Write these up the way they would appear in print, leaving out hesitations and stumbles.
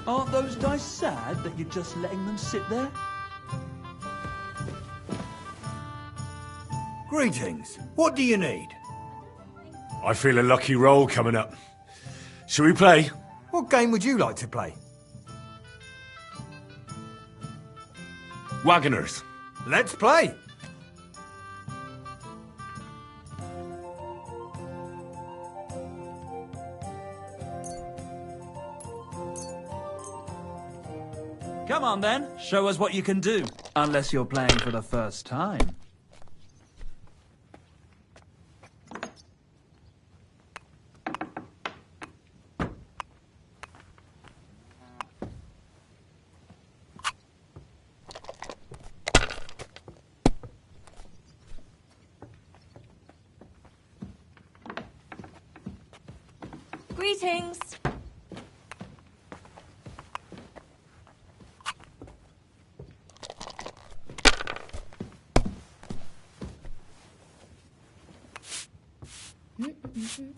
Aren't those dice sad that you're just letting them sit there? Greetings. What do you need? I feel a lucky roll coming up. Shall we play? What game would you like to play? Wagoners. Let's play. Come on then, show us what you can do. Unless you're playing for the first time. Greetings.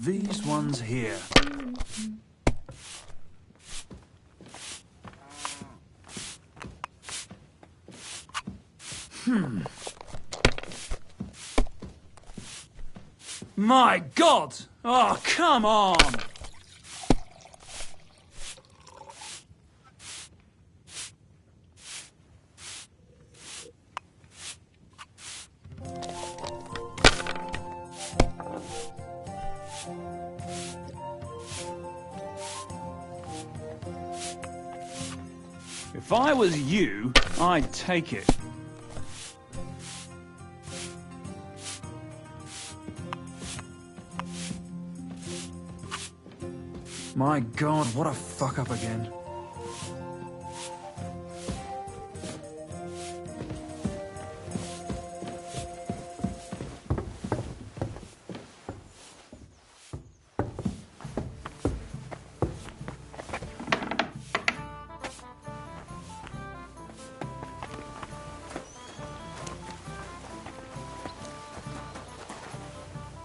These ones here. My God! Oh, come on! If I was you, I'd take it. My God, what a fuck-up again.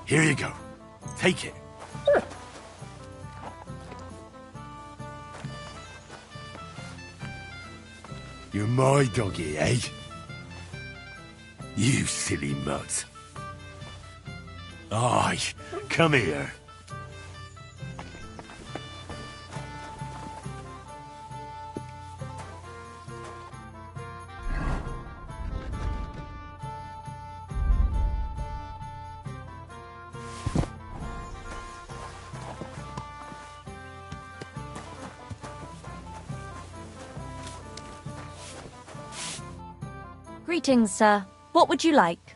Here you go. Take it. You're my doggy, eh? You silly mutt. Aye, come here. Greetings, sir. What would you like?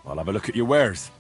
I'll have a look at your wares.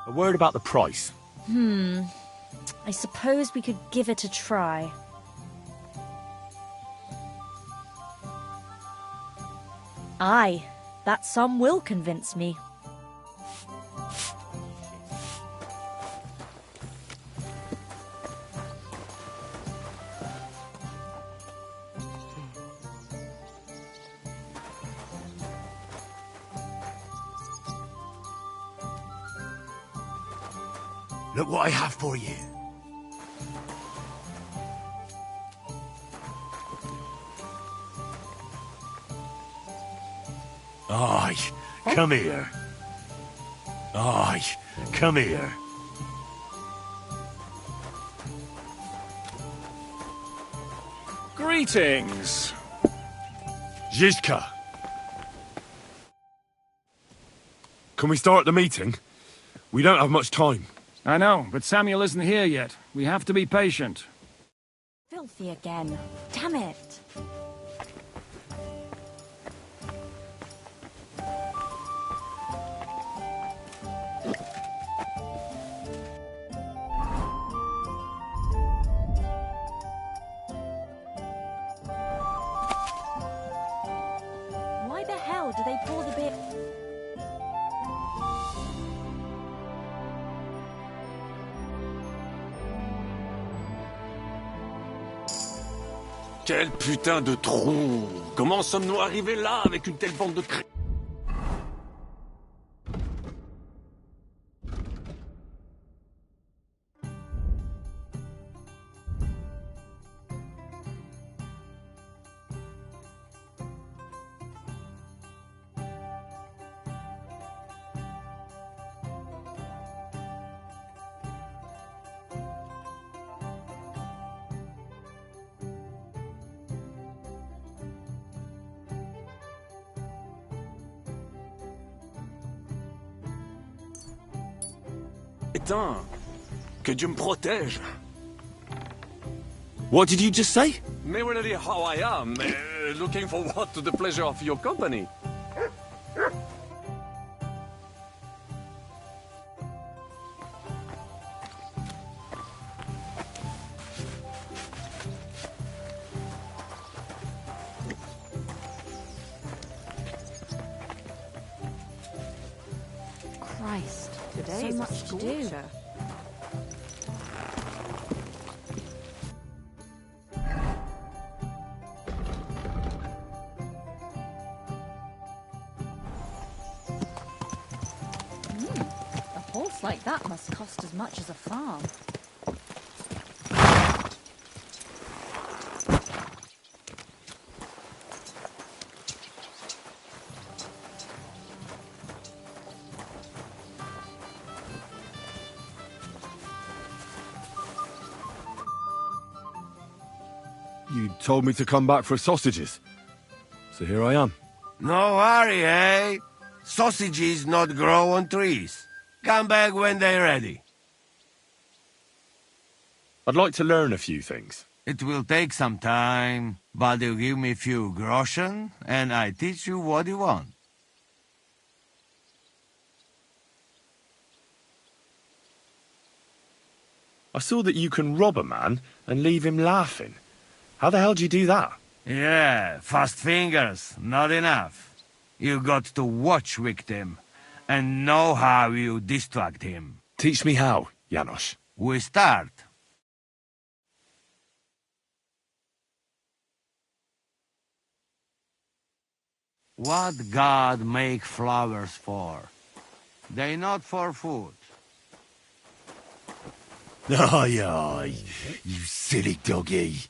A word about the price. I I suppose we could give it a try. Aye, that sum will convince me. Look what I have for you. Aye, come here. Aye, come here. Greetings. Zizka. Can we start the meeting? We don't have much time. I know, but Samuel isn't here yet. We have to be patient. Filthy again. Damn it. Why the hell do they pour the beer? Quel putain de trou! Comment sommes-nous arrivés là avec une telle bande de cré... Putain! Que Dieu me protège! What did you just say? Merely how I am, looking forward to the pleasure of your company. Christ, Today's so much to do. scorcher. A horse like that must cost as much as a farm. You told me to come back for sausages. So here I am. No worry, eh? Sausages not grow on trees. Come back when they're ready. I'd like to learn a few things. It will take some time, but you give me few groschen, and I teach you what you want. I saw that you can rob a man and leave him laughing. How the hell do you do that? Yeah, fast fingers, not enough. You got to watch victim, and know how you distract him. Teach me how, Janos. We start. What God make flowers for? They not for food. Aye, aye, you silly doggy.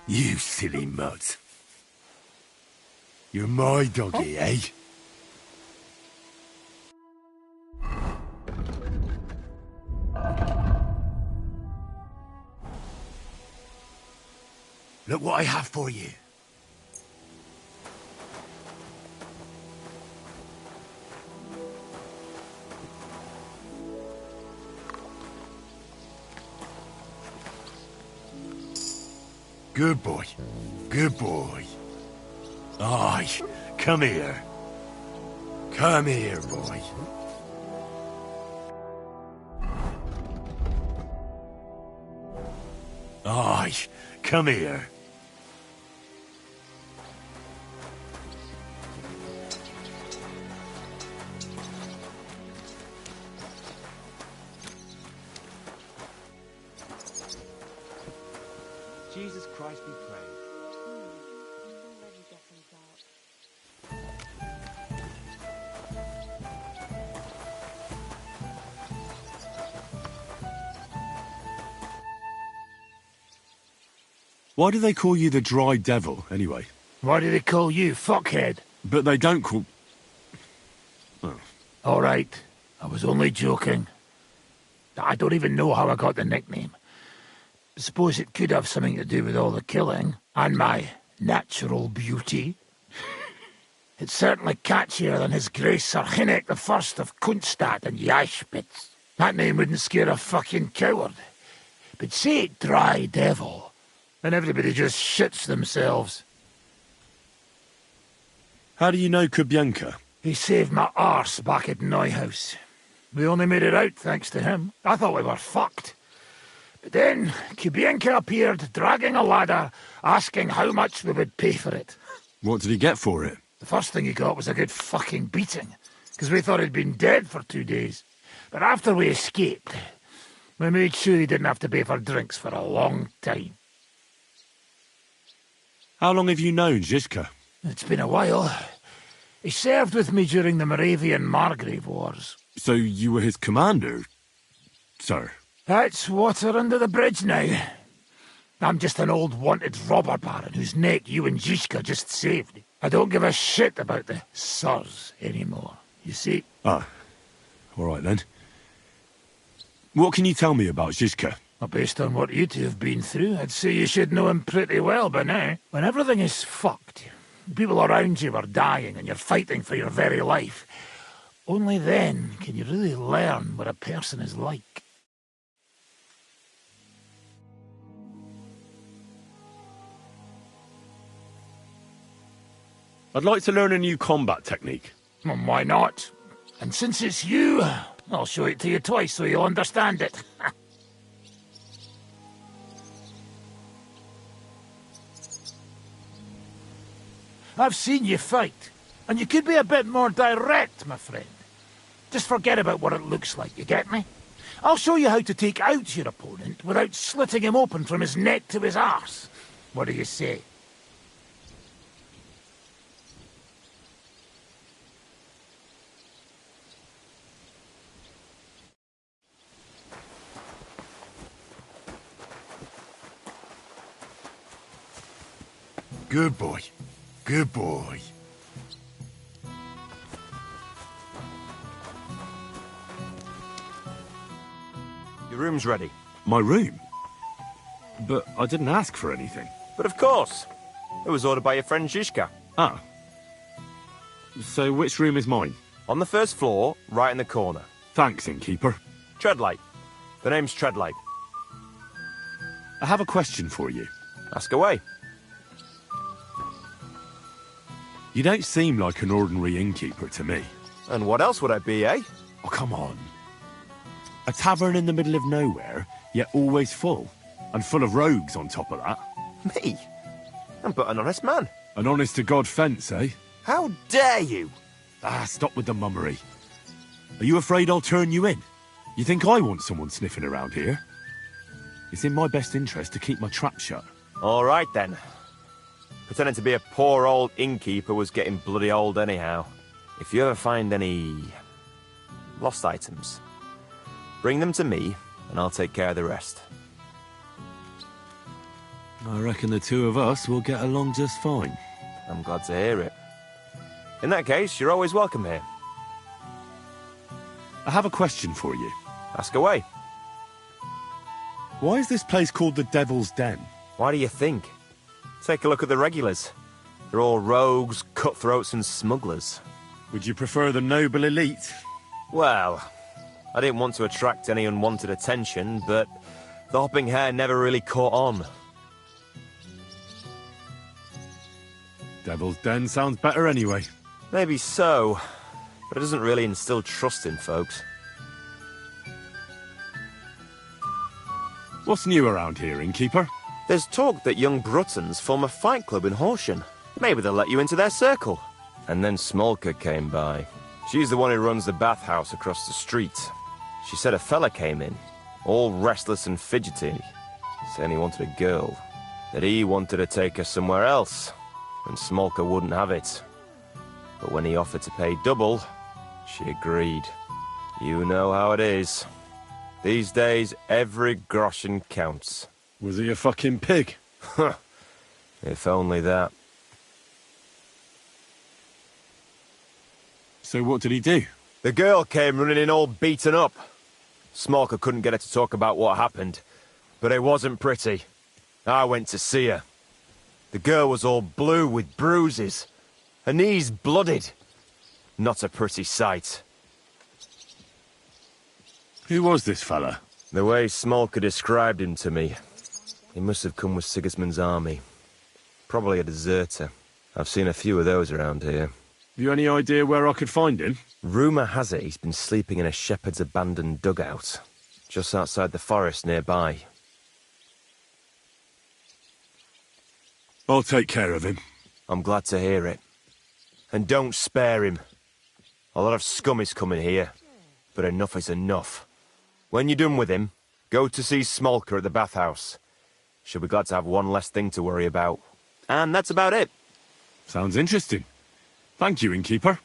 You silly mutt. You're my doggy, eh? Look what I have for you. Good boy. Good boy. Aye, come here. Come here, boy. Aye, come here. Jesus Christ be praised. Why do they call you the Dry Devil, anyway? Why do they call you fuckhead? But they don't call... Oh. All right, I was only joking. I don't even know how I got the nickname. Suppose it could have something to do with all the killing, and my natural beauty. It's certainly catchier than His Grace Sir Hinnek the First of Kunststadt and Yashpitz. That name wouldn't scare a fucking coward. But say it Dry Devil, and everybody just shits themselves. How do you know Kubyanka? He saved my arse back at Neuhaus. We only made it out thanks to him. I thought we were fucked. But then Kubyanka appeared, dragging a ladder, asking how much we would pay for it. What did he get for it? The first thing he got was a good fucking beating, because we thought he'd been dead for 2 days. But after we escaped, we made sure he didn't have to pay for drinks for a long time. How long have you known Zizka? It's been a while. He served with me during the Moravian-Margrave Wars. So you were his commander, sir? That's water under the bridge now. I'm just an old wanted robber baron whose neck you and Zizka just saved. I don't give a shit about the sirs anymore, you see? Ah, all right then. What can you tell me about Zizka? Well, based on what you two have been through, I'd say you should know him pretty well by now. When everything is fucked, people around you are dying and you're fighting for your very life, only then can you really learn what a person is like. I'd like to learn a new combat technique. Well, why not? And since it's you, I'll show it to you twice so you'll understand it. I've seen you fight, and you could be a bit more direct, my friend. Just forget about what it looks like, you get me? I'll show you how to take out your opponent without slitting him open from his neck to his arse. What do you say? Good boy. Good boy. Your room's ready. My room? But I didn't ask for anything. But of course. It was ordered by your friend Zizka. Ah. So which room is mine? On the first floor, right in the corner. Thanks, innkeeper. Treadlight. The name's Treadlight. I have a question for you. Ask away. You don't seem like an ordinary innkeeper to me. And what else would I be, eh? Oh, come on. A tavern in the middle of nowhere, yet always full. And full of rogues on top of that. Me? I'm but an honest man. An honest-to-God fence, eh? How dare you? Ah, stop with the mummery. Are you afraid I'll turn you in? You think I want someone sniffing around here? It's in my best interest to keep my trap shut. All right, then. Pretending to be a poor old innkeeper was getting bloody old anyhow. If you ever find any lost items, bring them to me, and I'll take care of the rest. I reckon the two of us will get along just fine. I'm glad to hear it. In that case, you're always welcome here. I have a question for you. Ask away. Why is this place called the Devil's Den? Why do you think? Take a look at the regulars. They're all rogues, cutthroats and smugglers. Would you prefer the noble elite? Well, I didn't want to attract any unwanted attention, but the hopping hair never really caught on. Devil's Den sounds better anyway. Maybe so, but it doesn't really instill trust in folks. What's new around here, innkeeper? There's talk that young Bruttons form a fight club in Horsham. Maybe they'll let you into their circle. And then Smolka came by. She's the one who runs the bathhouse across the street. She said a fella came in, all restless and fidgety, saying he wanted a girl. That he wanted to take her somewhere else, and Smolka wouldn't have it. But when he offered to pay double, she agreed. You know how it is. These days, every groschen counts. Was he a fucking pig? If only that. So what did he do? The girl came running in all beaten up. Smolka couldn't get her to talk about what happened, but it wasn't pretty. I went to see her. The girl was all blue with bruises, her knees blooded. Not a pretty sight. Who was this fella? The way Smolka described him to me, he must have come with Sigismund's army. Probably a deserter. I've seen a few of those around here. Have you any idea where I could find him? Rumour has it he's been sleeping in a shepherd's abandoned dugout, just outside the forest nearby. I'll take care of him. I'm glad to hear it. And don't spare him. A lot of scum is coming here, but enough is enough. When you're done with him, go to see Smolka at the bathhouse. She'll be glad to have one less thing to worry about. And that's about it. Sounds interesting. Thank you, innkeeper.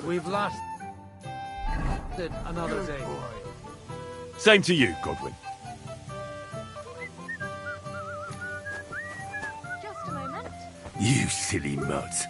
We've lost another day. Same to you, Godwin. Just a moment. You silly mutt.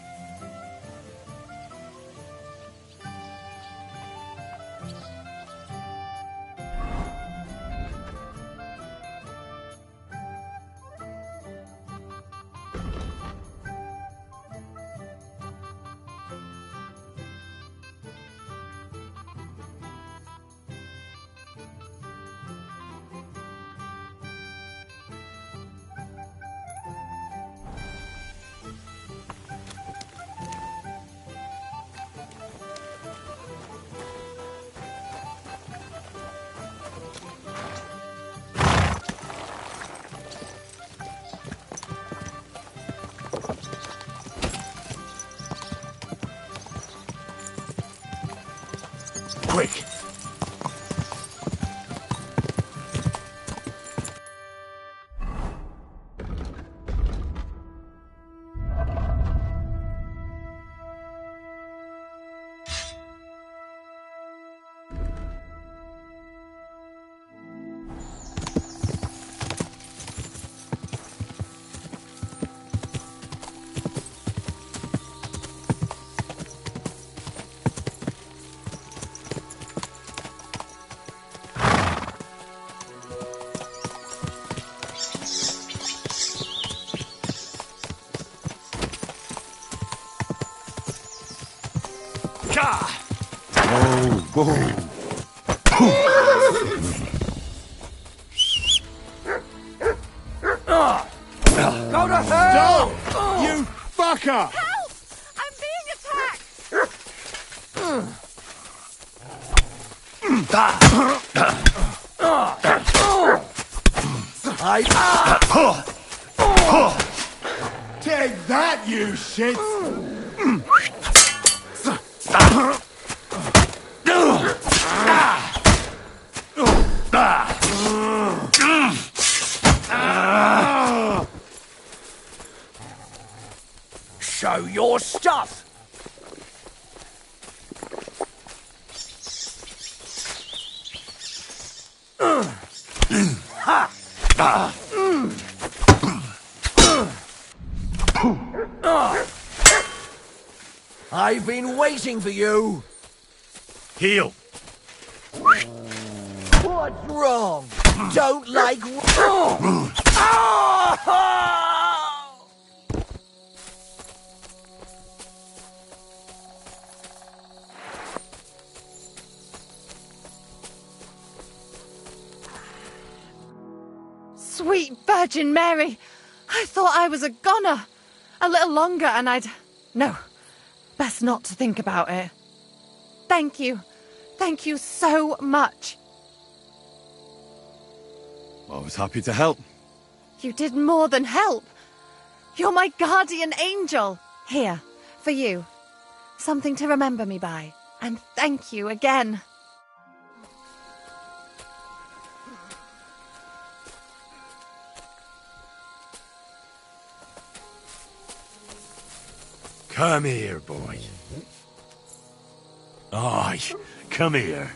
Quick! Go to hell! You fucker! Help! I'm being attacked! Take that, you shit! Show your stuff! I've been waiting for you! Heal! What's wrong? Don't like... Sweet Virgin Mary! I thought I was a goner. A little longer and I'd... No, best not to think about it. Thank you. Thank you so much. I was happy to help. You did more than help. You're my guardian angel. Here, for you. Something to remember me by. And thank you again. Come here, boy. Aye, come here.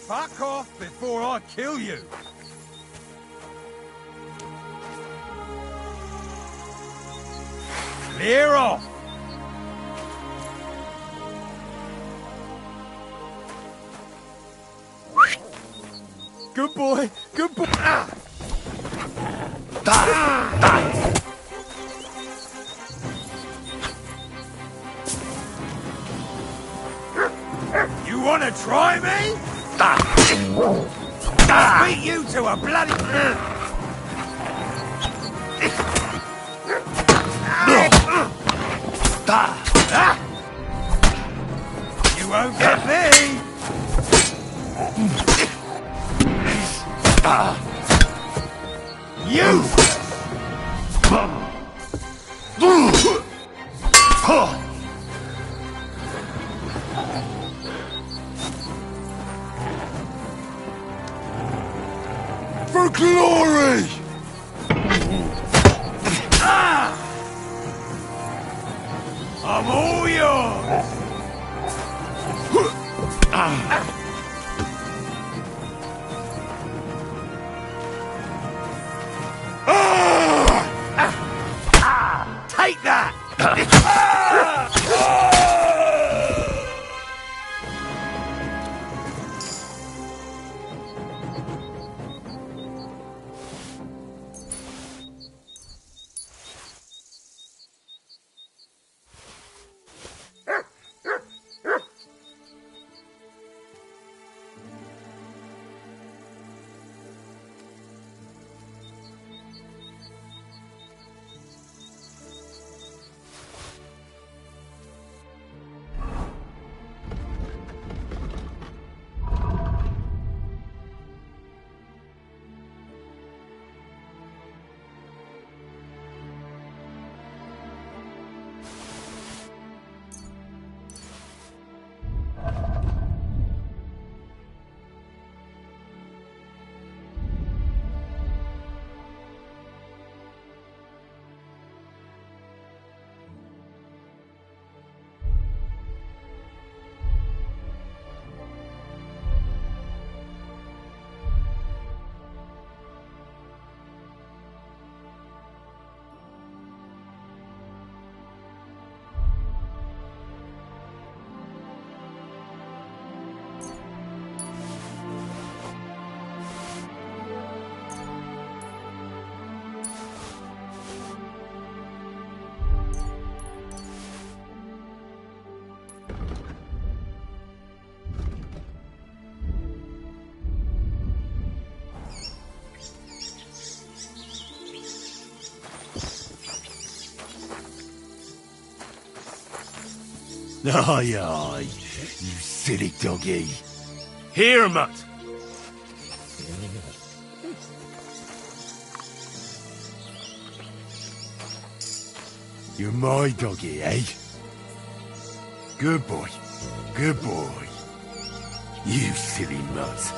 Fuck off before I kill you! Clear off! Good boy, good boy. Ah! You wanna try me? Beat you to a bloody... You won't get me! You! For glory! I'm all yours! Take that! Aye, aye, you silly doggy. Here, mutt. You're my doggy, eh? Good boy, good boy. You silly mutt.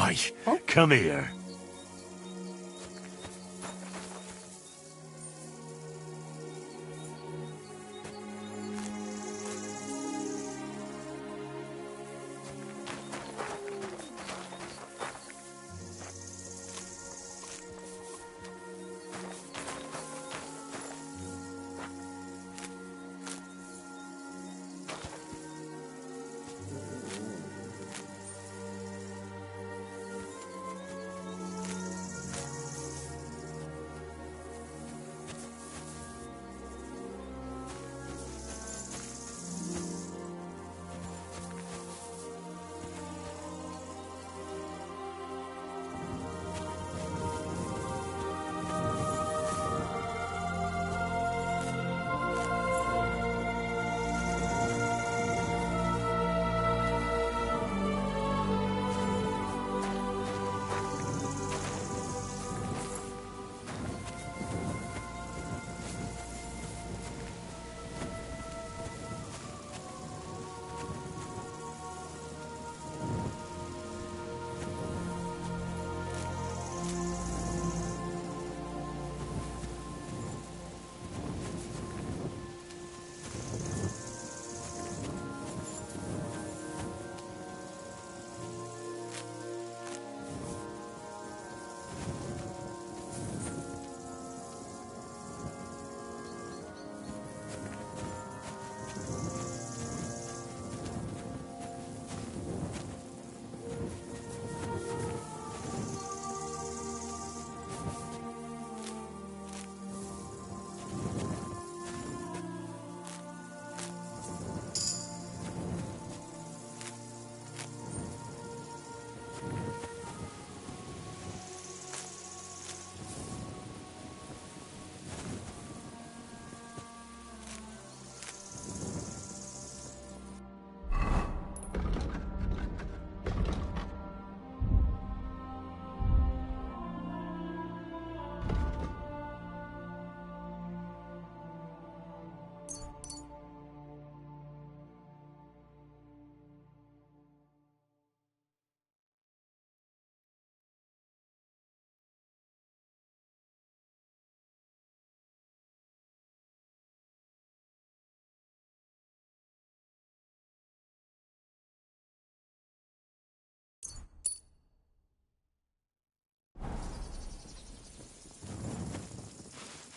boy, come here.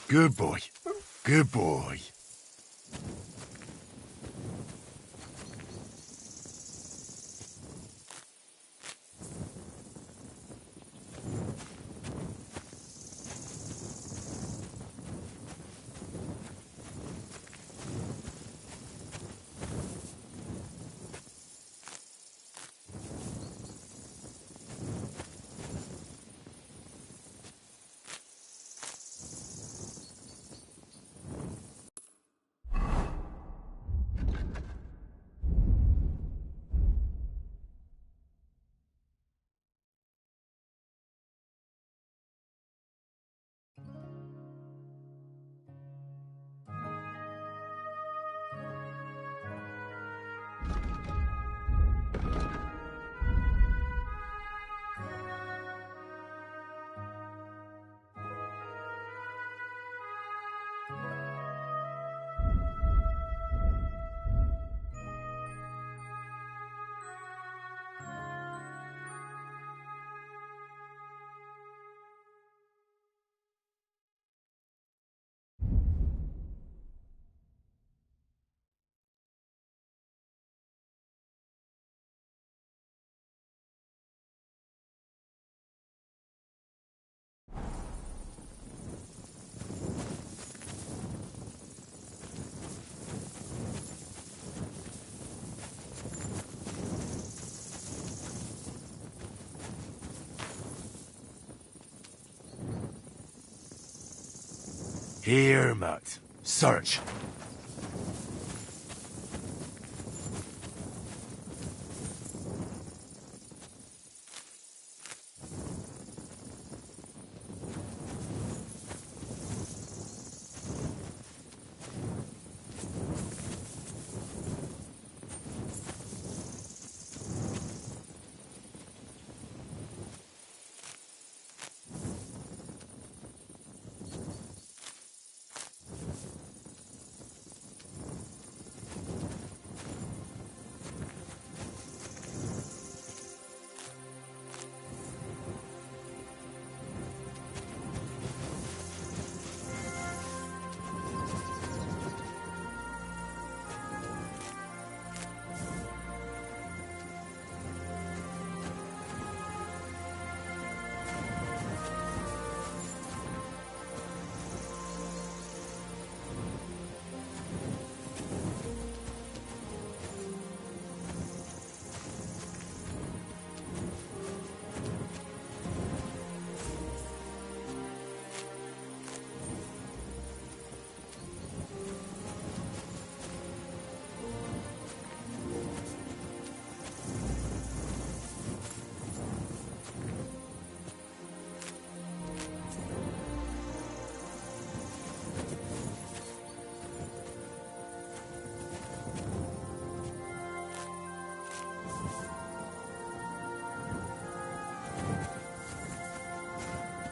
Good boy. Good boy. Here, Mutt. Search.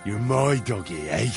You're my doggy, eh?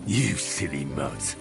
You silly mutt.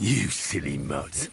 You silly mutt.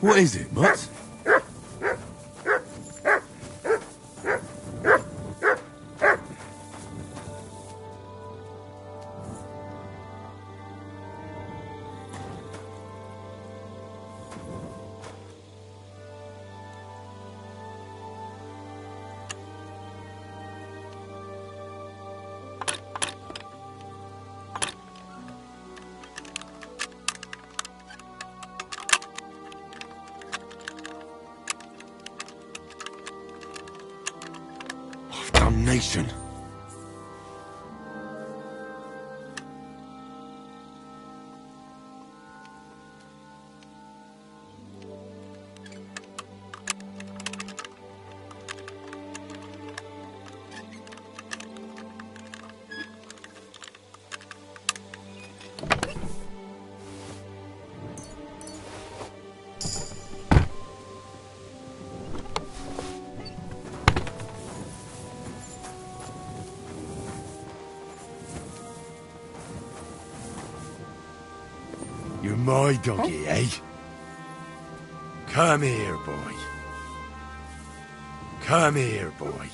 What is it, Mutt? Damnation. You're my doggy, eh? Come here, boy. Come here, boy.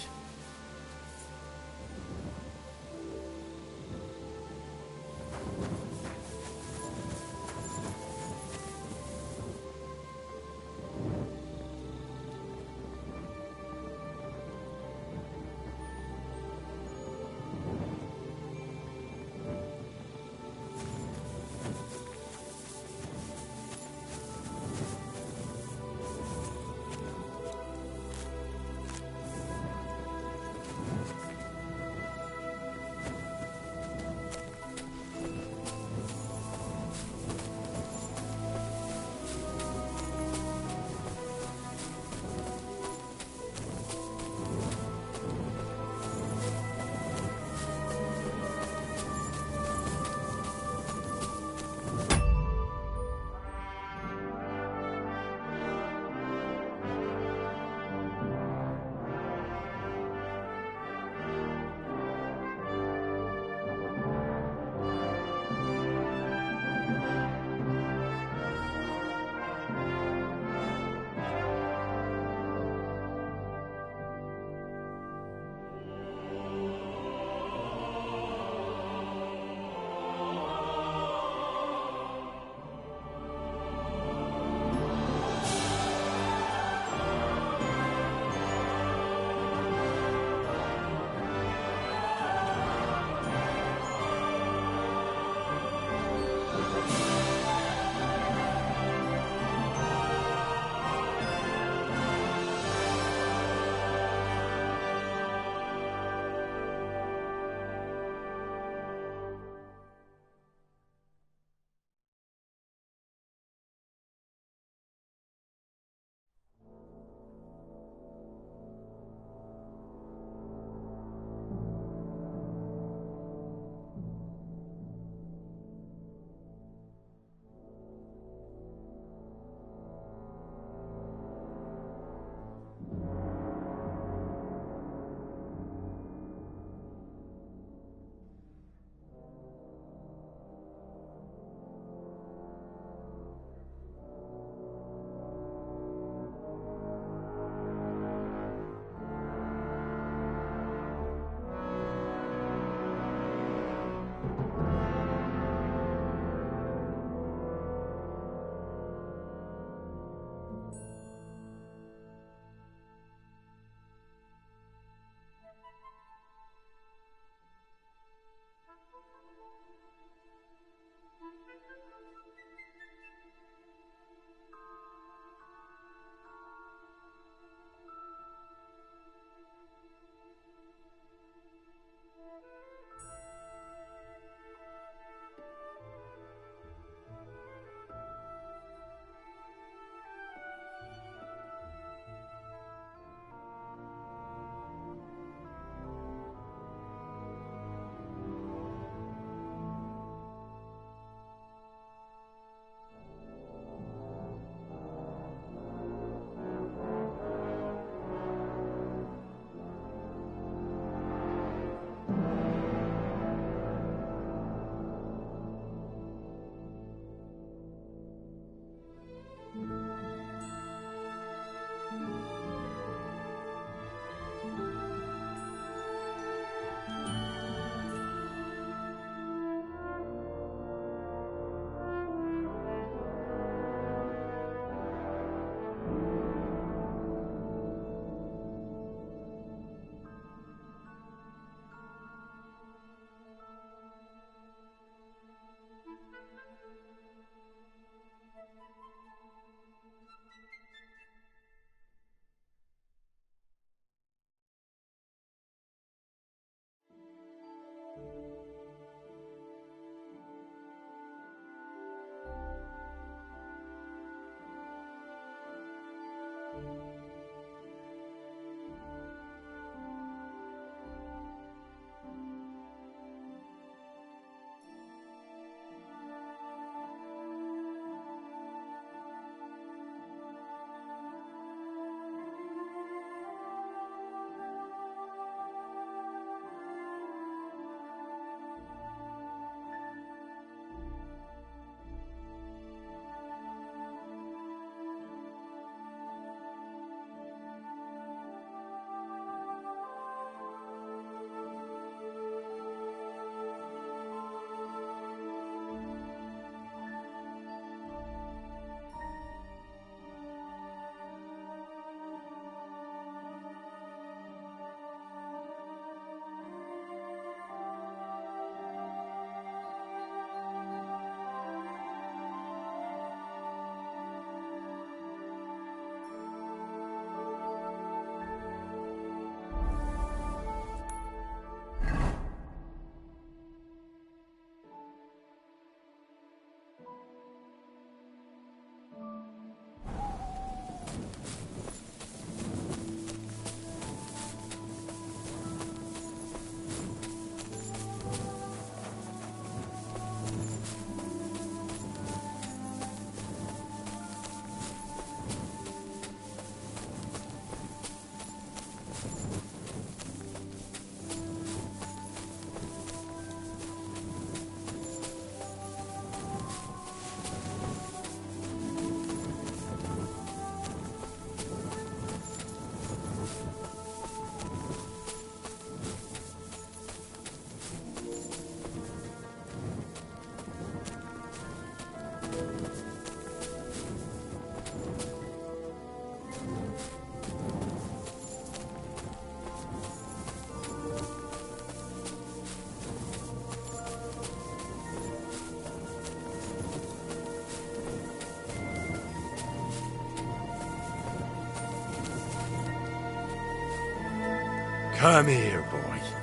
Come here, boy.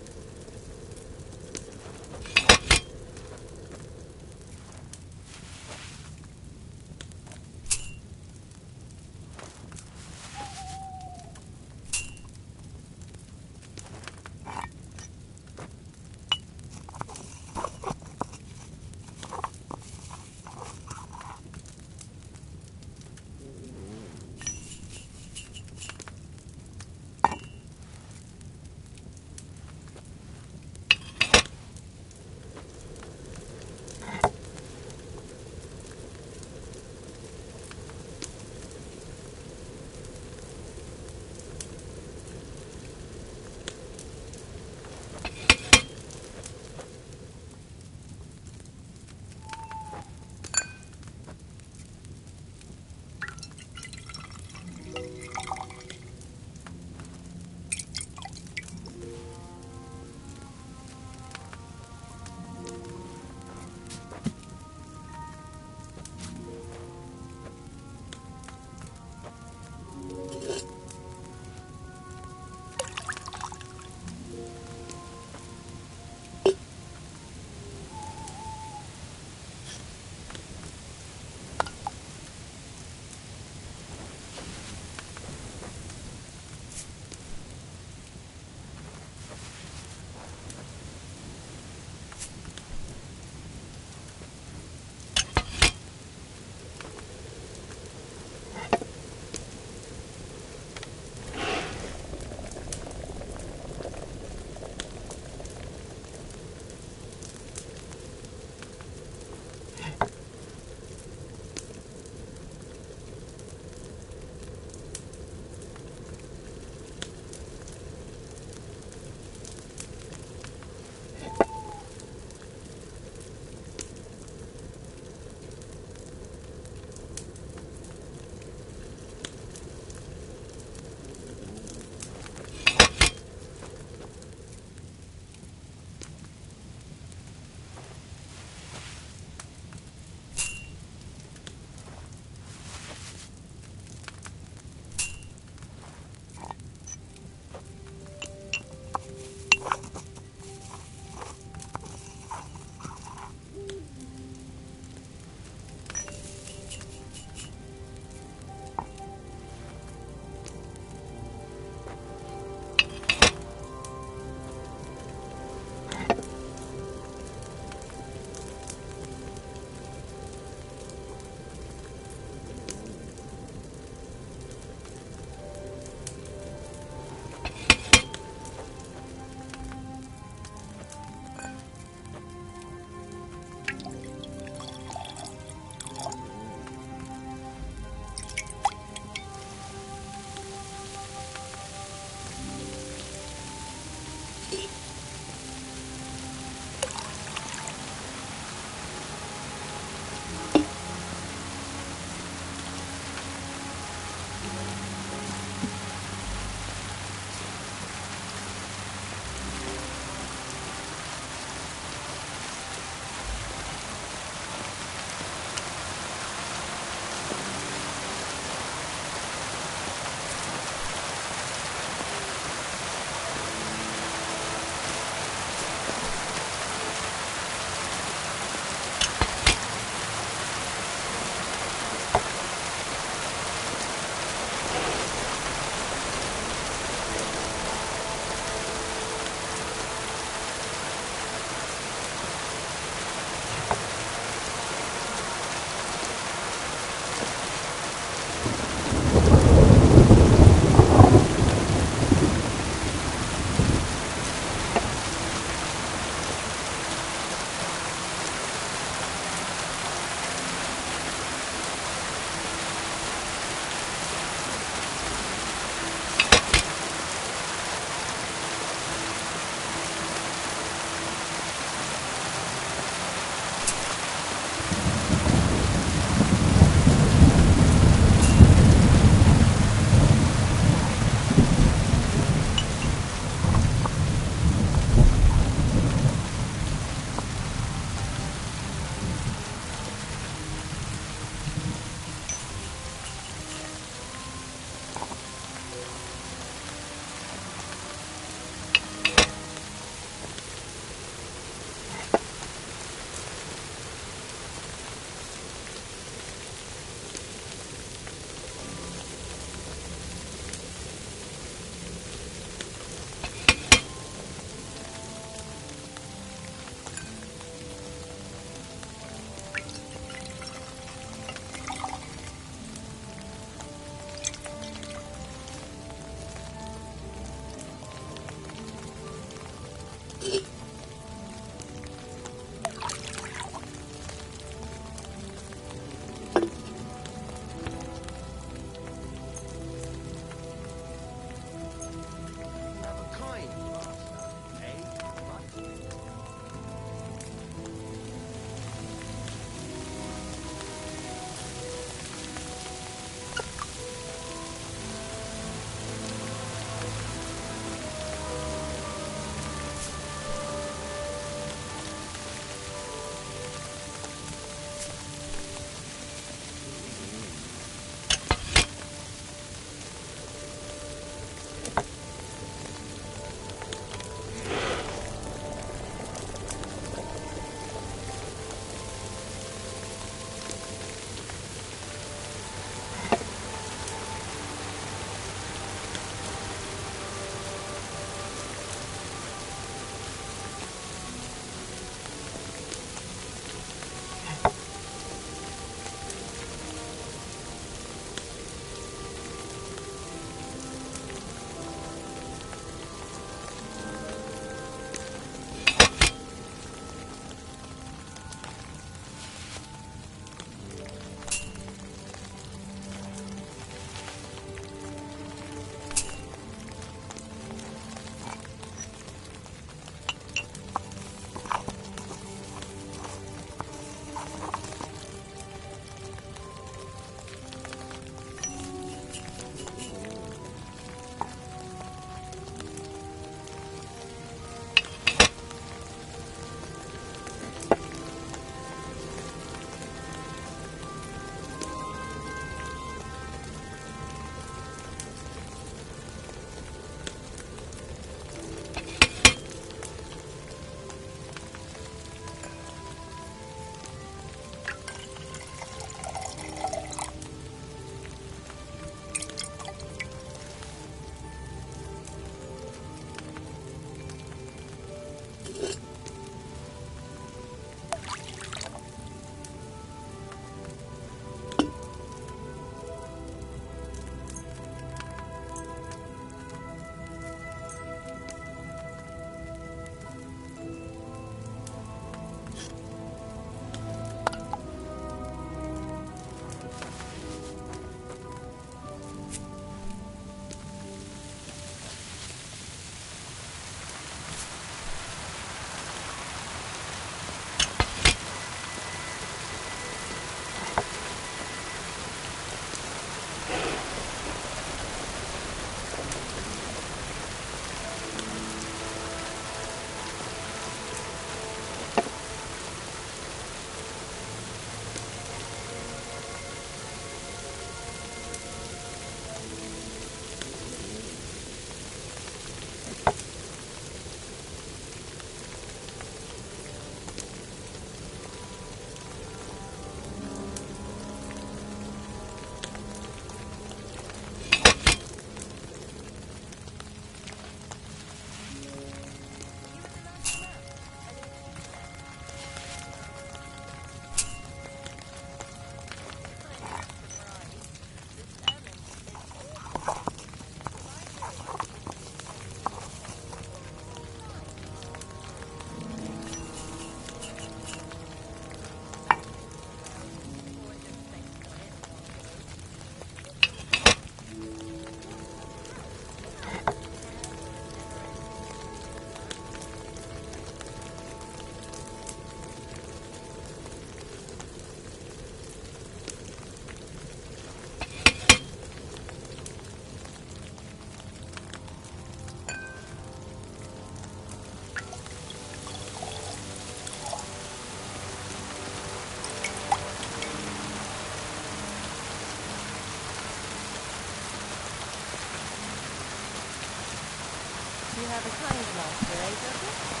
You have a kind master, eh, Douglas?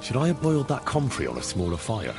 Should I have boiled that comfrey on a smaller fire?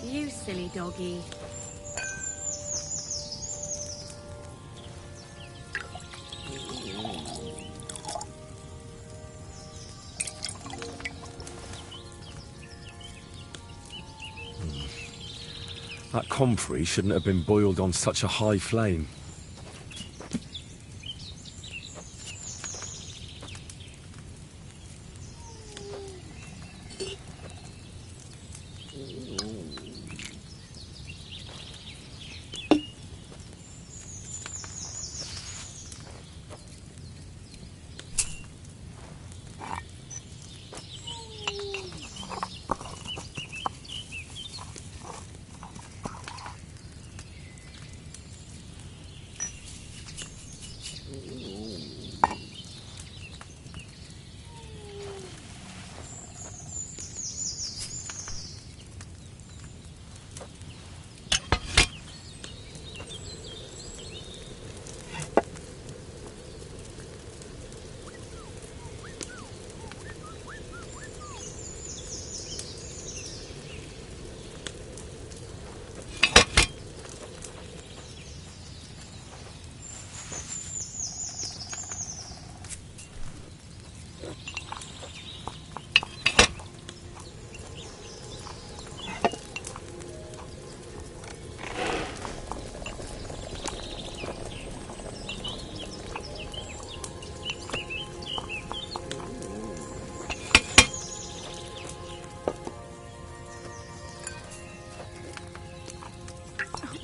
You silly doggy. That comfrey shouldn't have been boiled on such a high flame.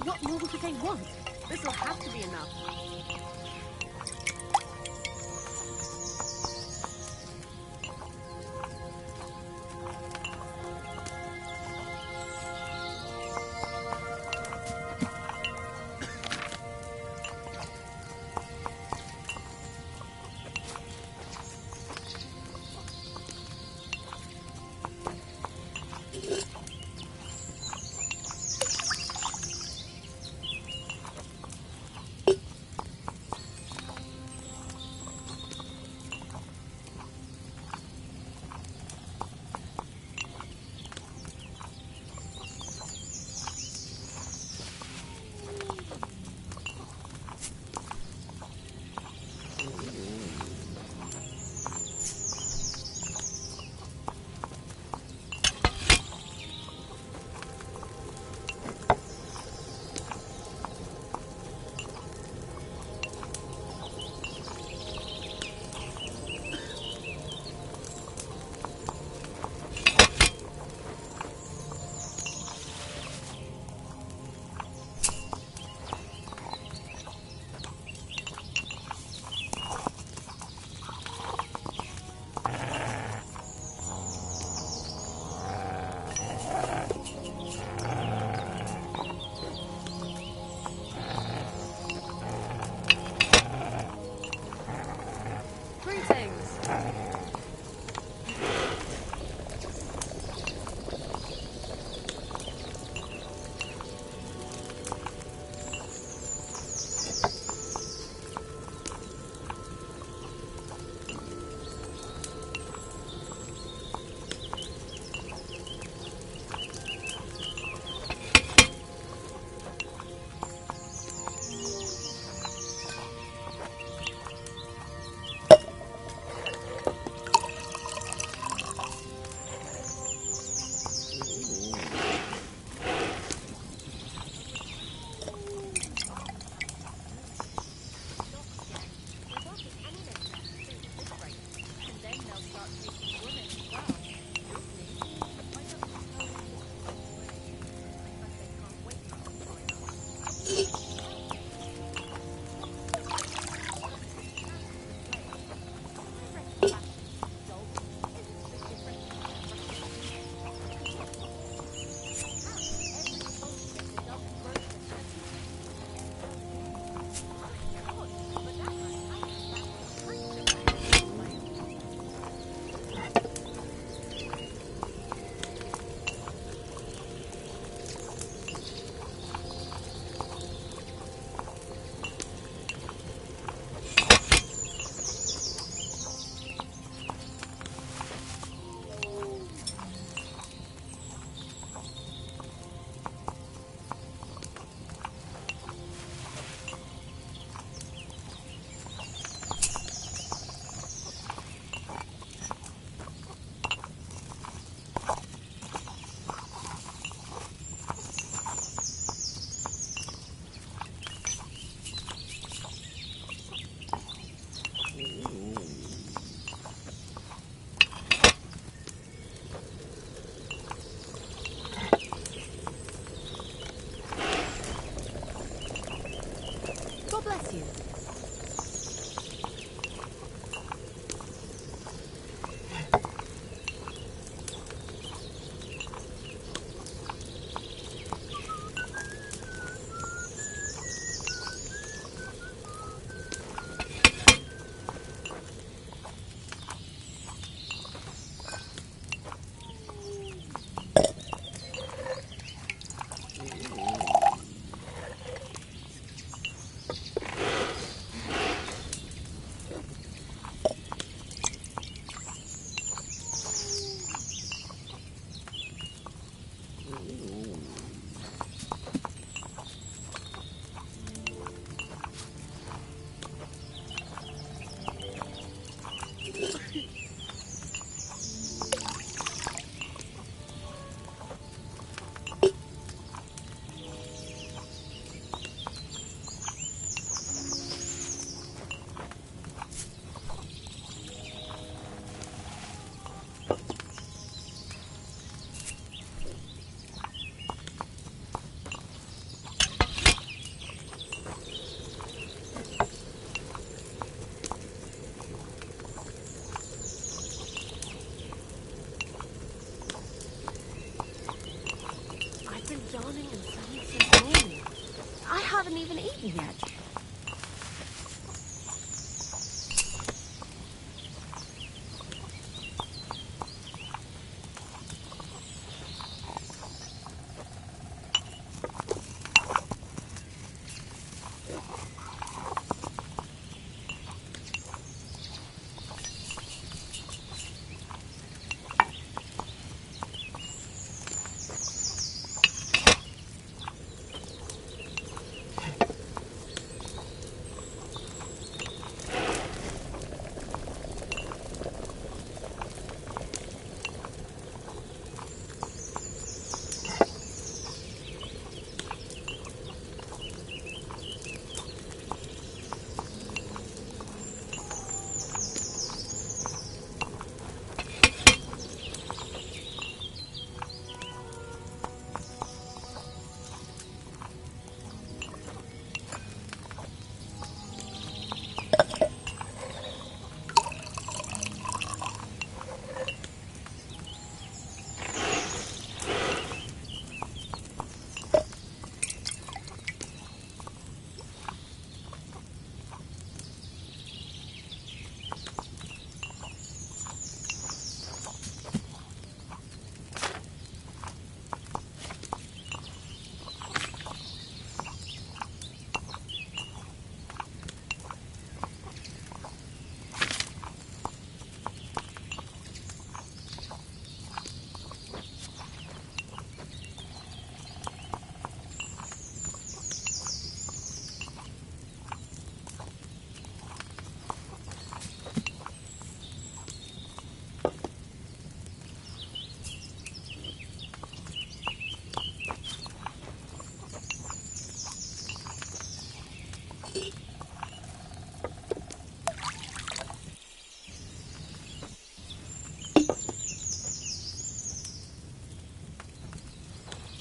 What more could they want? This'll have to be enough.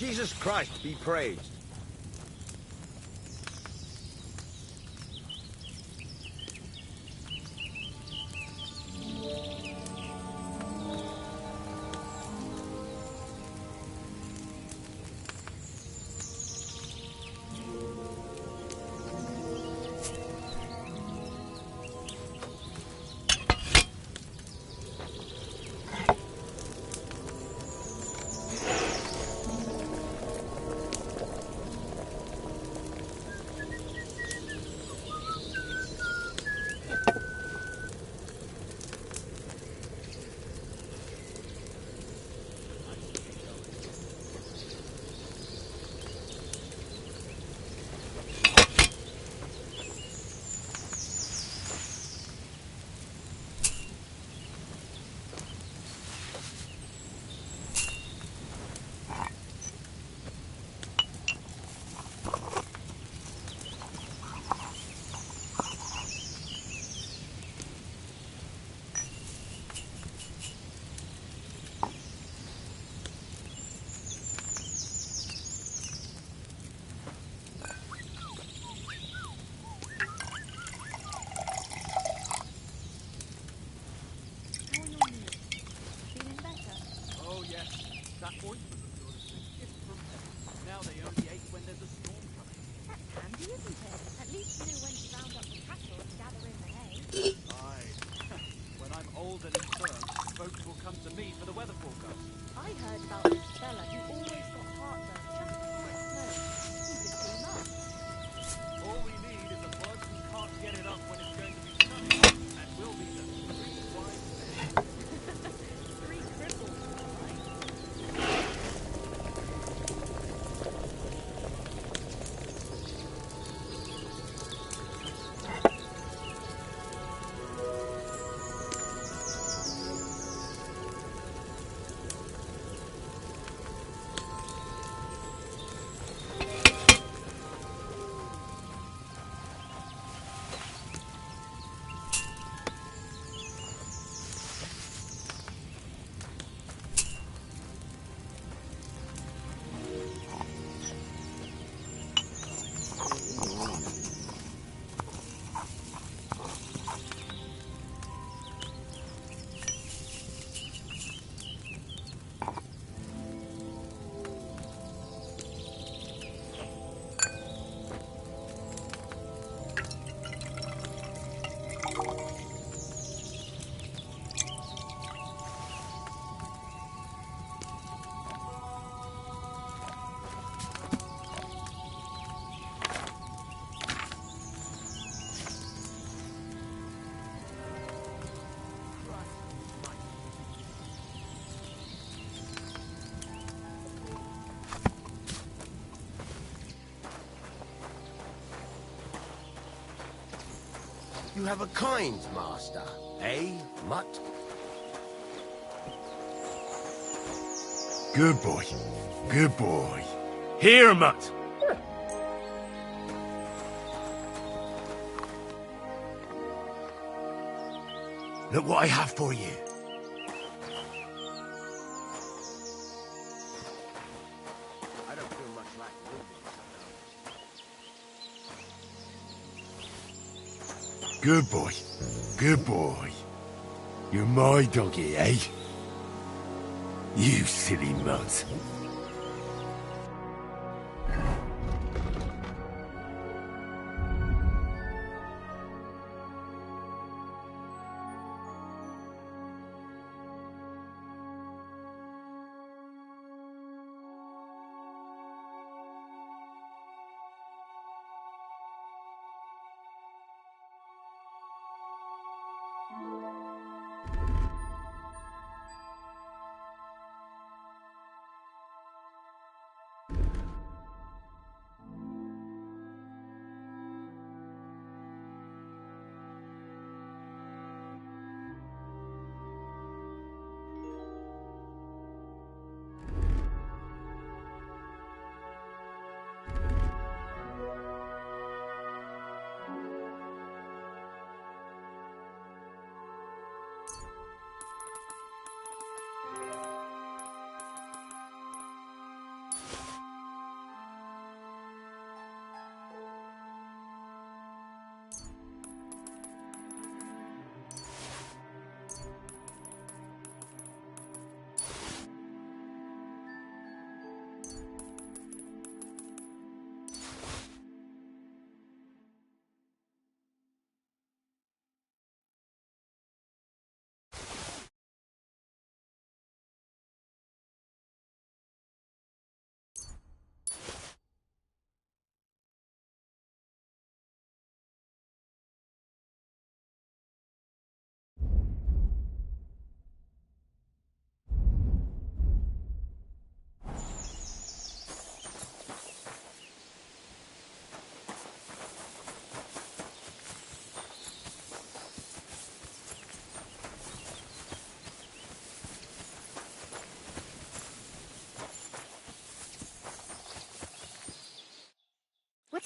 Jesus Christ be praised. Oh, yes. That ointment of yours is a gift from heaven. Now they only ache when there's a storm coming. That's handy, isn't it? At least you know when to round up the cattle and gather in the hay. Aye. When I'm old and infirm, folks will come to me for the weather forecast. I heard about this fella who always got heartburn just before it snowed. He could team up. All we need is a bloke who can't get it up when it's going to be sunny, and we'll be the three wise men. Three cripples, right? You have a kind master, eh, Mutt? Good boy. Good boy. Here, Mutt. Look what I have for you. I don't feel much like moving. Good boy. Good boy. You're my doggy, eh? You silly mutt.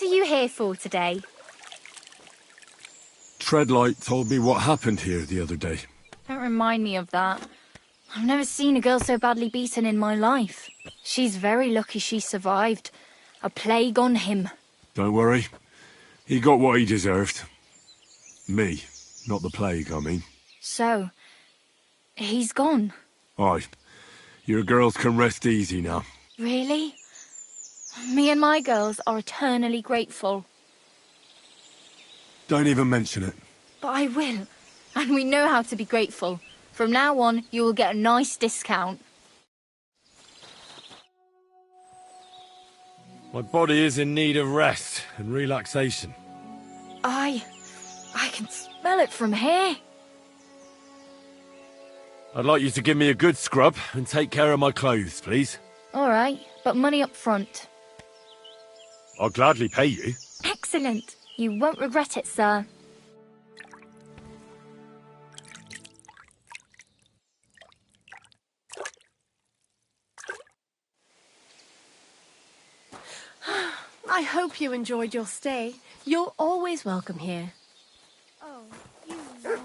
What are you here for today? Treadlight told me what happened here the other day. Don't remind me of that. I've never seen a girl so badly beaten in my life. She's very lucky she survived. A plague on him. Don't worry. He got what he deserved. Me, not the plague, I mean. So, he's gone. Aye. Your girls can rest easy now. Really? Me and my girls are eternally grateful. Don't even mention it. But I will. And we know how to be grateful. From now on, you will get a nice discount. My body is in need of rest and relaxation. I can smell it from here. I'd like you to give me a good scrub and take care of my clothes, please. All right, but money up front. I'll gladly pay you. Excellent. You won't regret it, sir. I hope you enjoyed your stay. You're always welcome here. Oh, you lot.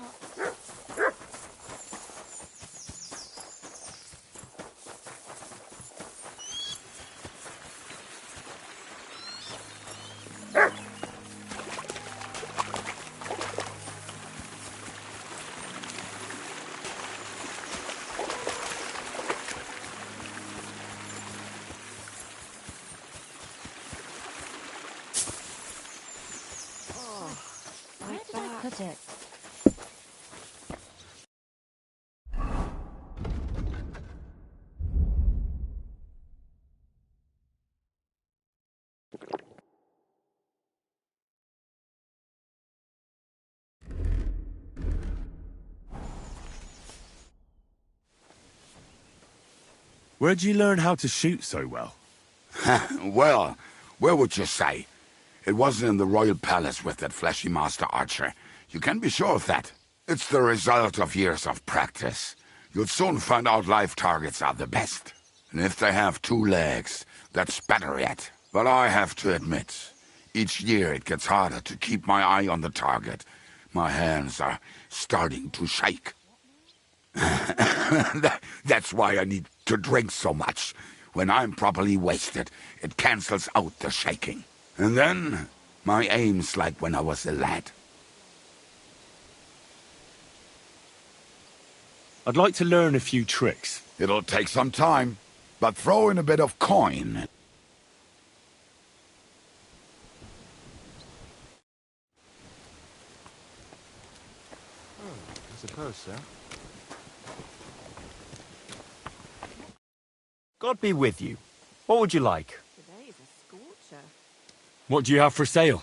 Where did I put it? Where'd you learn how to shoot so well? Well, where would you say? It wasn't in the royal palace with that fleshy master archer. You can be sure of that. It's the result of years of practice. You'll soon find out live targets are the best. And if they have 2 legs, that's better yet. But I have to admit, each year it gets harder to keep my eye on the target. My hands are starting to shake. That's why I need to drink so much. When I'm properly wasted, it cancels out the shaking. And then, my aim's like when I was a lad. I'd like to learn a few tricks. It'll take some time, but throw in a bit of coin. I suppose so. God be with you. What would you like? Today's a scorcher. What do you have for sale?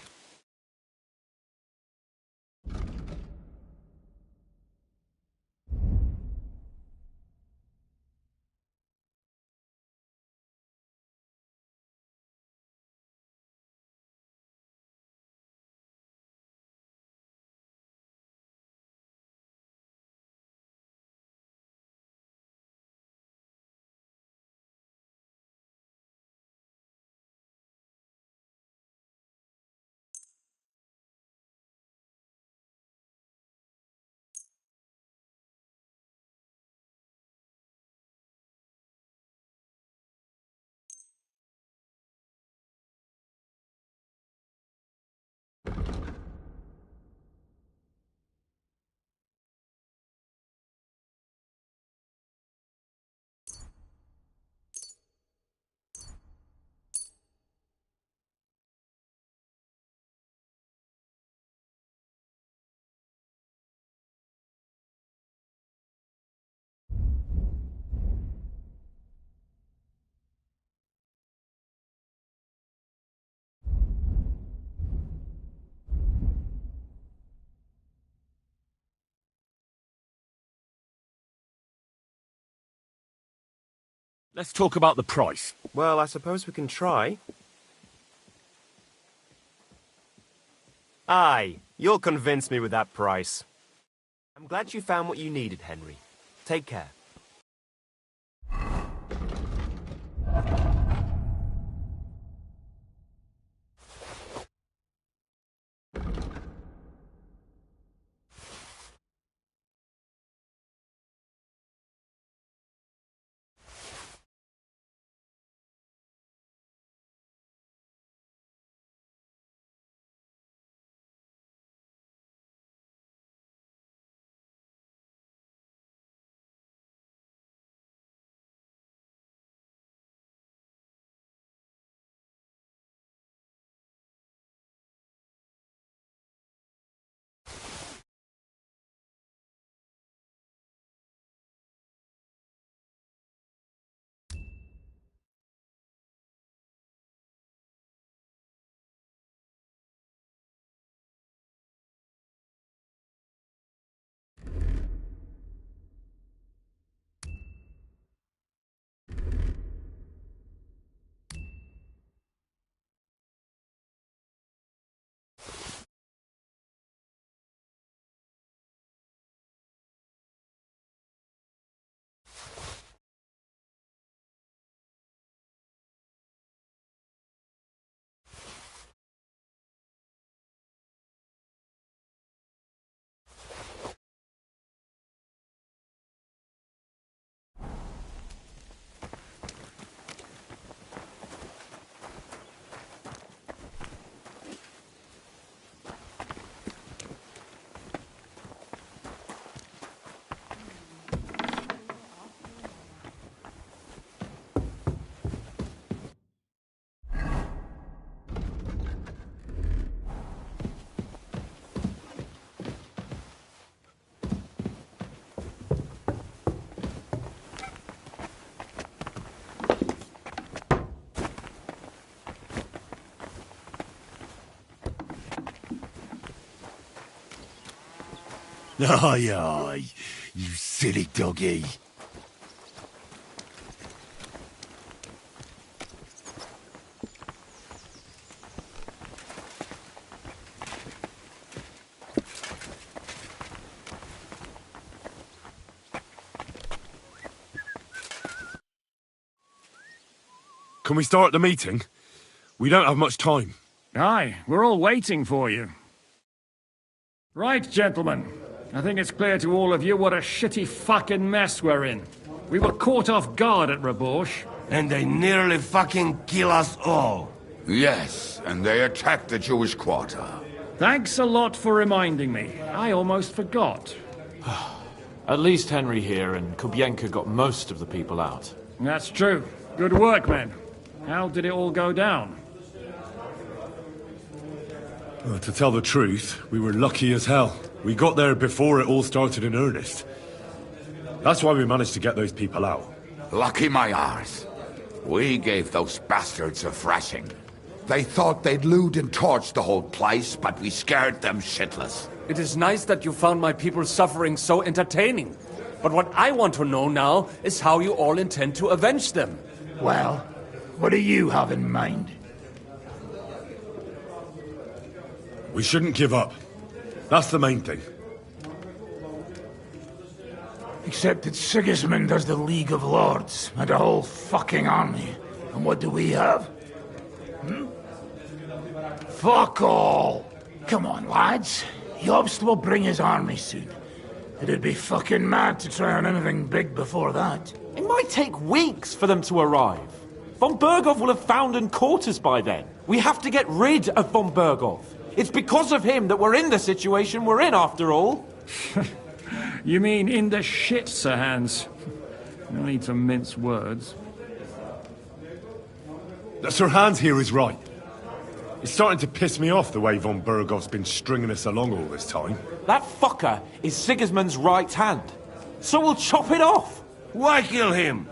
Let's talk about the price. Well, I suppose we can try. Aye, you'll convince me with that price. I'm glad you found what you needed, Henry. Take care. Aye, aye, you silly doggy. Can we start the meeting? We don't have much time. Aye, we're all waiting for you. Right, gentlemen. I think it's clear to all of you what a shitty fucking mess we're in. We were caught off guard at Rabosh. And they nearly fucking kill us all. Yes, and they attacked the Jewish quarter. Thanks a lot for reminding me. I almost forgot. At least Henry here and Kubienka got most of the people out. That's true. Good work, men. How did it all go down? Well, to tell the truth, we were lucky as hell. We got there before it all started in earnest. That's why we managed to get those people out. Lucky my arse. We gave those bastards a thrashing. They thought they'd loot and torch the whole place, but we scared them shitless. It is nice that you found my people's suffering so entertaining. But what I want to know now is how you all intend to avenge them. Well, what do you have in mind? We shouldn't give up. That's the main thing. Except that Sigismund has the League of Lords and a whole fucking army. And what do we have? Fuck all! Come on, lads. Jobst will bring his army soon. It'd be fucking mad to try on anything big before that. It might take weeks for them to arrive. Von Berghoff will have found and caught us by then. We have to get rid of Von Berghoff. It's because of him that we're in the situation we're in, after all. You mean in the shit, Sir Hans? No need to mince words. Sir Hans here is right. It's starting to piss me off the way Von Berghoff's been stringing us along all this time. That fucker is Sigismund's right hand. So we'll chop it off. Why kill him?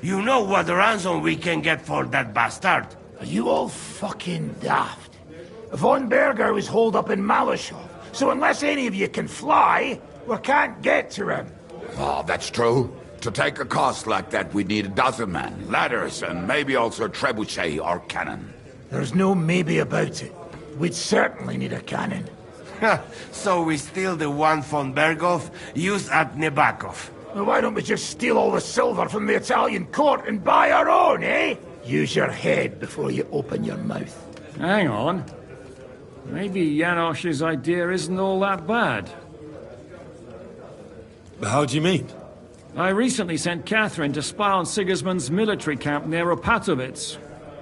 You know what ransom we can get for that bastard. Are you all fucking daft? Von Berger is holed up in Malashov, so unless any of you can fly, we can't get to him. Oh, that's true. To take a cost like that, we'd need a dozen men, ladders, and maybe also a trebuchet or cannon. There's no maybe about it. We'd certainly need a cannon. So we steal the one von Berghoff, use at Nebakov. Well, why don't we just steal all the silver from the Italian court and buy our own, eh? Use your head before you open your mouth. Hang on. Maybe Janosch's idea isn't all that bad. How do you mean? I recently sent Catherine to spy on Sigismund's military camp near Opatovitz.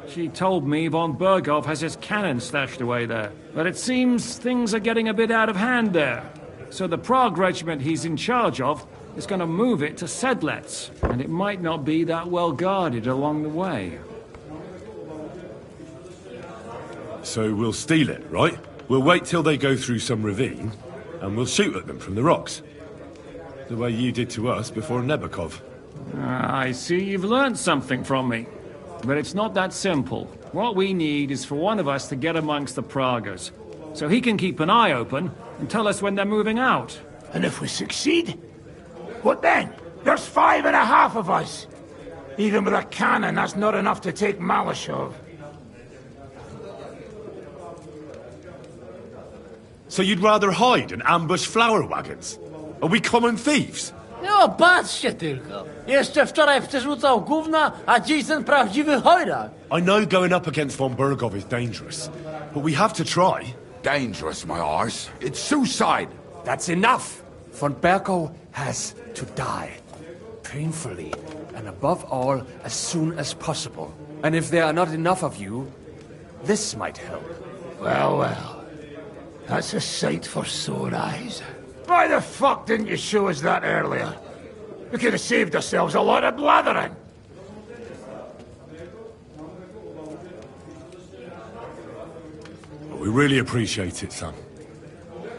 She told me Von Berghoff has his cannon stashed away there. But it seems things are getting a bit out of hand there. So the Prague regiment he's in charge of is going to move it to Sedlets. And it might not be that well guarded along the way. So we'll steal it, right? We'll wait till they go through some ravine, and we'll shoot at them from the rocks. The way you did to us before Nebakov. I see you've learned something from me. But it's not that simple. What we need is for one of us to get amongst the Praguers, so he can keep an eye open and tell us when they're moving out. And if we succeed? What then? There's 5.5 of us. Even with a cannon, that's not enough to take Malashov. So you'd rather hide and ambush flower wagons? Are we common thieves? No, patrzcie tylko. Jeszcze wczoraj przerzucał gówna, a dziś ten prawdziwy chojrak. I know going up against Von Berghoff is dangerous, but we have to try. Dangerous, my arse. It's suicide. That's enough. Von Berghoff has to die. Painfully, and above all, as soon as possible. And if there are not enough of you, this might help. Well, well. That's a sight for sore eyes. Why the fuck didn't you show us that earlier? We could have saved ourselves a lot of blathering. We really appreciate it, son.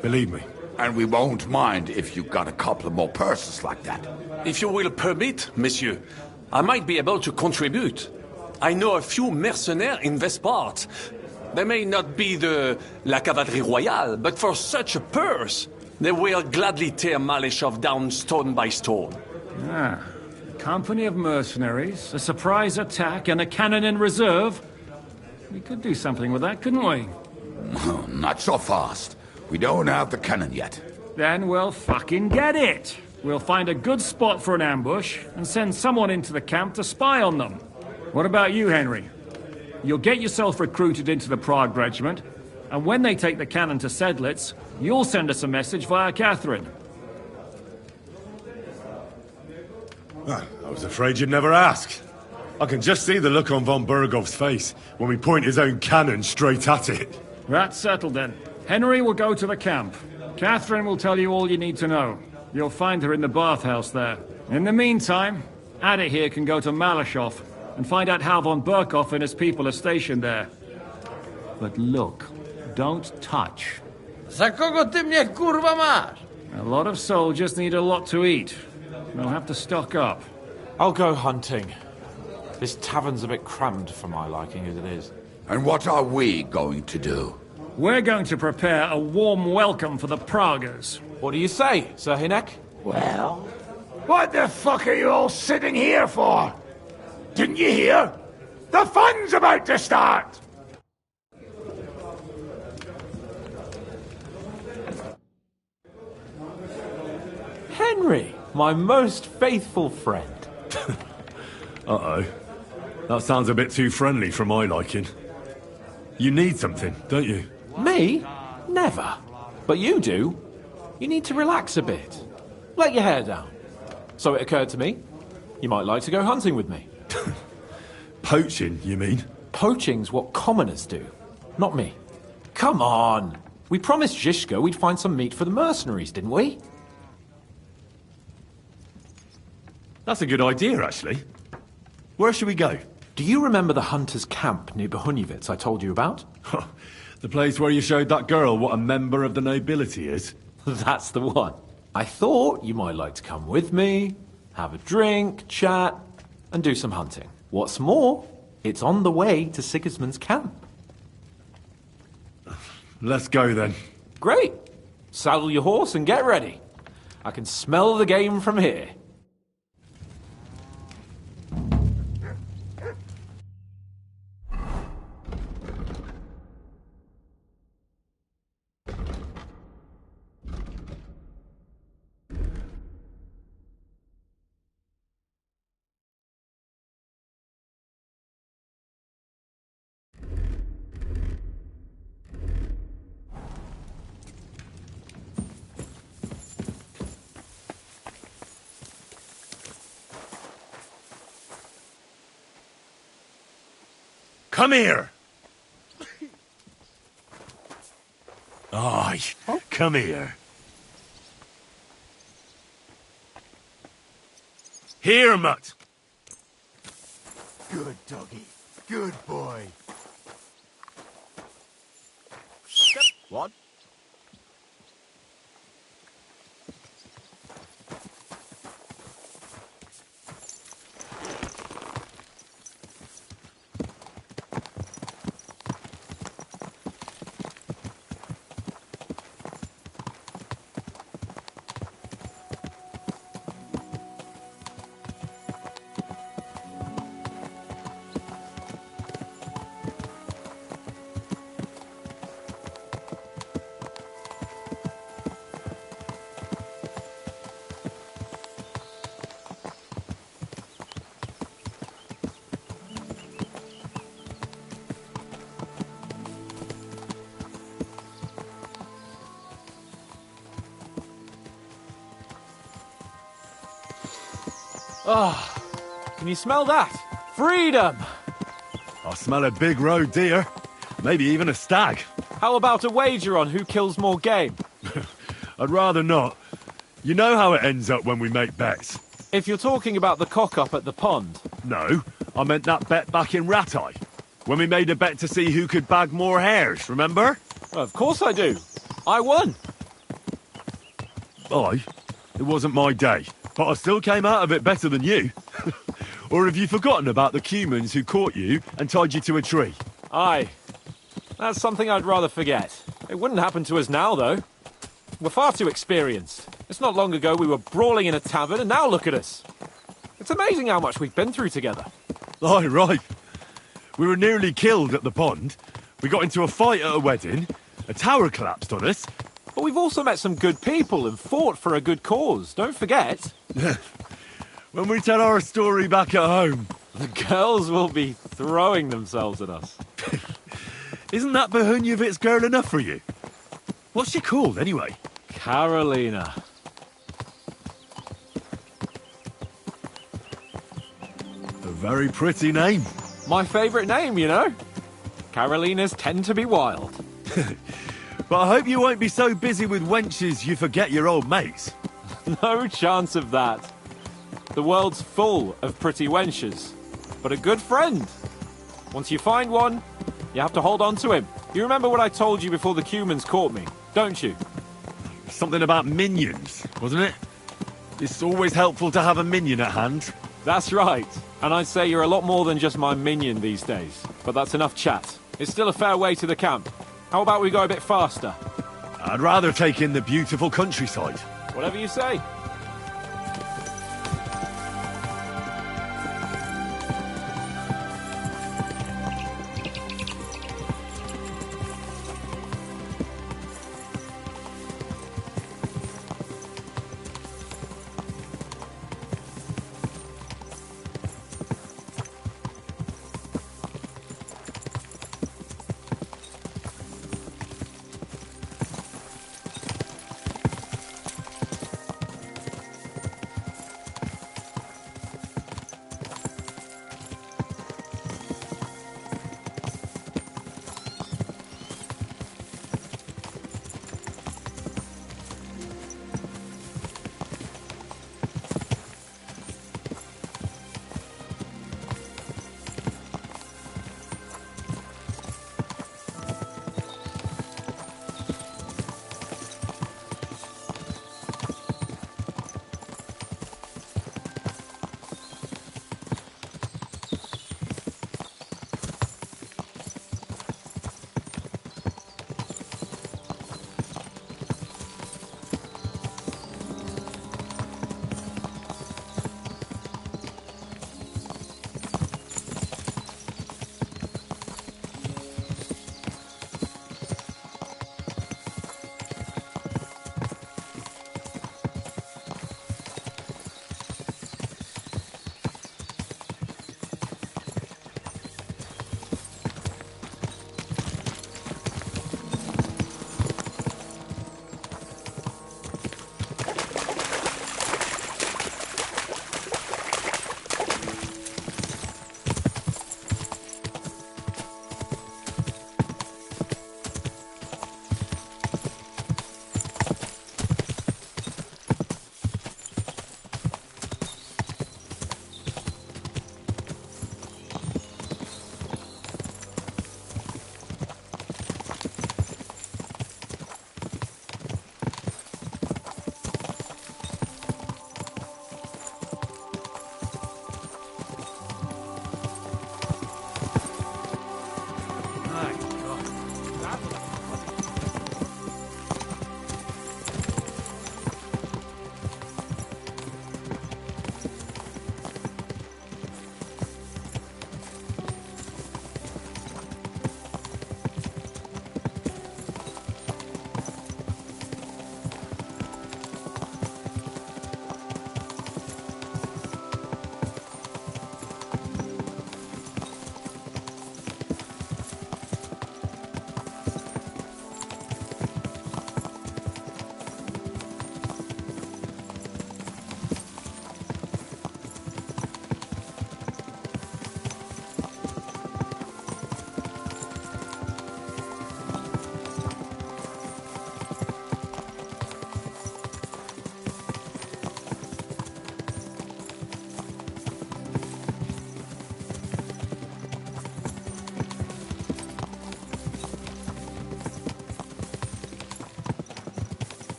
Believe me. And we won't mind if you've got a couple of more purses like that. If you will permit, monsieur, I might be able to contribute. I know a few mercenaires in this part. They may not be la cavalerie royale, but for such a purse, They will gladly tear Malishov down stone by stone. Ah, a company of mercenaries, a surprise attack, and a cannon in reserve. We could do something with that, couldn't we? Not so fast. We don't have the cannon yet. Then we'll fucking get it. We'll find a good spot for an ambush and send someone into the camp to spy on them. What about you, Henry? You'll get yourself recruited into the Prague Regiment, and when they take the cannon to Sedlitz, you'll send us a message via Catherine. I was afraid you'd never ask. I can just see the look on von Bergov's face when we point his own cannon straight at it. That's settled then. Henry will go to the camp. Catherine will tell you all you need to know. You'll find her in the bathhouse there. In the meantime, Ada here can go to Malishov and find out how von Berkov and his people are stationed there. But look, don't touch. Za kogo ty mnie kurwa masz? A lot of soldiers need a lot to eat. They'll have to stock up. I'll go hunting. This tavern's a bit crammed for my liking as it is. And what are we going to do? We're going to prepare a warm welcome for the Praguers. What do you say, Sir Hinek? Well, what the fuck are you all sitting here for? Didn't you hear? The fun's about to start! Henry, my most faithful friend. Uh-oh. That sounds a bit too friendly for my liking. You need something, don't you? Me? Never. But you do. You need to relax a bit. Let your hair down. So it occurred to me, you might like to go hunting with me. Poaching, you mean? Poaching's what commoners do, not me. Come on. We promised Zhishka we'd find some meat for the mercenaries, didn't we? That's a good idea, actually. Where should we go? Do you remember the hunter's camp near Bohunyevitz I told you about? The place where you showed that girl what a member of the nobility is? That's the one. I thought you might like to come with me, have a drink, chat, and do some hunting. What's more, it's on the way to Sigismund's camp. Let's go then. Great. Saddle your horse and get ready. I can smell the game from here. Come here! Aye, come here. Here, Mutt! Good doggy. Good boy. What? Oh, can you smell that? Freedom! I smell a big roe deer. Maybe even a stag. How about a wager on who kills more game? I'd rather not. You know how it ends up when we make bets. If you're talking about the cock-up at the pond. No, I meant that bet back in Ratai. When we made a bet to see who could bag more hares, remember? Well, of course I do. I won. Aye. It wasn't my day, but I still came out of it better than you. Or have you forgotten about the Cumans who caught you and tied you to a tree? Aye. That's something I'd rather forget. It wouldn't happen to us now, though. We're far too experienced. It's not long ago we were brawling in a tavern, and now look at us. It's amazing how much we've been through together. Aye, right. We were nearly killed at the pond. We got into a fight at a wedding. A tower collapsed on us. But we've also met some good people and fought for a good cause. Don't forget. When we tell our story back at home, the girls will be throwing themselves at us. Isn't that Behunyovit's girl enough for you? What's she called, anyway? Carolina. A very pretty name. My favourite name, you know. Carolinas tend to be wild. But I hope you won't be so busy with wenches you forget your old mates. No chance of that. The world's full of pretty wenches. But a good friend. Once you find one, you have to hold on to him. You remember what I told you before the Cumans caught me, don't you? Something about minions, wasn't it? It's always helpful to have a minion at hand. That's right. And I'd say you're a lot more than just my minion these days. But that's enough chat. It's still a fair way to the camp. How about we go a bit faster? I'd rather take in the beautiful countryside. Whatever you say.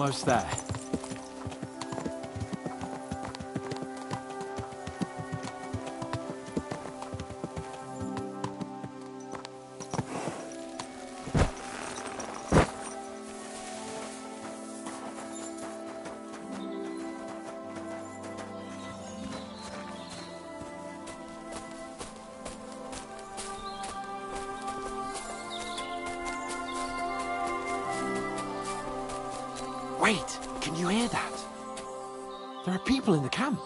almost there. Wait, can you hear that? There are people in the camp.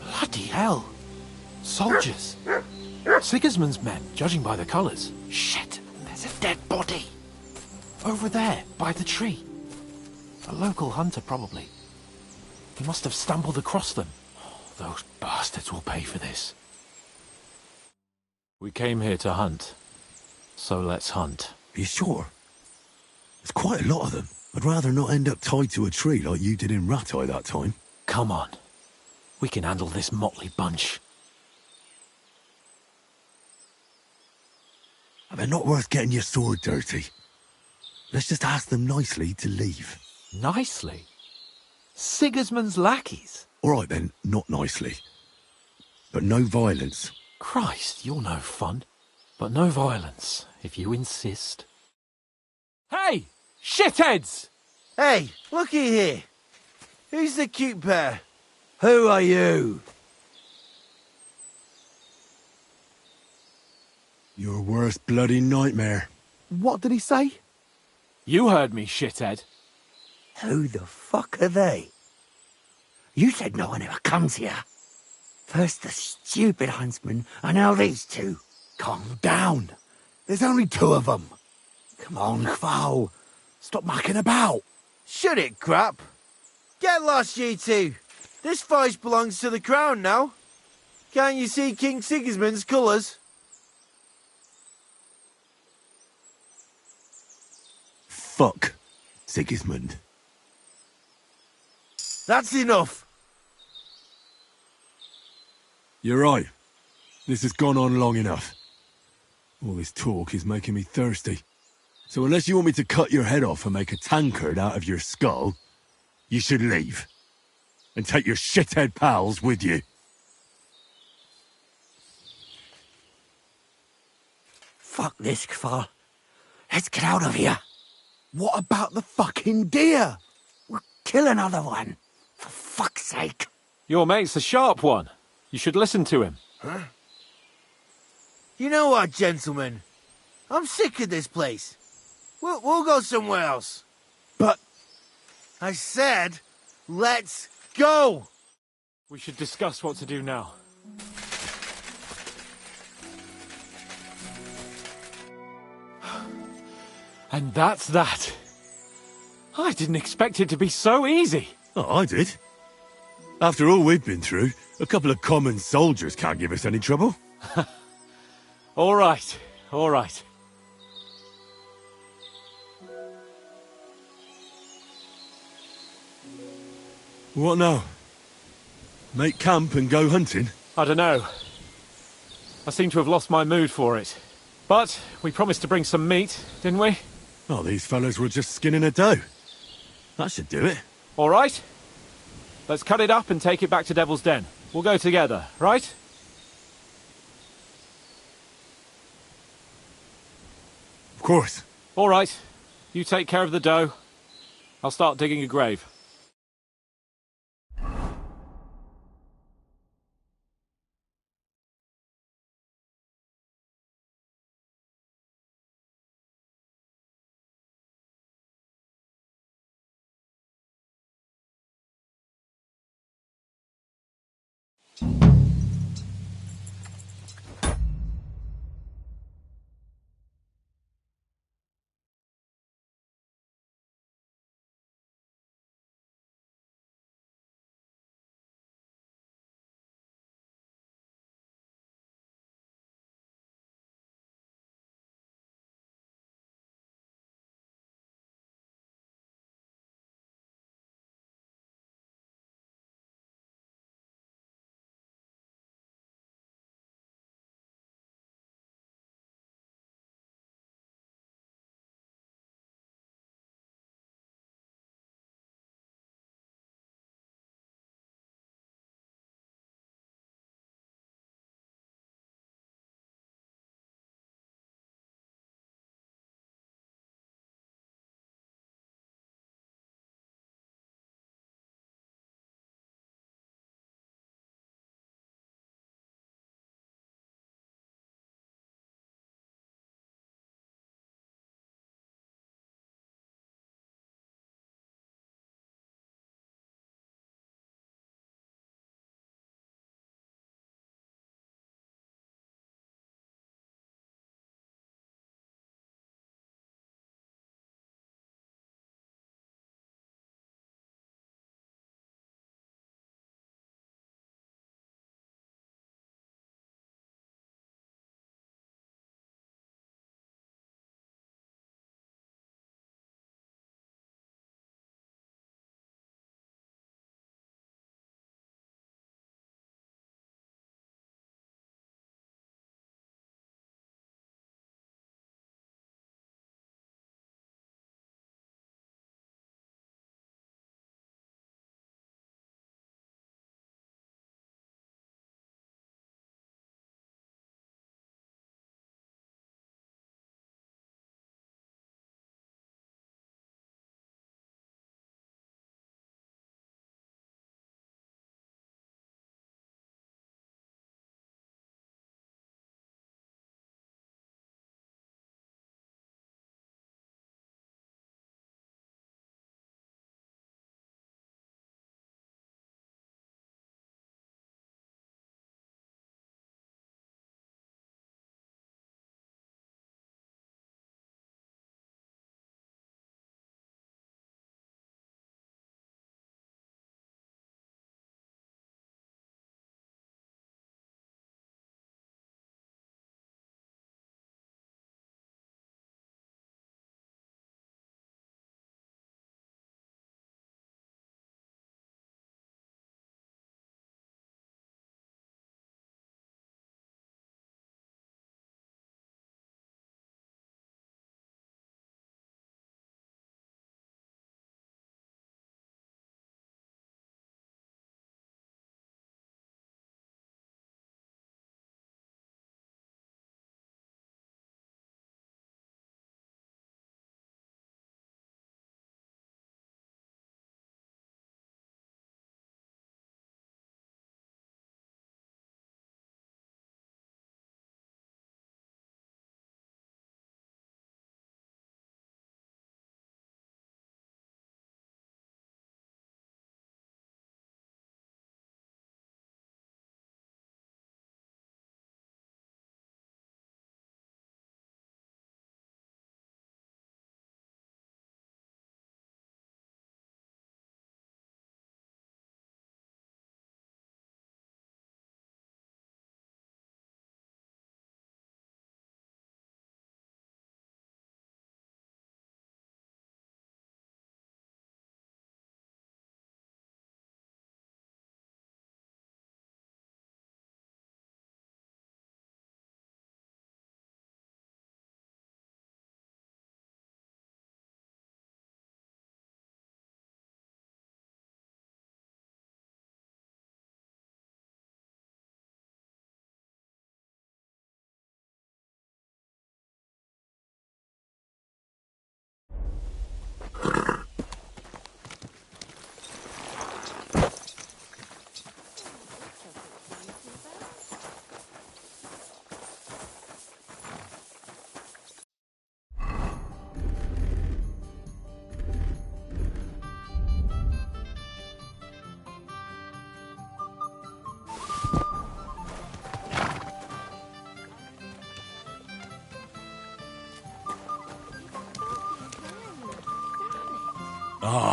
Bloody hell. Soldiers. Sigismund's men, judging by the colours. Shit, there's a dead body. Over there, by the tree. A local hunter, probably. He must have stumbled across them. Those bastards will pay for this. We came here to hunt. So let's hunt. Are you sure? There's quite a lot of them. I'd rather not end up tied to a tree like you did in Rattay that time. Come on. We can handle this motley bunch. They're not worth getting your sword dirty. Let's just ask them nicely to leave. Nicely? Sigismund's lackeys? All right then, not nicely. But no violence. Christ, you're no fun. But no violence, if you insist. Hey! Shitheads! Hey, looky here. Who's the cute pair? Who are you? Your worst bloody nightmare. What did he say? You heard me, shithead. Who the fuck are they? You said no one ever comes here. First the stupid huntsman, and now these two. Calm down. There's only two of them. Come on, Kval. Stop mucking about. Shut it, crap. Get lost, you two. This fight belongs to the crown now. Can't you see King Sigismund's colours? Fuck Sigismund. That's enough. You're right. This has gone on long enough. All this talk is making me thirsty. So unless you want me to cut your head off and make a tankard out of your skull, you should leave. And take your shithead pals with you. Fuck this, Kval. Let's get out of here. What about the fucking deer? We'll kill another one. For fuck's sake. Your mate's the sharp one. You should listen to him. Huh? You know what, gentlemen? I'm sick of this place. We'll go somewhere else. But... I said, let's go! We should discuss what to do now. And that's that. I didn't expect it to be so easy. Oh, I did. After all we've been through, a couple of common soldiers can't give us any trouble. All right, all right. What now? Make camp and go hunting? I don't know. I seem to have lost my mood for it. But we promised to bring some meat, didn't we? Oh, these fellas were just skinning a doe. That should do it. All right. Let's cut it up and take it back to Devil's Den. We'll go together, right? Of course. All right. You take care of the doe. I'll start digging a grave.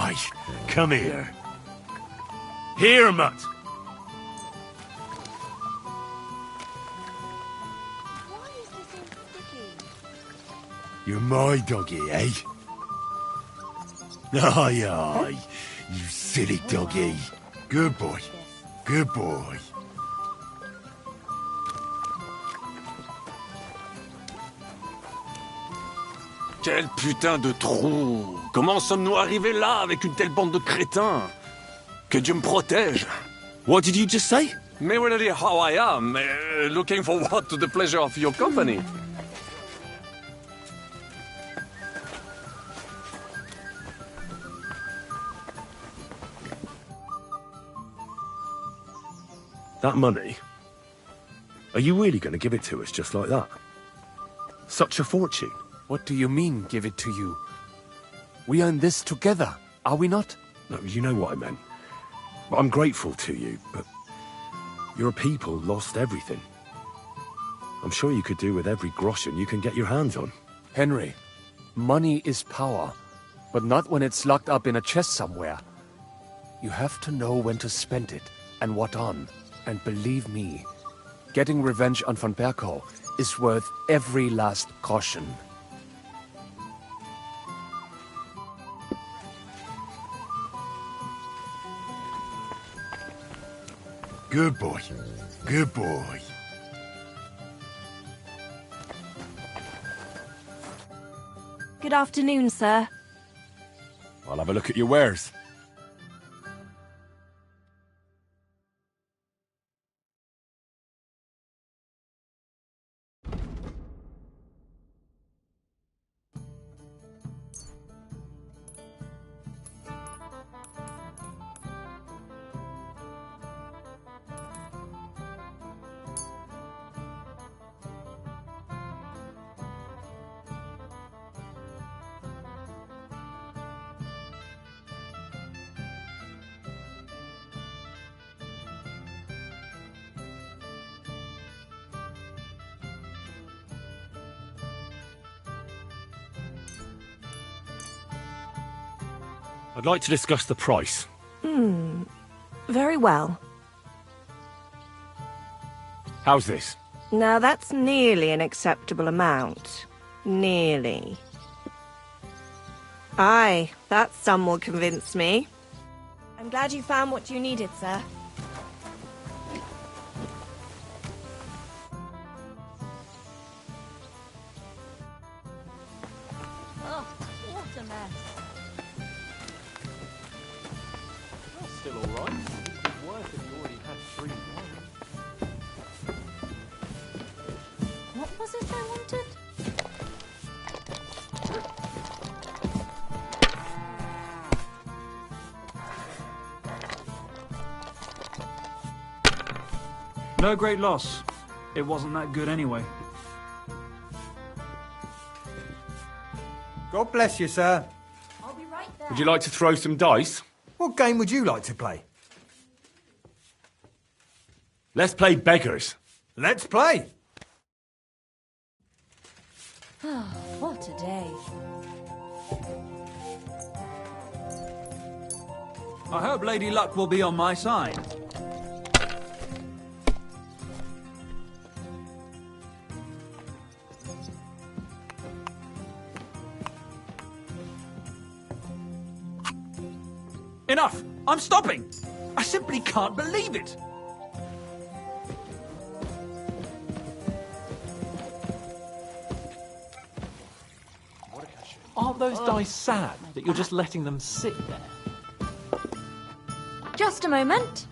Aye, come here. Here, Mutt. You're my doggy, eh? Aye, aye. You silly doggy. Good boy. Good boy. Quel putain de trou! Comment sommes-nous arrivés là avec une telle bande de crétins? Que Dieu me protège! What did you just say? Merely how I am, looking forward to the pleasure of your company. That money? Are you really going to give it to us just like that? Such a fortune. What do you mean, give it to you? We earn this together, are we not? No, you know what I meant. I'm grateful to you, but your people lost everything. I'm sure you could do with every groschen you can get your hands on. Henry, money is power, but not when it's locked up in a chest somewhere. You have to know when to spend it, and what on. And believe me, getting revenge on Von Berkow is worth every last groschen. Good boy. Good boy. Good afternoon, sir. I'll have a look at your wares. I'd like to discuss the price. Very well. How's this? Now that's nearly an acceptable amount. Nearly. Aye, that sum will convince me. I'm glad you found what you needed, sir. Oh, what a mess. Still all right. It was worse if you already had 3 wines. What was it I wanted? No great loss. It wasn't that good anyway. God bless you, sir. I'll be right there. Would you like to throw some dice? What game would you like to play? Let's play beggars. Let's play. What a day. I hope Lady Luck will be on my side. Enough! I'm stopping! I simply can't believe it! Aren't those dice sad that you're just letting them sit there? Just a moment.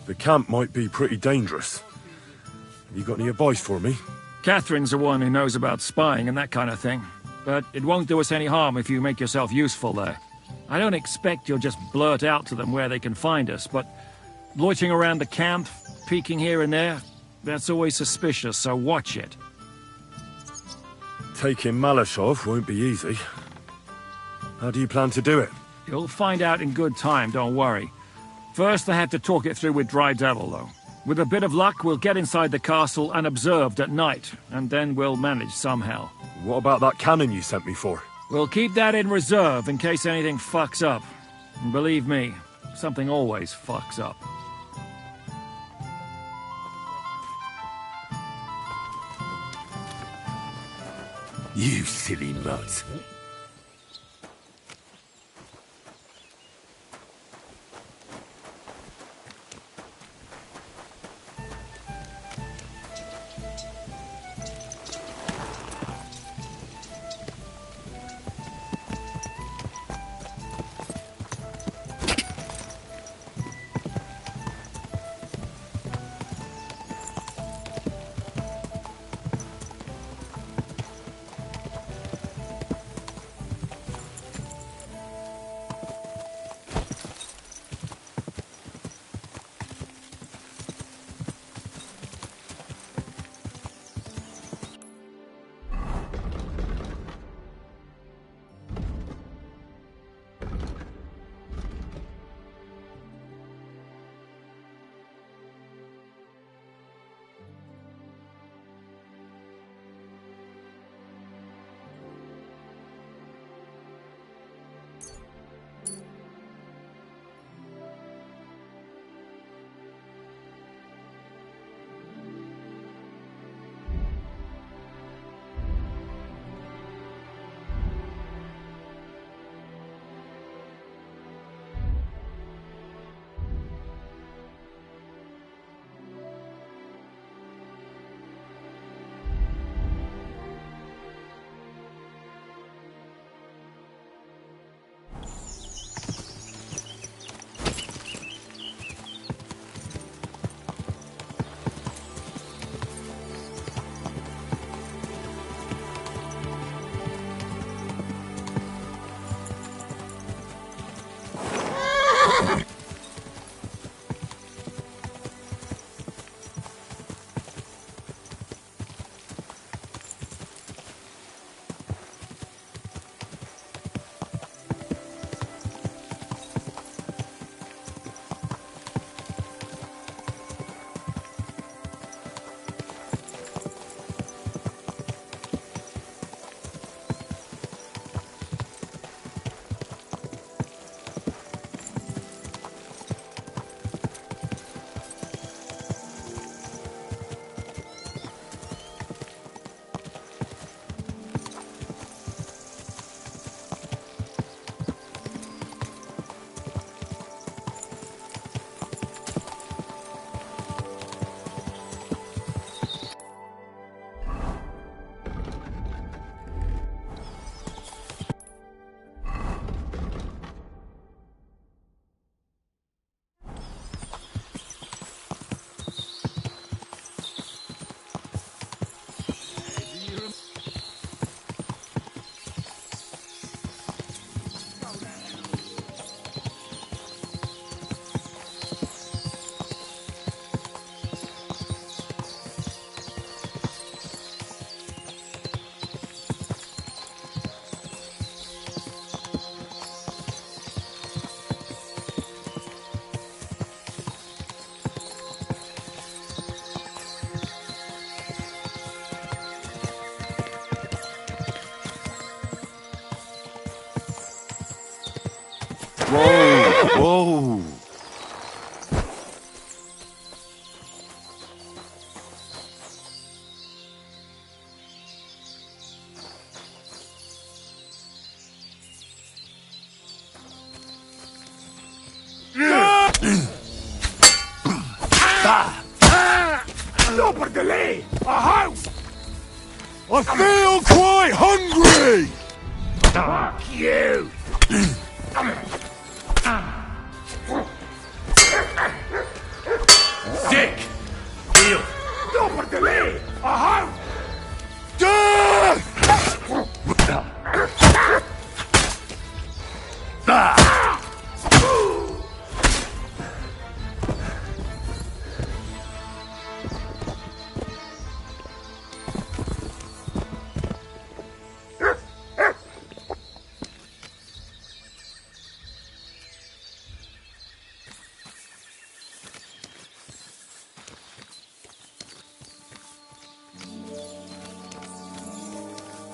The camp might be pretty dangerous. Have you got any advice for me? Catherine's the one who knows about spying and that kind of thing. But it won't do us any harm if you make yourself useful there. I don't expect you'll just blurt out to them where they can find us, but loitering around the camp, peeking here and there, that's always suspicious, so watch it. Taking Malashov won't be easy. How do you plan to do it? You'll find out in good time, don't worry. First, I have to talk it through with Dry Devil, though. With a bit of luck, we'll get inside the castle unobserved at night, and then we'll manage somehow. What about that cannon you sent me for? We'll keep that in reserve in case anything fucks up. And believe me, something always fucks up. You silly mutt. Whoa! Whoa! No por delay! A house! I feel quite hungry! Fuck you!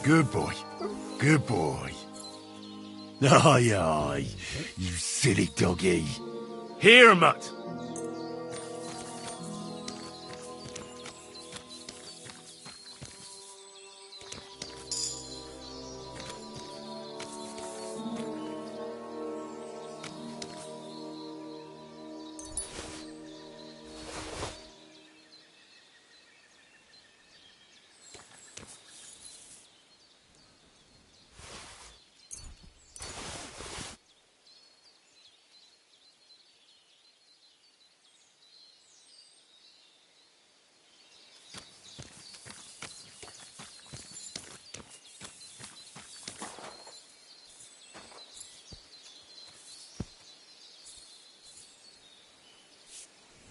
Good boy. Good boy. Aye, aye, you silly doggy. Here, Mutt.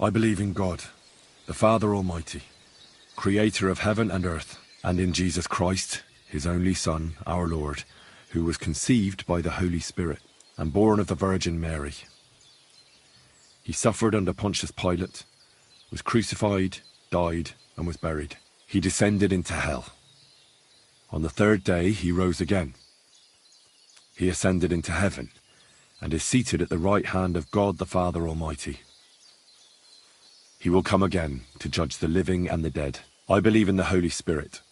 I believe in God, the Father Almighty, creator of heaven and earth, and in Jesus Christ, his only Son, our Lord, who was conceived by the Holy Spirit and born of the Virgin Mary. He suffered under Pontius Pilate, was crucified, died, and was buried. He descended into hell. On the third day he rose again. He ascended into heaven and is seated at the right hand of God the Father Almighty. He will come again to judge the living and the dead. I believe in the Holy Spirit,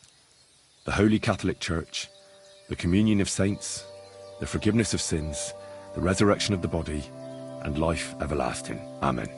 the Holy Catholic Church, the communion of saints, the forgiveness of sins, the resurrection of the body, and life everlasting. Amen.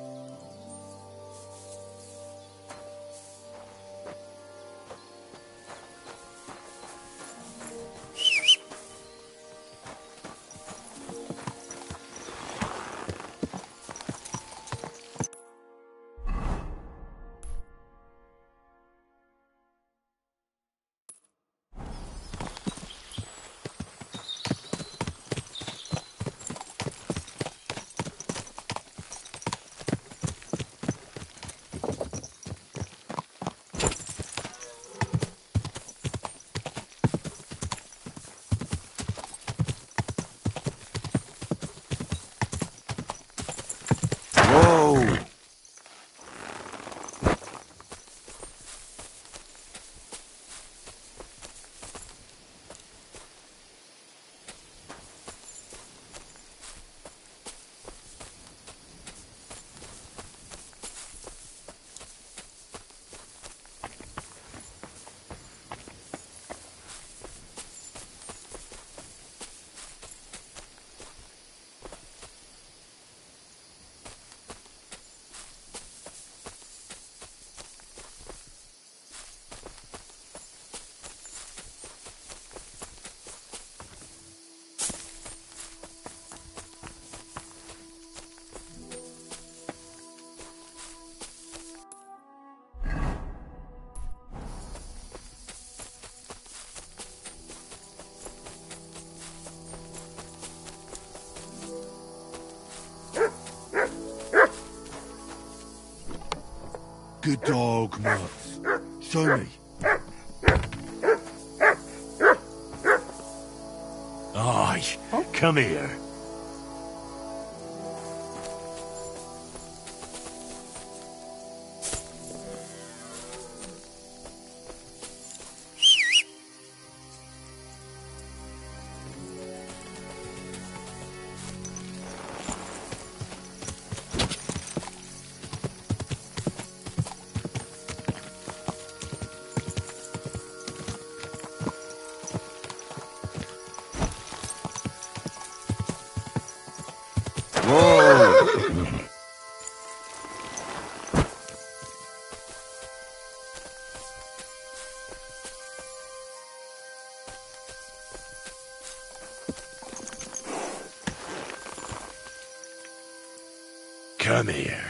Whoa! Good dog, Mutt. Show me. Aye, come here. Come here.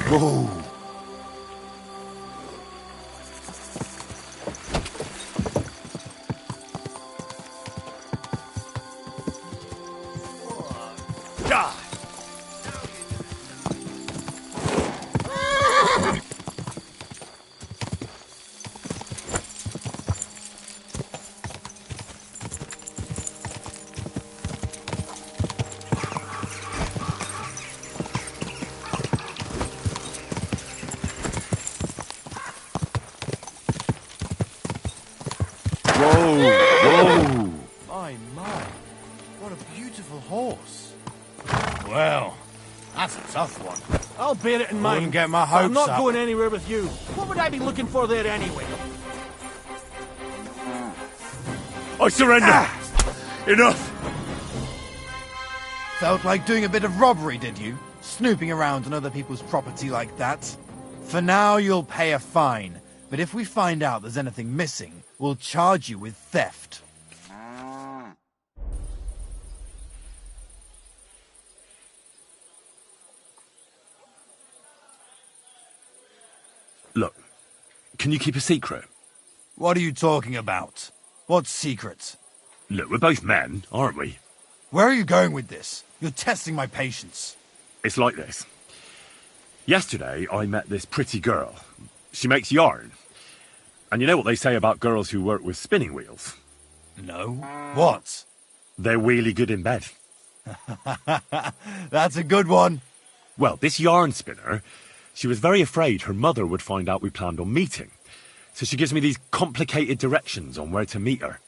Whoa! Whoa! My, what a beautiful horse. Well, that's a tough one. I'll bear it in I mind. wouldn't get my but I'm hopes not up. going anywhere with you. What would I be looking for there anyway? I surrender! Enough! Felt like doing a bit of robbery, did you? Snooping around on other people's property like that? For now, you'll pay a fine. But if we find out there's anything missing, we'll charge you with theft. Look, can you keep a secret? What are you talking about? What secret? Look, we're both men, aren't we? Where are you going with this? You're testing my patience. It's like this. Yesterday, I met this pretty girl. She makes yarn. And you know what they say about girls who work with spinning wheels? No. What? They're really good in bed. That's a good one. Well, this yarn spinner, she was very afraid her mother would find out we planned on meeting. So she gives me these complicated directions on where to meet her.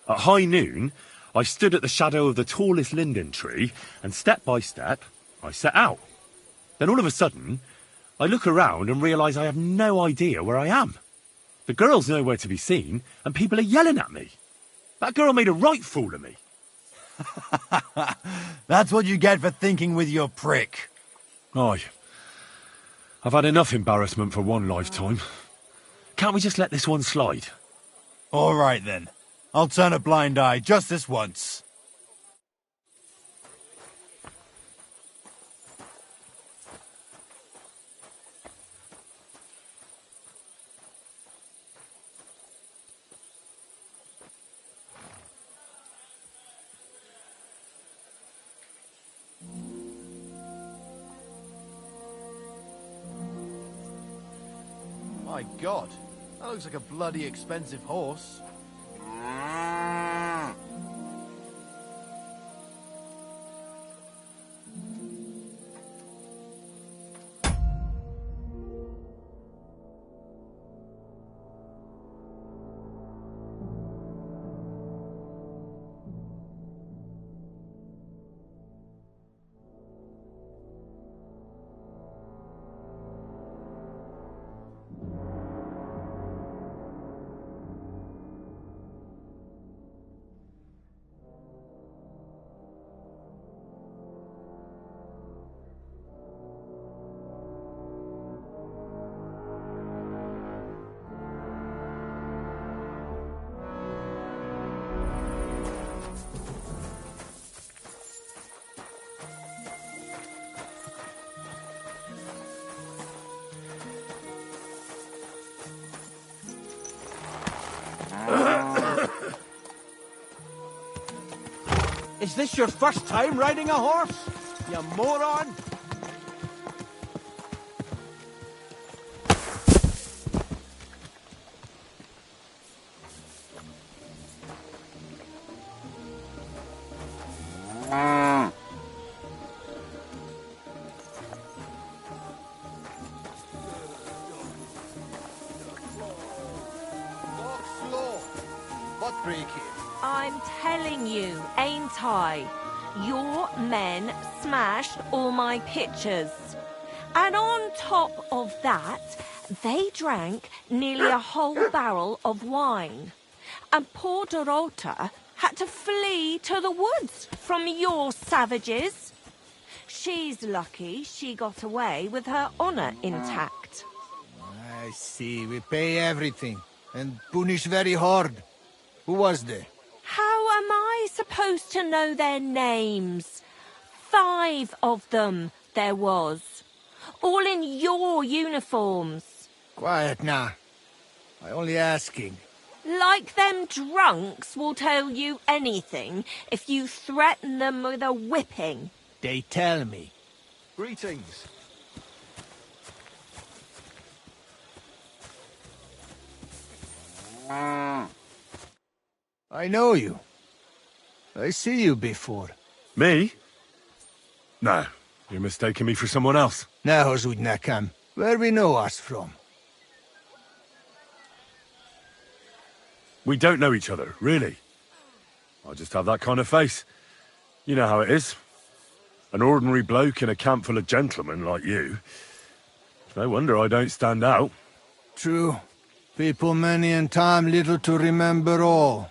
At high noon, I stood at the shadow of the tallest linden tree, and step by step, I set out. Then all of a sudden, I look around and realise I have no idea where I am. The girl's nowhere to be seen, and people are yelling at me. That girl made a right fool of me. That's what you get for thinking with your prick. Aye. I've had enough embarrassment for one lifetime. Can't we just let this one slide? All right, then. I'll turn a blind eye just this once. My God, that looks like a bloody expensive horse. Is this your first time riding a horse? You moron! I'm telling you, ain't I? Your men smashed all my pictures. And on top of that, they drank nearly a whole barrel of wine. And poor Dorota had to flee to the woods from your savages. She's lucky she got away with her honor intact. I see. We pay everything. And punish very hard. Who was there? How am I supposed to know their names? 5 of them there was. All in your uniforms. Quiet now. I only asking. Like them drunks will tell you anything if you threaten them with a whipping. They tell me. Greetings. I know you. I see you before. Me? No, you're mistaking me for someone else. Now, Zudnakam, where we know us from? We don't know each other, really. I just have that kind of face. You know how it is. An ordinary bloke in a camp full of gentlemen like you. It's no wonder I don't stand out. True. People many and time little to remember all.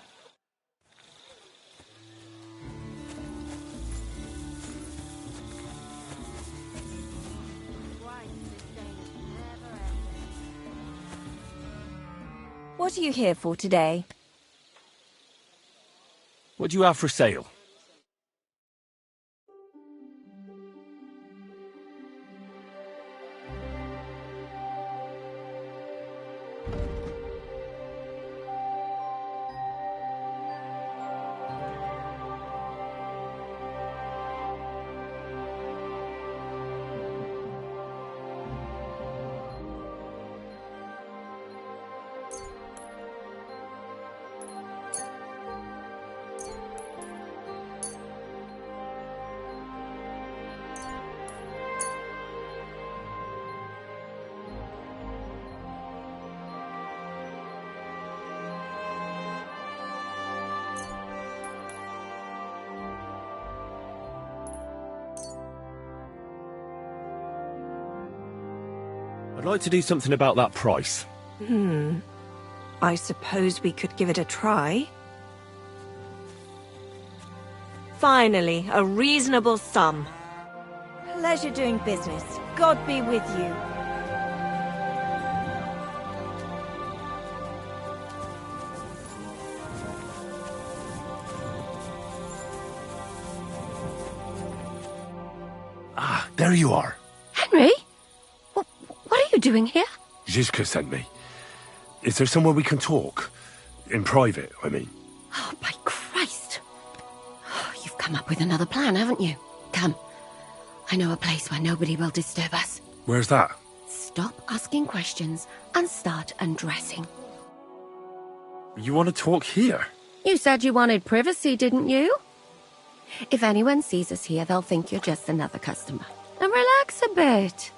What are you here for today? What do you have for sale? I'd like to do something about that price. I suppose we could give it a try. Finally, a reasonable sum. Pleasure doing business. God be with you. Ah, there you are. Henry? What are you doing here? Zizka sent me. Is there somewhere we can talk? In private, I mean. Oh, by Christ. Oh, you've come up with another plan, haven't you? Come. I know a place where nobody will disturb us. Where's that? Stop asking questions and start undressing. You want to talk here? You said you wanted privacy, didn't you? If anyone sees us here, they'll think you're just another customer. And relax a bit.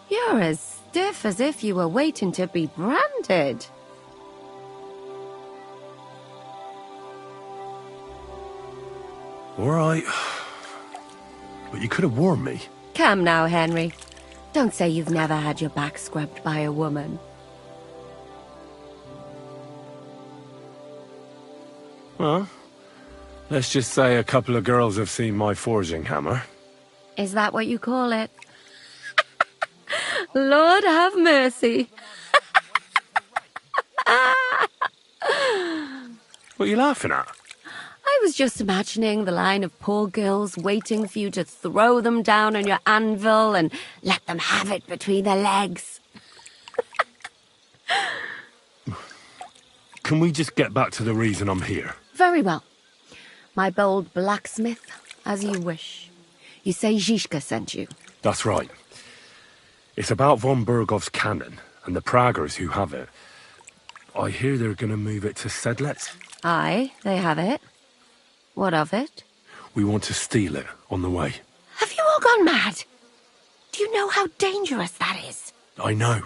You're as stiff as if you were waiting to be branded. All right. But you could have warned me. Come now, Henry. Don't say you've never had your back scrubbed by a woman. Well, let's just say a couple of girls have seen my forging hammer. Is that what you call it? Lord have mercy. What are you laughing at? I was just imagining the line of poor girls waiting for you to throw them down on your anvil and let them have it between their legs. Can we just get back to the reason I'm here? Very well. My bold blacksmith, as you wish. You say Zizka sent you? That's right. It's about von Bergov's cannon and the Praggers who have it. I hear they're going to move it to Sedlec. Aye, they have it. What of it? We want to steal it on the way. Have you all gone mad? Do you know how dangerous that is? I know.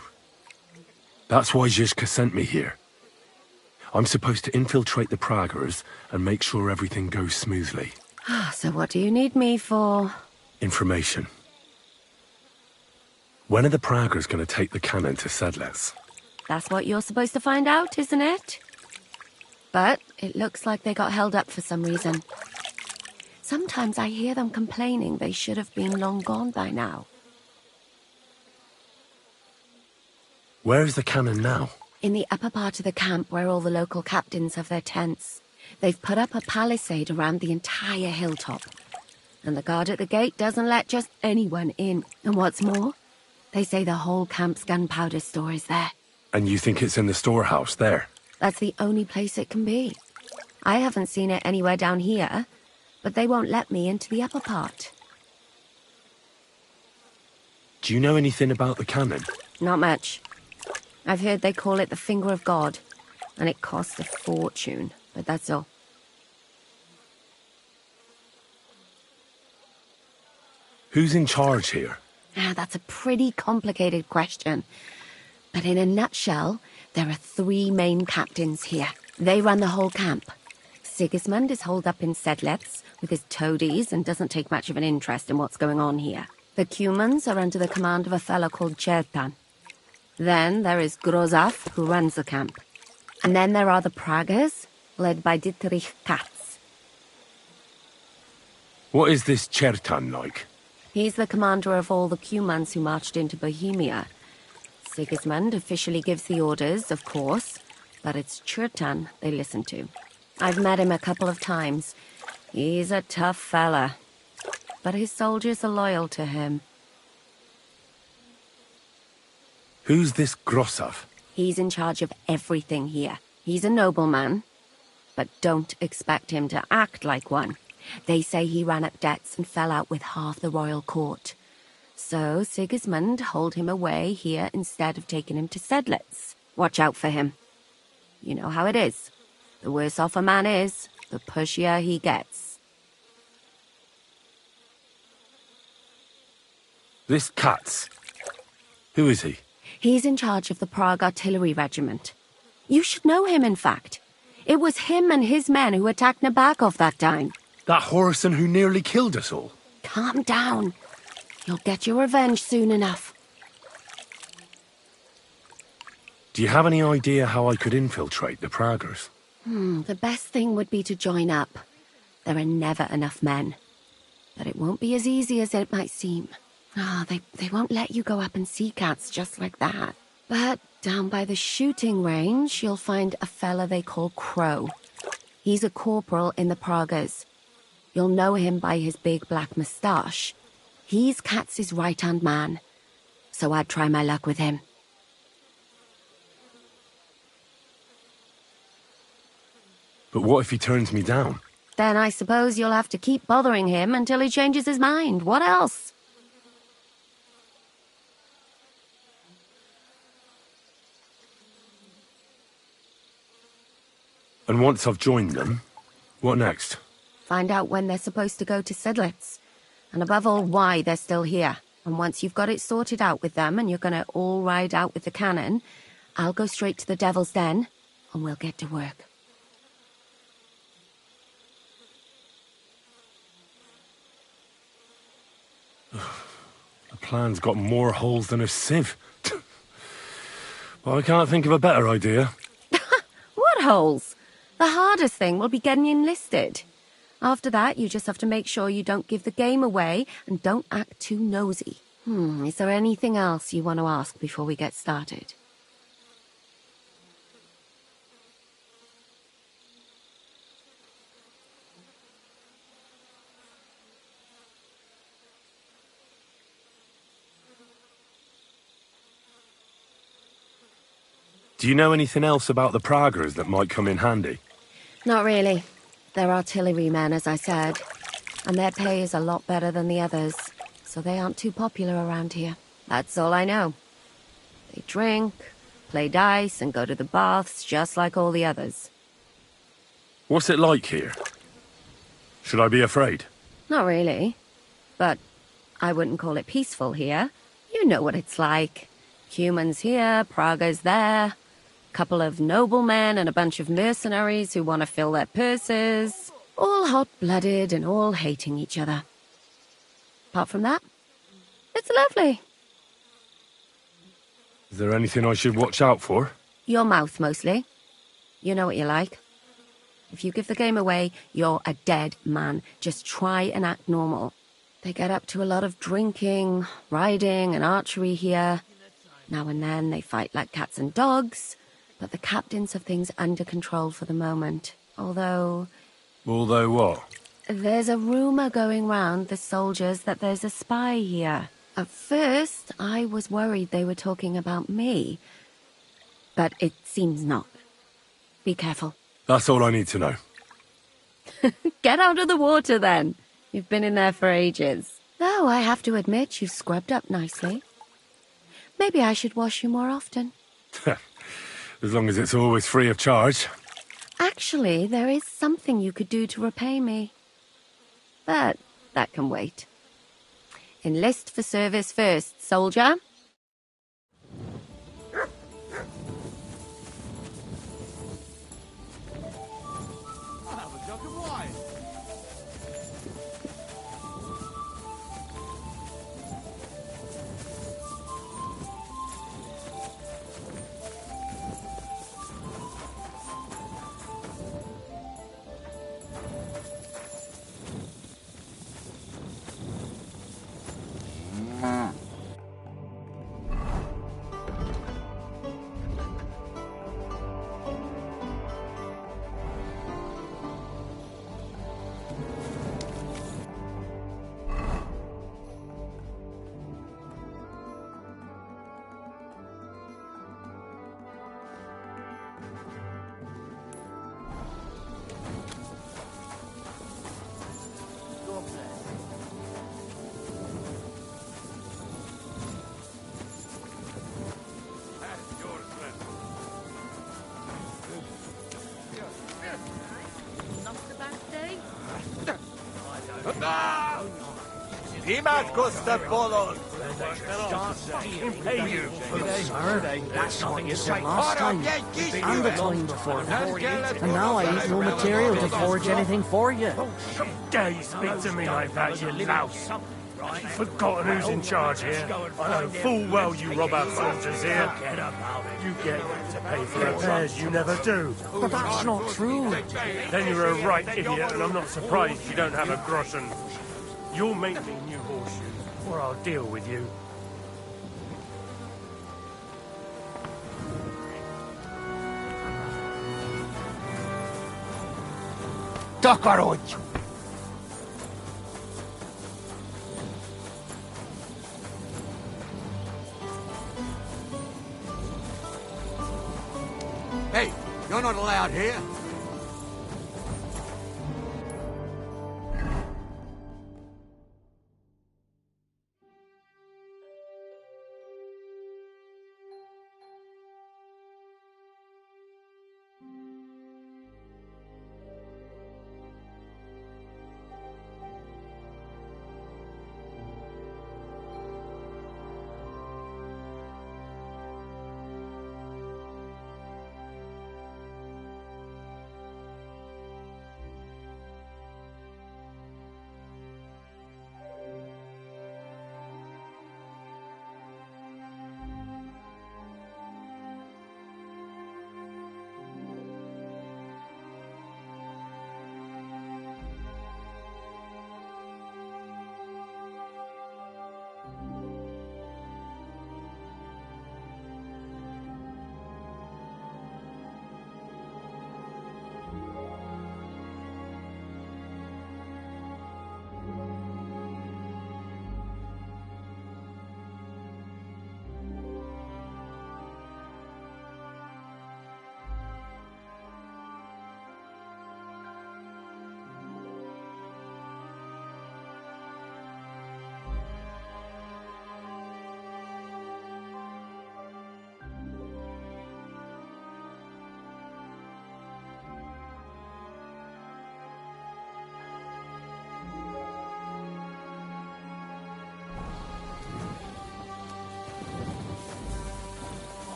That's why Zizka sent me here. I'm supposed to infiltrate the Praggers and make sure everything goes smoothly. So what do you need me for? Information. When are the Praggers going to take the cannon to Sedlec? That's what you're supposed to find out, isn't it? But it looks like they got held up for some reason. Sometimes I hear them complaining they should have been long gone by now. Where's the cannon now? In the upper part of the camp where all the local captains have their tents. They've put up a palisade around the entire hilltop. And the guard at the gate doesn't let just anyone in. And what's more, they say the whole camp's gunpowder store is there. And you think it's in the storehouse there? That's the only place it can be. I haven't seen it anywhere down here, but they won't let me into the upper part. Do you know anything about the cannon? Not much. I've heard they call it the Finger of God, and it costs a fortune, but that's all. Who's in charge here? That's a pretty complicated question. But in a nutshell, there are 3 main captains here. They run the whole camp. Sigismund is holed up in Sedlec with his toadies and doesn't take much of an interest in what's going on here. The Cumans are under the command of a fellow called Chertan. Then there is Grozaf, who runs the camp. And then there are the Praggers, led by Dietrich Katz. What is this Chertan like? He's the commander of all the Cumans who marched into Bohemia. Sigismund officially gives the orders, of course, but it's Chertan they listen to. I've met him a couple of times. He's a tough fella, but his soldiers are loyal to him. Who's this Grosov? He's in charge of everything here. He's a nobleman, but don't expect him to act like one. They say he ran up debts and fell out with half the royal court. So Sigismund holed him away here instead of taking him to Sedlec. Watch out for him. You know how it is. The worse off a man is, the pushier he gets. This Katz. Who is he? He's in charge of the Prague Artillery Regiment. You should know him, in fact. It was him and his men who attacked Nabakov that time. That Horison who nearly killed us all. Calm down. You'll get your revenge soon enough. Do you have any idea how I could infiltrate the Praggers? The best thing would be to join up. There are never enough men. But it won't be as easy as it might seem. They won't let you go up and see cats just like that. But down by the shooting range, you'll find a fella they call Crow. He's a corporal in the Praggers. You'll know him by his big black moustache. He's Katz's right-hand man, so I'd try my luck with him. But what if he turns me down? Then I suppose you'll have to keep bothering him until he changes his mind. What else? And once I've joined them, what next? Find out when they're supposed to go to Sedlec. And above all, why they're still here. And once you've got it sorted out with them and you're gonna all ride out with the cannon, I'll go straight to the Devil's Den and we'll get to work. The plan's got more holes than a sieve. Well, I can't think of a better idea. What holes? The hardest thing will be getting enlisted. After that, you just have to make sure you don't give the game away and don't act too nosy. Is there anything else you want to ask before we get started? Do you know anything else about the Praggers that might come in handy? Not really. They're artillery men, as I said, and their pay is a lot better than the others, so they aren't too popular around here. That's all I know. They drink, play dice, and go to the baths just like all the others. What's it like here? Should I be afraid? Not really, but I wouldn't call it peaceful here. You know what it's like. Humans here, Praga's there. Couple of noblemen and a bunch of mercenaries who want to fill their purses. All hot-blooded and all hating each other. Apart from that, it's lovely. Is there anything I should watch out for? Your mouth, mostly. You know what you like. If you give the game away, you're a dead man. Just try and act normal. They get up to a lot of drinking, riding, and archery here. Now and then they fight like cats and dogs, but the captains have things under control for the moment. Although what? There's a rumor going round the soldiers that there's a spy here. At first, I was worried they were talking about me, but it seems not. Be careful. That's all I need to know. Get out of the water, then. You've been in there for ages. Though I have to admit you've scrubbed up nicely. Maybe I should wash you more often. As long as it's always free of charge. Actually, there is something you could do to repay me. But that can wait. Enlist for service first, soldier. Costa Polo. Pay you. Sir, that's what you said last time. And the time before that. And now I ain't no material to forge anything for you. How dare you speak to me like that, you louse? You've forgotten who's in charge here. I know full well you rob our soldiers here. You get to pay for repairs you never do. But that's not true. Then you're a right idiot, and I'm not surprised you don't have a groschen. You'll make me new horseshoes, or I'll deal with you. Tokaroj! Hey, you're not allowed here.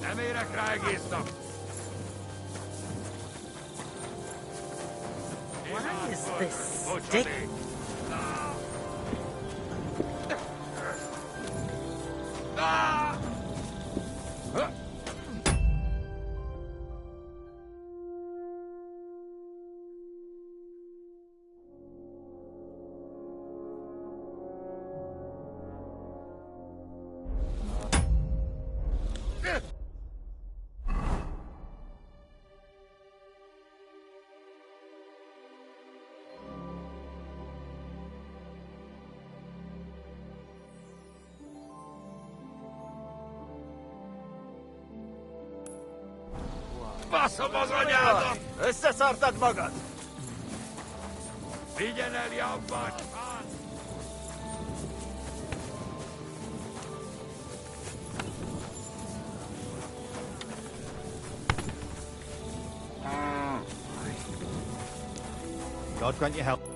Nem érek rá egész nap. Why is this stick? Baszom az anyádat! Összeszartad magad! Vigyen el jobban! God grant you help.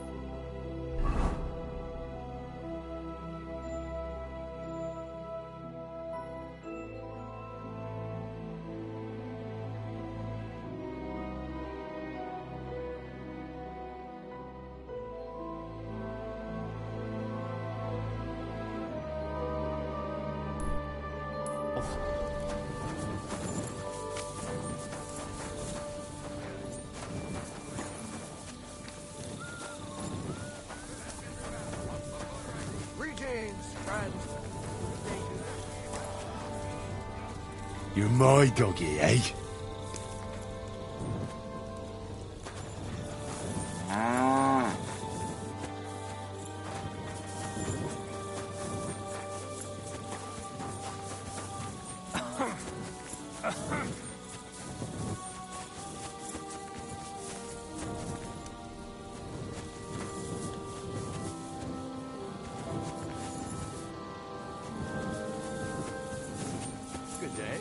Greetings, friends. You're my doggy, eh? Good day.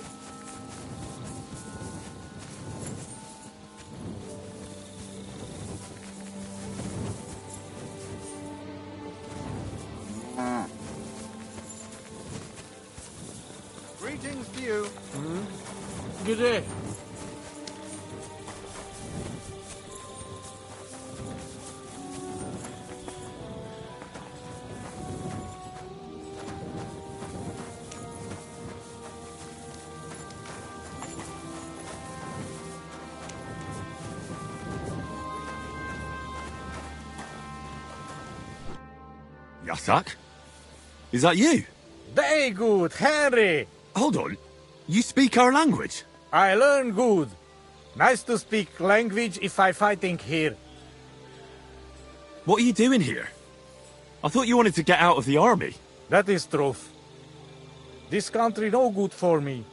Greetings to you. Good day. Yasak? Is that you? Very good, Henry. Hold on. You speak our language? I learn good. Nice to speak language if I fighting here. What are you doing here? I thought you wanted to get out of the army. That is truth. This country no good for me.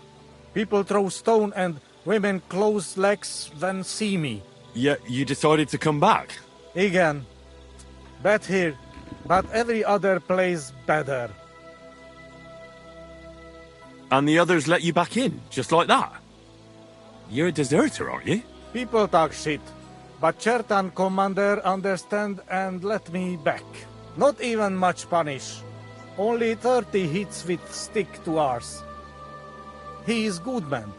People throw stone and women close legs when see me. Yet you decided to come back? Again. Bad here, but every other place better. And the others let you back in, just like that? You're a deserter, aren't you? People talk shit, but Chertan commander understand and let me back. Not even much punish. Only 30 hits with stick to ours. He is good man.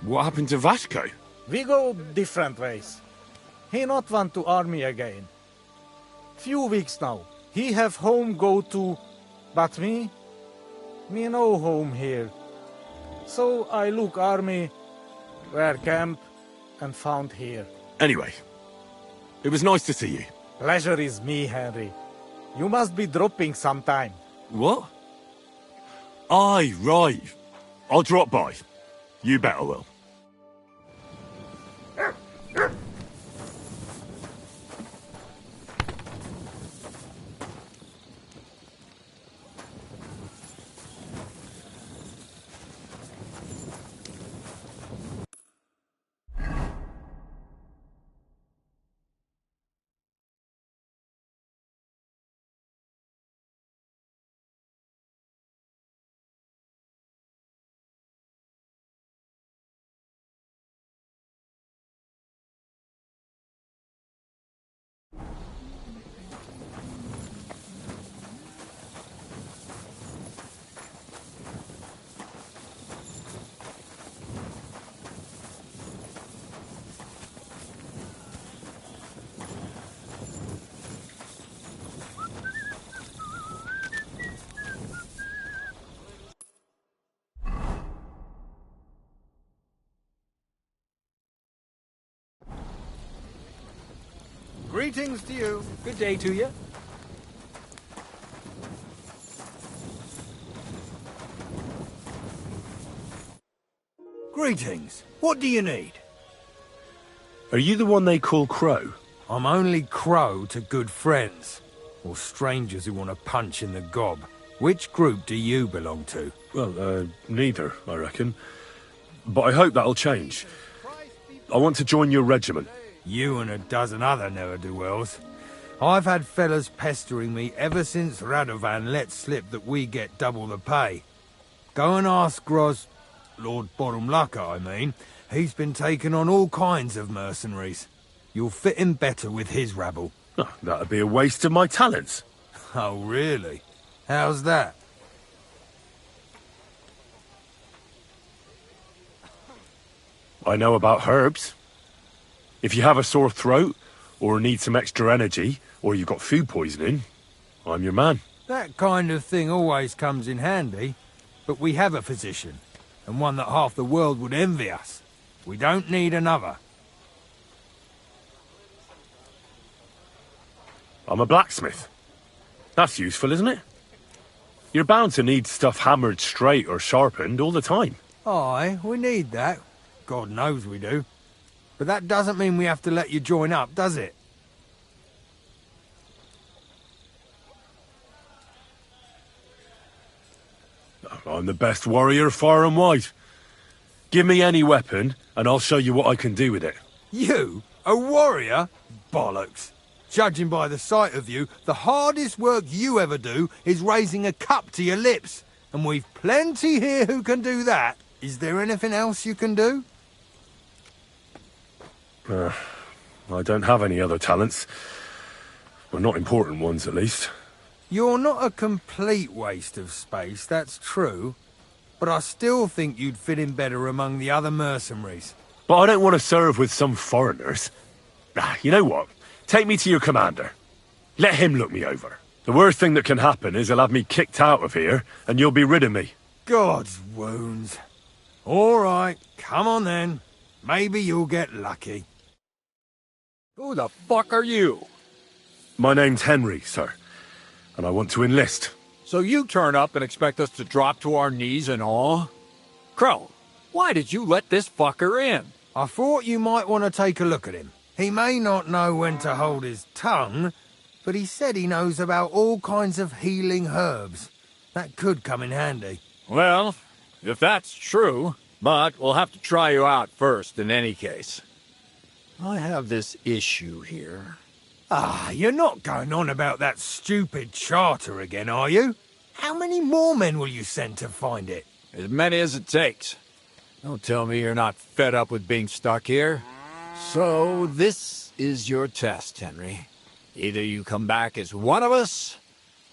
What happened to Vasco? We go different ways. He not want to army again. Few weeks now. He have home go to, but me no home here. So I look army, where camp, and found here. Anyway, it was nice to see you. Pleasure is me, Henry. You must be dropping sometime. What? Aye, right. I'll drop by. You better will. Greetings to you. Good day to you. Greetings. What do you need? Are you the one they call Crow? I'm only Crow to good friends, or strangers who want to punch in the gob. Which group do you belong to? Well, neither, I reckon. But I hope that'll change. I want to join your regiment. You and a dozen other ne'er-do-wells. I've had fellas pestering me ever since Radovan let slip that we get double the pay. Go and ask Gros... Lord Borumlaka, I mean. He's been taking on all kinds of mercenaries. You'll fit in better with his rabble. Oh, that'd be a waste of my talents. Oh, really? How's that? I know about herbs. If you have a sore throat, or need some extra energy, or you've got food poisoning, I'm your man. That kind of thing always comes in handy. But we have a physician, and one that half the world would envy us. We don't need another. I'm a blacksmith. That's useful, isn't it? You're bound to need stuff hammered straight or sharpened all the time. Aye, we need that. God knows we do. But that doesn't mean we have to let you join up, does it? I'm the best warrior far and wide. Give me any weapon, and I'll show you what I can do with it. You? A warrior? Bollocks. Judging by the sight of you, the hardest work you ever do is raising a cup to your lips. And we've plenty here who can do that. Is there anything else you can do? I don't have any other talents. Well, not important ones, at least. You're not a complete waste of space, that's true. But I still think you'd fit in better among the other mercenaries. But I don't want to serve with some foreigners. You know what? Take me to your commander. Let him look me over. The worst thing that can happen is he'll have me kicked out of here, and you'll be rid of me. God's wounds. All right, come on then. Maybe you'll get lucky. Who the fuck are you? My name's Henry, sir, and I want to enlist. So you turn up and expect us to drop to our knees in awe? Crow, why did you let this fucker in? I thought you might want to take a look at him. He may not know when to hold his tongue, but he said he knows about all kinds of healing herbs. That could come in handy. Well, if that's true, but we'll have to try you out first in any case. I have this issue here. Ah, you're not going on about that stupid charter again, are you? How many more men will you send to find it? As many as it takes. Don't tell me you're not fed up with being stuck here. So, this is your test, Henry. Either you come back as one of us,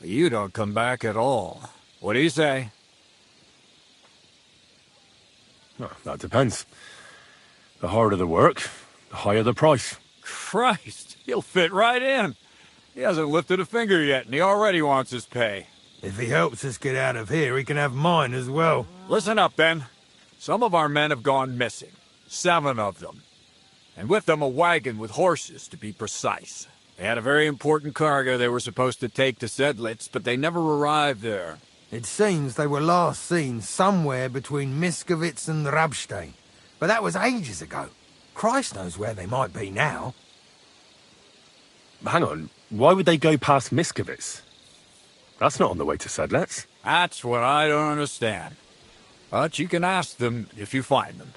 or you don't come back at all. What do you say? Well, that depends. The harder the work, the higher the price. Christ, he'll fit right in. He hasn't lifted a finger yet, and he already wants his pay. If he helps us get out of here, he can have mine as well. Listen up, then. Some of our men have gone missing. 7 of them. And with them a wagon with horses, to be precise. They had a very important cargo they were supposed to take to Sedlitz, but they never arrived there. It seems they were last seen somewhere between Miskovitz and Rabstein. But that was ages ago. Christ knows where they might be now. Hang on, why would they go past Miskovitz? That's not on the way to Sedlitz. That's what I don't understand. But you can ask them if you find them.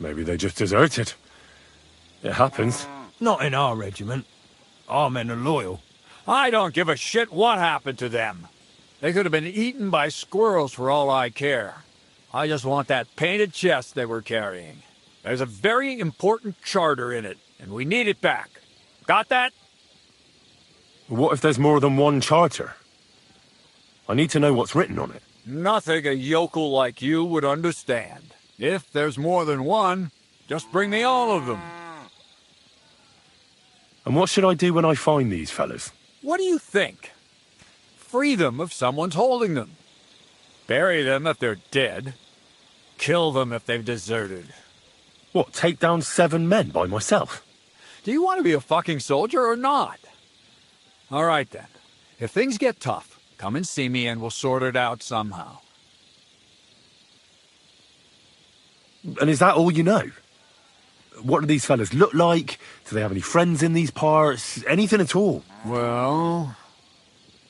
Maybe they just deserted. It happens. Not in our regiment. Our men are loyal. I don't give a shit what happened to them. They could have been eaten by squirrels for all I care. I just want that painted chest they were carrying. There's a very important charter in it, and we need it back. Got that? What if there's more than one charter? I need to know what's written on it. Nothing a yokel like you would understand. If there's more than one, just bring me all of them. And what should I do when I find these fellas? What do you think? Free them if someone's holding them. Bury them if they're dead. Kill them if they've deserted. What, take down 7 men by myself? Do you want to be a fucking soldier or not? All right, then. If things get tough, come and see me and we'll sort it out somehow. And is that all you know? What do these fellas look like? Do they have any friends in these parts? Anything at all? Well,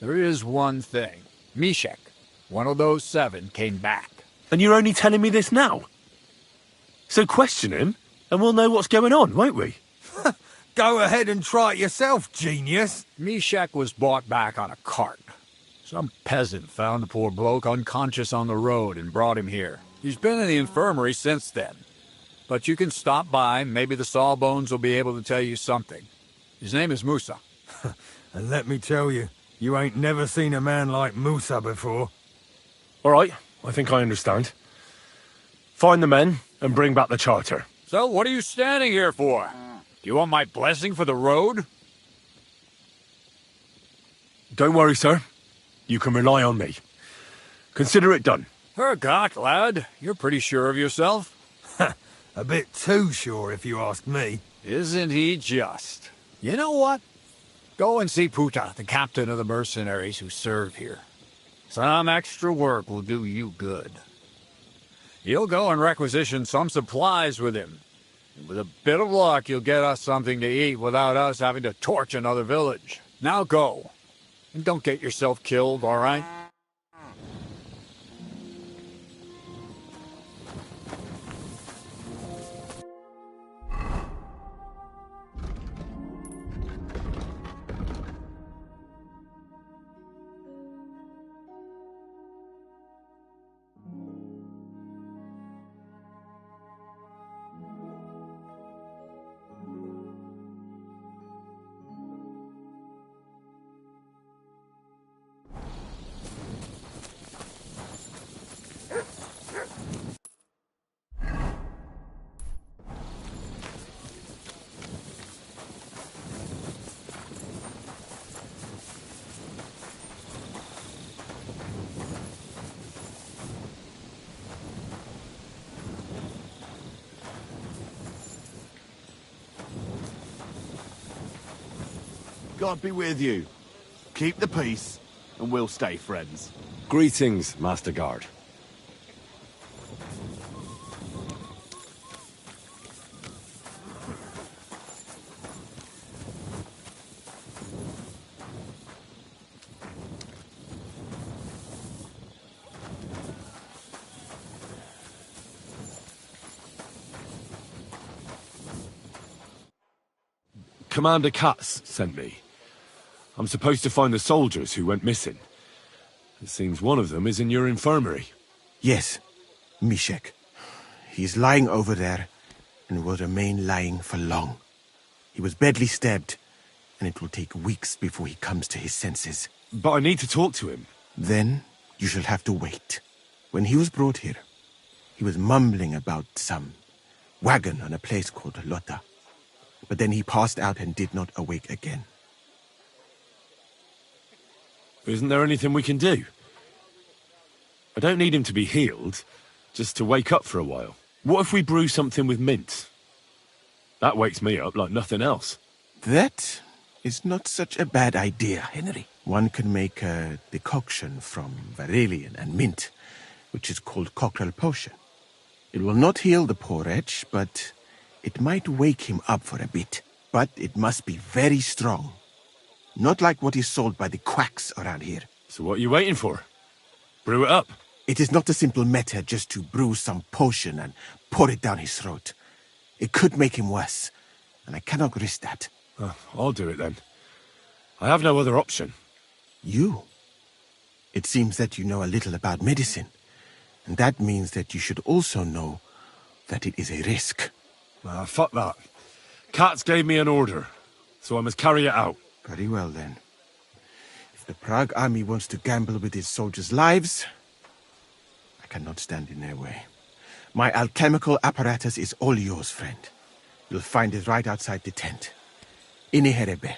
there is one thing. Mishek, one of those 7, came back. And you're only telling me this now? So question him, and we'll know what's going on, won't we? Go ahead and try it yourself, genius. Mishek was brought back on a cart. Some peasant found the poor bloke unconscious on the road and brought him here. He's been in the infirmary since then. But you can stop by, maybe the Sawbones will be able to tell you something. His name is Musa. And let me tell you, you ain't never seen a man like Musa before. All right, I think I understand. Find the men and bring back the charter. So what are you standing here for? Do you want my blessing for the road? Don't worry, sir. You can rely on me. Consider it done. Hergott, lad. You're pretty sure of yourself. A bit too sure, if you ask me. Isn't he just? You know what? Go and see Puta, the captain of the mercenaries who serve here. Some extra work will do you good. You'll go and requisition some supplies with him. And with a bit of luck, you'll get us something to eat without us having to torch another village. Now go. And don't get yourself killed, all right? God be with you. Keep the peace, and we'll stay friends. Greetings, Master Guard. Commander Katz sent me. I'm supposed to find the soldiers who went missing. It seems one of them is in your infirmary. Yes, Mishek. He's lying over there, and will remain lying for long. He was badly stabbed, and it will take weeks before he comes to his senses. But I need to talk to him. Then you shall have to wait. When he was brought here, he was mumbling about some wagon on a place called Lota. But then he passed out and did not awake again. Isn't there anything we can do? I don't need him to be healed, just to wake up for a while. What if we brew something with mint? That wakes me up like nothing else. That is not such a bad idea, Henry. One can make a decoction from Varelian and mint, which is called cockerel potion. It will not heal the poor wretch, but it might wake him up for a bit. But it must be very strong. Not like what is sold by the quacks around here. So what are you waiting for? Brew it up. It is not a simple matter just to brew some potion and pour it down his throat. It could make him worse, and I cannot risk that. I'll do it then. I have no other option. You? It seems that you know a little about medicine, and that means that you should also know that it is a risk. Fuck that. Katz gave me an order, so I must carry it out. Very well, then. If the Prague army wants to gamble with its soldiers' lives, I cannot stand in their way. My alchemical apparatus is all yours, friend. You'll find it right outside the tent. Ini herebe.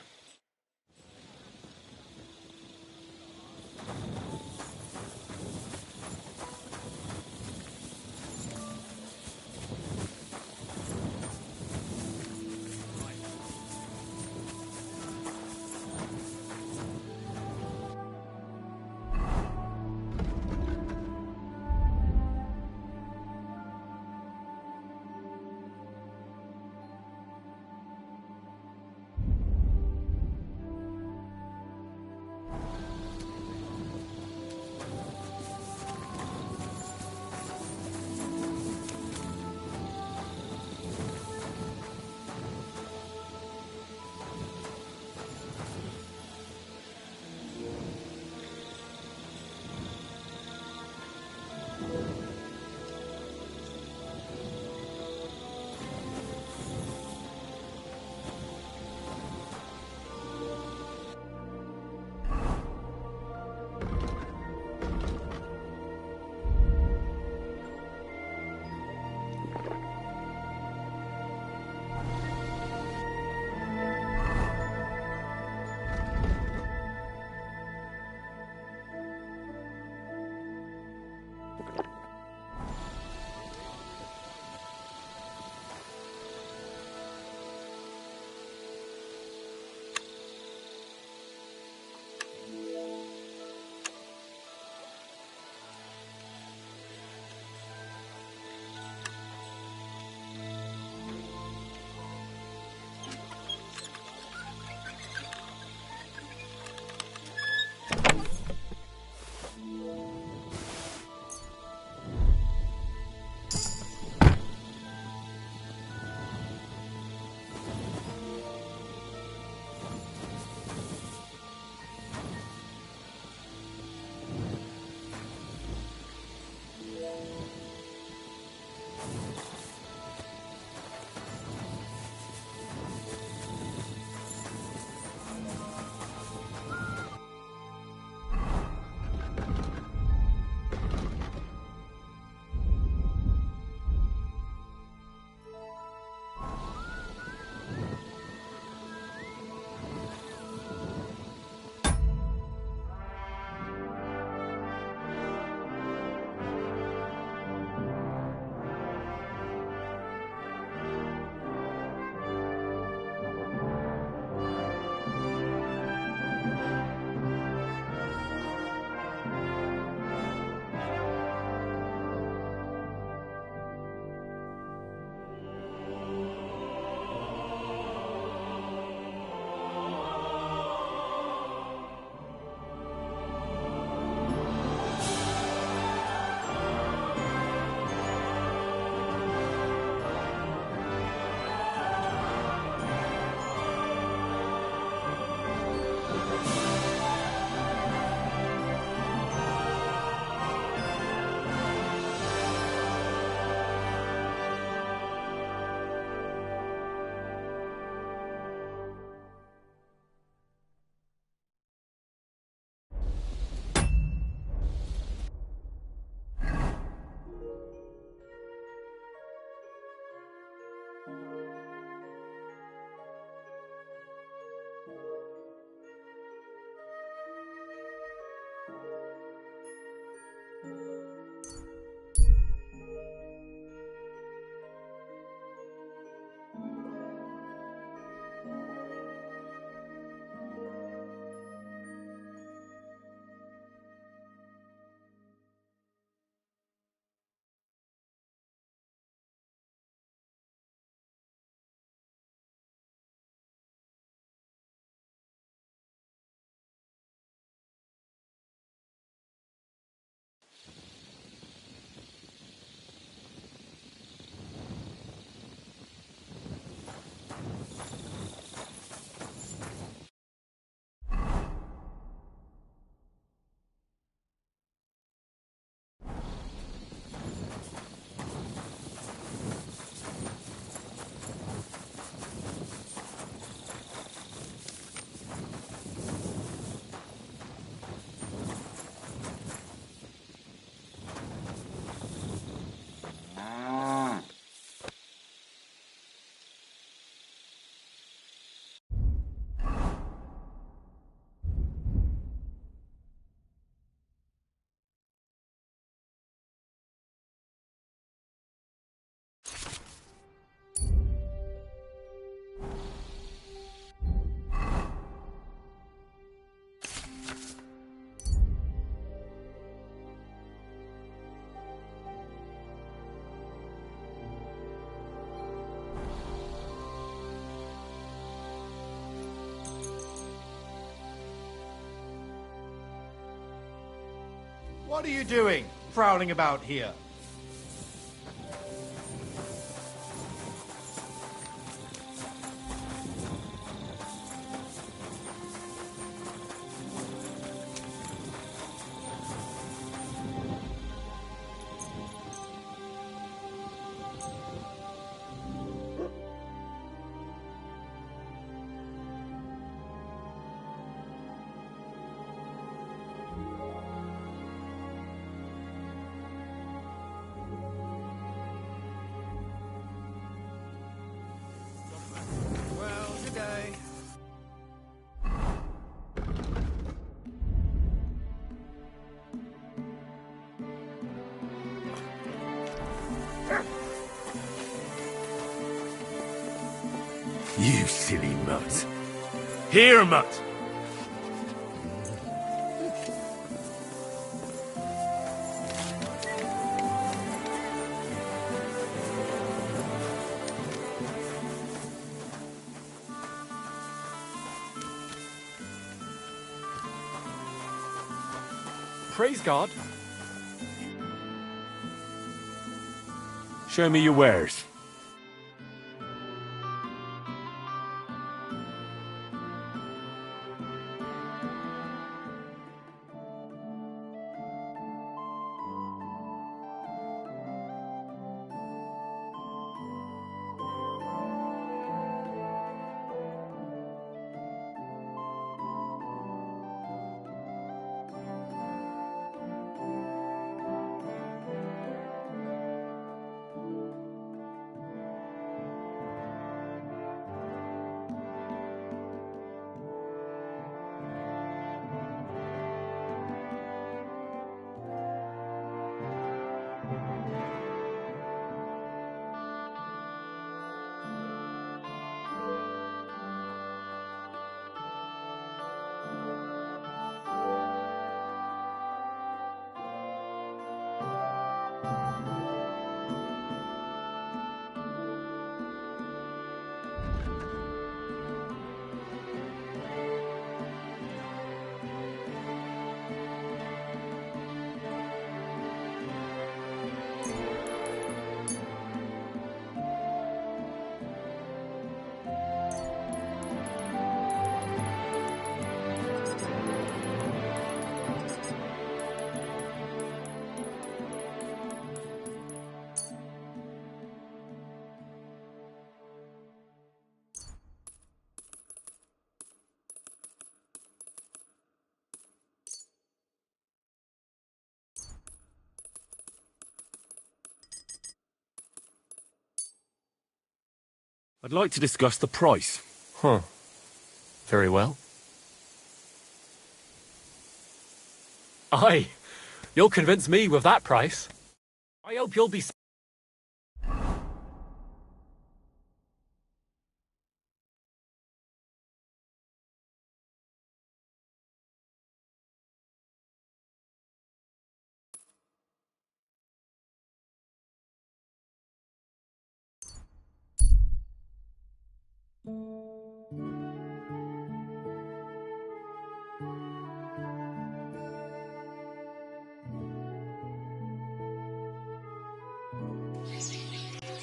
What are you doing, prowling about here? Well, good day. You silly mutt. Here, mutt! Praise God. Show me your wares. I'd like to discuss the price. Huh. Very well. Aye. You'll convince me with that price. I hope you'll be...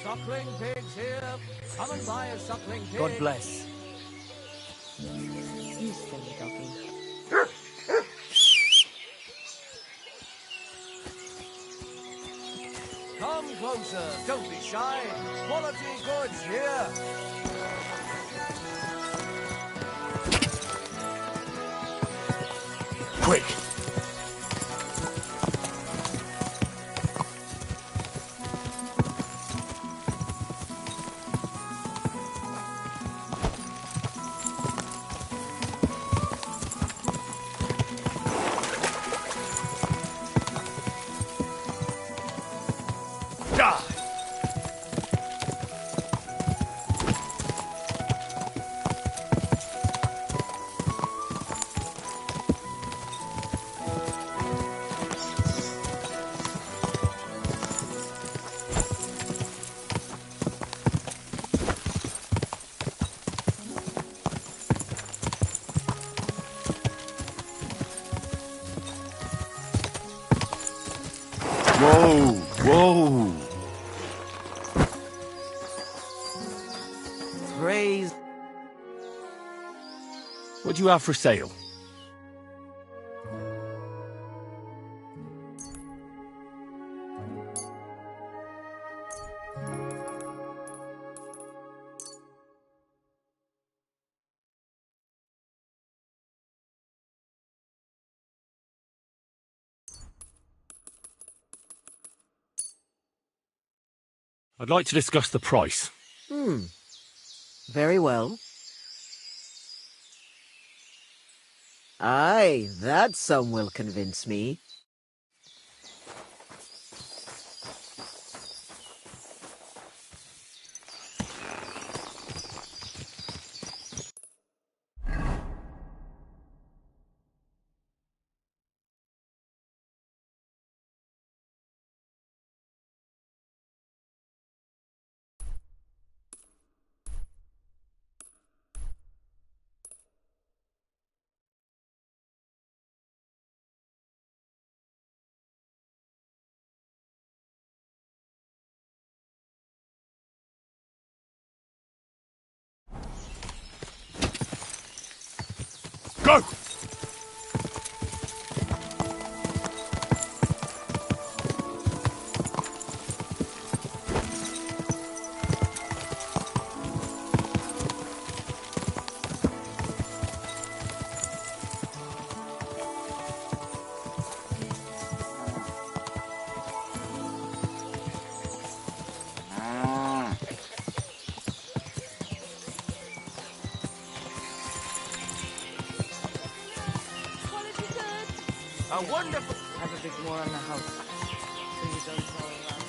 Suckling pigs here. Come and buy a suckling pig. God bless. You silly doggy. Come closer. Don't be shy. Quality goods here. Quick! What do you have for sale? I'd like to discuss the price. Very well. Aye, that sum will convince me. Go! A wonderful... Have a bit more on the house, so you don't fall around.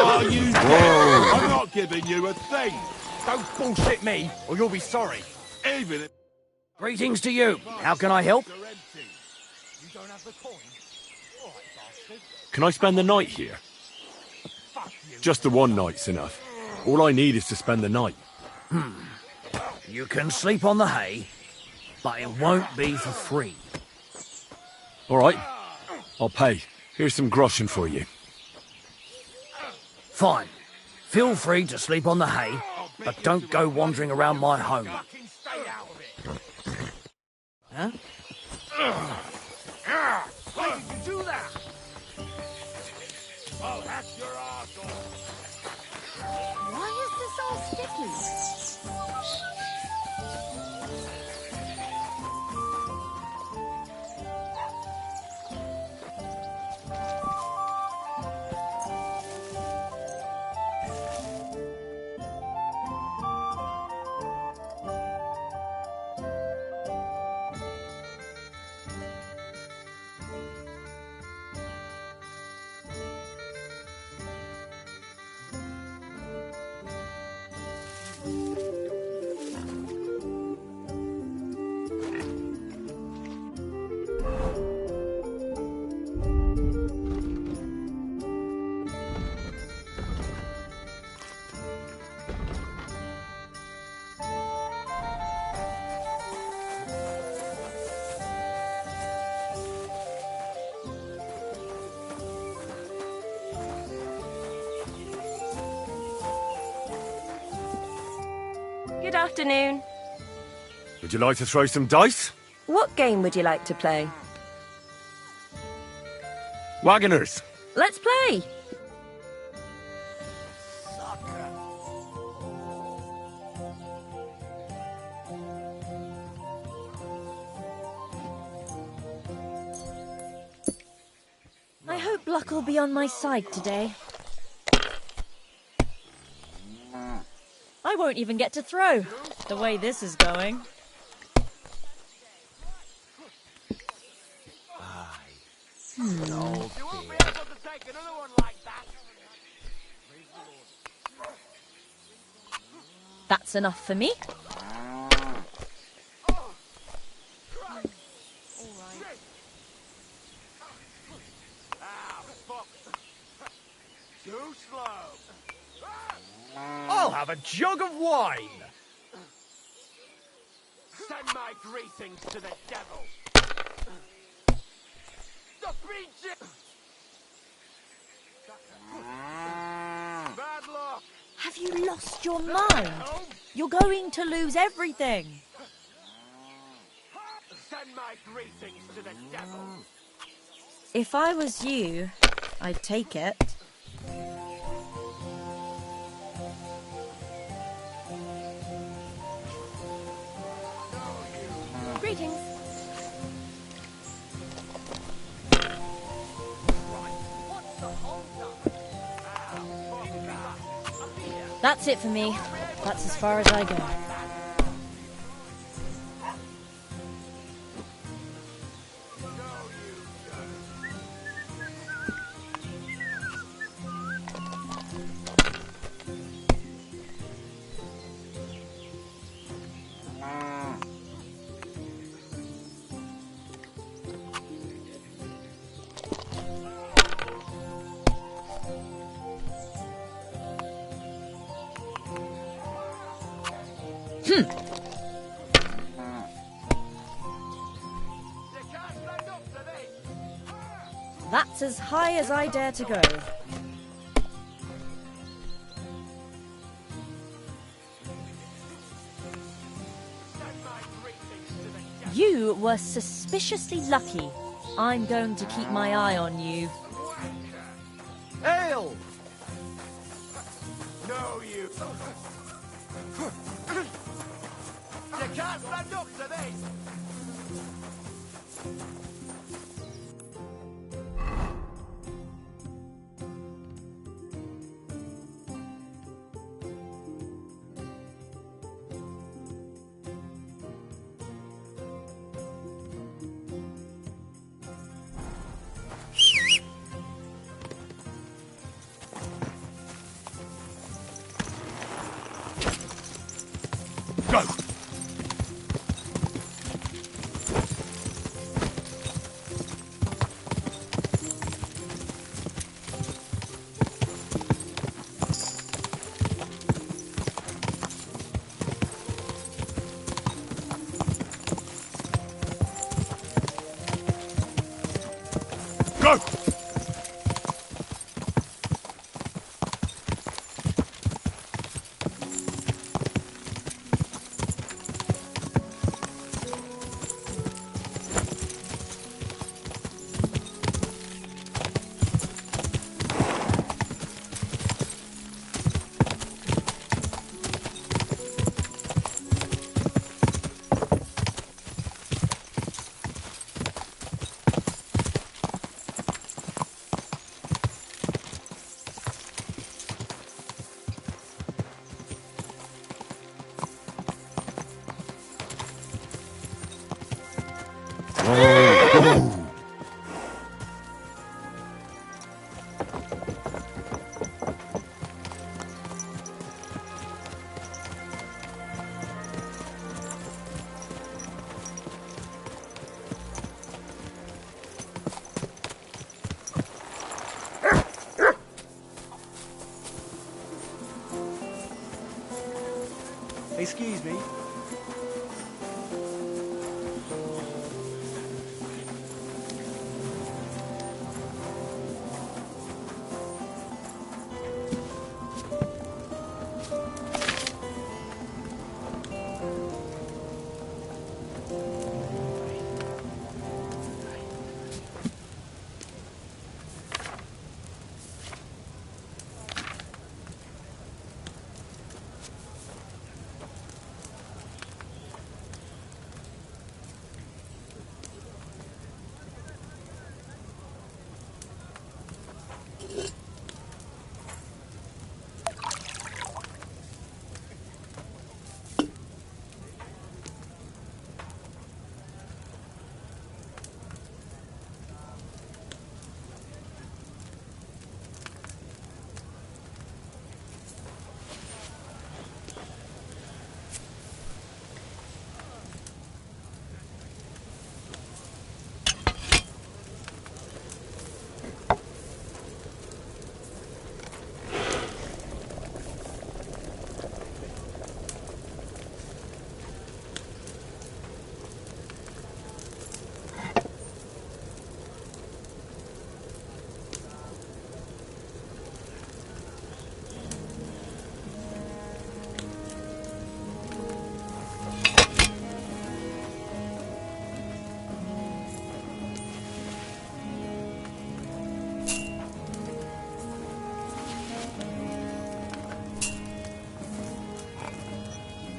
Are you dead? I'm not giving you a thing. Don't bullshit me, or you'll be sorry. Even if... Greetings to you. How can I help? You don't have the coin? All right, bastard. Can I spend the night here? Just the one night's enough. All I need is to spend the night. You can sleep on the hay, but it won't be for free. All right. I'll pay. Here's some groschen for you. Fine. Feel free to sleep on the hay, but don't go wandering around my home. Huh? Why did you do that? I'll hack your arsehole. Why is this all sticky? Good afternoon. Would you like to throw some dice? What game would you like to play? Wagoners. Let's play. I hope luck will be on my side today. I won't even get to throw, the way this is going. That's enough for me. Too slow. I'll have a jug of wine. Send my greetings to the devil. The beach. Have you lost your mind? You're going to lose everything. Send my greetings to the devil. If I was you, I'd take it. Greetings. That's it for me. That's as far as I go. That's as high as I dare to go. You were suspiciously lucky. I'm going to keep my eye on you. Ale! No, you. You can't stand up to this. Go! Go! Excuse me.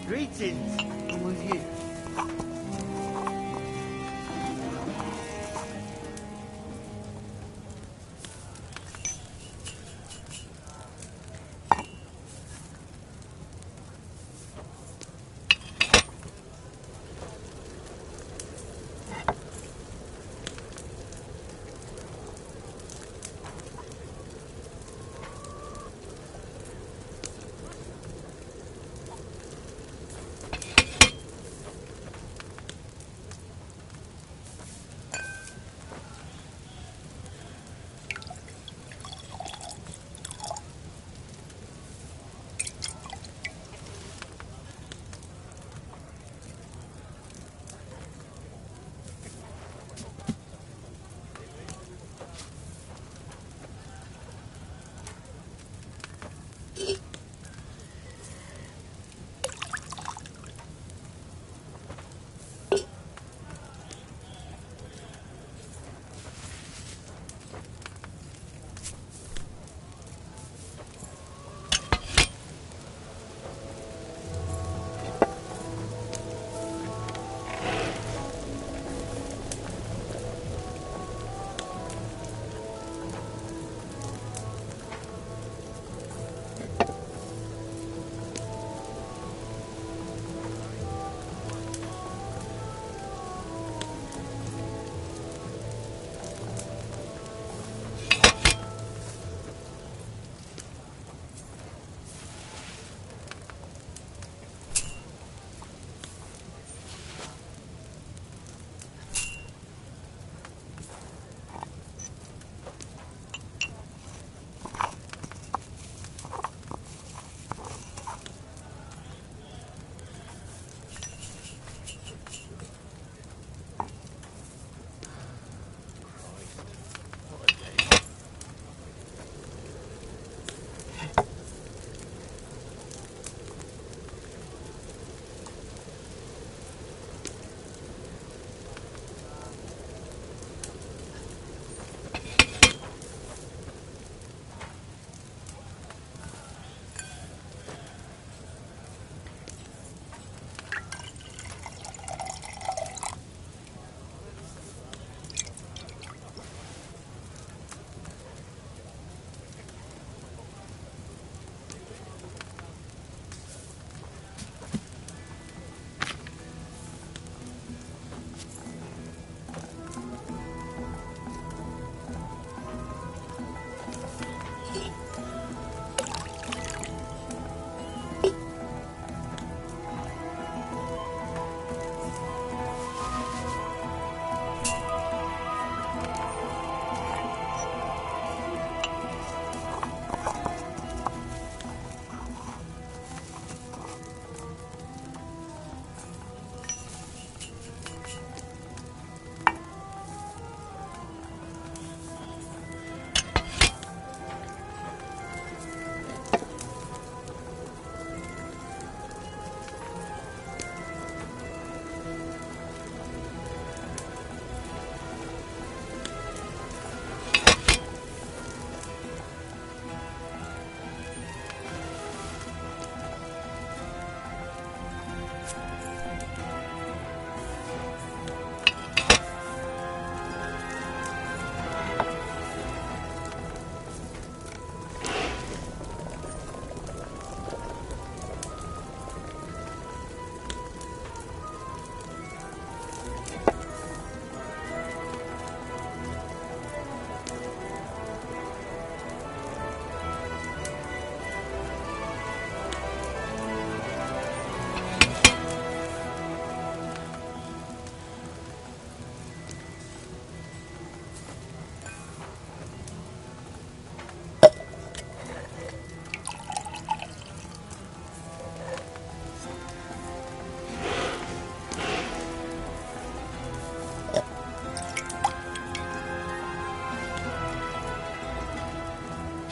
Greetings. I'm with you.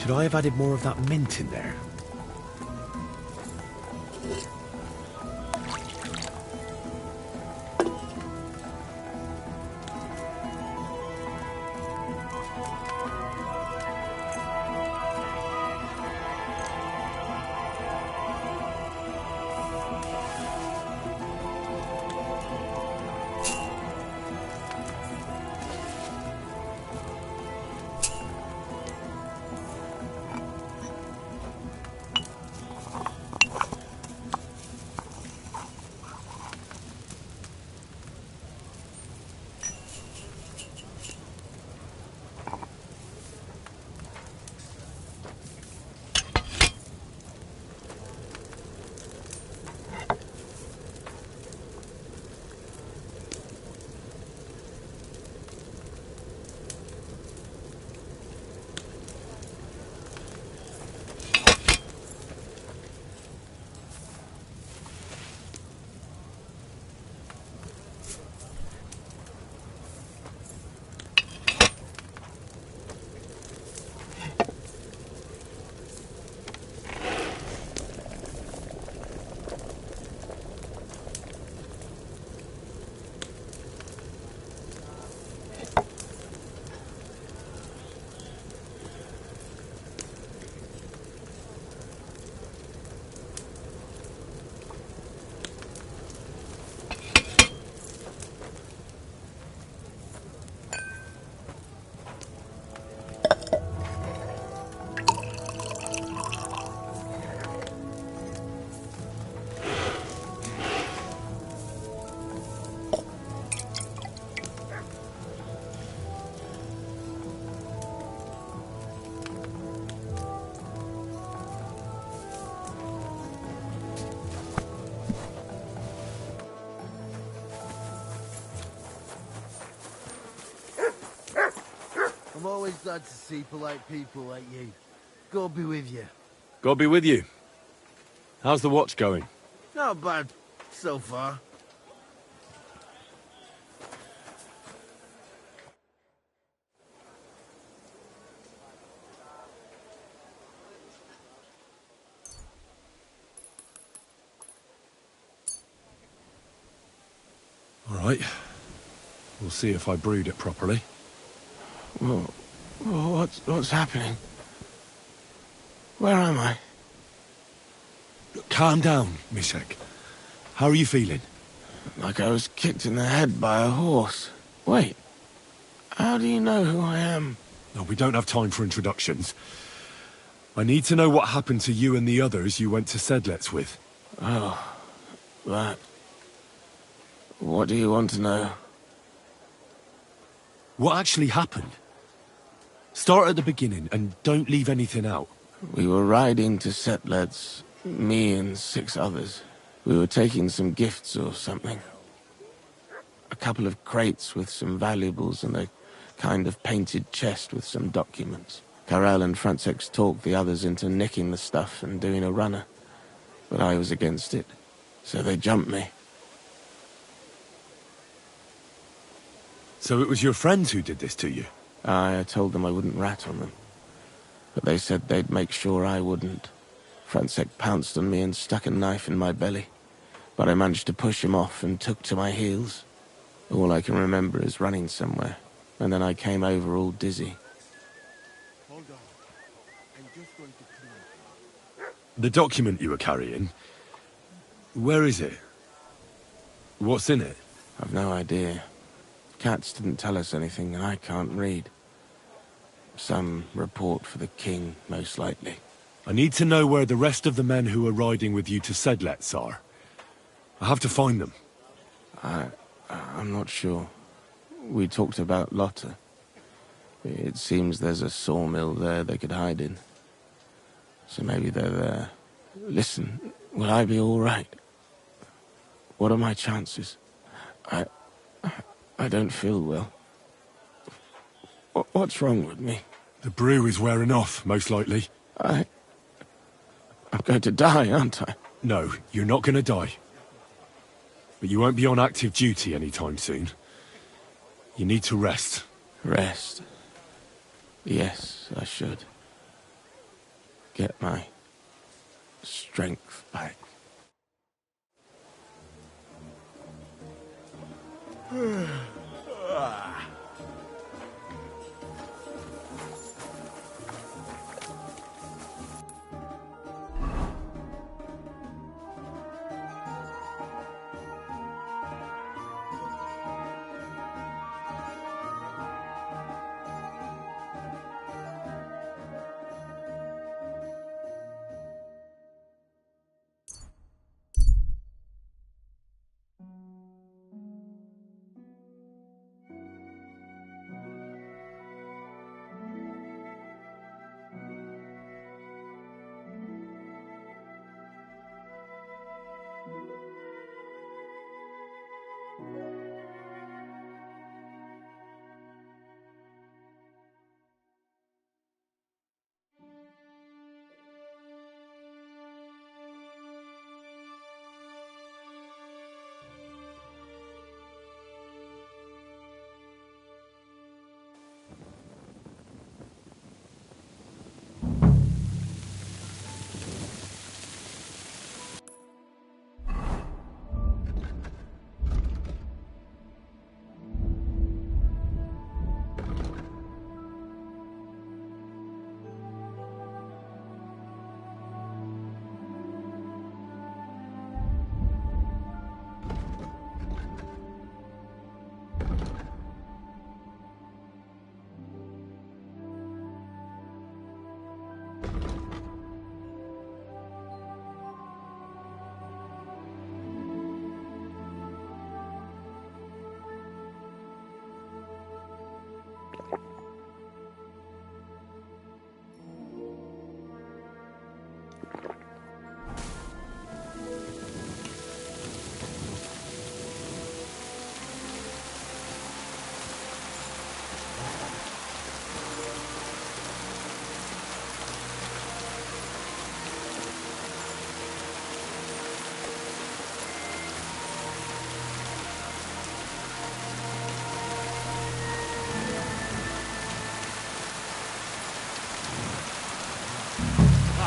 Should I have added more of that mint in there? sad to see polite people like you. God be with you. God be with you. How's the watch going? Not bad, so far. All right. We'll see if I brewed it properly. Well, what's happening? Where am I? Calm down, Mishek. How are you feeling? Like I was kicked in the head by a horse. Wait, how do you know who I am? No, we don't have time for introductions. I need to know what happened to you and the others you went to Sedlet's with. Oh, that. What do you want to know? What actually happened? Start at the beginning and don't leave anything out. We were riding to Sedlet's, me and 6 others. We were taking some gifts or something. A couple of crates with some valuables and a kind of painted chest with some documents. Karel and Francex talked the others into nicking the stuff and doing a runner. But I was against it, so they jumped me. So it was your friends who did this to you? I told them I wouldn't rat on them. But they said they'd make sure I wouldn't. Francex pounced on me and stuck a knife in my belly. But I managed to push him off and took to my heels. All I can remember is running somewhere. And then I came over all dizzy. Hold on. I'm just going to clean. The document you were carrying, where is it? What's in it? I've no idea. Cats didn't tell us anything, and I can't read. Some report for the king, most likely. I need to know where the rest of the men who are riding with you to Sedlet's are. I have to find them. I'm not sure. We talked about Lotta. It seems there's a sawmill there they could hide in. So maybe they're there. Listen, will I be all right? What are my chances? I don't feel well. What's wrong with me? The brew is wearing off, most likely. I'm going to die, aren't I? No, you're not going to die. But you won't be on active duty anytime soon. You need to rest. Rest? Yes, I should. Get my strength back.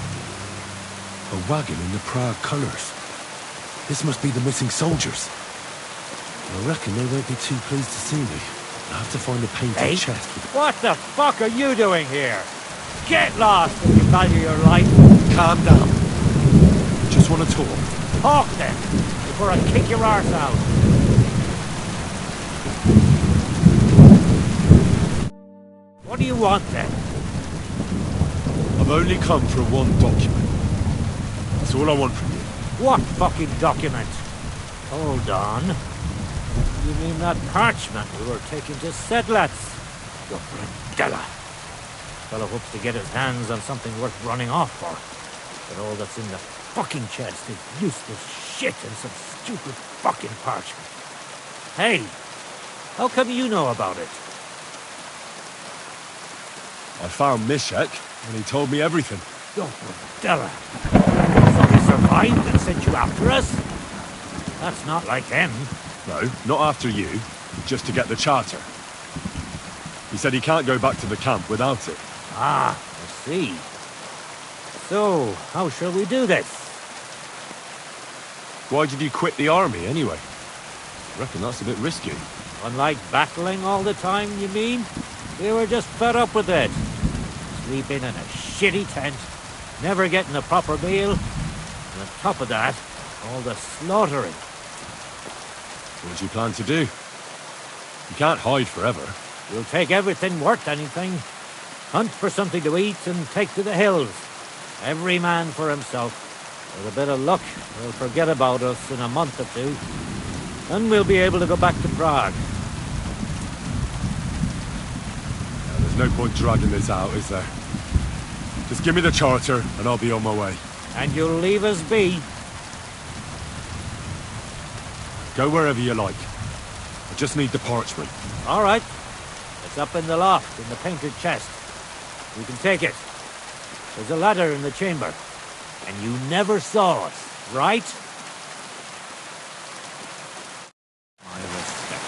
A wagon in the Prague colours. This must be the missing soldiers. I reckon they won't be too pleased to see me. I have to find a painted chest with... What the fuck are you doing here? Get lost if you value your life. Calm down. Just want to talk. Talk then, before I kick your arse out. What do you want then? I've only come for one document. That's all I want from you. What fucking document? Hold on. You mean that parchment we were taking to Sedlets? You Brindella. Fellow hopes to get his hands on something worth running off for. But all that's in the fucking chest is useless shit and some stupid fucking parchment. Hey, how come you know about it? I found Mishek, and he told me everything. Oh, Brindella. So he survived and sent you after us? That's not like him. No, not after you. Just to get the charter. He said he can't go back to the camp without it. Ah, I see. So, how shall we do this? Why did you quit the army, anyway? I reckon that's a bit risky. Unlike battling all the time, you mean? We were just fed up with it. Sleeping in a shitty tent, never getting a proper meal, and on top of that, all the slaughtering. What do you plan to do? You can't hide forever. We'll take everything worth anything. Hunt for something to eat and take to the hills. Every man for himself. With a bit of luck, they'll forget about us in a month or two. Then we'll be able to go back to Prague. There's no point dragging this out, is there? Just give me the charter, and I'll be on my way. And you'll leave us be? Go wherever you like. I just need the parchment. All right. It's up in the loft, in the painted chest. You can take it. There's a ladder in the chamber. And you never saw us, right? My respect.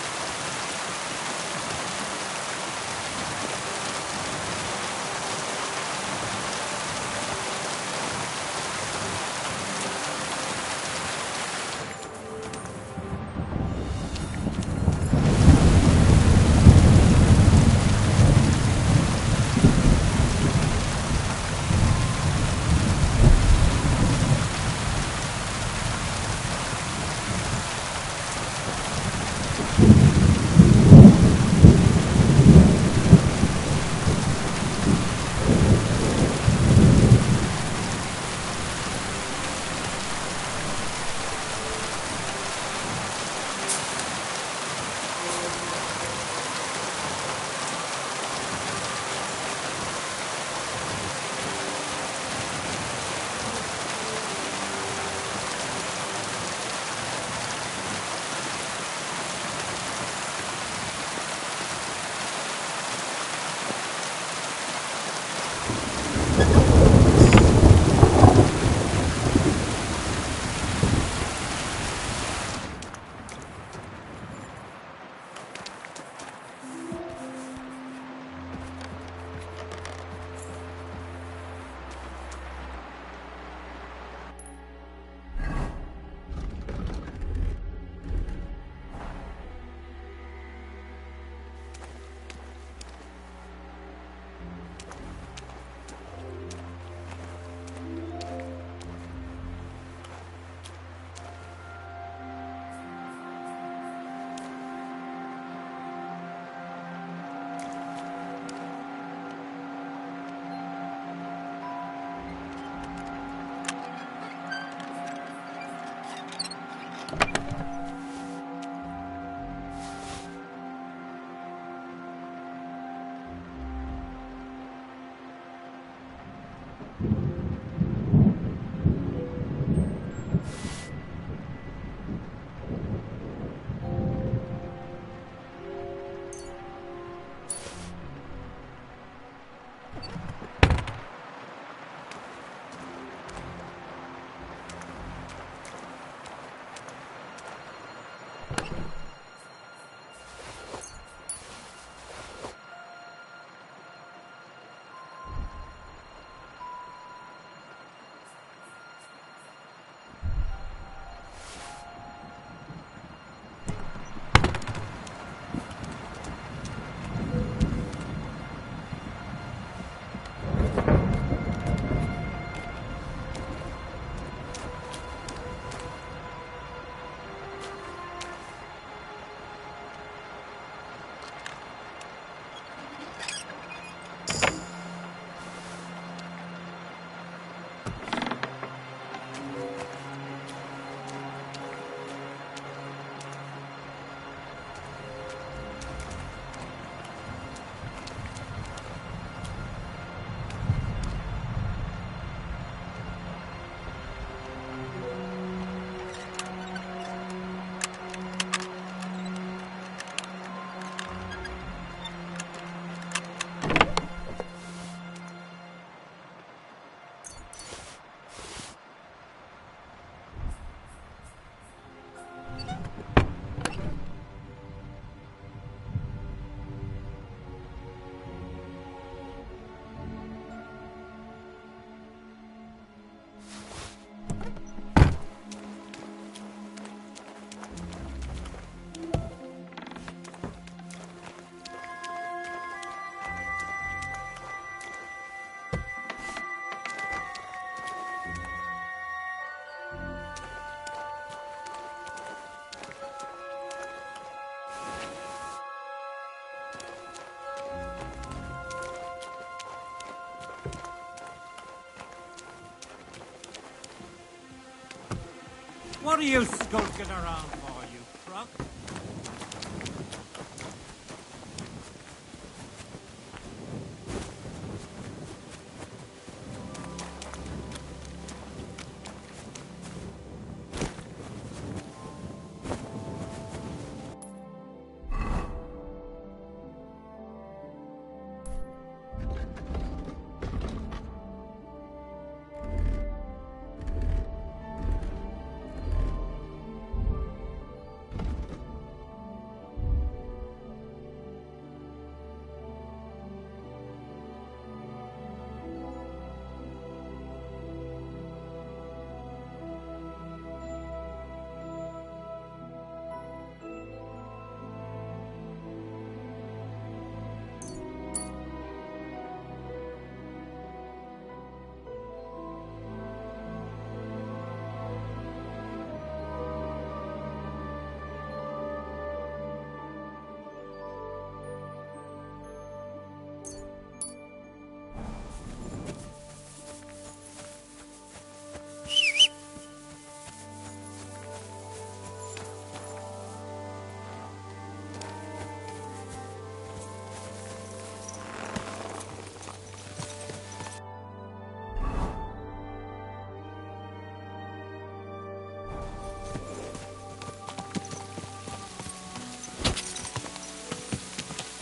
What are you skulking around for, you crook?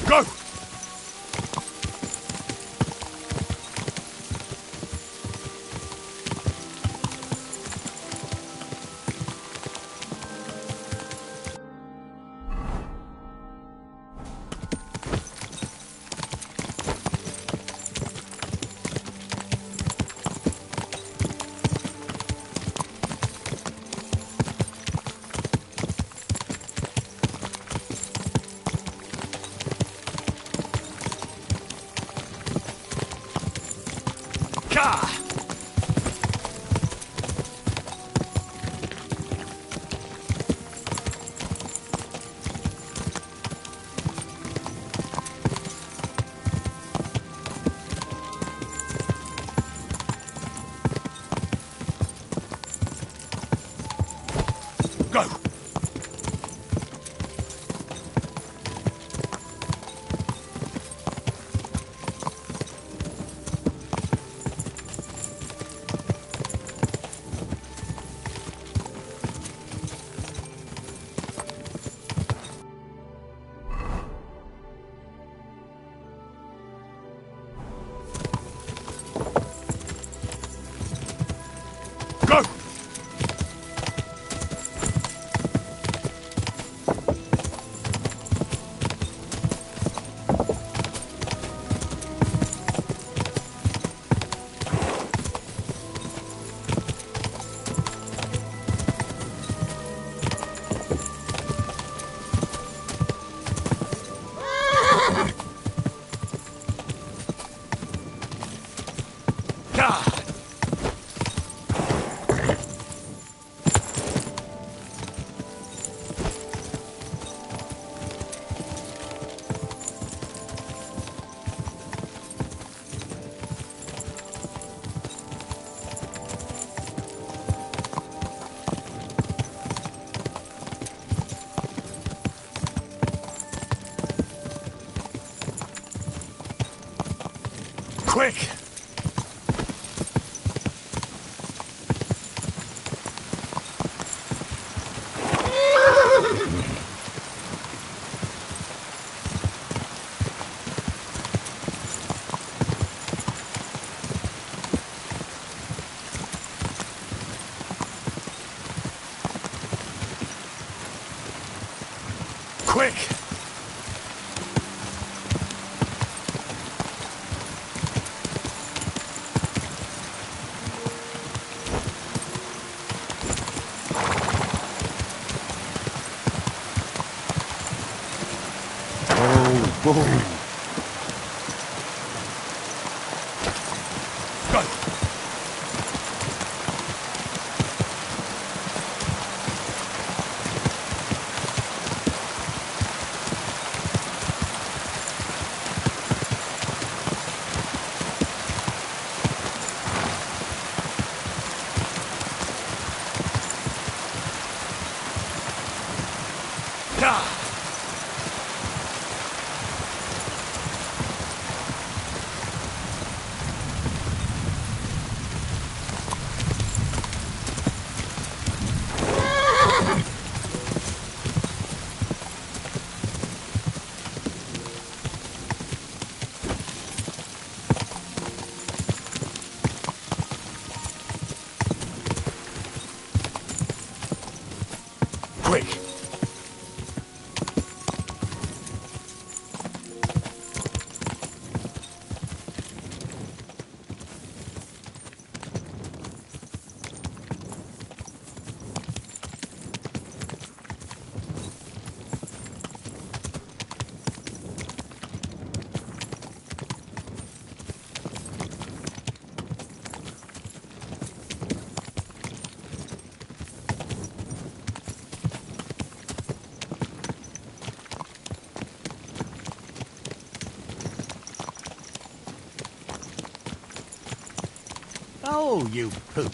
Go! Go! Go! Quick! Quick! Whoa. Go! Quick! Oh, you pooch.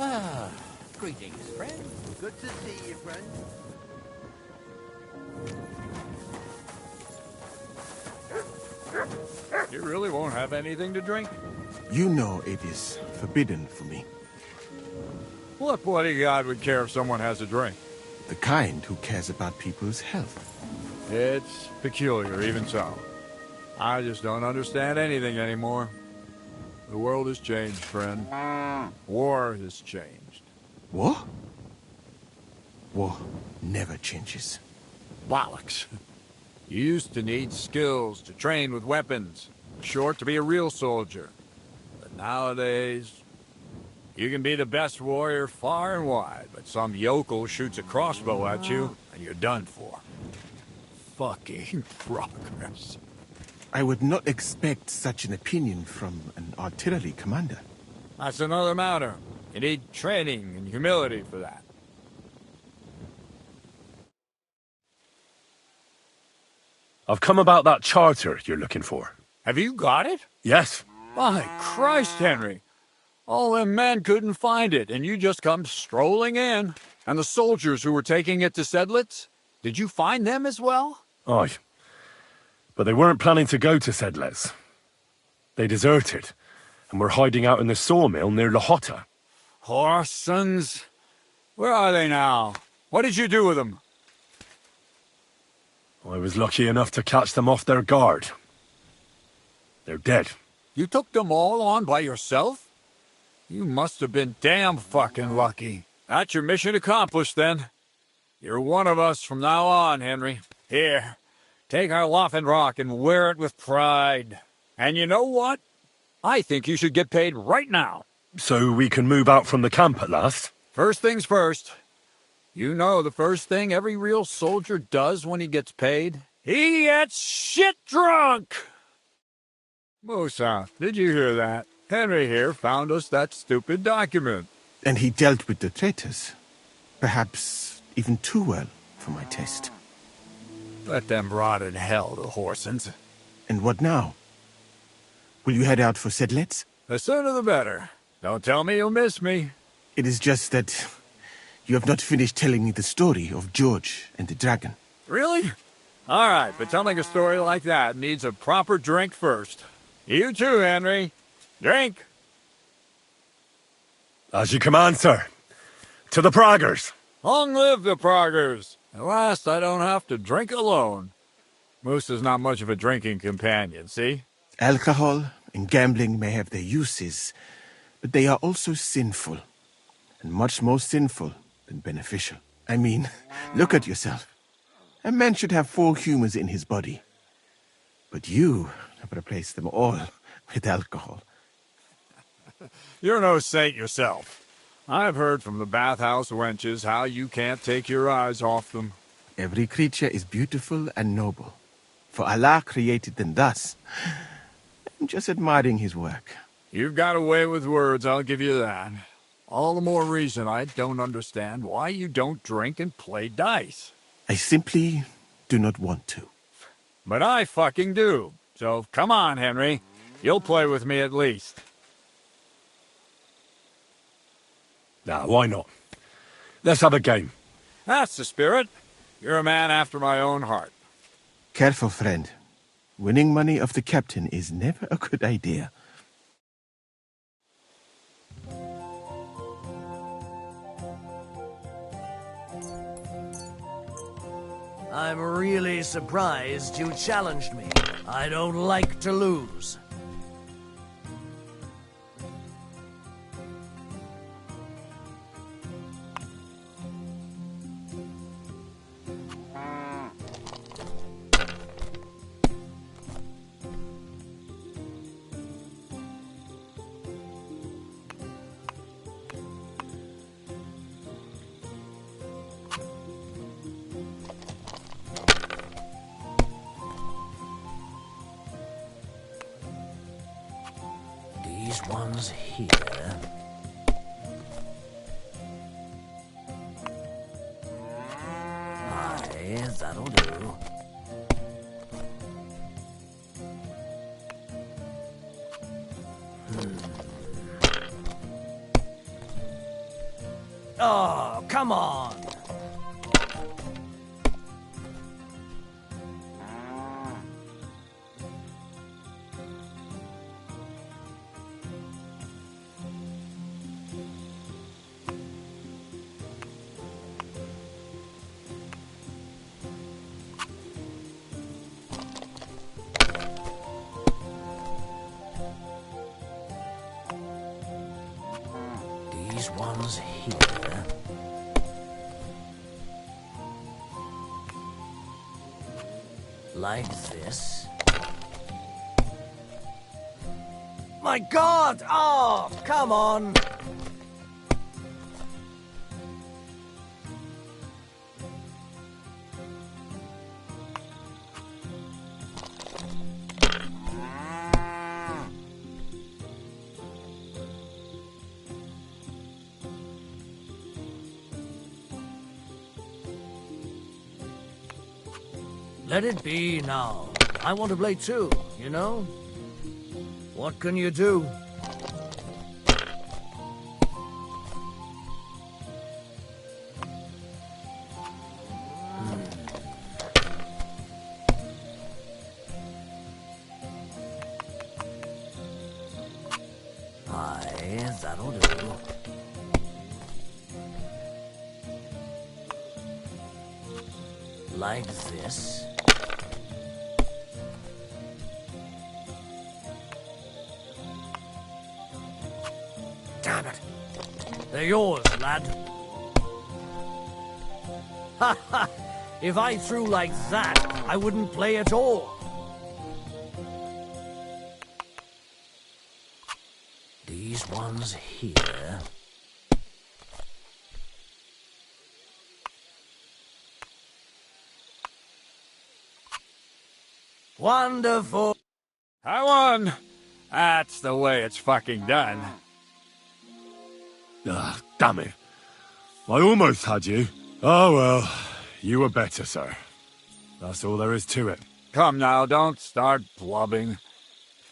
Ah, greetings, friend. Good to see you, friend. You really won't have anything to drink? You know it is forbidden for me. What bloody god would care if someone has a drink? The kind who cares about people's health. It's peculiar, even so. I just don't understand anything anymore. The world has changed, friend. War has changed. War? War never changes. Bollocks. You used to need skills to train with weapons. Short to be a real soldier. But nowadays, you can be the best warrior far and wide, but some yokel shoots a crossbow at you, and you're done for. Fucking progress. I would not expect such an opinion from an artillery commander. That's another matter. You need training and humility for that. I've come about that charter you're looking for. Have you got it? Yes. My Christ, Henry. All them men couldn't find it, and you just come strolling in. And the soldiers who were taking it to Sedlitz, did you find them as well? Aye. But they weren't planning to go to Sedlitz. They deserted, and were hiding out in the sawmill near Lahota. Horsons. Where are they now? What did you do with them? I was lucky enough to catch them off their guard. They're dead. You took them all on by yourself? You must have been damn fucking lucky. That's your mission accomplished, then. You're one of us from now on, Henry. Here, take our Loffen Rock and wear it with pride. And you know what? I think you should get paid right now. So we can move out from the camp at last? First things first. You know the first thing every real soldier does when he gets paid? He gets shit drunk! Musa, did you hear that? Henry here found us that stupid document. And he dealt with the traitors. Perhaps even too well for my taste. Let them rot in hell, the Horsons. And what now? Will you head out for Sedlitz? The sooner the better. Don't tell me you'll miss me. It is just that you have not finished telling me the story of George and the dragon. Really? All right, but telling a story like that needs a proper drink first. You too, Henry. Drink! As you command, sir. To the Praggers! Long live the Praggers! At last I don't have to drink alone. Moose is not much of a drinking companion, see? Alcohol and gambling may have their uses, but they are also sinful. And much more sinful than beneficial. I mean, look at yourself. A man should have 4 humors in his body. But you have replaced them all with alcohol. You're no saint yourself. I've heard from the bathhouse wenches how you can't take your eyes off them. Every creature is beautiful and noble, for Allah created them thus. I'm just admiring his work. You've got a way with words, I'll give you that. All the more reason I don't understand why you don't drink and play dice. I simply do not want to. But I fucking do. So come on, Henry. You'll play with me at least. Nah, why not? Let's have a game. That's the spirit. You're a man after my own heart. Careful, friend. Winning money of the captain is never a good idea. I'm really surprised you challenged me. I don't like to lose. These ones here. Aye, that'll do. Oh, come on! These ones here. Like this. My God! Oh, come on! Let it be now. I want to play too, you know? What can you do? Aye, that'll do. Like this. Damn it. They're yours, lad. Ha ha! If I threw like that, I wouldn't play at all. These ones here. Wonderful. I won. That's the way it's fucking done. Ah, damn it. I almost had you. Oh well, you were better, sir. That's all there is to it. Come now, don't start blubbing.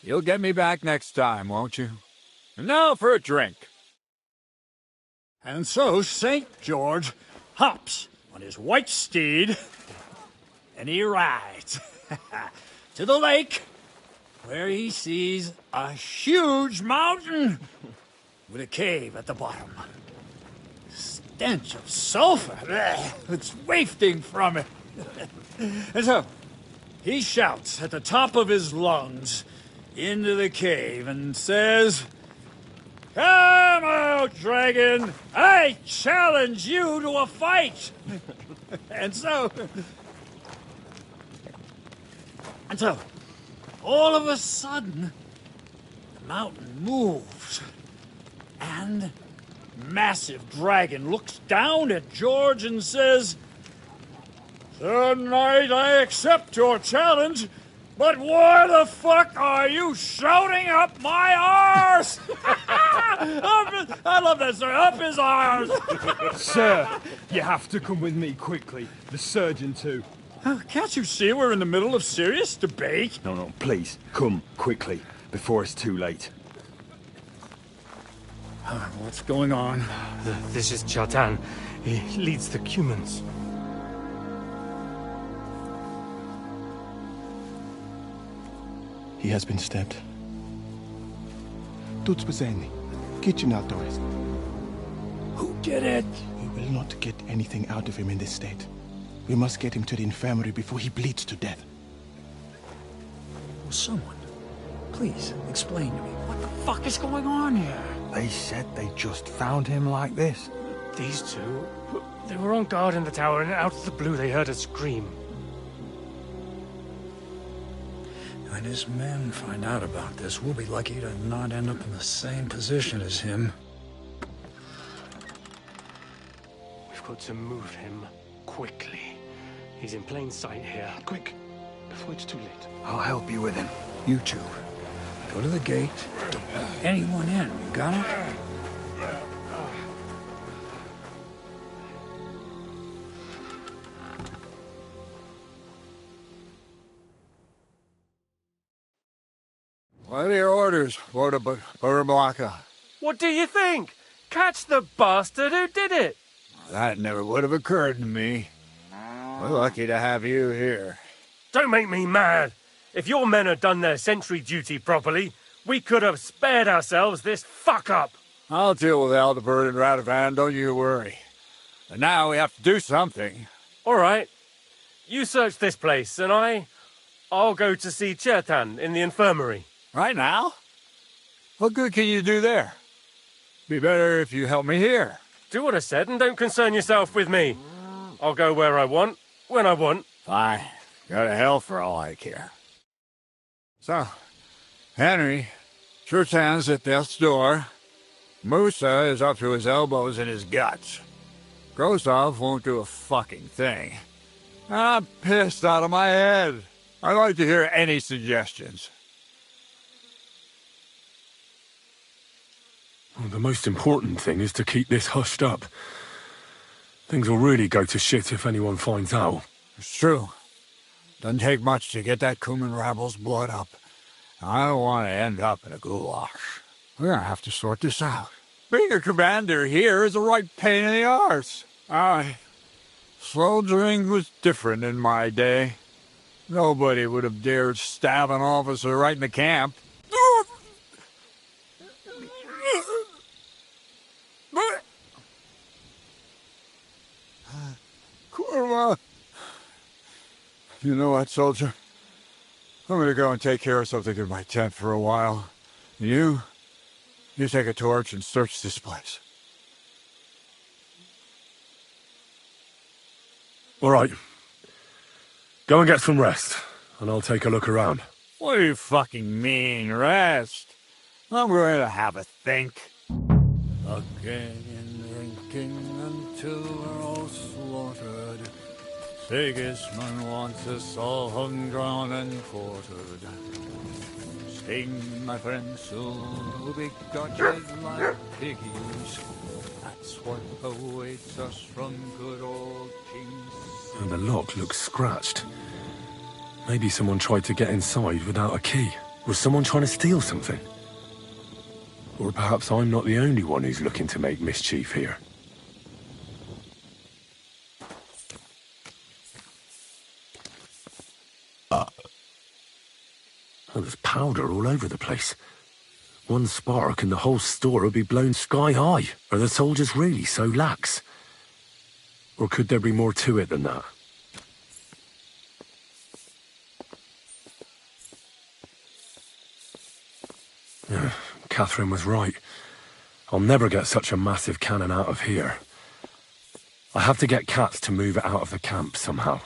You'll get me back next time, won't you? And now for a drink. And so St. George hops on his white steed, and he rides to the lake, where he sees a huge mountain with a cave at the bottom. Stench of sulfur, it's wafting from it. And so he shouts at the top of his lungs into the cave and says, "Come out, dragon! I challenge you to a fight!" And so, all of a sudden, the mountain moves, and massive dragon looks down at George and says, "Sir Knight, I accept your challenge, but why the fuck are you shouting up my arse?" I love that, sir. Up his arse. Sir, you have to come with me quickly. The surgeon too. Can't you see we're in the middle of serious debate? No, please, come quickly, before it's too late. What's going on? This is Chatan. He leads the Cumans. He has been stabbed. Tuts bezeni. Kitchen outdoors. Who did it? We will not get anything out of him in this state. We must get him to the infirmary before he bleeds to death. Will someone, please explain to me what the fuck is going on here? They said they just found him like this. These two, they were on guard in the tower, and out of the blue they heard a scream. When his men find out about this, we'll be lucky to not end up in the same position as him. We've got to move him quickly. He's in plain sight here. Quick, before it's too late. I'll help you with him. You two, go to the gate. Don't let anyone in. You got it? What are your orders, Burblaka? What do you think? Catch the bastard who did it! That never would have occurred to me. We're lucky to have you here. Don't make me mad. If your men had done their sentry duty properly, we could have spared ourselves this fuck-up. I'll deal with Aldebert and Radovan, don't you worry. And now we have to do something. All right. You search this place, and I'll go to see Chertan in the infirmary. Right now? What good can you do there? Be better if you help me here. Do what I said and don't concern yourself with me. I'll go where I want, when I want. Fine. Go to hell for all I care. So, Henry, Chertan's at death's door. Musa is up to his elbows in his guts. Grosov won't do a fucking thing. I'm pissed out of my head. I'd like to hear any suggestions. Well, the most important thing is to keep this hushed up. Things will really go to shit if anyone finds out. It's true. Doesn't take much to get that Cuman rabble's blood up. I don't want to end up in a goulash. We're gonna have to sort this out. Being a commander here is a right pain in the arse. Soldiering was different in my day. Nobody would have dared stab an officer right in the camp. Kurva! You know what, soldier? I'm gonna go and take care of something in my tent for a while. You take a torch and search this place. All right. Go and get some rest, and I'll take a look around. What do you fucking mean, rest? I'm going to have a think. Again drinking until we're all slaughtered. Sigismund wants us all hung, drawn, and quartered. Sting, my friends, soon we'll be tortured like piggies. That's what awaits us from good old King. And the lock looks scratched. Maybe someone tried to get inside without a key. Was someone trying to steal something? Or perhaps I'm not the only one who's looking to make mischief here. Oh, there's powder all over the place. One spark and the whole store would be blown sky high. Are the soldiers really so lax? Or could there be more to it than that? Catherine was right. I'll never get such a massive cannon out of here. I have to get Katz to move it out of the camp somehow.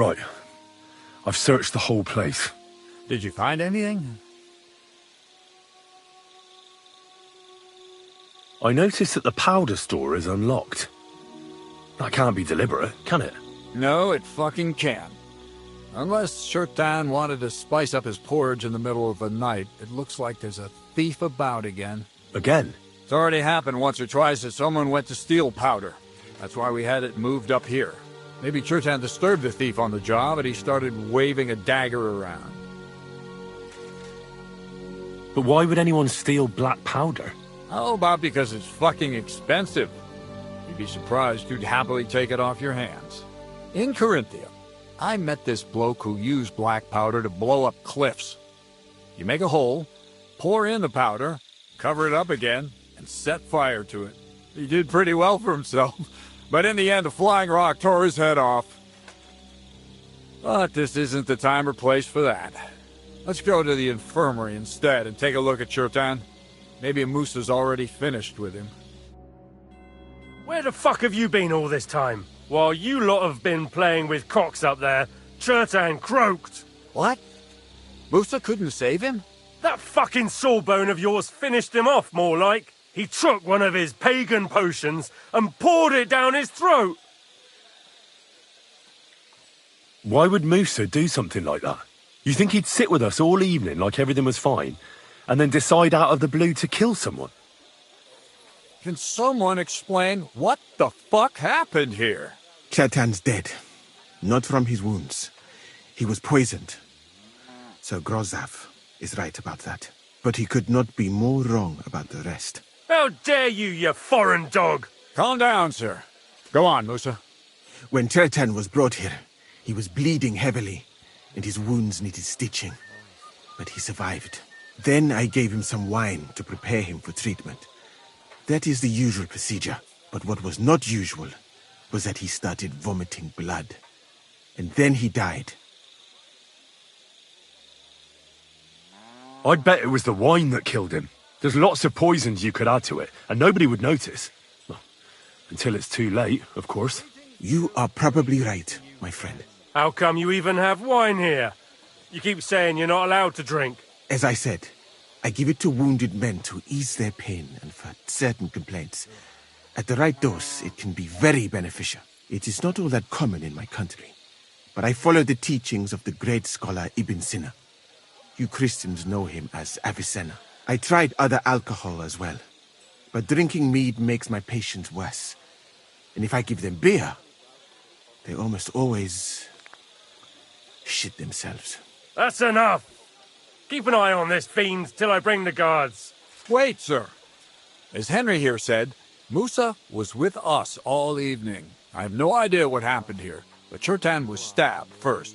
Right. I've searched the whole place. Did you find anything? I noticed that the powder store is unlocked. That can't be deliberate, can it? No, it fucking can. Unless Shirtan wanted to spice up his porridge in the middle of the night, it looks like there's a thief about again. Again? It's already happened once or twice that someone went to steal powder. That's why we had it moved up here. Maybe Shirtan disturbed the thief on the job and he started waving a dagger around. But why would anyone steal black powder? How about because it's fucking expensive? You'd be surprised who'd happily take it off your hands. In Corinthia, I met this bloke who used black powder to blow up cliffs. You make a hole, pour in the powder, cover it up again, and set fire to it. He did pretty well for himself, but in the end, a flying rock tore his head off. But this isn't the time or place for that. Let's go to the infirmary instead and take a look at Shirtan. Maybe Musa's already finished with him. Where the fuck have you been all this time? While you lot have been playing with cocks up there, Shirtan croaked. What? Musa couldn't save him? That fucking sawbone of yours finished him off, more like. He took one of his pagan potions and poured it down his throat. Why would Musa do something like that? You think he'd sit with us all evening like everything was fine, and then decide out of the blue to kill someone? Can someone explain what the fuck happened here? Chetan's dead. Not from his wounds. He was poisoned. Sir Grozav is right about that. But he could not be more wrong about the rest. How dare you foreign dog! Calm down, sir. Go on, Musa. When Chetan was brought here, he was bleeding heavily, and his wounds needed stitching. But he survived. Then I gave him some wine to prepare him for treatment. That is the usual procedure. But what was not usual was that he started vomiting blood. And then he died. I'd bet it was the wine that killed him. There's lots of poisons you could add to it, and nobody would notice. Well, until it's too late, of course. You are probably right, my friend. How come you even have wine here? You keep saying you're not allowed to drink. As I said, I give it to wounded men to ease their pain and for certain complaints. At the right dose, it can be very beneficial. It is not all that common in my country. But I follow the teachings of the great scholar Ibn Sina. You Christians know him as Avicenna. I tried other alcohol as well. But drinking mead makes my patients worse. And if I give them beer, they almost always shit themselves. That's enough! Keep an eye on this fiend till I bring the guards. Wait, sir. As Henry here said, Musa was with us all evening. I have no idea what happened here, but Shirtan was stabbed first.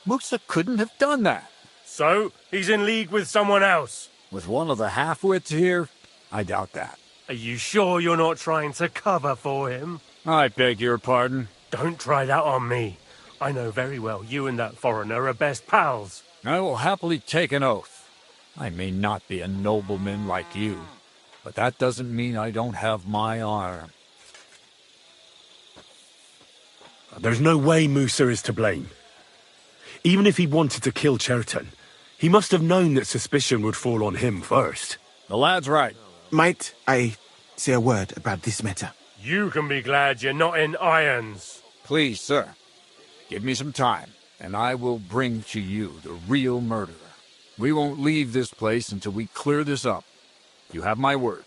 Musa couldn't have done that. So, he's in league with someone else? With one of the half-wits here? I doubt that. Are you sure you're not trying to cover for him? I beg your pardon. Don't try that on me. I know very well you and that foreigner are best pals. I will happily take an oath. I may not be a nobleman like you, but that doesn't mean I don't have my arm. There's no way Musa is to blame. Even if he wanted to kill Chertan, he must have known that suspicion would fall on him first. The lad's right. Might I say a word about this matter? You can be glad you're not in irons. Please, sir. Give me some time, and I will bring to you the real murderer. We won't leave this place until we clear this up. You have my word.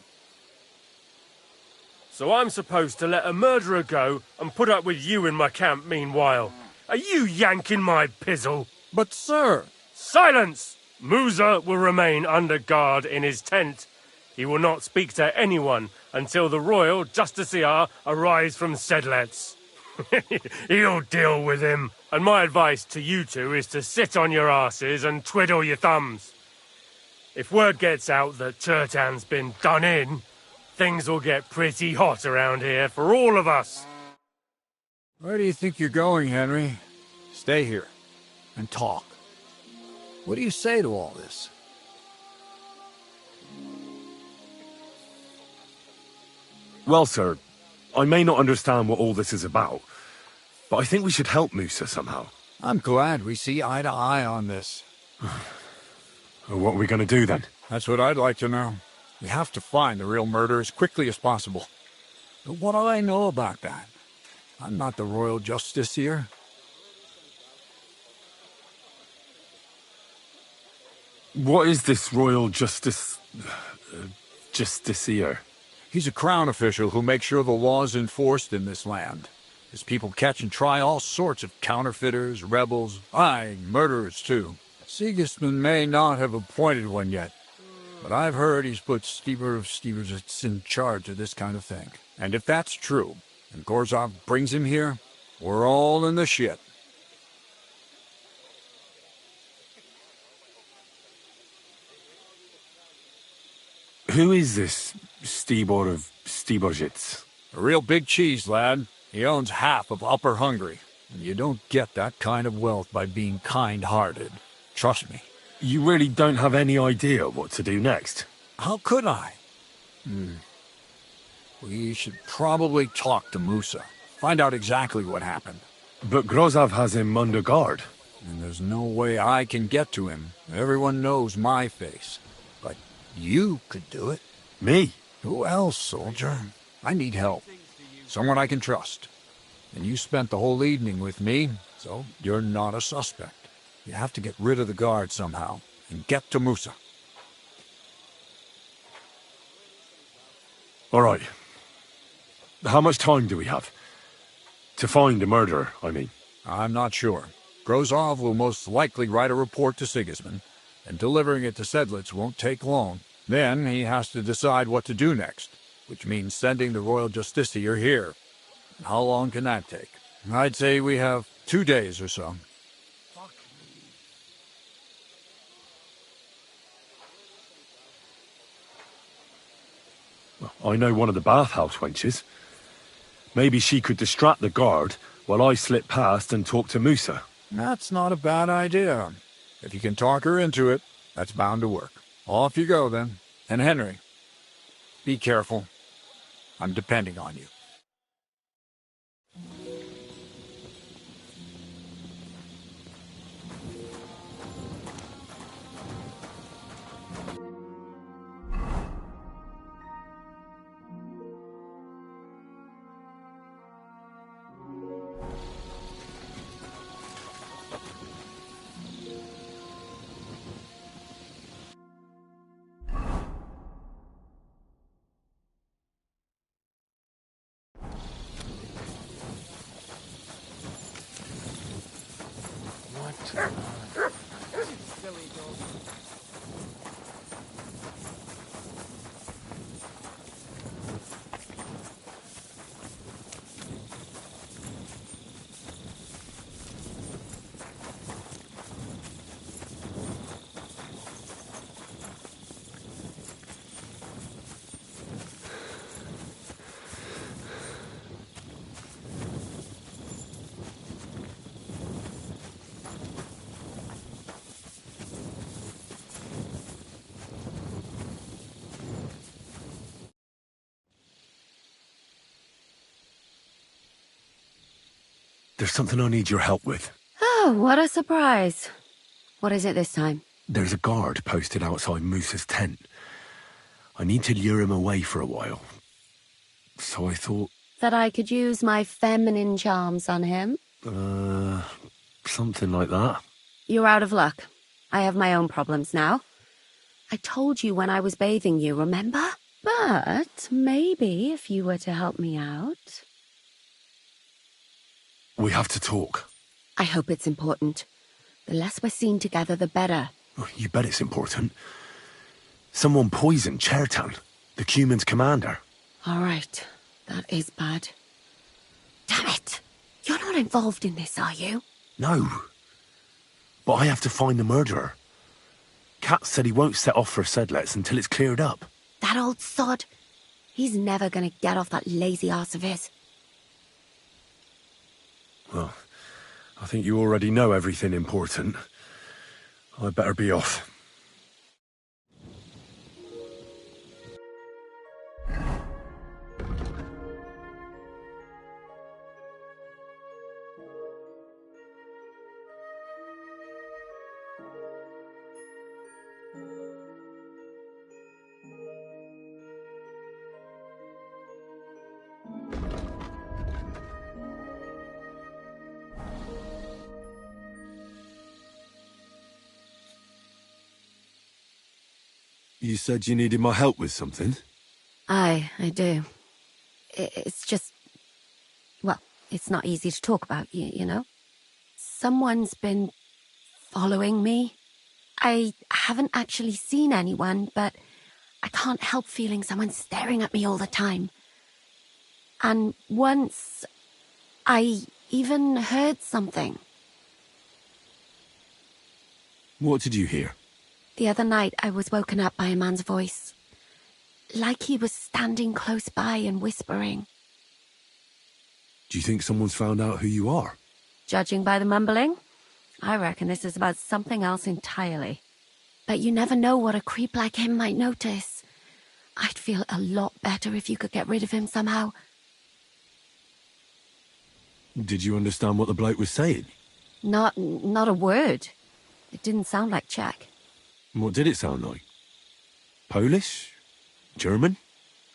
So I'm supposed to let a murderer go and put up with you in my camp meanwhile? Are you yanking my pizzle? But, sir... Silence! Musa will remain under guard in his tent. He will not speak to anyone until the royal justiciar arrives from Sedlets. He'll deal with him. And my advice to you two is to sit on your asses and twiddle your thumbs. If word gets out that Chertan's been done in, things will get pretty hot around here for all of us. Where do you think you're going, Henry? Stay here and talk. What do you say to all this? Well, sir, I may not understand what all this is about, But I think we should help Musa somehow. I'm glad we see eye to eye on this. What are we going to do then? That's what I'd like to know. We have to find the real murderer as quickly as possible. But what do I know about that? I'm not the royal justiciar. What is this royal justiciar? He's a crown official who makes sure the law is enforced in this land. His people catch and try all sorts of counterfeiters, rebels, murderers too. Sigismund may not have appointed one yet, but I've heard he's put Steber of Steversits in charge of this kind of thing. And if that's true, and Gorzov brings him here, we're all in the shit. Who is this Stebor of Stebersits? A real big cheese, lad. He owns half of Upper Hungary. And you don't get that kind of wealth by being kind-hearted. Trust me. You really don't have any idea what to do next? How could I? We should probably talk to Musa. Find out exactly what happened. But Grozov has him under guard. And there's no way I can get to him. Everyone knows my face. But you could do it. Me? Who else, soldier? I need help. Someone I can trust. And you spent the whole evening with me, so you're not a suspect. You have to get rid of the guard somehow, and get to Musa. All right. How much time do we have? To find the murderer, I mean. I'm not sure. Grozov will most likely write a report to Sigismund, and delivering it to Sedlitz won't take long. Then he has to decide what to do next, which means sending the royal justiciar here. How long can that take? I'd say we have 2 days or so. I know one of the bathhouse wenches. Maybe she could distract the guard while I slip past and talk to Musa. That's not a bad idea. If you can talk her into it, that's bound to work. Off you go, then. And Henry, be careful. I'm depending on you. There's something I need your help with. Oh, what a surprise. What is it this time? There's a guard posted outside Musa's tent. I need to lure him away for a while. So I thought... That I could use my feminine charms on him? Something like that. You're out of luck. I have my own problems now. I told you when I was bathing you, remember? But maybe if you were to help me out... We have to talk. I hope it's important. The less we're seen together, the better. You bet it's important. Someone poisoned Chertan, the Cuman's commander. All right. That is bad. Damn it! You're not involved in this, are you? No. But I have to find the murderer. Kat said he won't set off for Sedlitz until it's cleared up. That old sod. He's never gonna get off that lazy arse of his. Well, I think you already know everything important. I'd better be off. You said you needed my help with something? I do. It's just... Well, it's not easy to talk about, you know? Someone's been following me. I haven't actually seen anyone, but I can't help feeling someone staring at me all the time. And once, I even heard something. What did you hear? The other night, I was woken up by a man's voice. Like he was standing close by and whispering. Do you think someone's found out who you are? Judging by the mumbling, I reckon this is about something else entirely. But you never know what a creep like him might notice. I'd feel a lot better if you could get rid of him somehow. Did you understand what the bloke was saying? Not a word. It didn't sound like Czech. What did it sound like? Polish? German?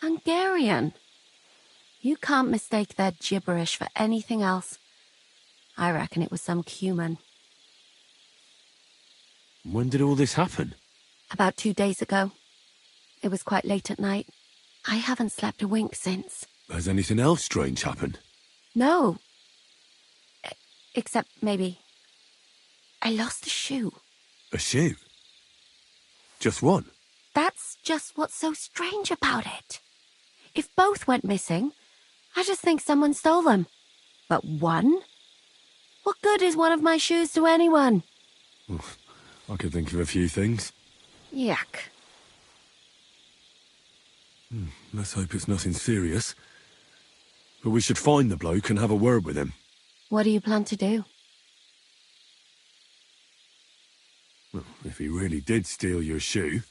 Hungarian. You can't mistake their gibberish for anything else. I reckon it was some Cuman. When did all this happen? About 2 days ago. It was quite late at night. I haven't slept a wink since. Has anything else strange happened? No. Except maybe... I lost a shoe. A shoe? Just one? That's just what's so strange about it. If both went missing, I just think someone stole them. But one? What good is one of my shoes to anyone? I could think of a few things. Yuck. Let's hope it's nothing serious. But we should find the bloke and have a word with him. What do you plan to do? Well, if he really did steal your shoe,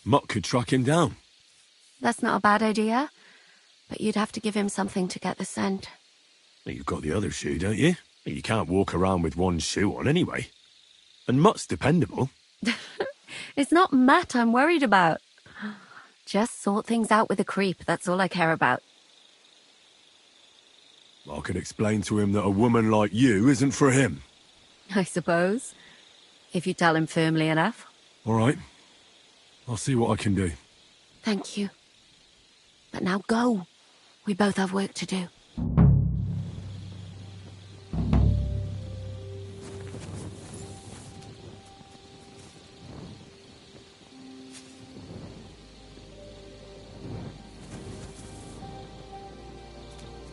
Mutt could track him down. That's not a bad idea. But you'd have to give him something to get the scent. You've got the other shoe, don't you? You can't walk around with one shoe on anyway. And Mutt's dependable. It's not Matt I'm worried about. Just sort things out with a creep, that's all I care about. I could explain to him that a woman like you isn't for him. I suppose. If you tell him firmly enough. All right. I'll see what I can do. Thank you. But now go. We both have work to do.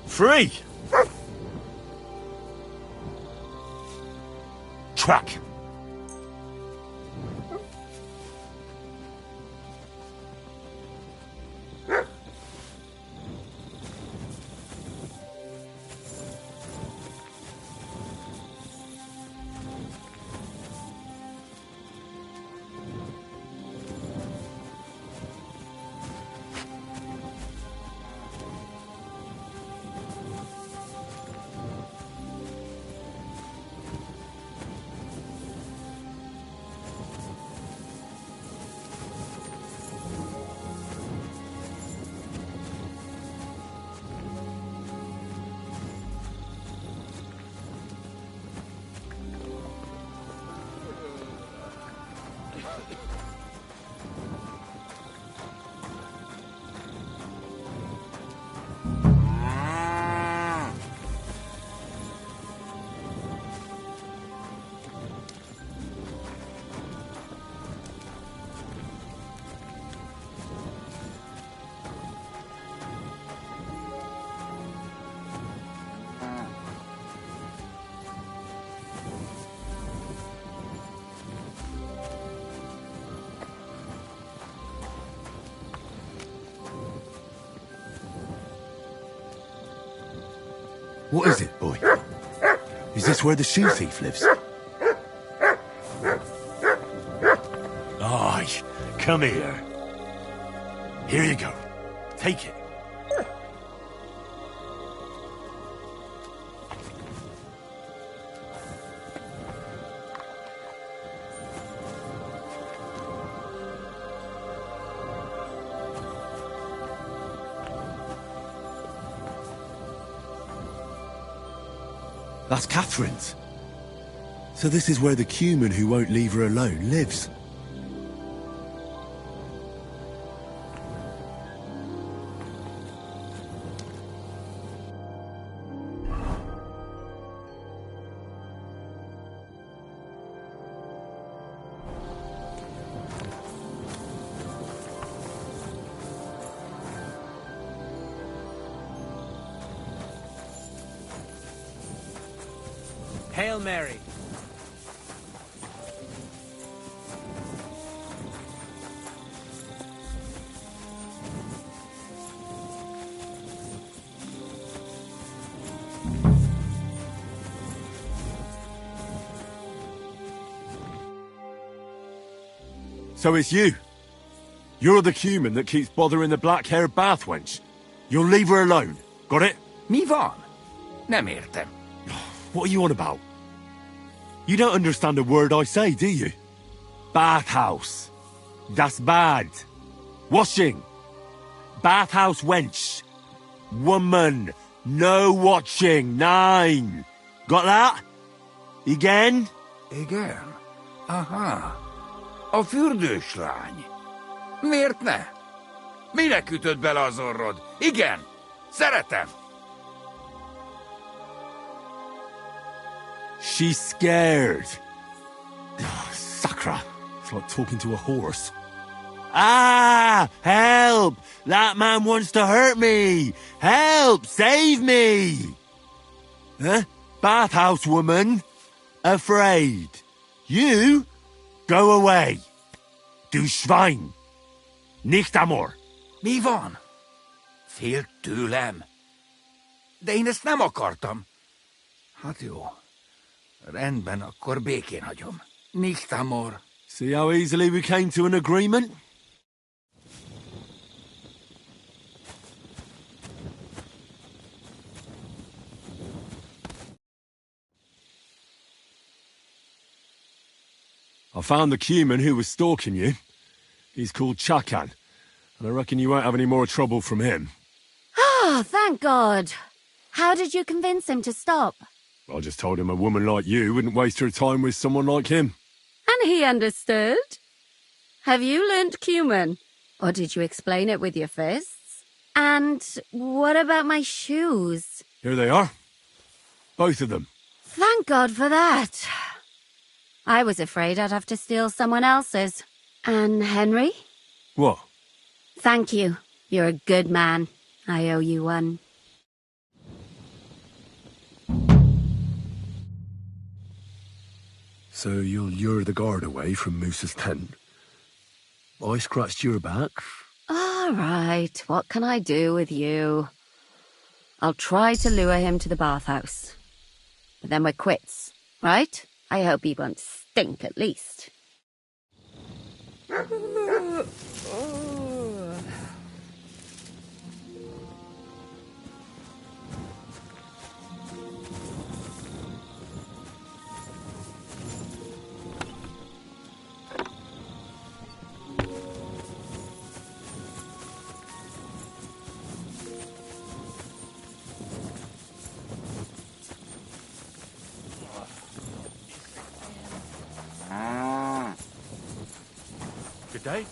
Free! Track! What is it, boy? Is this where the shoe thief lives? Aye, come here. Here you go. Take it. That's Catherine's. So this is where the Cuman who won't leave her alone lives. Hail Mary. So it's you. You're the human that keeps bothering the black-haired bath wench. You'll leave her alone. Got it? Mi van? Nem értem. What are you on about? You don't understand a word I say, do you? Bathhouse. Das bad. Washing. Bathhouse wench. Woman. No watching. 9. Got that? Igen? Igen? Aha. A fürdős lány. Miért ne? Minek ütött bele az orrod? Igen, szeretem. She's scared. Sakra. It's like talking to a horse. Ah! Help! That man wants to hurt me! Help! Save me! Huh? Bathhouse woman? Afraid. You? Go away. Du Schwein. Nicht amor. Mi van? Félt tőlem? De én ezt nem akartam. Hát jó. Rendben, akkor békén hagyom. Nicht amor. See how easily we came to an agreement? I found the Cuman who was stalking you. He's called Chakan, and I reckon you won't have any more trouble from him. Oh, thank God. How did you convince him to stop? I just told him a woman like you wouldn't waste her time with someone like him. And he understood? Have you learnt Cuman? Or did you explain it with your fists? And what about my shoes? Here they are. Both of them. Thank God for that. I was afraid I'd have to steal someone else's. And Henry? What? Thank you. You're a good man. I owe you one. So you'll lure the guard away from Moose's tent? I scratched your back? All right, what can I do with you? I'll try to lure him to the bathhouse. But then we're quits, right? I hope he won't stink at least. Good day.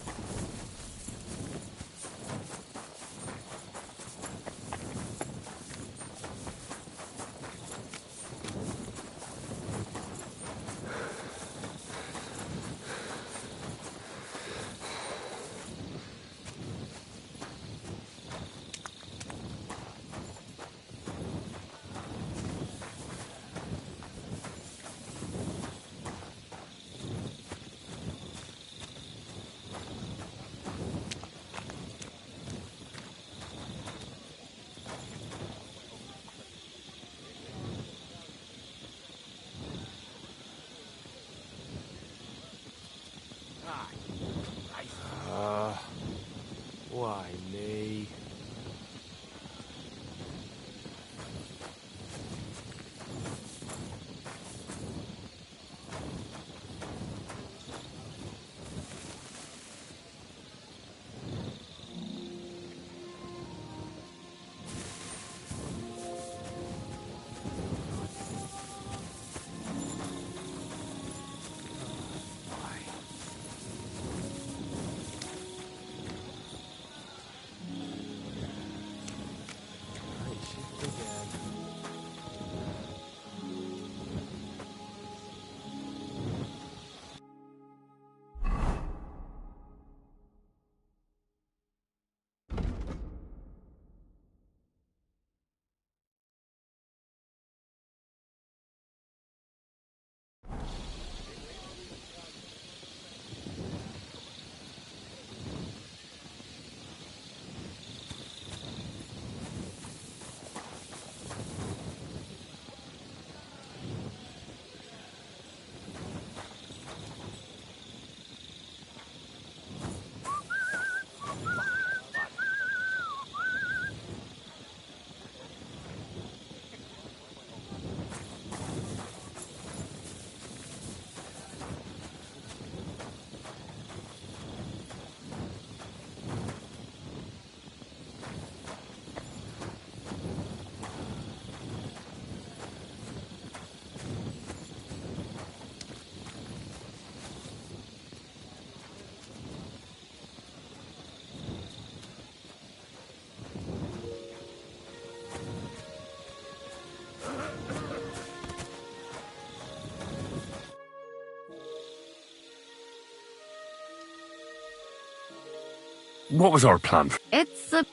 What was our plan? It's a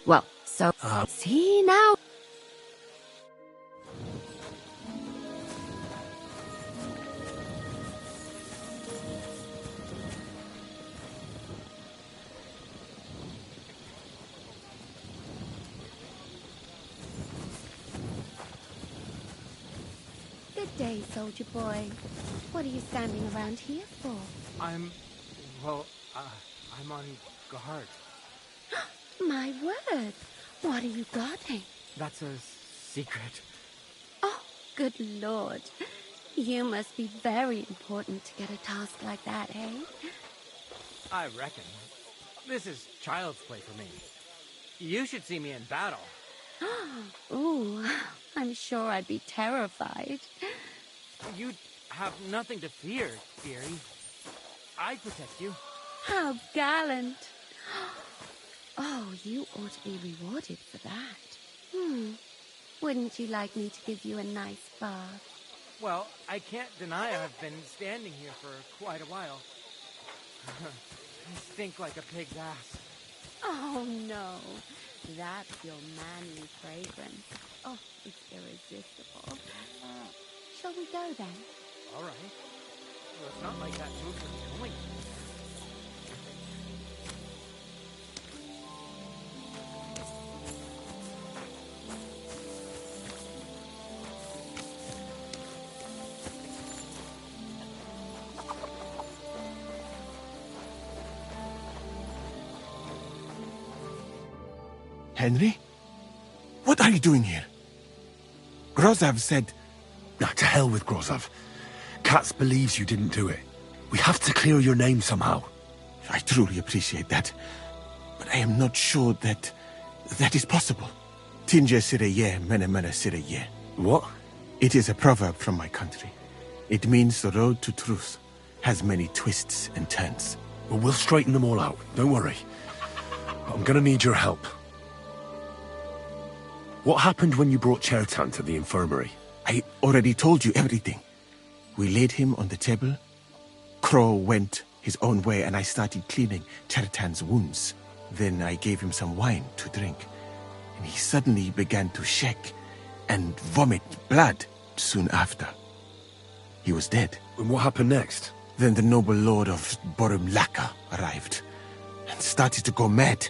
well, so see now. Good day, soldier boy. What are you standing around here for? I'm on guard. My word! What are you guarding? That's a secret. Oh, good lord. You must be very important to get a task like that, eh? I reckon. This is child's play for me. You should see me in battle. Ooh, I'm sure I'd be terrified. You'd have nothing to fear, dearie. I'd protect you. How gallant. Oh, you ought to be rewarded for that. Wouldn't you like me to give you a nice bath? Well, I can't deny I've been standing here for quite a while. I stink like a pig's ass. Oh, no. That's your manly fragrance. Oh, it's irresistible. Shall we go then? All right. Well, it's not like that move was going. Henry? What are you doing here? Grozav said... Nah, to hell with Grozav. Katz believes you didn't do it. We have to clear your name somehow. I truly appreciate that. But I am not sure that is possible. Tinja sireye, mene mene sireye. What? It is a proverb from my country. It means the road to truth has many twists and turns. Well, we'll straighten them all out. Don't worry. I'm gonna need your help. What happened when you brought Chertan to the infirmary? I already told you everything. We laid him on the table. Crow went his own way and I started cleaning Chertan's wounds. Then I gave him some wine to drink. And he suddenly began to shake and vomit blood soon after. He was dead. And what happened next? Then the noble lord of Borumlaka arrived and started to go mad.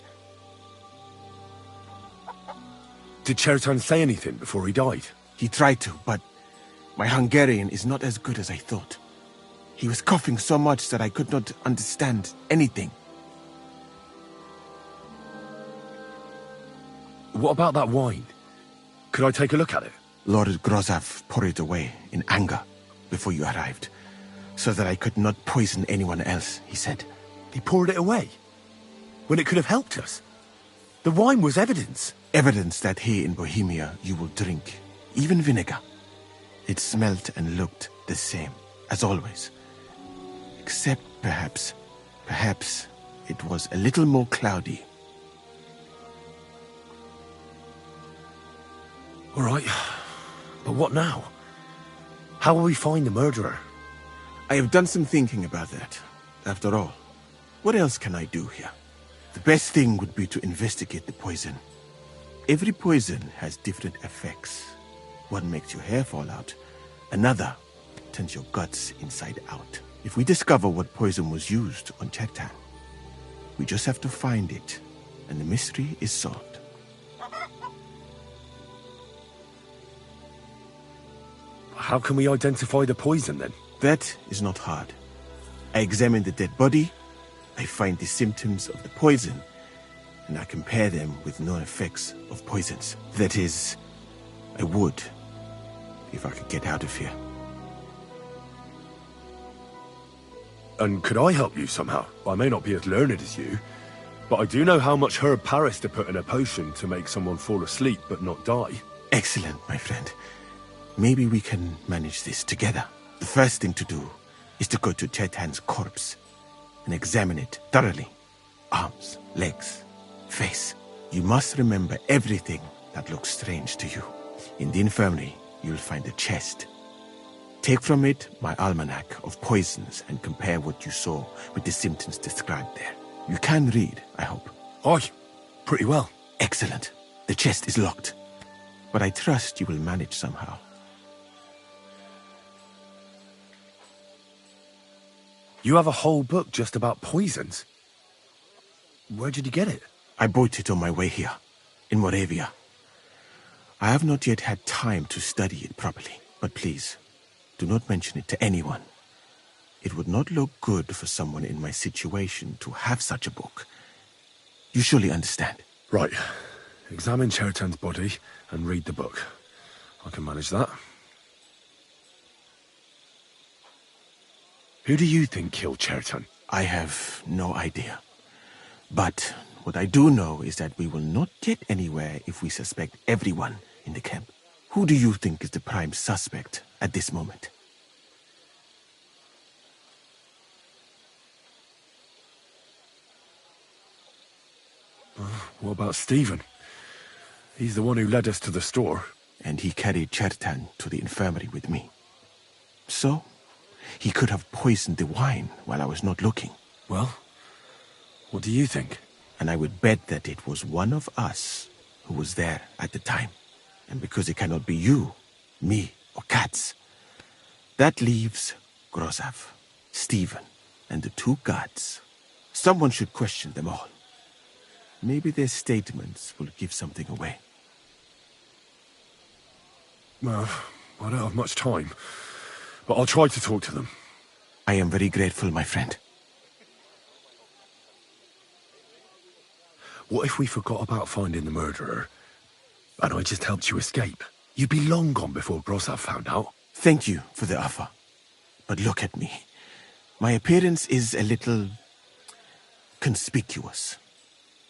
Did Chertan say anything before he died? He tried to, but my Hungarian is not as good as I thought. He was coughing so much that I could not understand anything. What about that wine? Could I take a look at it? Lord Grozav poured it away in anger before you arrived, so that I could not poison anyone else, he said. He poured it away? When it could have helped us? The wine was evidence. Evidence that here in Bohemia you will drink, even vinegar. It smelt and looked the same, as always. Except perhaps it was a little more cloudy. All right, but what now? How will we find the murderer? I have done some thinking about that. After all, what else can I do here? The best thing would be to investigate the poison. Every poison has different effects. One makes your hair fall out. Another turns your guts inside out. If we discover what poison was used on Chertan, we just have to find it, and the mystery is solved. How can we identify the poison, then? That is not hard. I examine the dead body, I find the symptoms of the poison, and I compare them with known effects of poisons. That is, I would, if I could get out of here. And could I help you somehow? I may not be as learned as you, but I do know how much herb Paris to put in a potion to make someone fall asleep but not die. Excellent, my friend. Maybe we can manage this together. The first thing to do is to go to Chertan's corpse and examine it thoroughly. Arms, legs, face. You must remember everything that looks strange to you. In the infirmary, you'll find a chest. Take from it my almanac of poisons and compare what you saw with the symptoms described there. You can read, I hope. Aye, pretty well. Excellent. The chest is locked. But I trust you will manage somehow. You have a whole book just about poisons? Where did you get it? I bought it on my way here, in Moravia. I have not yet had time to study it properly, but please, do not mention it to anyone. It would not look good for someone in my situation to have such a book. You surely understand. Right. Examine Chertan's body and read the book. I can manage that. Who do you think killed Chertan? I have no idea. But what I do know is that we will not get anywhere if we suspect everyone in the camp. Who do you think is the prime suspect at this moment? What about Stephen? He's the one who led us to the store. And he carried Chertan to the infirmary with me. So, he could have poisoned the wine while I was not looking. Well, what do you think? And I would bet that it was one of us who was there at the time. And because it cannot be you, me, or Katz, that leaves Grozav, Stephen, and the two guards. Someone should question them all. Maybe their statements will give something away. Well, I don't have much time, but I'll try to talk to them. I am very grateful, my friend. What if we forgot about finding the murderer, and I just helped you escape? You'd be long gone before Grozav found out. Thank you for the offer. But look at me. My appearance is a little conspicuous.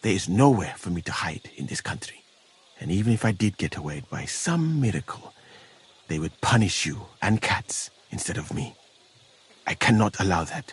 There is nowhere for me to hide in this country. And even if I did get away by some miracle, they would punish you and Katz instead of me. I cannot allow that.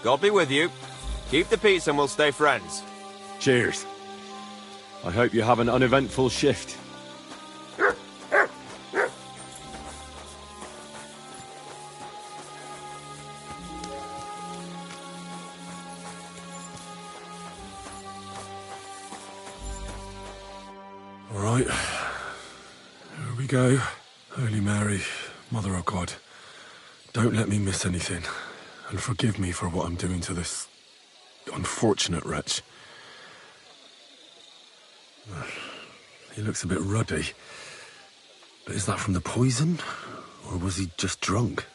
God be with you. Keep the peace and we'll stay friends. Cheers. I hope you have an uneventful shift. All right. Here we go. Holy Mary, Mother of God, don't let me miss anything. And forgive me for what I'm doing to this unfortunate wretch. He looks a bit ruddy. But is that from the poison? Or was he just drunk?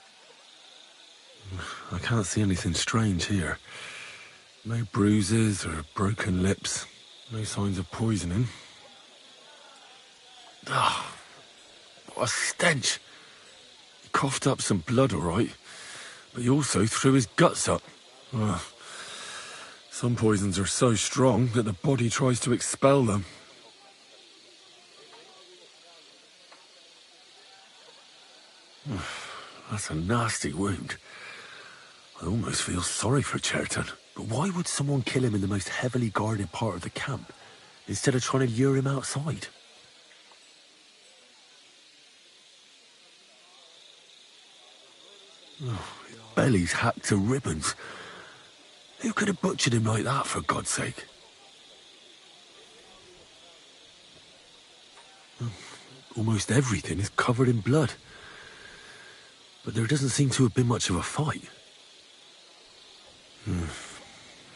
I can't see anything strange here. No bruises or broken lips. No signs of poisoning. Ah, what a stench. He coughed up some blood, all right. But he also threw his guts up. Some poisons are so strong that the body tries to expel them. That's a nasty wound. I almost feel sorry for Chertan. But why would someone kill him in the most heavily guarded part of the camp, instead of trying to lure him outside? His belly's hacked to ribbons. Who could have butchered him like that, for God's sake? Almost everything is covered in blood. But there doesn't seem to have been much of a fight.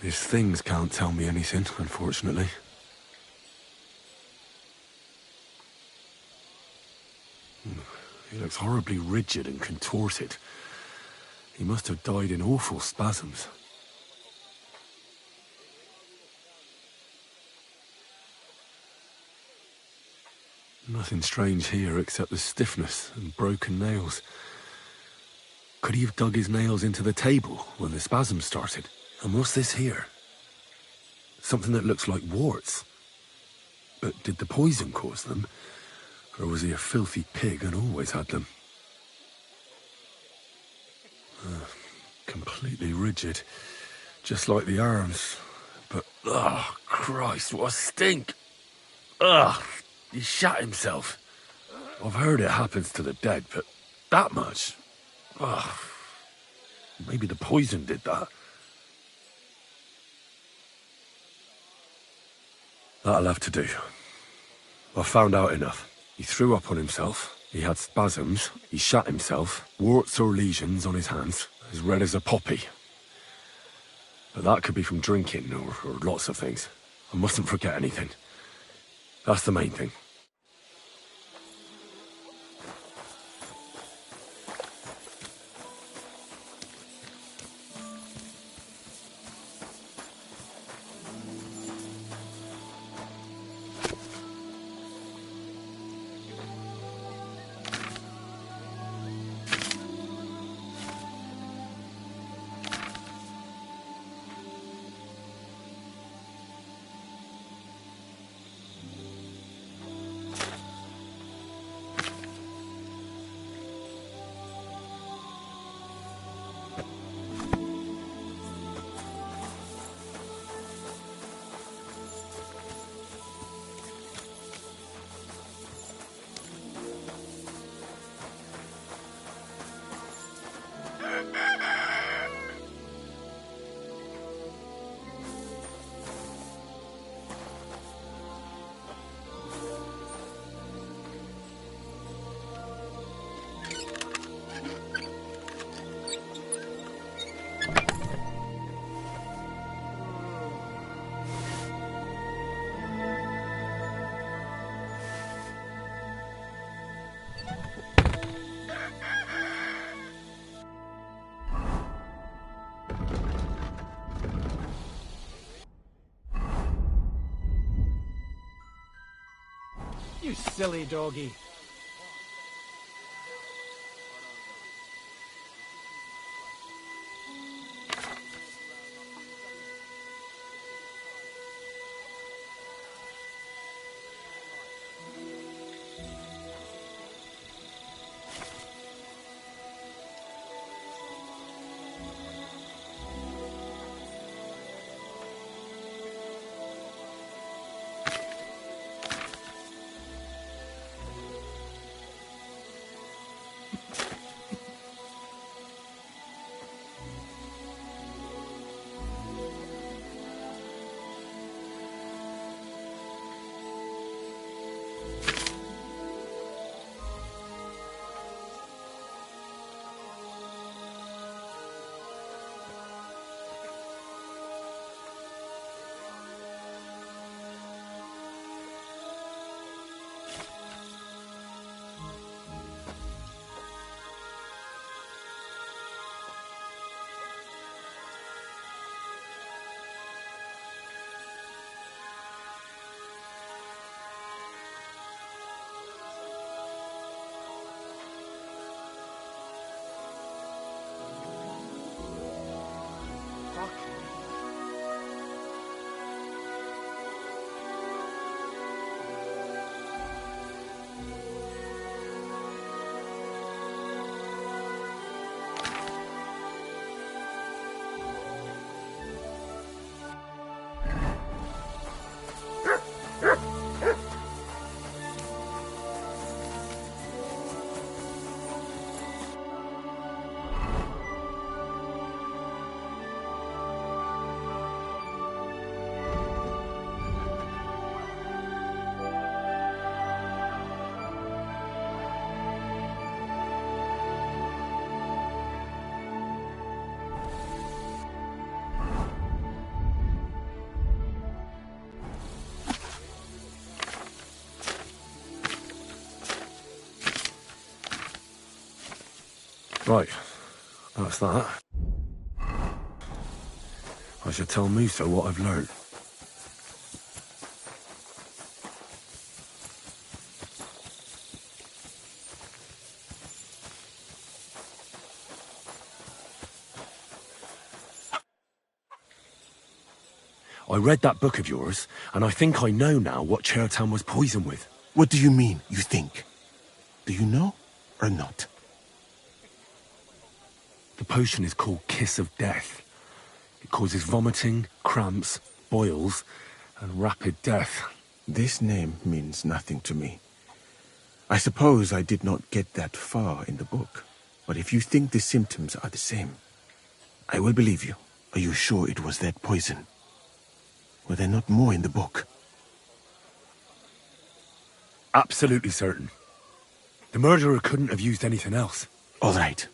These things can't tell me anything, unfortunately. He looks horribly rigid and contorted. He must have died in awful spasms. Nothing strange here except the stiffness and broken nails. Could he have dug his nails into the table when the spasms started? And what's this here? Something that looks like warts. But did the poison cause them? Or was he a filthy pig and always had them? Completely rigid. Just like the arms. But, oh, Christ, what a stink! Ugh! He shot himself. I've heard it happens to the dead, but that much? Ugh. Maybe the poison did that. That'll have to do. I've found out enough. He threw up on himself, he had spasms, he shot himself, warts or lesions on his hands, as red as a poppy. But that could be from drinking, or lots of things. I mustn't forget anything. That's the main thing. You silly doggy. Right, that's that. I should tell Musa what I've learned. I read that book of yours, and I think I know now what Chertan was poisoned with. What do you mean, you think? Do you know, or not? The potion is called Kiss of Death. It causes vomiting, cramps, boils, and rapid death. This name means nothing to me. I suppose I did not get that far in the book, but if you think the symptoms are the same, I will believe you. Are you sure it was that poison? Were there not more in the book? Absolutely certain. The murderer couldn't have used anything else. All right.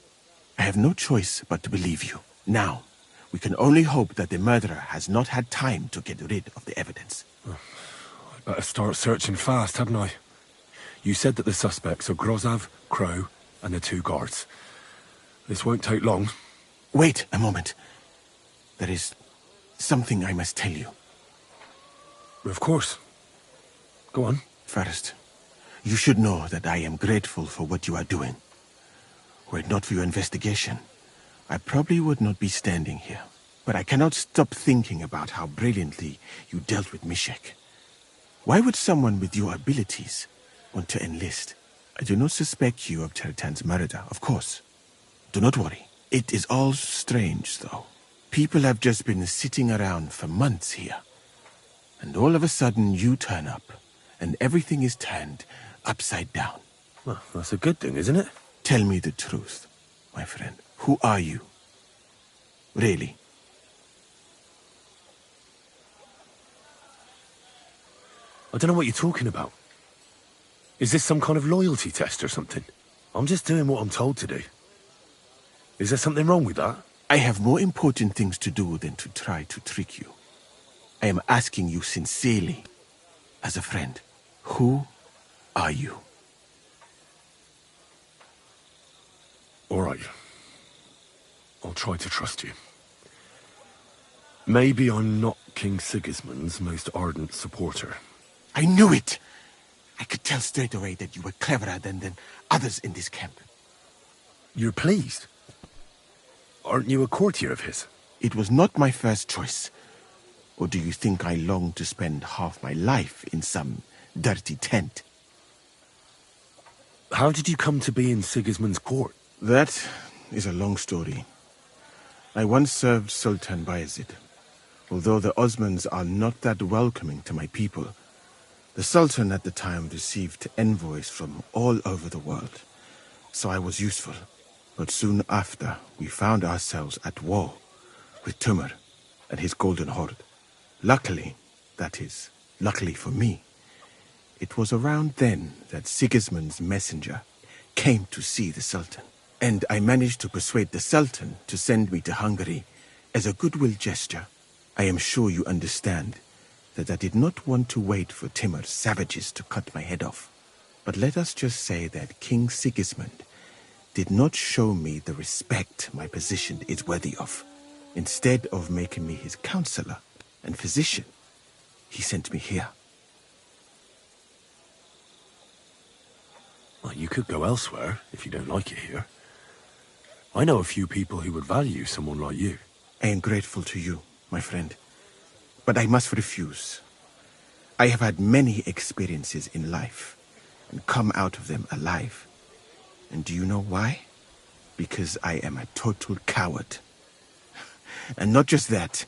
I have no choice but to believe you. Now, we can only hope that the murderer has not had time to get rid of the evidence. I better start searching fast, hadn't I? You said that the suspects are Grozav, Crow, and the 2 guards. This won't take long. Wait a moment. There is something I must tell you. Of course. Go on. First, you should know that I am grateful for what you are doing. Were it not for your investigation, I probably would not be standing here. But I cannot stop thinking about how brilliantly you dealt with Mishek. Why would someone with your abilities want to enlist? I do not suspect you of Chertan's murder, of course. Do not worry. It is all strange, though. People have just been sitting around for months here. And all of a sudden you turn up, and everything is turned upside down. Well, that's a good thing, isn't it? Tell me the truth, my friend. Who are you? Really? I don't know what you're talking about. Is this some kind of loyalty test or something? I'm just doing what I'm told to do. Is there something wrong with that? I have more important things to do than to try to trick you. I am asking you sincerely, as a friend. Who are you? All right. I'll try to trust you. Maybe I'm not King Sigismund's most ardent supporter. I knew it! I could tell straight away that you were cleverer than others in this camp. You're pleased? Aren't you a courtier of his? It was not my first choice. Or do you think I long to spend half my life in some dirty tent? How did you come to be in Sigismund's court? That is a long story. I once served Sultan Bayezid. Although the Osmans are not that welcoming to my people, the Sultan at the time received envoys from all over the world, so I was useful. But soon after, we found ourselves at war with Timur and his Golden Horde. Luckily, that is, luckily for me, it was around then that Sigismund's messenger came to see the Sultan. And I managed to persuade the Sultan to send me to Hungary as a goodwill gesture. I am sure you understand that I did not want to wait for Timur's savages to cut my head off. But let us just say that King Sigismund did not show me the respect my position is worthy of. Instead of making me his counselor and physician, he sent me here. Well, you could go elsewhere if you don't like it here. I know a few people who would value someone like you. I am grateful to you, my friend. But I must refuse. I have had many experiences in life and come out of them alive. And do you know why? Because I am a total coward. And not just that,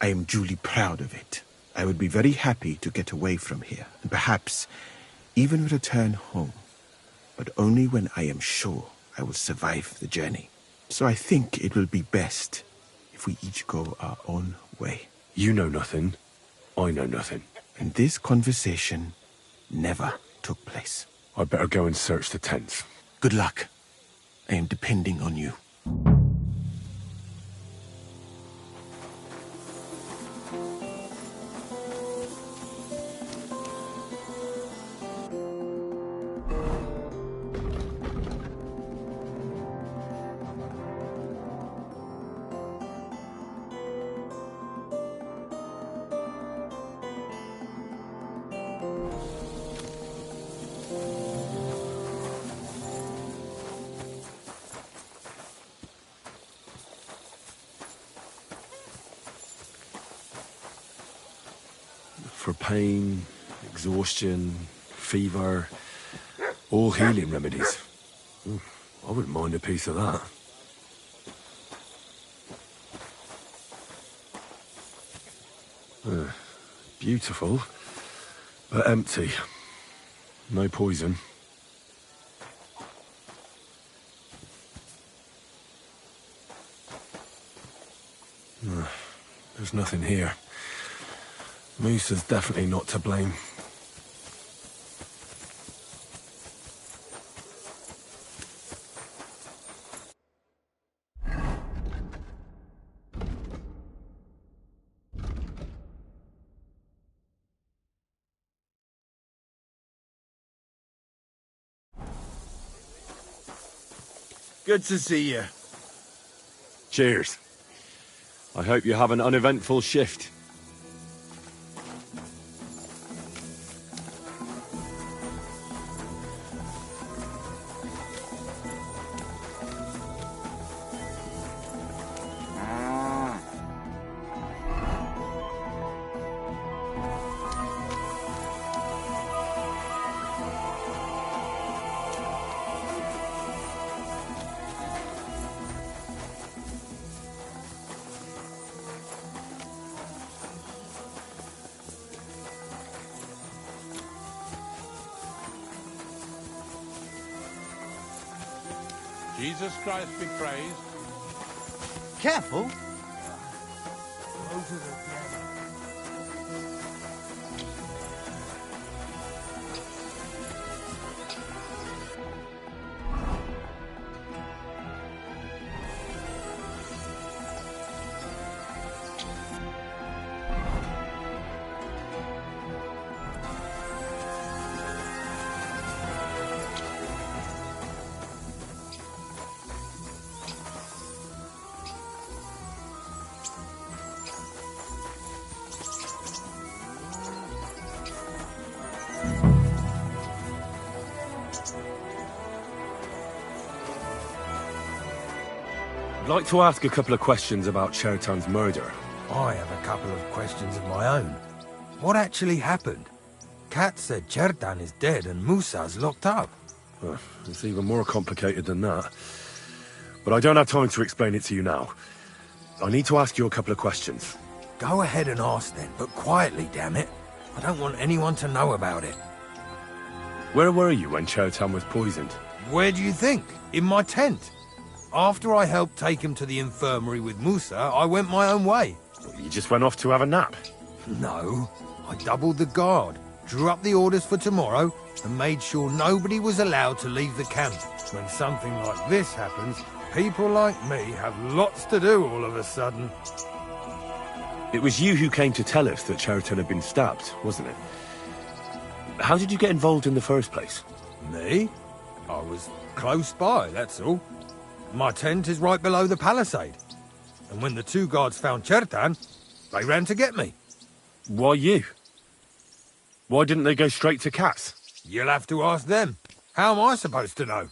I am duly proud of it. I would be very happy to get away from here, and perhaps even return home, but only when I am sure I will survive the journey. So I think it will be best if we each go our own way. You know nothing, I know nothing. And this conversation never took place. I'd better go and search the tents. Good luck. I am depending on you. for pain, exhaustion, fever, all healing remedies. I wouldn't mind a piece of that. Beautiful, but empty. No poison. There's nothing here. Moose is definitely not to blame. Good to see you. Cheers. I hope you have an uneventful shift. Jesus Christ be praised. Careful. Go to the piano. I'd like to ask a couple of questions about Chertan's murder. I have a couple of questions of my own. What actually happened? Kat said Chertan is dead and Musa's locked up. It's even more complicated than that. But I don't have time to explain it to you now. I need to ask you a couple of questions. Go ahead and ask then, but quietly, damn it. I don't want anyone to know about it. Where were you when Chertan was poisoned? Where do you think? In my tent. After I helped take him to the infirmary with Musa, I went my own way. You just went off to have a nap? No. I doubled the guard, drew up the orders for tomorrow, and made sure nobody was allowed to leave the camp. When something like this happens, people like me have lots to do all of a sudden. It was you who came to tell us that Chertan had been stabbed, wasn't it? How did you get involved in the first place? Me? I was close by, that's all. My tent is right below the palisade. And when the two guards found Chertan, they ran to get me. Why you? Why didn't they go straight to Kat's? You'll have to ask them. How am I supposed to know?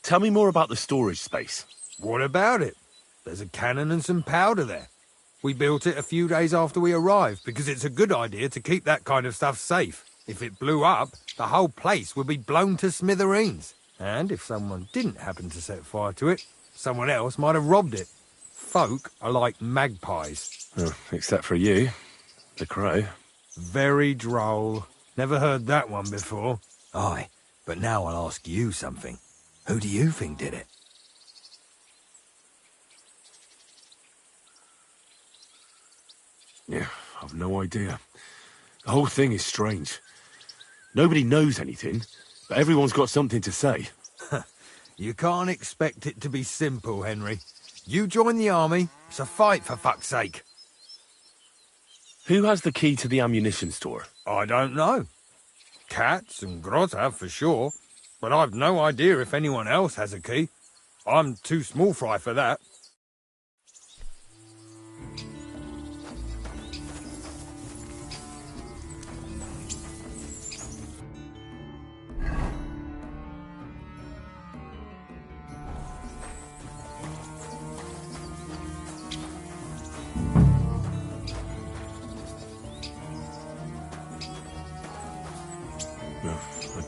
Tell me more about the storage space. What about it? There's a cannon and some powder there. We built it a few days after we arrived because it's a good idea to keep that kind of stuff safe. If it blew up, the whole place would be blown to smithereens. And if someone didn't happen to set fire to it, someone else might have robbed it. Folk are like magpies. Oh, except for you, the crow. Very droll. Never heard that one before. Aye, but now I'll ask you something. Who do you think did it? Yeah, I've no idea. The whole thing is strange. Nobody knows anything, but everyone's got something to say. You can't expect it to be simple, Henry. You join the army, it's a fight for fuck's sake. Who has the key to the ammunition store? I don't know. Katz and Groz have for sure, but I've no idea if anyone else has a key. I'm too small fry for that.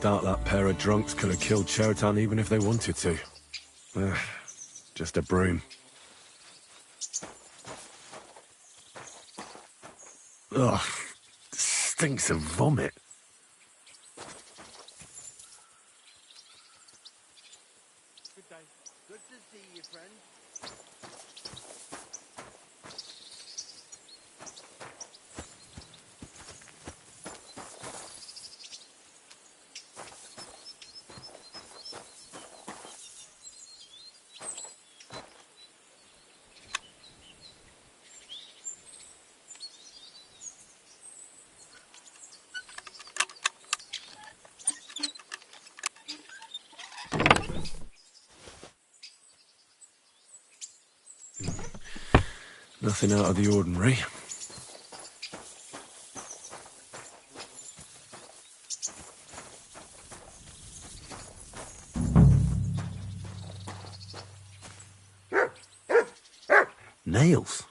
doubt that pair of drunks could have killed Chertan even if they wanted to. Just a broom. Ugh, stinks of vomit. Good day. Good to see you, friend. Nothing out of the ordinary. Nails?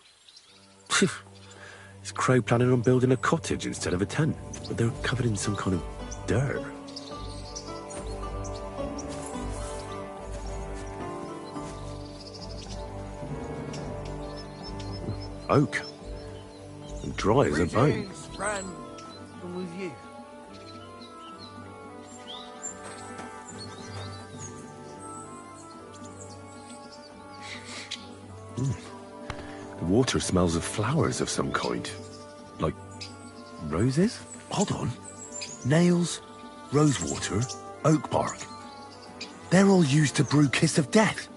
Is Crow planning on building a cottage instead of a tent? But they're covered in some kind of dirt. Oak. And dry as a bone. Greetings, friend. I'm with you. The water smells of flowers of some kind. Like roses? Hold on. Nails, rosewater, oak bark. They're all used to brew Kiss of Death.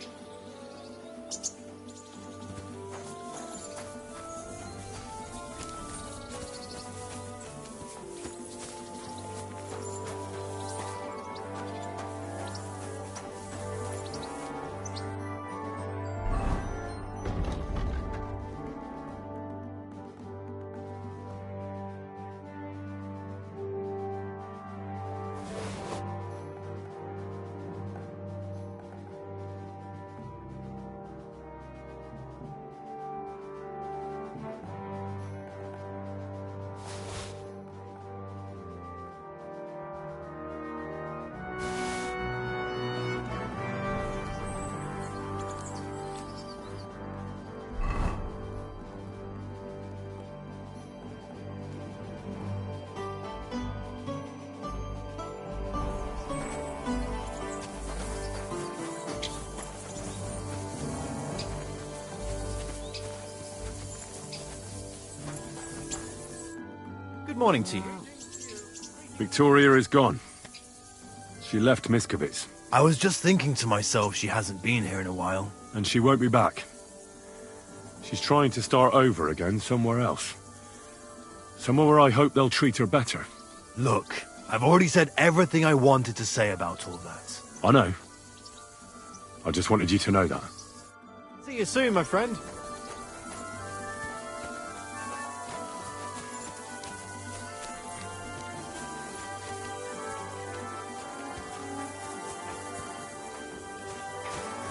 Good morning to you. Victoria is gone. She left Miskovitz. I was just thinking to myself she hasn't been here in a while. And she won't be back. She's trying to start over again somewhere else. Somewhere where I hope they'll treat her better. Look, I've already said everything I wanted to say about all that. I know. I just wanted you to know that. See you soon, my friend.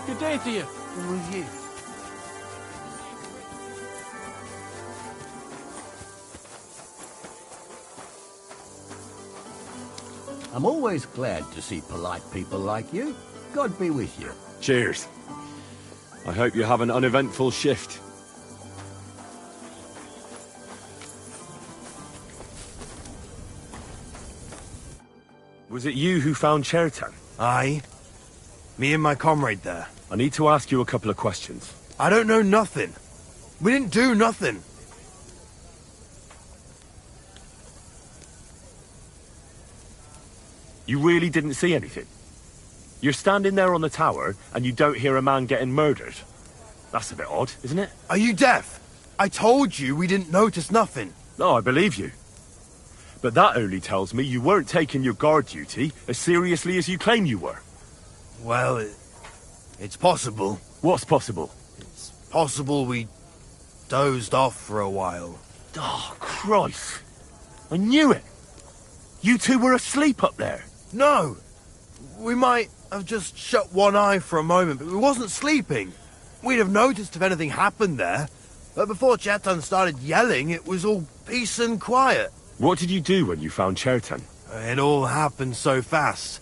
Good day to you. I'm with you. I'm always glad to see polite people like you. God be with you. Cheers. I hope you have an uneventful shift. Was it you who found Chertan? Aye. Me and my comrade there. I need to ask you a couple of questions. I don't know nothing. We didn't do nothing. You really didn't see anything? You're standing there on the tower and you don't hear a man getting murdered? That's a bit odd, isn't it? Are you deaf? I told you we didn't notice nothing. No, I believe you. But that only tells me you weren't taking your guard duty as seriously as you claim you were. Well, it's possible. What's possible? It's possible we dozed off for a while. Oh, Christ. I knew it. You two were asleep up there. No. We might have just shut one eye for a moment, but we wasn't sleeping. We'd have noticed if anything happened there. But before Chertan started yelling, it was all peace and quiet. What did you do when you found Chertan? It all happened so fast.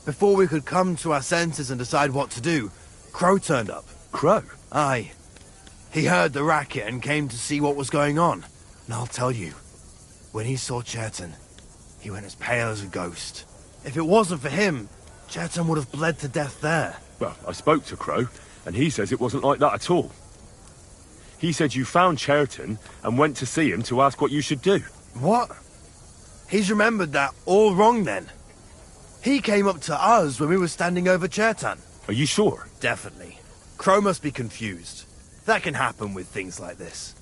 Before we could come to our senses and decide what to do, Crow turned up. Crow? Aye. He heard the racket and came to see what was going on. And I'll tell you, when he saw Cherton, he went as pale as a ghost. If it wasn't for him, Cherton would have bled to death there. Well, I spoke to Crow, and he says it wasn't like that at all. He said you found Cherton and went to see him to ask what you should do. What? He's remembered that all wrong then. He came up to us when we were standing over Chertan. Are you sure? Definitely. Crow must be confused. That can happen with things like this.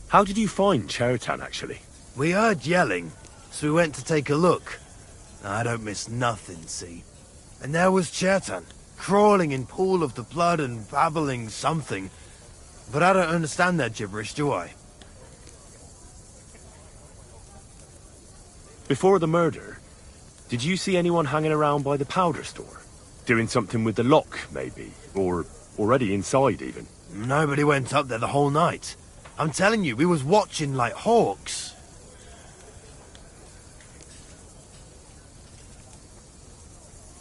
How did you find Chertan, actually? We heard yelling, so we went to take a look. I don't miss nothing, see? And there was Chertan, crawling in pool of the blood and babbling something. But I don't understand their gibberish, do I? Before the murder, did you see anyone hanging around by the powder store? Doing something with the lock, maybe? Or already inside, even? Nobody went up there the whole night. I'm telling you, we was watching like hawks.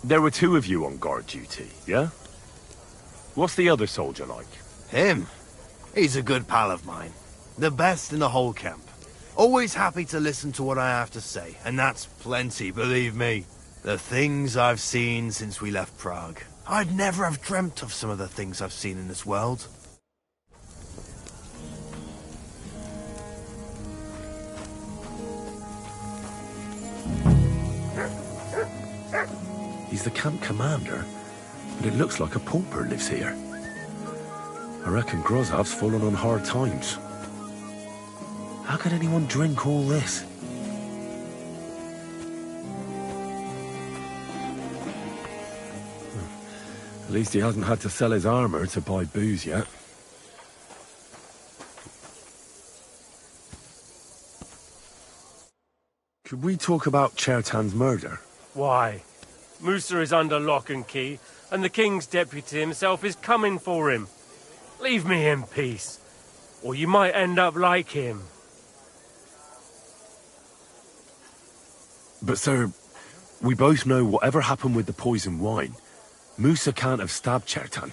There were 2 of you on guard duty, yeah? What's the other soldier like? Him? He's a good pal of mine. The best in the whole camp. Always happy to listen to what I have to say, and that's plenty, believe me. The things I've seen since we left Prague. I'd never have dreamt of some of the things I've seen in this world. He's the camp commander, but it looks like a pauper lives here. I reckon Grozov's fallen on hard times. How could anyone drink all this? At least he hasn't had to sell his armor to buy booze yet. Could we talk about Chertan's murder? Why? Musa is under lock and key, and the king's deputy himself is coming for him. Leave me in peace, or you might end up like him. But sir, we both know whatever happened with the poison wine, Musa can't have stabbed Chertan.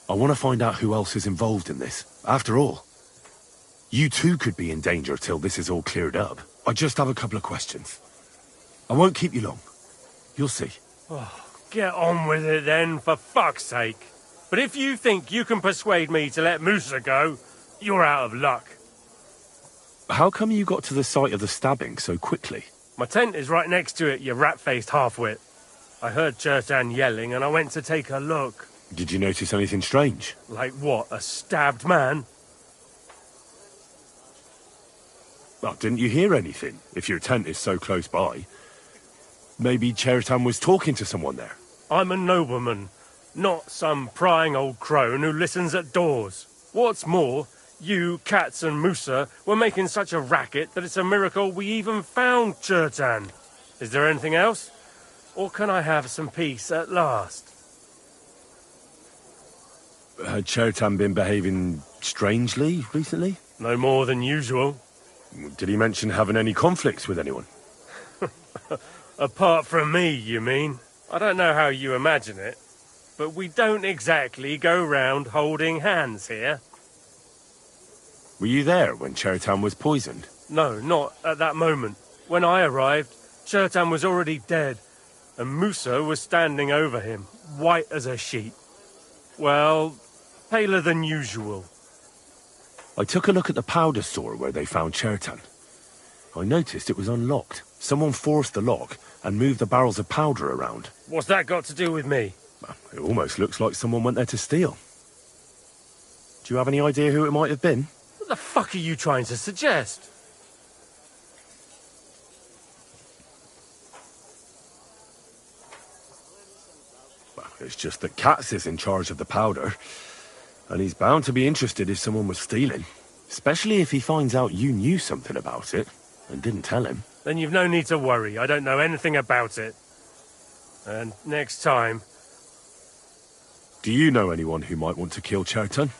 I want to find out who else is involved in this. After all, you too could be in danger till this is all cleared up. I just have a couple of questions. I won't keep you long. You'll see. Oh, get on with it then, for fuck's sake. But if you think you can persuade me to let Musa go, you're out of luck. How come you got to the site of the stabbing so quickly? My tent is right next to it, you rat-faced half-wit. I heard Chertan yelling and I went to take a look. Did you notice anything strange? Like what, a stabbed man? Well, didn't you hear anything, if your tent is so close by? Maybe Chertan was talking to someone there. I'm a nobleman, not some prying old crone who listens at doors. What's more, you, Katz and Musa were making such a racket that it's a miracle we even found Chertan. Is there anything else? Or can I have some peace at last? Had Chertan been behaving strangely recently? No more than usual. Did he mention having any conflicts with anyone? Apart from me, you mean? I don't know how you imagine it, but we don't exactly go round holding hands here. Were you there when Chertan was poisoned? No, not at that moment. When I arrived, Chertan was already dead, and Musa was standing over him, white as a sheet. Well, paler than usual. I took a look at the powder store where they found Chertan. I noticed it was unlocked. Someone forced the lock and moved the barrels of powder around. What's that got to do with me? It almost looks like someone went there to steal. Do you have any idea who it might have been? What the fuck are you trying to suggest? Well, it's just that Katz is in charge of the powder, and he's bound to be interested if someone was stealing. Especially if he finds out you knew something about it and didn't tell him. Then you've no need to worry. I don't know anything about it. And next time... Do you know anyone who might want to kill Chertan?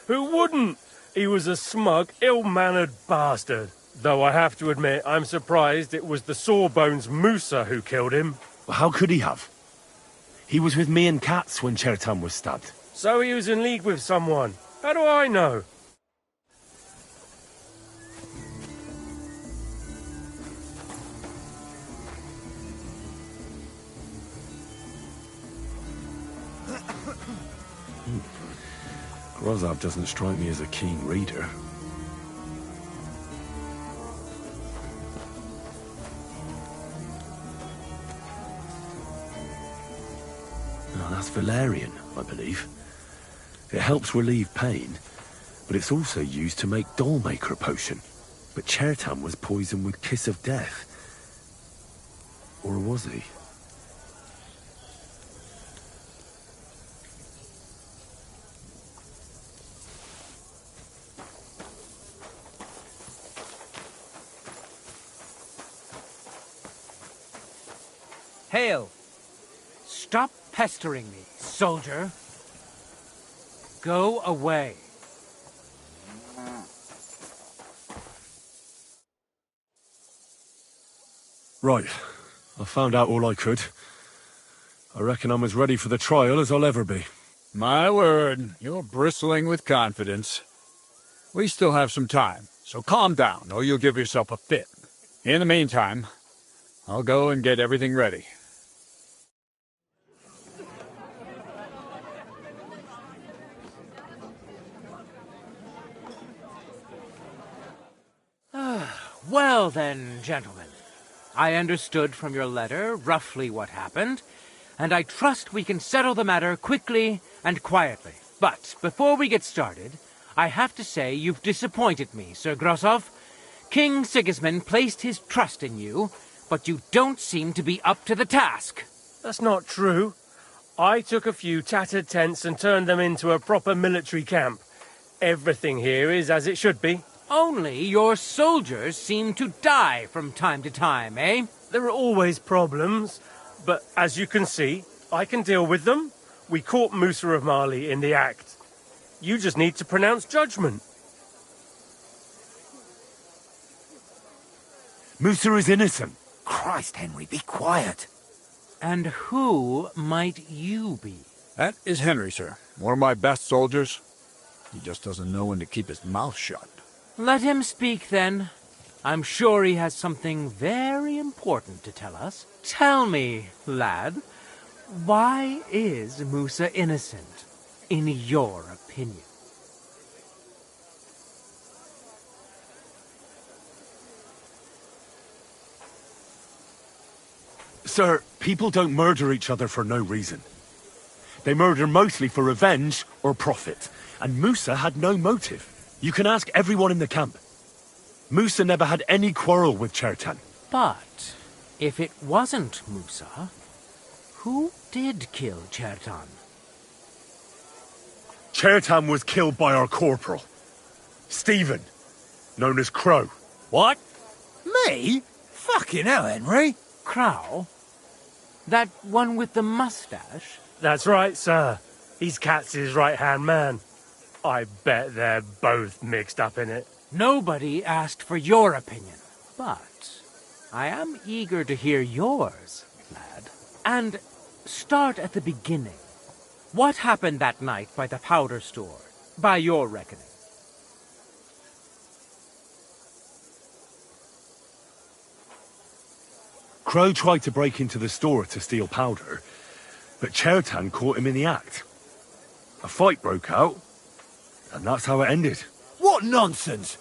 Who wouldn't? He was a smug, ill-mannered bastard. Though I have to admit, I'm surprised it was the Sawbones Musa who killed him. Well, how could he have? He was with me and Katz when Chertan was stabbed. So he was in league with someone. How do I know? Grozov doesn't strike me as a keen reader. Oh, that's valerian, I believe. It helps relieve pain, but but it's also used to make Dollmaker potion. But Chertan was poisoned with Kiss of Death. Or was he? Hail! Stop pestering me, soldier. Go away. Right. I found out all I could. I reckon I'm as ready for the trial as I'll ever be. My word, you're bristling with confidence. We still have some time, so calm down, or you'll give yourself a fit. In the meantime, I'll go and get everything ready. Well then, gentlemen. I understood from your letter roughly what happened, and I trust we can settle the matter quickly and quietly. But before we get started, I have to say you've disappointed me, Sir Grosov. King Sigismund placed his trust in you, but you don't seem to be up to the task. That's not true. I took a few tattered tents and turned them into a proper military camp. Everything here is as it should be. Only your soldiers seem to die from time to time, eh? There are always problems, but as you can see, I can deal with them. We caught Musa of Mali in the act. You just need to pronounce judgment. Musa is innocent. Christ, Henry, be quiet. And who might you be? That is Henry, sir. One of my best soldiers. He just doesn't know when to keep his mouth shut. Let him speak, then. I'm sure he has something very important to tell us. Tell me, lad, why is Musa innocent, in your opinion? Sir, people don't murder each other for no reason. They murder mostly for revenge or profit, and Musa had no motive. You can ask everyone in the camp. Musa never had any quarrel with Chertan. But if it wasn't Musa, who did kill Chertan? Chertan was killed by our corporal, Stephen, known as Crow. What? Me? Fucking hell, Henry. Crow? That one with the mustache? That's right, sir. He's Katz's right-hand man. I bet they're both mixed up in it. Nobody asked for your opinion, but I am eager to hear yours, lad. And start at the beginning. What happened that night by the powder store, by your reckoning? Crow tried to break into the store to steal powder, but Chertan caught him in the act. A fight broke out, and that's how it ended. What nonsense!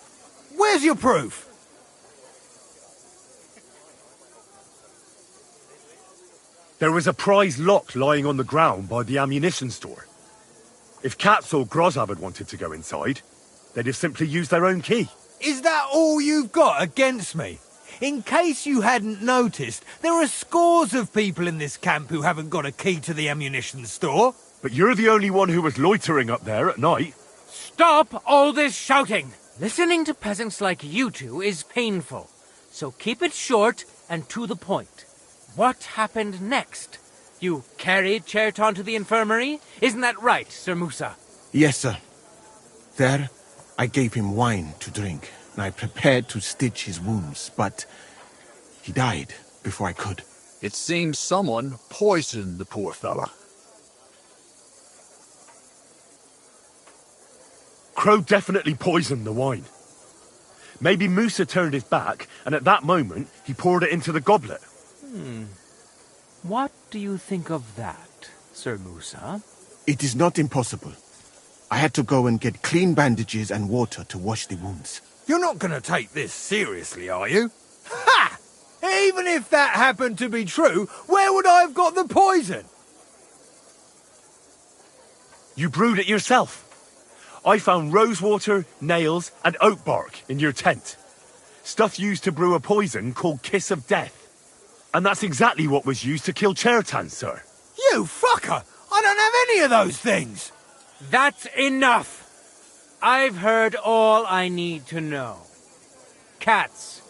Where's your proof? There was a prize lock lying on the ground by the ammunition store. If Katz or Grozab had wanted to go inside, they'd have simply used their own key. Is that all you've got against me? In case you hadn't noticed, there are scores of people in this camp who haven't got a key to the ammunition store. But you're the only one who was loitering up there at night. Stop all this shouting! Listening to peasants like you two is painful, so keep it short and to the point. What happened next? You carried Chertan to the infirmary? Isn't that right, Sir Musa? Yes, sir. There, I gave him wine to drink, and I prepared to stitch his wounds, but he died before I could. It seems someone poisoned the poor fella. Crow definitely poisoned the wine. Maybe Musa turned his back, and at that moment, he poured it into the goblet. What do you think of that, Sir Musa? It is not impossible. I had to go and get clean bandages and water to wash the wounds. You're not going to take this seriously, are you? Ha! Even if that happened to be true, where would I have got the poison? You brewed it yourself. I found rosewater, nails, and oak bark in your tent. Stuff used to brew a poison called Kiss of Death. And that's exactly what was used to kill Chertan, sir. You fucker! I don't have any of those things! That's enough! I've heard all I need to know. Cats,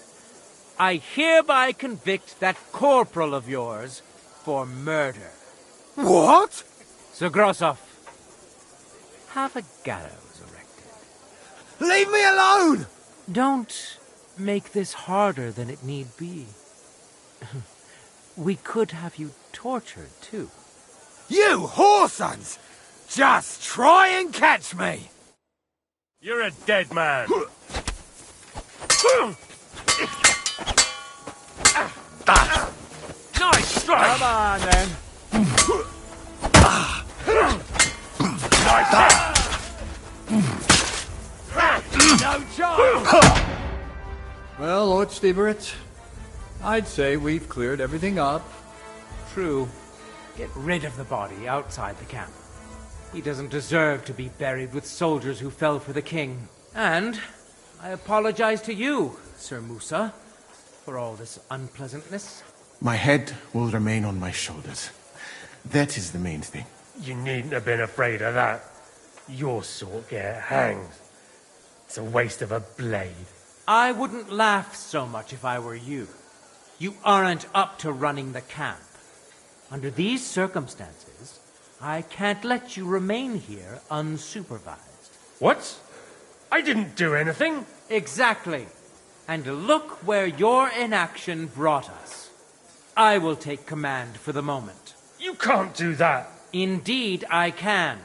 I hereby convict that corporal of yours for murder. What? Sir Grossoff, have a gallows erected. Leave me alone! Don't make this harder than it need be. We could have you tortured, too. You whoresons! Just try and catch me! You're a dead man. Nice strike! Come on, then. Nice hit! No chance! Well, Lord Steverit, I'd say we've cleared everything up. True. Get rid of the body outside the camp. He doesn't deserve to be buried with soldiers who fell for the king. And I apologize to you, Sir Musa, for all this unpleasantness. My head will remain on my shoulders. That is the main thing. You needn't have been afraid of that. Your sort get hanged. It's a waste of a blade. I wouldn't laugh so much if I were you. You aren't up to running the camp. Under these circumstances, I can't let you remain here unsupervised. What? I didn't do anything. Exactly. And look where your inaction brought us. I will take command for the moment. You can't do that. Indeed, I can.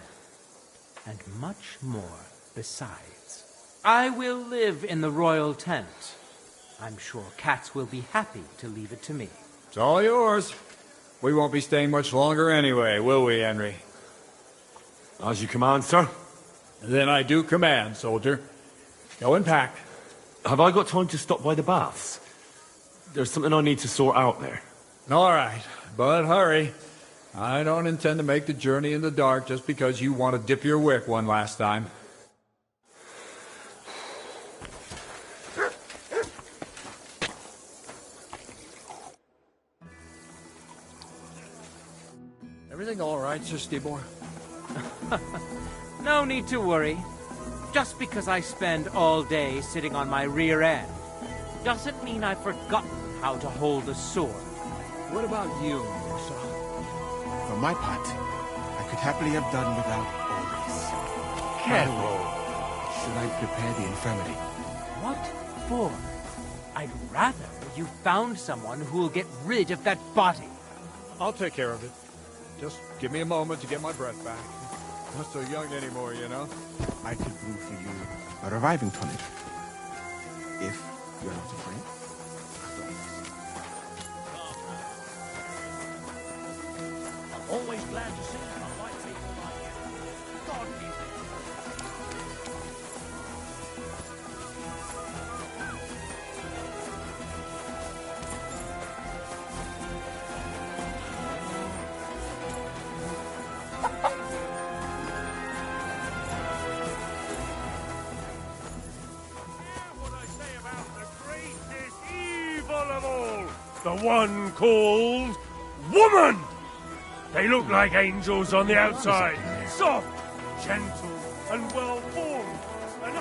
And much more besides. I will live in the royal tent. I'm sure cats will be happy to leave it to me. It's all yours. We won't be staying much longer anyway, will we, Henry? As you command, sir. Then I do command, soldier. Go and pack. Have I got time to stop by the baths? There's something I need to sort out there. All right, but hurry. I don't intend to make the journey in the dark just because you want to dip your wick one last time. Everything all right, Sir Stibor? No need to worry. Just because I spend all day sitting on my rear end doesn't mean I've forgotten how to hold a sword. What about you, Musa? For my part, I could happily have done without all this. Careful. Should I prepare the infirmary? What for? I'd rather you found someone who'll get rid of that body. I'll take care of it. Just give me a moment to get my breath back. Not so young anymore, you know? I could brew for you a reviving tonic. If you're not afraid. I'm always glad to see a white people like you. God be with you. The one called woman! They look like angels on the outside. Soft, gentle, and well-formed. And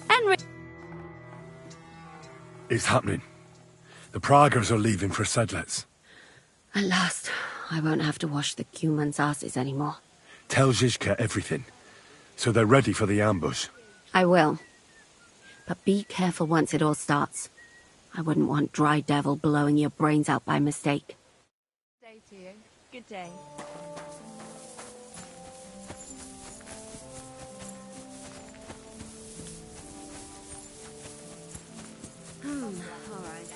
Henry! It's happening. The Praggers are leaving for Sedlets. At last, I won't have to wash the humans' asses anymore. Tell Zizka everything, so they're ready for the ambush. I will. But be careful once it all starts. I wouldn't want Dry Devil blowing your brains out by mistake. Good day to you. Good day. All right.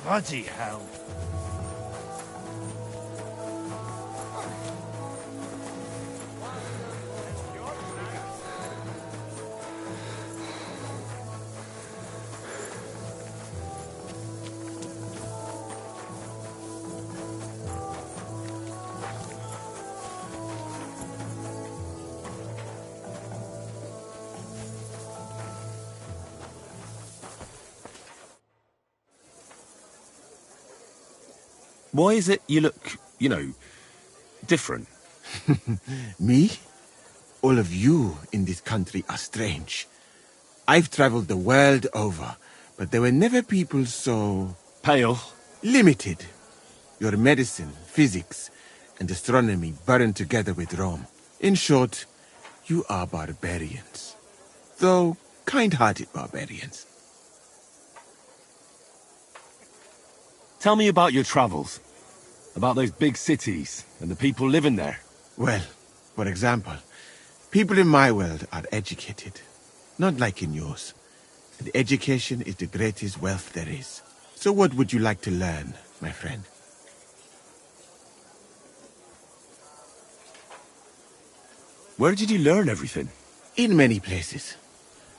Bloody hell. Why is it you look, different? Me? All of you in this country are strange. I've traveled the world over, but there were never people so... Pale? Limited. Your medicine, physics, and astronomy burned together with Rome. In short, you are barbarians. Though kind-hearted barbarians. Tell me about your travels. About those big cities and the people living there. Well, for example, people in my world are educated. Not like in yours. And education is the greatest wealth there is. So what would you like to learn, my friend? Where did you learn everything? In many places.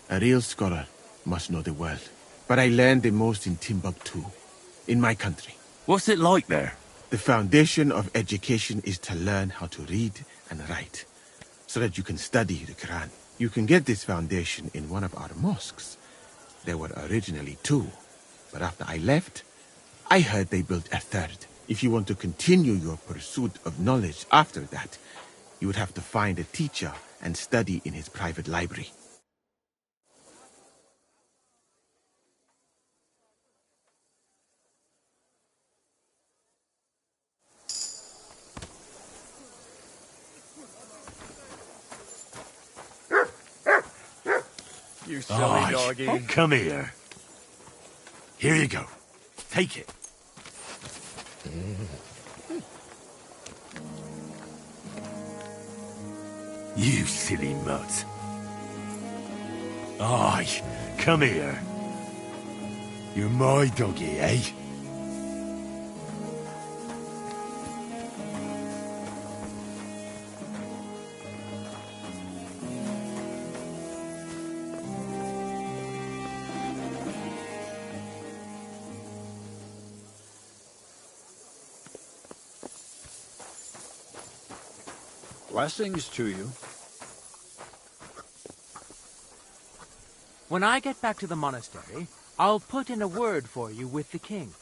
A real scholar must know the world. But I learned the most in Timbuktu, in my country. What's it like there? The foundation of education is to learn how to read and write, so that you can study the Quran. You can get this foundation in one of our mosques. There were originally 2, but after I left, I heard they built a 3rd. If you want to continue your pursuit of knowledge after that, you would have to find a teacher and study in his private library. You silly doggy. Come here. Here you go. Take it. You silly mutt. Aye, come here. You're my doggy, eh? Blessings to you. When I get back to the monastery, I'll put in a word for you with the king.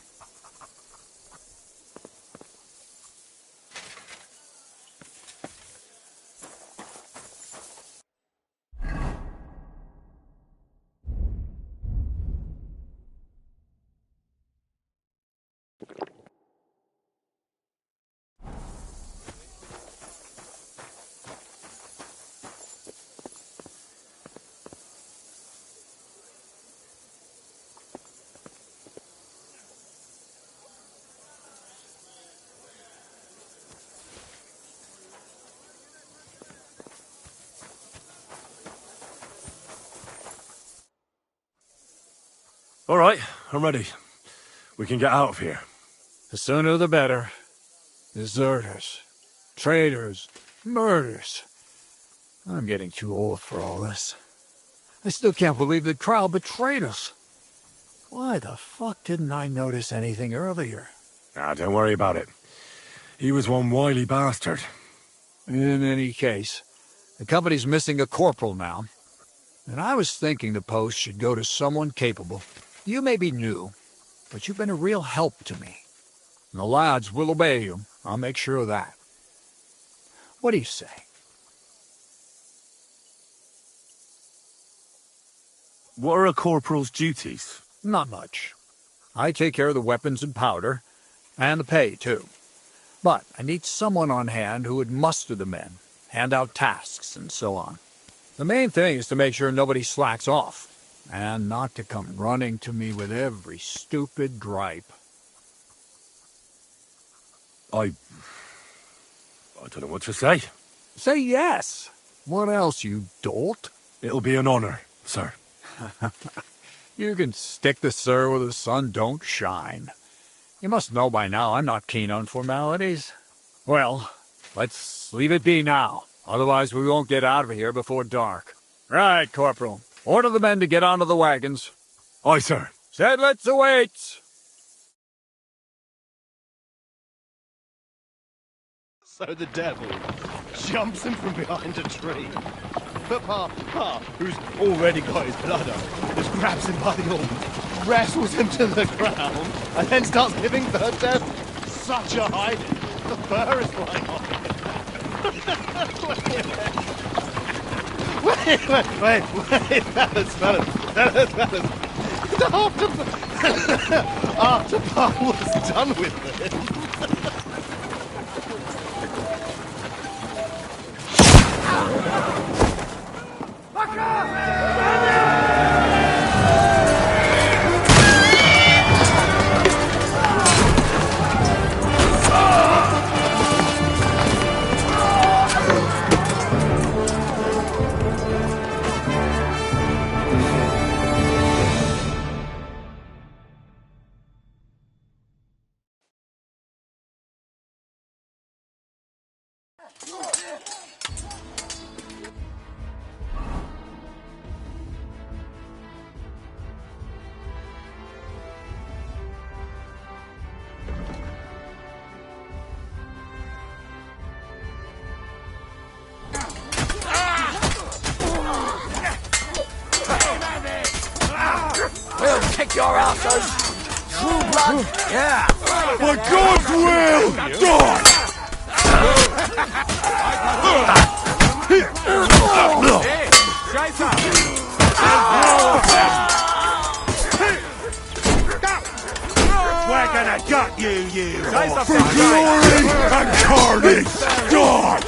All right, I'm ready. We can get out of here. The sooner the better. Deserters, traitors, murders. I'm getting too old for all this. I still can't believe the crowd betrayed us. Why the fuck didn't I notice anything earlier? Don't worry about it. He was one wily bastard. In any case, the company's missing a corporal now. And I was thinking the post should go to someone capable. You may be new, but you've been a real help to me. And the lads will obey you. I'll make sure of that. What do you say? What are a corporal's duties? Not much. I take care of the weapons and powder, and the pay, too. But I need someone on hand who would muster the men, hand out tasks, and so on. The main thing is to make sure nobody slacks off, and not to come running to me with every stupid gripe. I don't know what to say. Say yes. What else, you dolt? It'll be an honor, sir. You can stick the sir where the sun don't shine. You must know by now I'm not keen on formalities. Well, let's leave it be now. Otherwise we won't get out of here before dark. Right, Corporal. Order the men to get onto the wagons. Aye, sir. Sedlitz awaits! So the devil jumps him from behind a tree. But Pa, who's already got his blood up, just grabs him by the arm, wrestles him to the ground, and then starts giving the death such a hiding. The fur is flying off. Wait, fellas. After Paul was done with it. We'll kick your asses! True blood, yeah! For God's will! God! Hey, Scheiße! We're gonna gut you! For glory and carnage! God!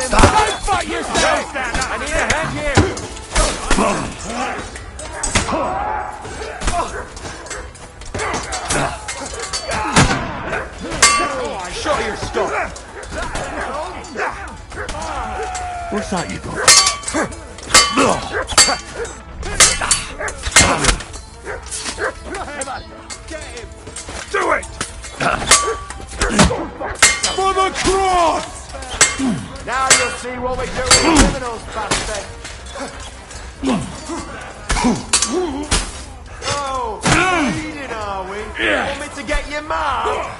Don't fight yourself! I need a hand here! Show your stuff! What's that you got? Do it! For the cross! Now you'll see what we do with criminals, bastard! Oh, bleeding, are we? Want me to get your mouth?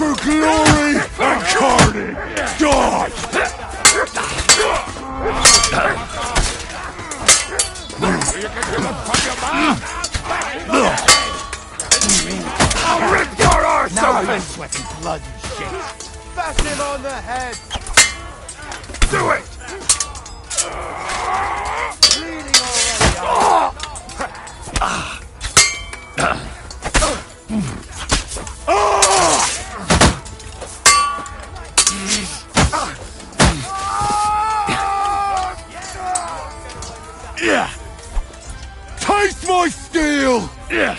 For glory and carnage! God! I'll rip your arse Now open! you're sweating blood and shit. Bash him on the head. Do it! Bleeding already. Yeah! Taste my steel! Yeah!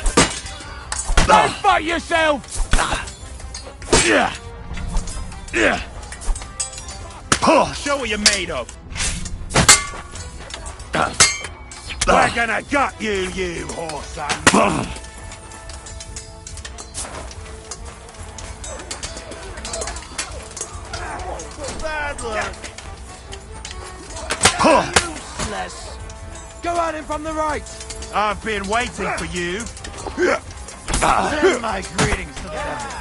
Don't fight yourself! Yeah! Yeah! Show what you're made of. We're gonna gut you, you horse. Bad luck. Useless. Go at him from the right. I've been waiting for you. Send my greetings to the devil.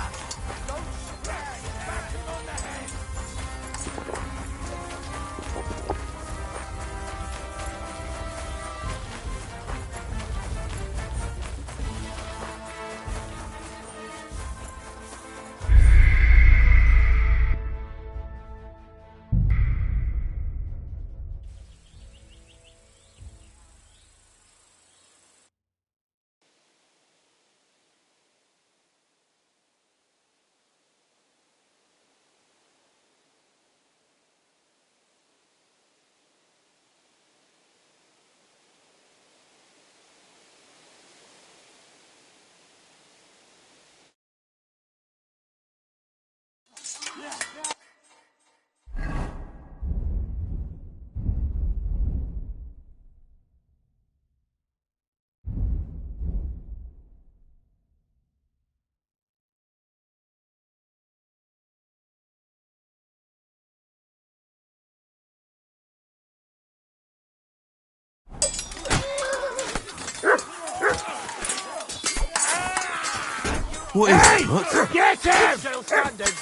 What is it, Mutt? Get him! Still standing.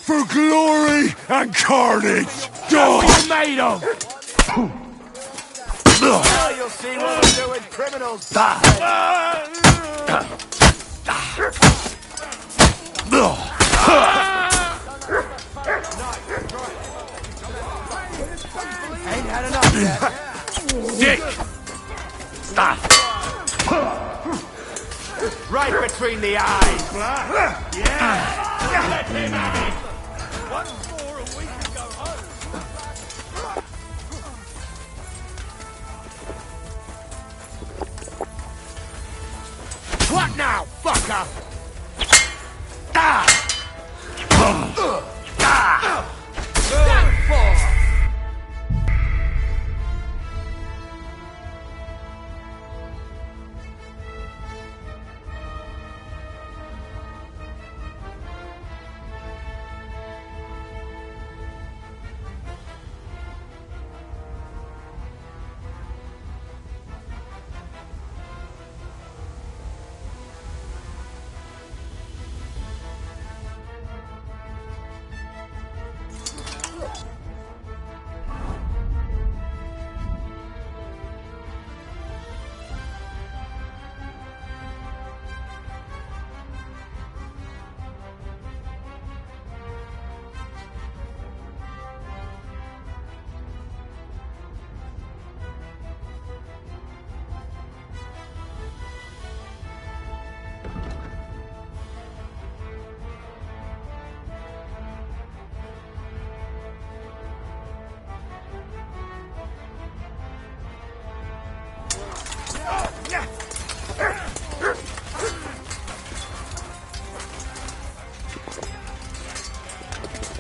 For glory and carnage! Go! You made him! Now you'll see what we do with criminals. Ain't had enough yet. Dick! Right between the eyes. Let him have it. One more and we can go home. What now, fucker? Stand for!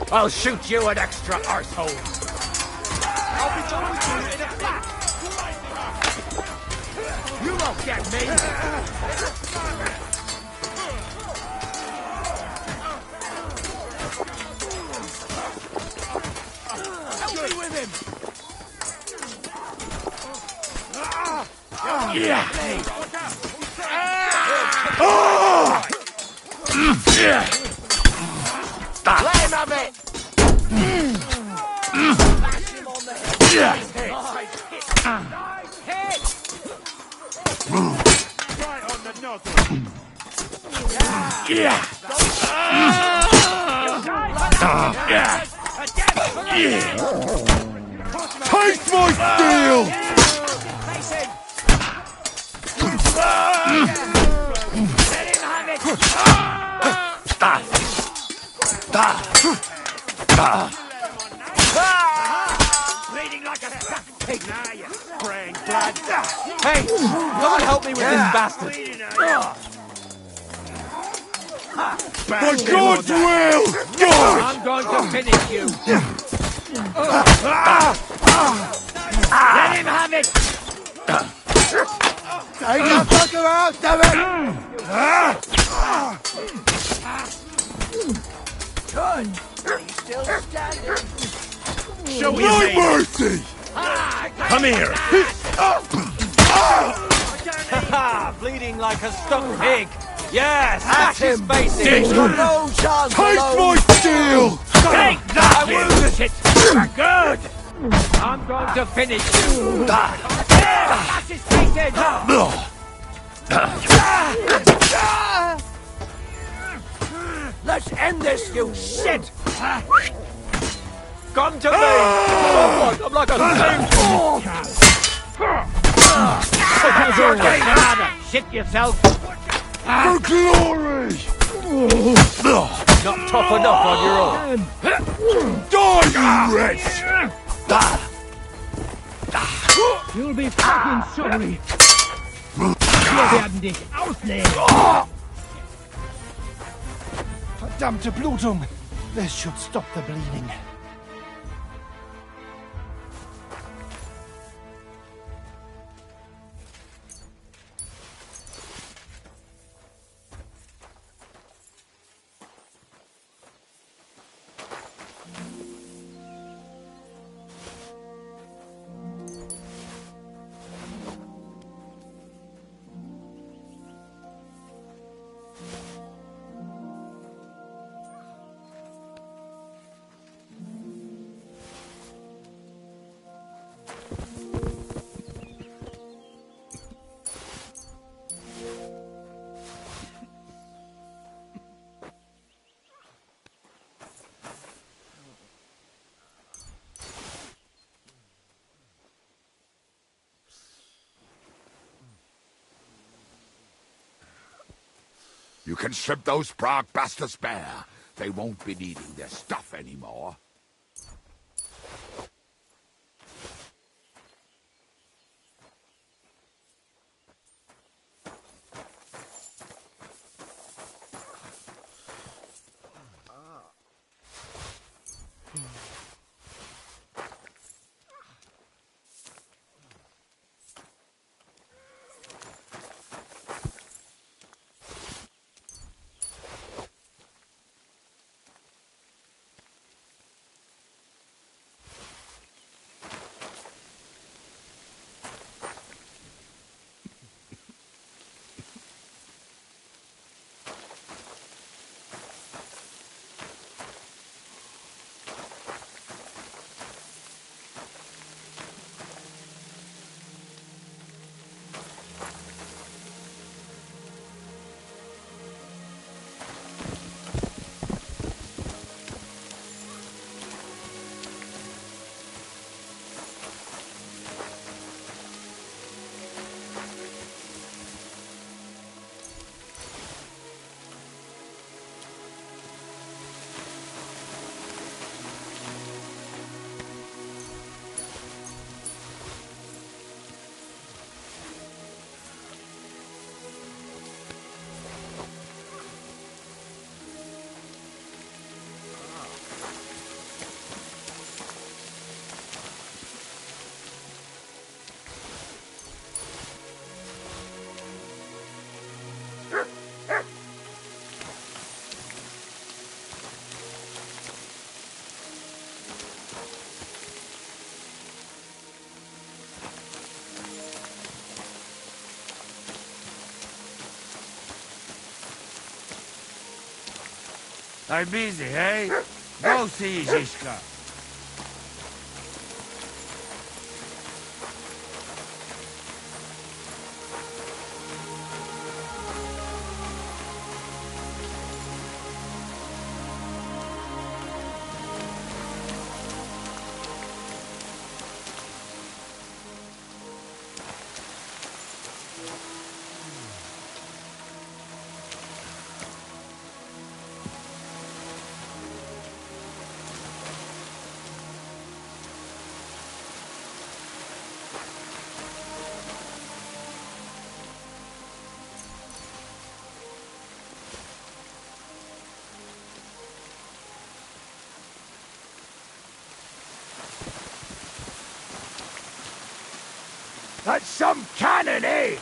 I'll shoot you an extra arsehole. I'll be going with you in a flash. You won't get me. Help me with him. Yeah. Let him have it. Bash him on the head. Nice hit. Right on the nozzle. Yeah. Taste my steel! Let him have it. Bleeding like a stuck pig. Now you're spraying blood. Hey, come and help me with this bastard. For God's will! God! I'm going to finish you. Let him have it. Take that fucker out, damn it! Good. He's still standing. Show me no mercy! Come here. Bleeding like a stuck pig. Yes, that's his face. He's got no chance. Taste my steel! Take that, you shit. Good. I'm going to finish you. That's his face in. Let's end this, you shit. Come to me. I'm like a What's your game, matter? Shit yourself. For glory! Not tough enough on your own. Die, you wretch! You'll be fucking sorry. Wir werden dich ausnehmen. Verdammte Blutung. This should stop the bleeding. You can strip those Prague bastards bare. They won't be needing their stuff anymore. I'm busy, eh? Go see Zizka. That's some cannon, eh?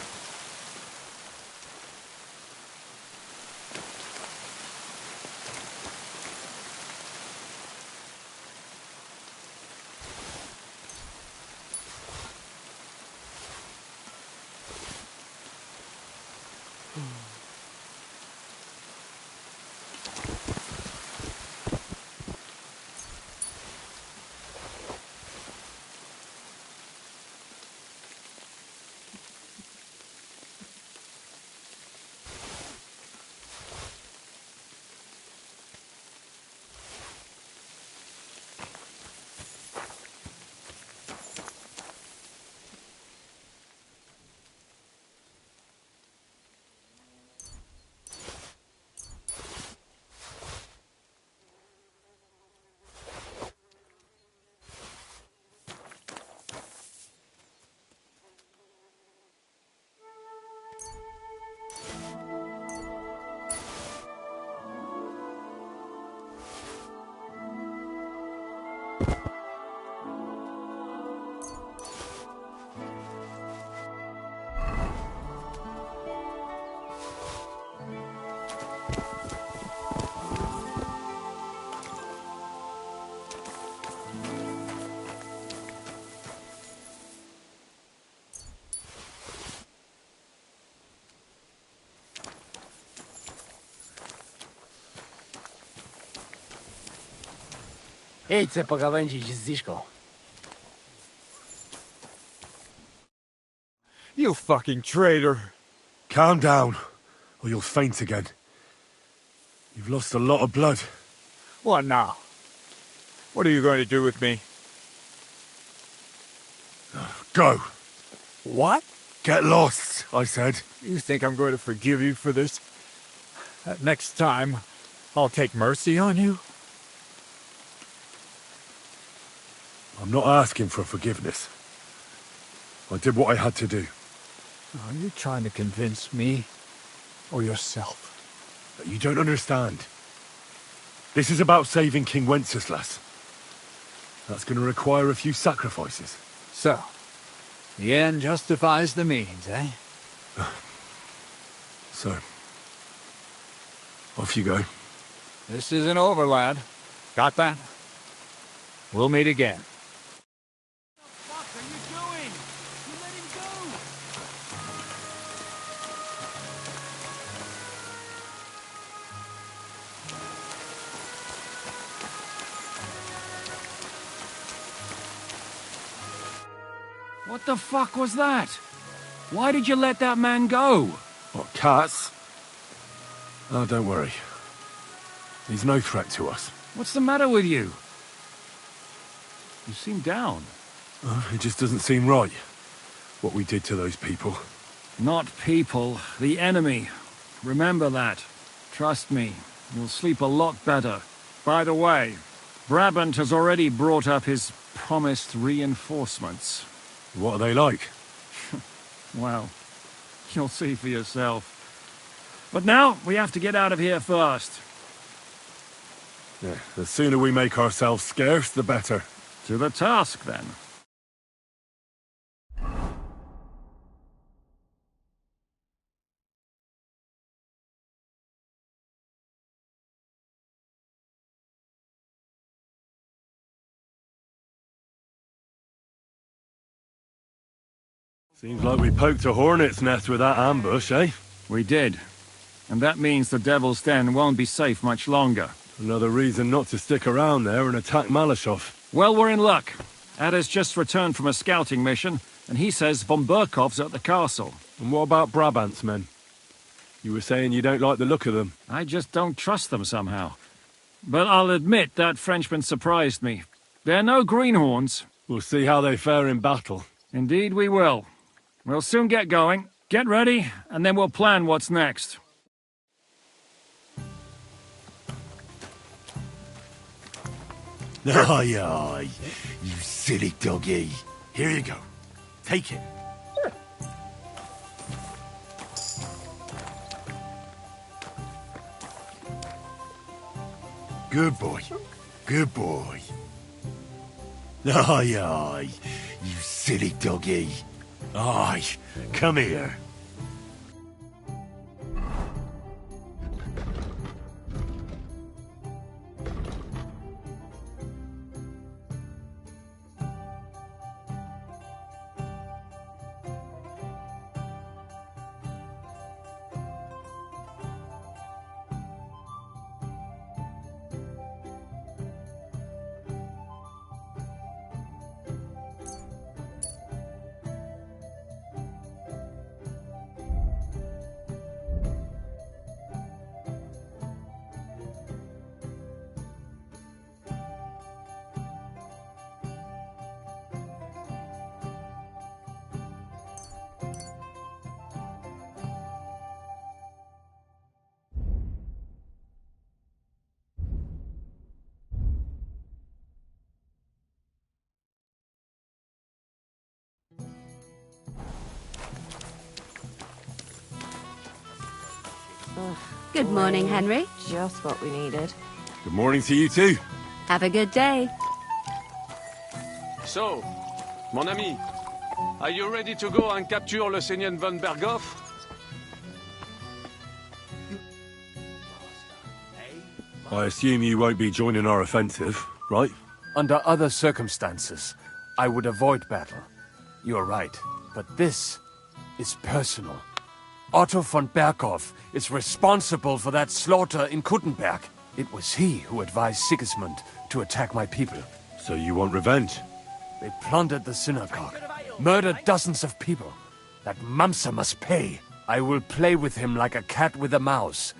Ejce pogawędzić z Ziszką. You fucking traitor. Calm down, or you'll faint again. You've lost a lot of blood. What now? What are you going to do with me? Go. What? Get lost, I said. You think I'm going to forgive you for this? Next time, I'll take mercy on you. I'm not asking for forgiveness. I did what I had to do. Are you trying to convince me or yourself? But you don't understand. This is about saving King Wenceslas. That's going to require a few sacrifices. So, the end justifies the means, eh? So, off you go. This isn't over, lad. Got that? We'll meet again. What the fuck was that? Why did you let that man go? What, cats? Oh, don't worry. He's no threat to us. What's the matter with you? You seem down. Oh, it just doesn't seem right, what we did to those people. Not people, the enemy. Remember that. Trust me, you'll sleep a lot better. By the way, Brabant has already brought up his promised reinforcements. What are they like? Well, you'll see for yourself. But now, we have to get out of here first. Yeah, the sooner we make ourselves scarce, the better. To the task, then. Seems like we poked a hornet's nest with that ambush, eh? We did. And that means the Devil's Den won't be safe much longer. Another reason not to stick around there and attack Malashov. Well, we're in luck. Ada's just returned from a scouting mission, and he says von Burkov's at the castle. And what about Brabant's men? You were saying you don't like the look of them. I just don't trust them somehow. But I'll admit that Frenchman surprised me. They're no greenhorns. We'll see how they fare in battle. Indeed we will. We'll soon get going. Get ready, and then we'll plan what's next. Aye, aye, you silly doggy. Here you go. Take it. Good boy. Good boy. Aye, aye, you silly doggy. Aye, come here. Good morning, Henry. Just what we needed. Good morning to you too. Have a good day. So, mon ami, are you ready to go and capture Le Seigneur von Berghoff? I assume you won't be joining our offensive, right? Under other circumstances, I would avoid battle. You're right, but this is personal. Otto von Berghoff is responsible for that slaughter in Kuttenberg. It was he who advised Sigismund to attack my people. So you want revenge? They plundered the synagogue, murdered dozens of people. That Mamsa must pay. I will play with him like a cat with a mouse.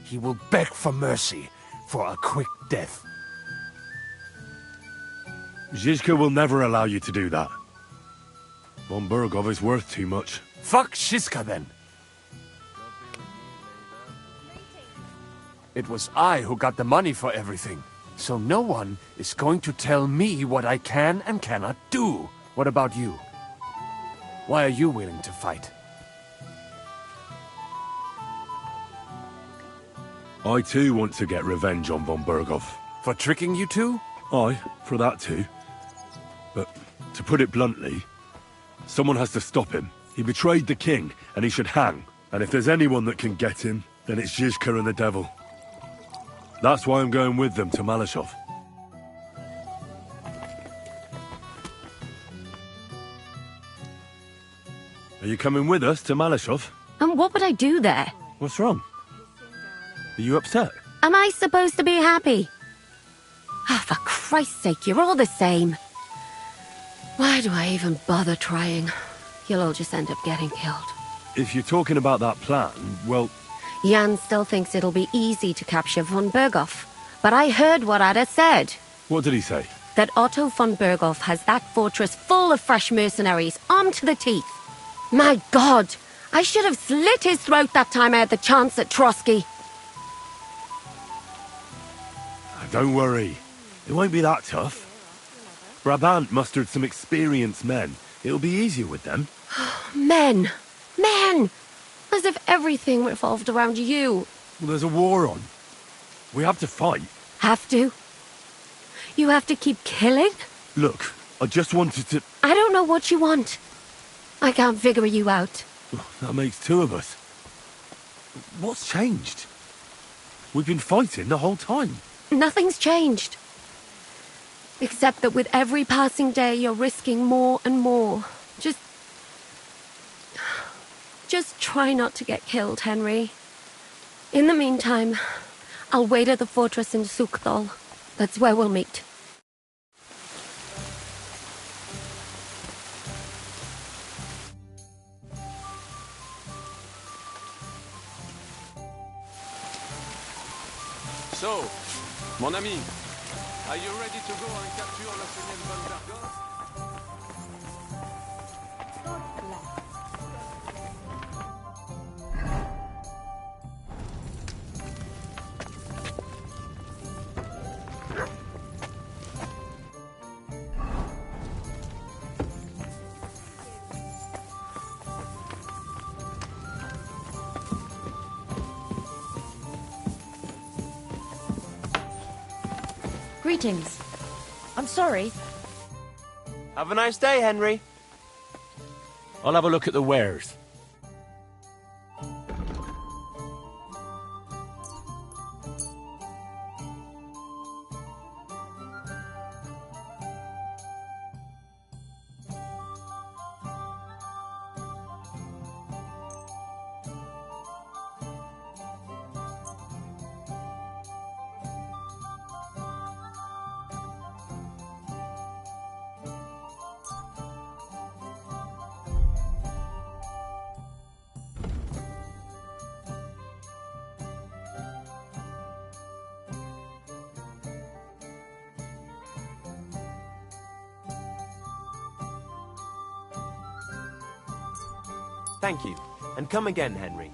He will beg for mercy, for a quick death. Zizka will never allow you to do that. Von Berghoff is worth too much. Fuck Zizka then. It was I who got the money for everything. So no one is going to tell me what I can and cannot do. What about you? Why are you willing to fight? I too want to get revenge on von Berghoff. For tricking you two? Aye, for that too. But to put it bluntly, someone has to stop him. He betrayed the king, and he should hang. And if there's anyone that can get him, then it's Zhizka and the devil. That's why I'm going with them to Malashov. Are you coming with us to Malashov? And what would I do there? What's wrong? Are you upset? Am I supposed to be happy? Ah, for Christ's sake, you're all the same. Why do I even bother trying? You'll all just end up getting killed. If you're talking about that plan, well... Jan still thinks it'll be easy to capture von Berghoff. But I heard what Ada said. What did he say? That Otto von Berghoff has that fortress full of fresh mercenaries, armed to the teeth. My God! I should have slit his throat that time I had the chance at Trotsky. Don't worry. It won't be that tough. Brabant mustered some experienced men. It'll be easier with them. Men! Men! As if everything revolved around you. Well, there's a war on. We have to fight. Have to? You have to keep killing? Look, I just wanted to... I don't know what you want. I can't figure you out. That makes two of us. What's changed? We've been fighting the whole time. Nothing's changed. Except that with every passing day, you're risking more and more. Just try not to get killed, Henry. In the meantime, I'll wait at the fortress in Sukdal. That's where we'll meet. So, mon ami, are you ready to go and capture le Seigneur von Berghoff? Greetings. I'm sorry. Have a nice day, Henry. I'll have a look at the wares. Thank you. And come again, Henry.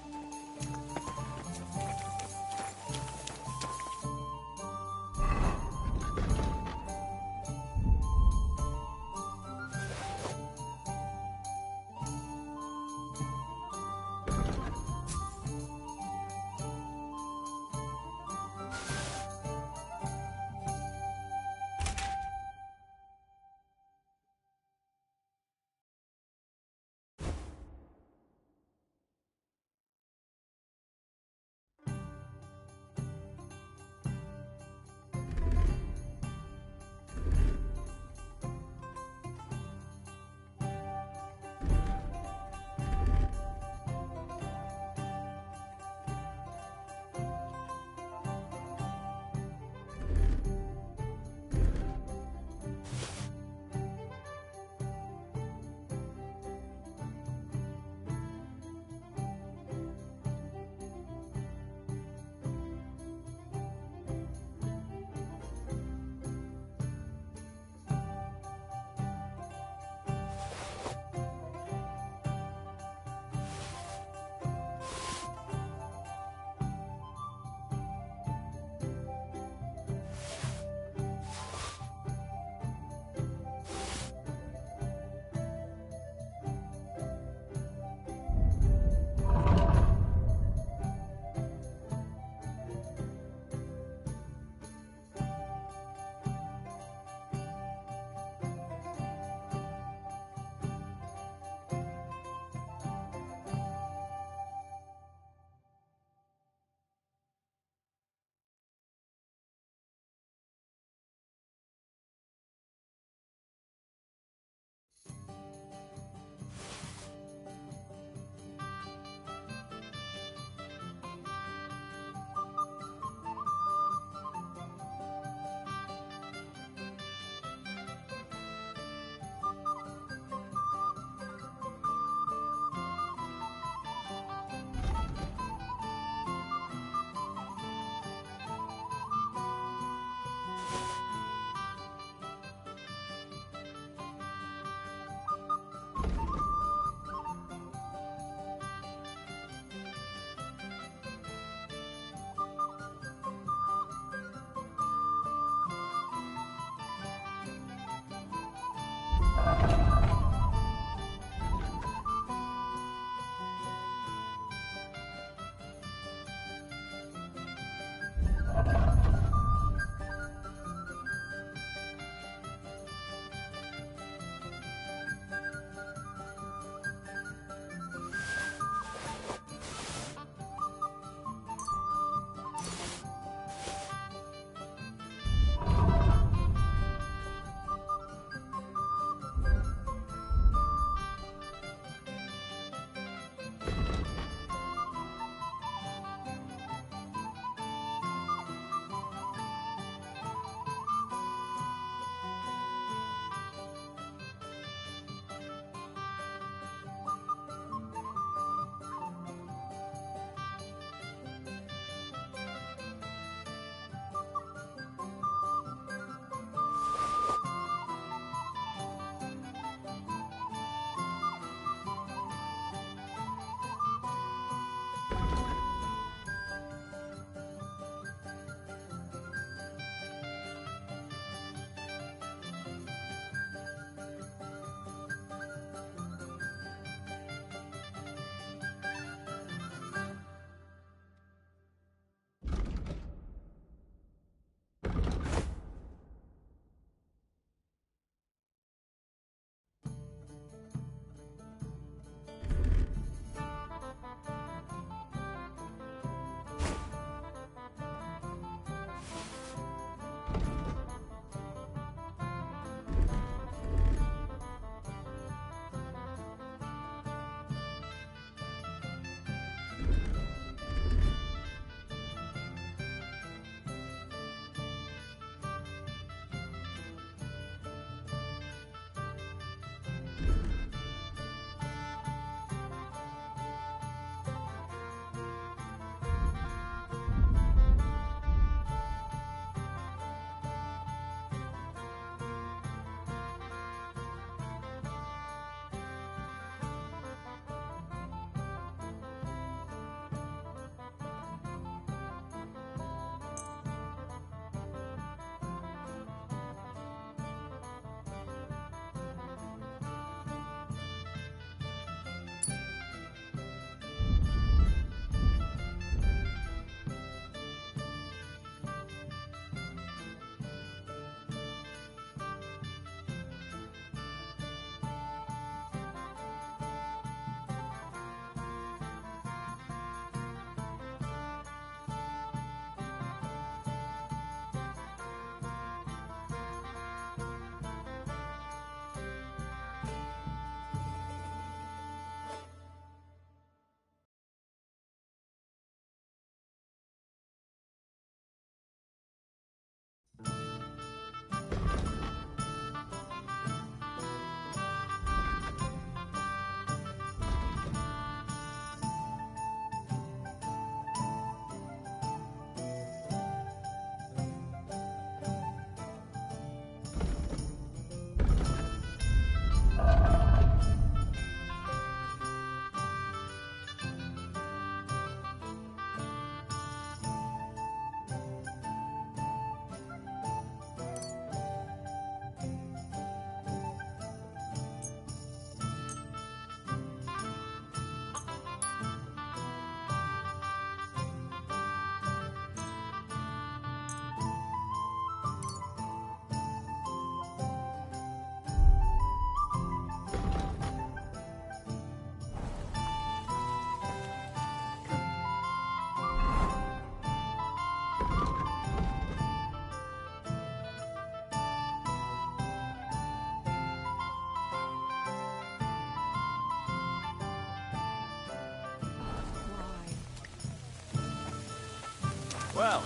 Well,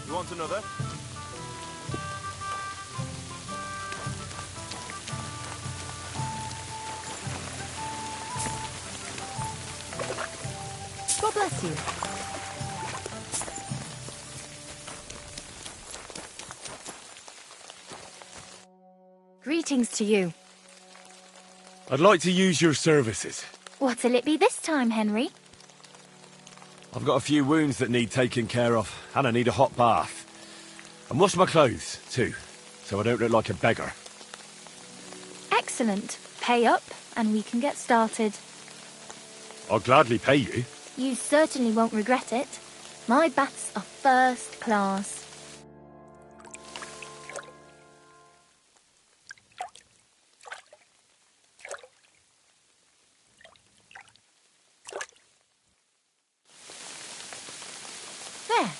you want another? God bless you. Greetings to you. I'd like to use your services. What'll it be this time, Henry? I've got a few wounds that need taking care of, and I need a hot bath. And wash my clothes, too, so I don't look like a beggar. Excellent. Pay up, and we can get started. I'll gladly pay you. You certainly won't regret it. My baths are first class. There.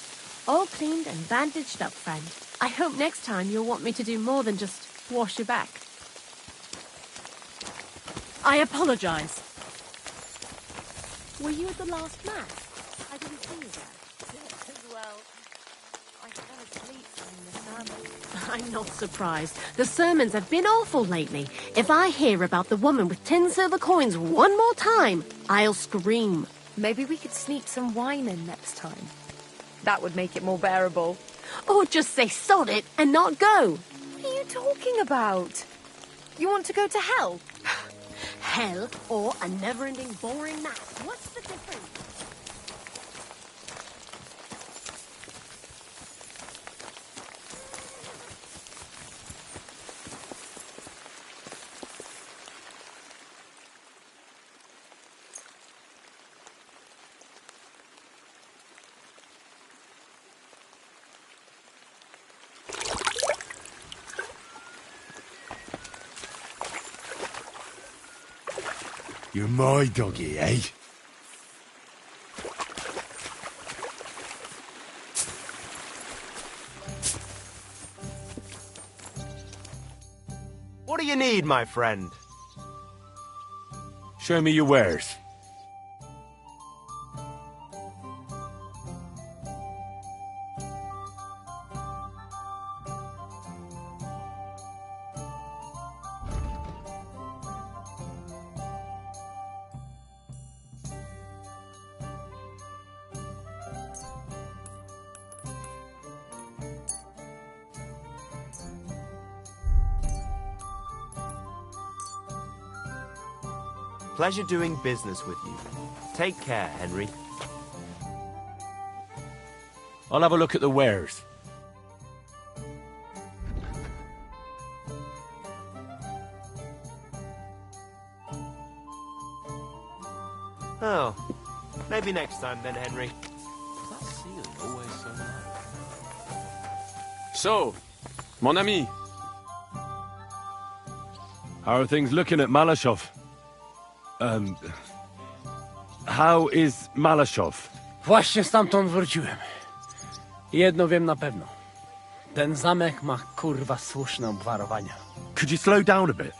All cleaned and bandaged up, friend. I hope next time you'll want me to do more than just wash your back. I apologize. Were you at the last mass? I didn't see you there. Well, I fell asleep during the sermon. I'm not surprised. The sermons have been awful lately. If I hear about the woman with 10 silver coins one more time, I'll scream. Maybe we could sneak some wine in next time. That would make it more bearable. Or just say sod it and not go. What are you talking about? You want to go to hell? Hell or a never-ending boring mass. What's the difference? You're my doggy, eh? What do you need, my friend? Show me your wares. Pleasure doing business with you. Take care, Henry. I'll have a look at the wares. Oh, maybe next time then, Henry. That ceiling always so low. So, mon ami. How are things looking at Malashov? How is Malashov? Właśnie stamtąd wróciłem. Jedno wiem na pewno. Ten zamek ma kurwa słuszne obwarowania. Could you slow down a bit?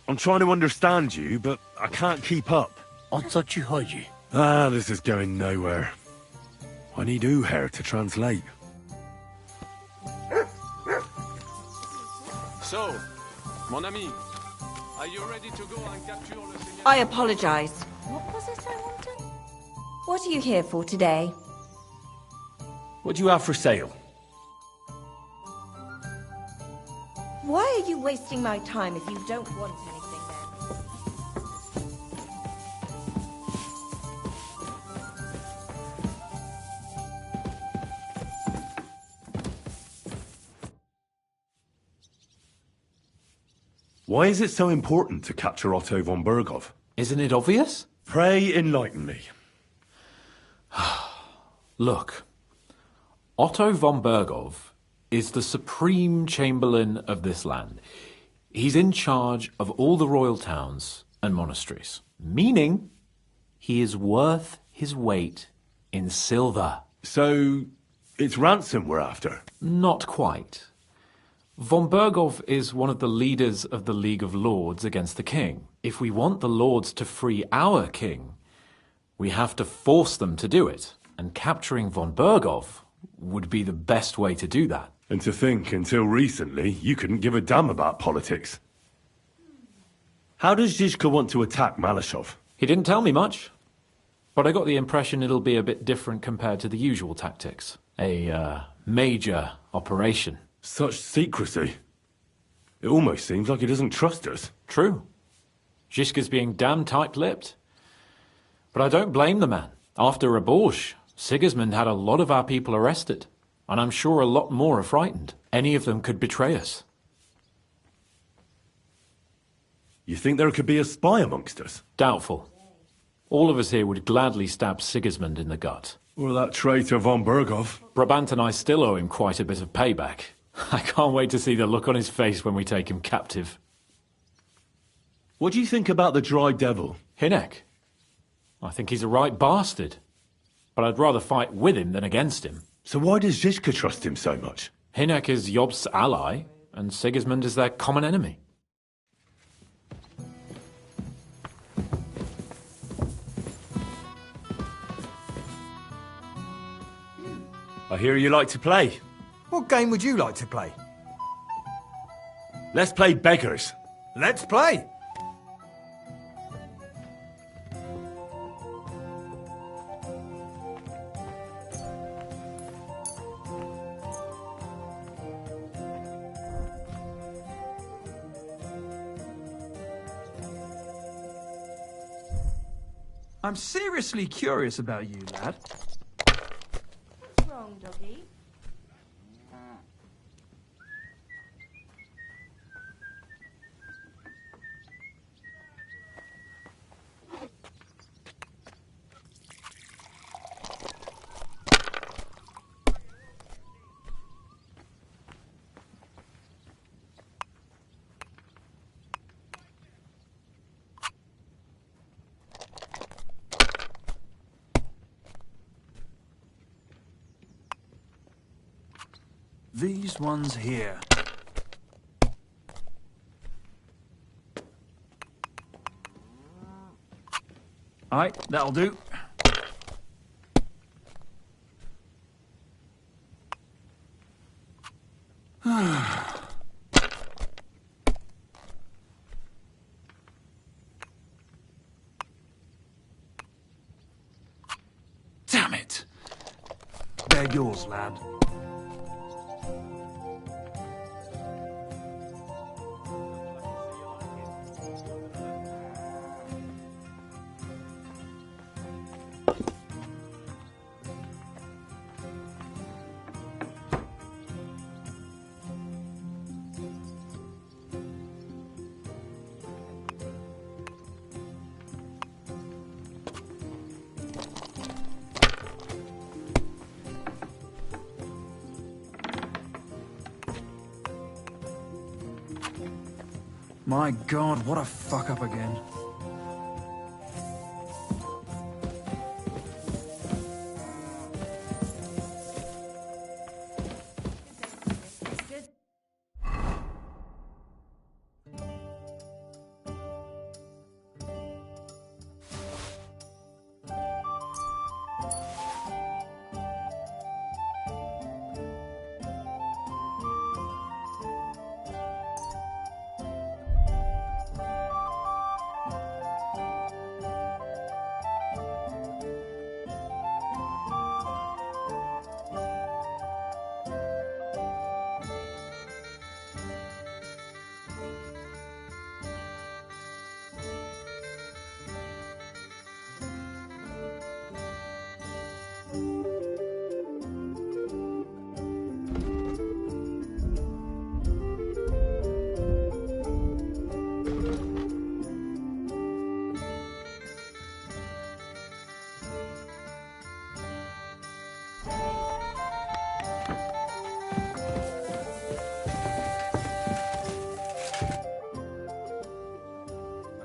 I'm trying to understand you, but I can't keep up. O co ci chodzi? This is going nowhere. I need Uher to translate. So, mon ami, are you ready to go and capture le seigneur? I apologize. What was it I wanted? What are you here for today? What do you have for sale? Why are you wasting my time if you don't want anything then? Why is it so important to capture Otto von Berghoff? Isn't it obvious? Pray enlighten me. Look, Otto von Berghoff is the supreme chamberlain of this land. He's in charge of all the royal towns and monasteries, meaning he is worth his weight in silver. So, it's ransom we're after? Not quite. Von Berghoff is one of the leaders of the League of Lords against the king. If we want the lords to free our king, we have to force them to do it. And capturing von Berghoff would be the best way to do that. And to think, until recently, you couldn't give a damn about politics. How does Zizka want to attack Malashov? He didn't tell me much, but I got the impression it'll be a bit different compared to the usual tactics. A major operation. Such secrecy. It almost seems like he doesn't trust us. True. Zizka's being damn tight-lipped. But I don't blame the man. After Raborj, Sigismund had a lot of our people arrested, and I'm sure a lot more are frightened. Any of them could betray us. You think there could be a spy amongst us? Doubtful. All of us here would gladly stab Sigismund in the gut. Or that traitor von Berghoff. Brabant and I still owe him quite a bit of payback. I can't wait to see the look on his face when we take him captive. What do you think about the Dry Devil? Hinek? I think he's a right bastard. But I'd rather fight with him than against him. So why does Zizka trust him so much? Hinek is Jobst's ally, and Sigismund is their common enemy. I hear you like to play. What game would you like to play? Let's play beggars. Let's play! I'm seriously curious about you, lad. What's wrong, doggy? These ones here. Aye, that'll do. Damn it! They're yours, lad. My God, what a fuck up again.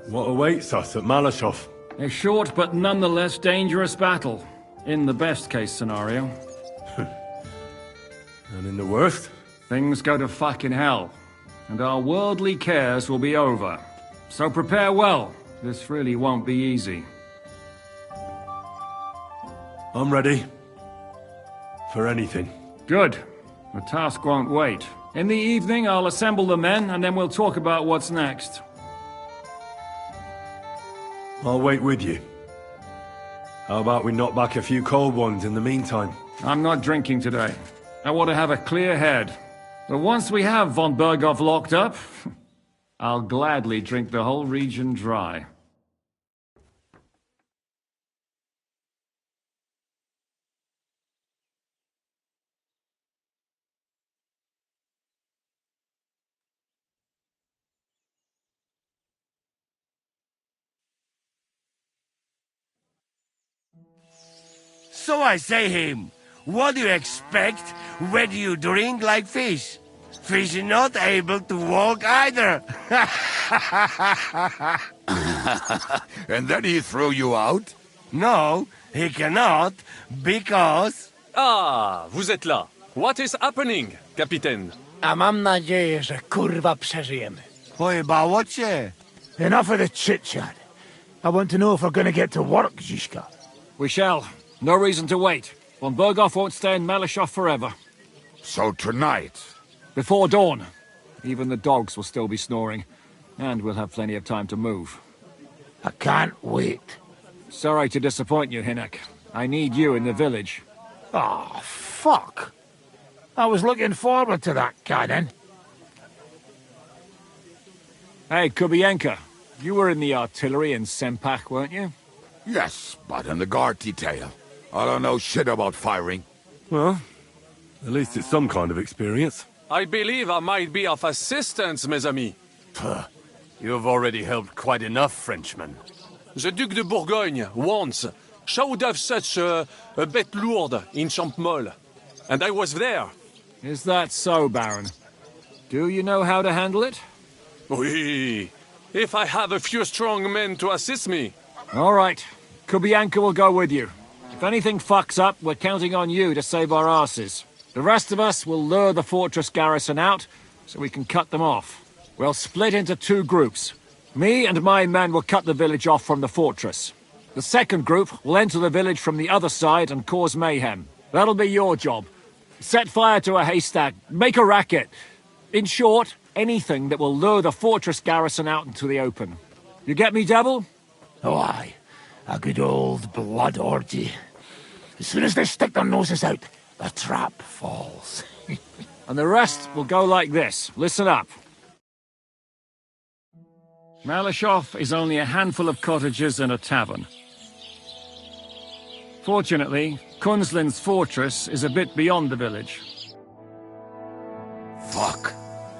What awaits us at Malashov? A short but nonetheless dangerous battle. In the best case scenario. And in the worst? Things go to fucking hell. And our worldly cares will be over. So prepare well. This really won't be easy. I'm ready. For anything. Good. The task won't wait. In the evening, I'll assemble the men, and then we'll talk about what's next. I'll wait with you. How about we knock back a few cold ones in the meantime? I'm not drinking today. I want to have a clear head. But once we have von Berghoff locked up, I'll gladly drink the whole region dry. So I say him, what do you expect when you drink like fish? Fish is not able to walk either. And then he threw you out? No, he cannot, because... Ah, vous êtes là. What is happening, Capitaine? A mam nadzieję, że kurwa przeżyjemy. Pojebało cię. Enough of the chit-chat. I want to know if we're gonna get to work, Zizka. We shall. No reason to wait. Von Berghoff won't stay in Malishov forever. So tonight? Before dawn. Even the dogs will still be snoring. And we'll have plenty of time to move. I can't wait. Sorry to disappoint you, Hinek. I need you in the village. Oh, fuck. I was looking forward to that, Cannon. Hey, Kubienka. You were in the artillery in Sempak, weren't you? Yes, but in the guard detail. I don't know shit about firing. Well, at least it's some kind of experience. I believe I might be of assistance, mes amis. Puh. You've already helped quite enough, Frenchmen. The Duc de Bourgogne, once, showed off such a bête lourde in Champmol. And I was there. Is that so, Baron? Do you know how to handle it? Oui. If I have a few strong men to assist me. All right. Kubianka will go with you. If anything fucks up, we're counting on you to save our asses. The rest of us will lure the fortress garrison out, so we can cut them off. We'll split into 2 groups. Me and my men will cut the village off from the fortress. The second group will enter the village from the other side and cause mayhem. That'll be your job. Set fire to a haystack, make a racket. In short, anything that will lure the fortress garrison out into the open. You get me, Devil? Oh, aye. A good old blood orgy. As soon as they stick their noses out, the trap falls. And the rest will go like this. Listen up. Malishov is only a handful of cottages and a tavern. Fortunately, Kunzlin's fortress is a bit beyond the village. Fuck.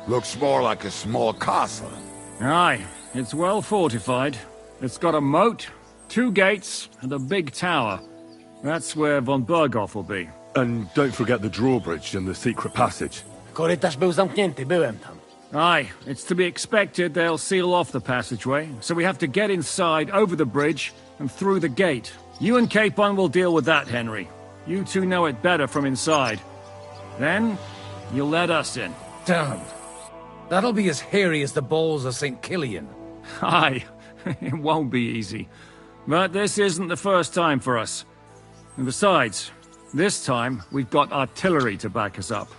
Looks more like a small castle. Aye, it's well fortified. It's got a moat, 2 gates, and a big tower. That's where von Berghoff will be. And don't forget the drawbridge and the secret passage. Korytarz był zamknięty, byłem tam. Aye, it's to be expected they'll seal off the passageway, so we have to get inside, over the bridge, and through the gate. You and Capon will deal with that, Henry. You two know it better from inside. Then, you'll let us in. Damn. That'll be as hairy as the balls of St. Killian. Aye, it won't be easy. But this isn't the first time for us. And besides, this time we've got artillery to back us up.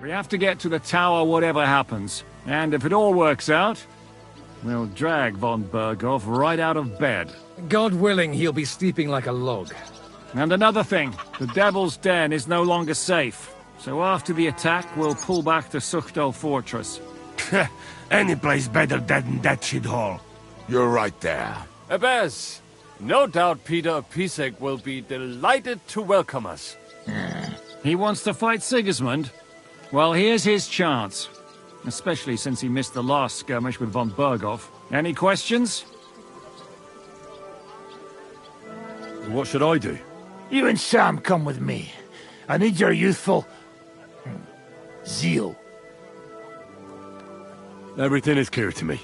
We have to get to the tower whatever happens. And if it all works out, we'll drag von Berghoff right out of bed. God willing, he'll be sleeping like a log. And another thing, the Devil's Den is no longer safe. So after the attack, we'll pull back to Suchtel Fortress. Any place better than that shithole. You're right there. Abbas, no doubt Peter Pisek will be delighted to welcome us. He wants to fight Sigismund? Well, here's his chance. Especially since he missed the last skirmish with von Berghoff. Any questions? What should I do? You and Sam come with me. I need your youthful... zeal. Everything is clear to me.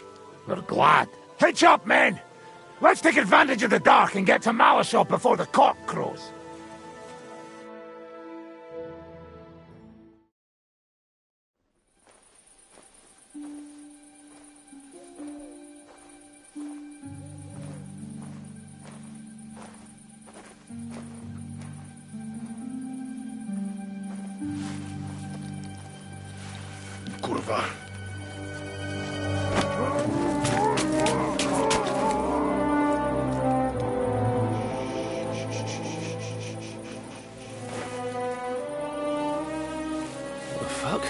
We're glad. Hitch up, men! Let's take advantage of the dark and get to Malishov before the cock crows. kurwa. What the fuck?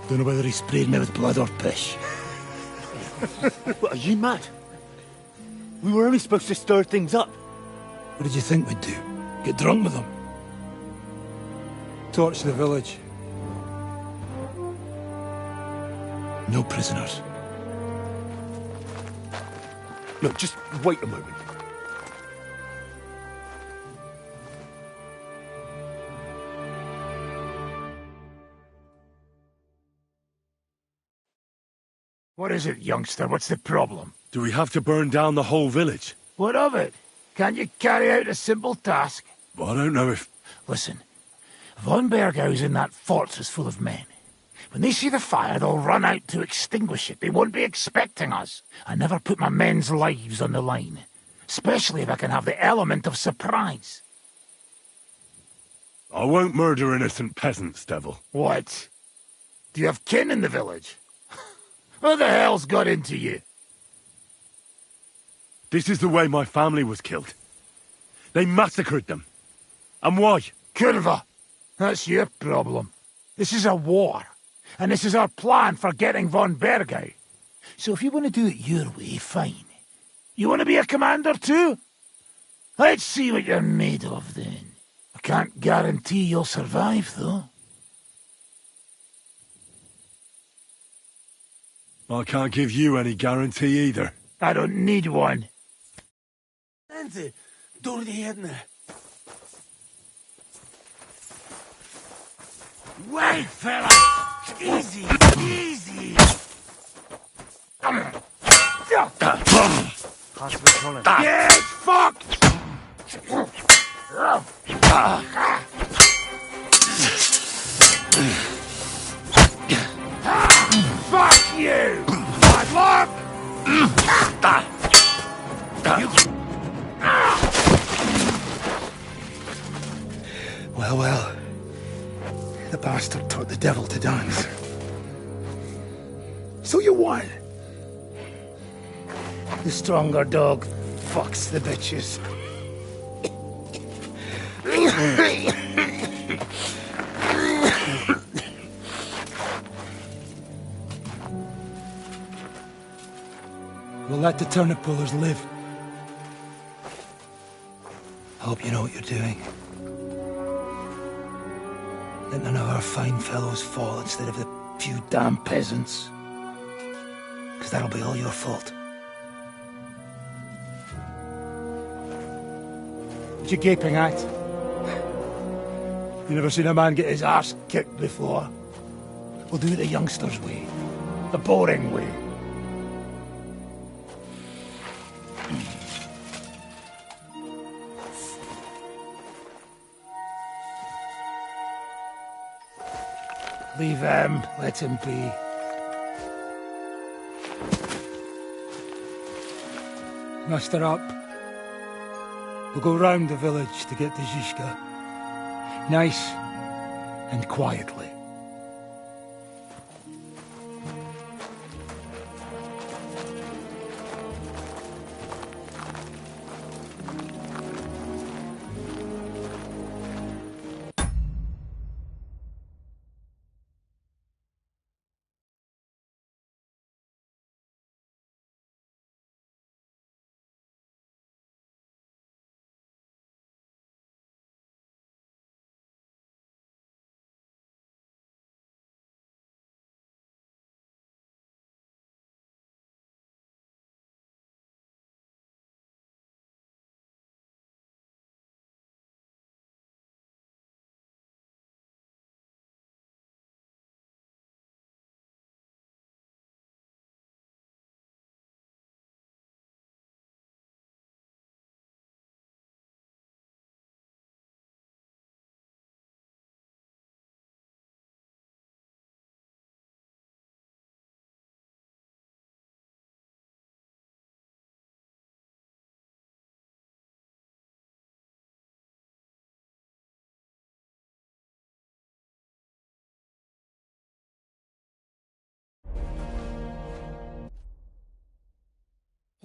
Don't know whether he sprayed me with blood or piss. What, are you mad? We were only supposed to stir things up. What did you think we'd do? Get drunk with them? Torch the village. No prisoners. Look, just wait a moment. What is it, youngster? What's the problem? Do we have to burn down the whole village? What of it? Can't you carry out a simple task? Well, I don't know if... Listen, von Bergau's in that fortress full of men. When they see the fire, they'll run out to extinguish it. They won't be expecting us. I never put my men's lives on the line. Especially if I can have the element of surprise. I won't murder innocent peasants, Devil. What? Do you have kin in the village? Who the hell's got into you? This is the way my family was killed. They massacred them. And why? Kurva, that's your problem. This is a war. And this is our plan for getting von Bergau. So if you want to do it your way, fine. You want to be a commander too? Let's see what you're made of then. I can't guarantee you'll survive, though. I can't give you any guarantee either. I don't need one. Nancy, door the head now. Wait, fella! Easy, easy! Get fucked! Fuck you! Bad luck! Well. The bastard taught the devil to dance. So you won. The stronger dog fucks the bitches. We'll let the turnip pullers live. Hope you know what you're doing. Let none of our fine fellows fall instead of the few damn peasants. Because that'll be all your fault. What you gaping at? You never seen a man get his arse kicked before? We'll do it the youngsters' way. The boring way. Leave him. Let him be. Muster up. We'll go round the village to get to Zizka. Nice and quietly.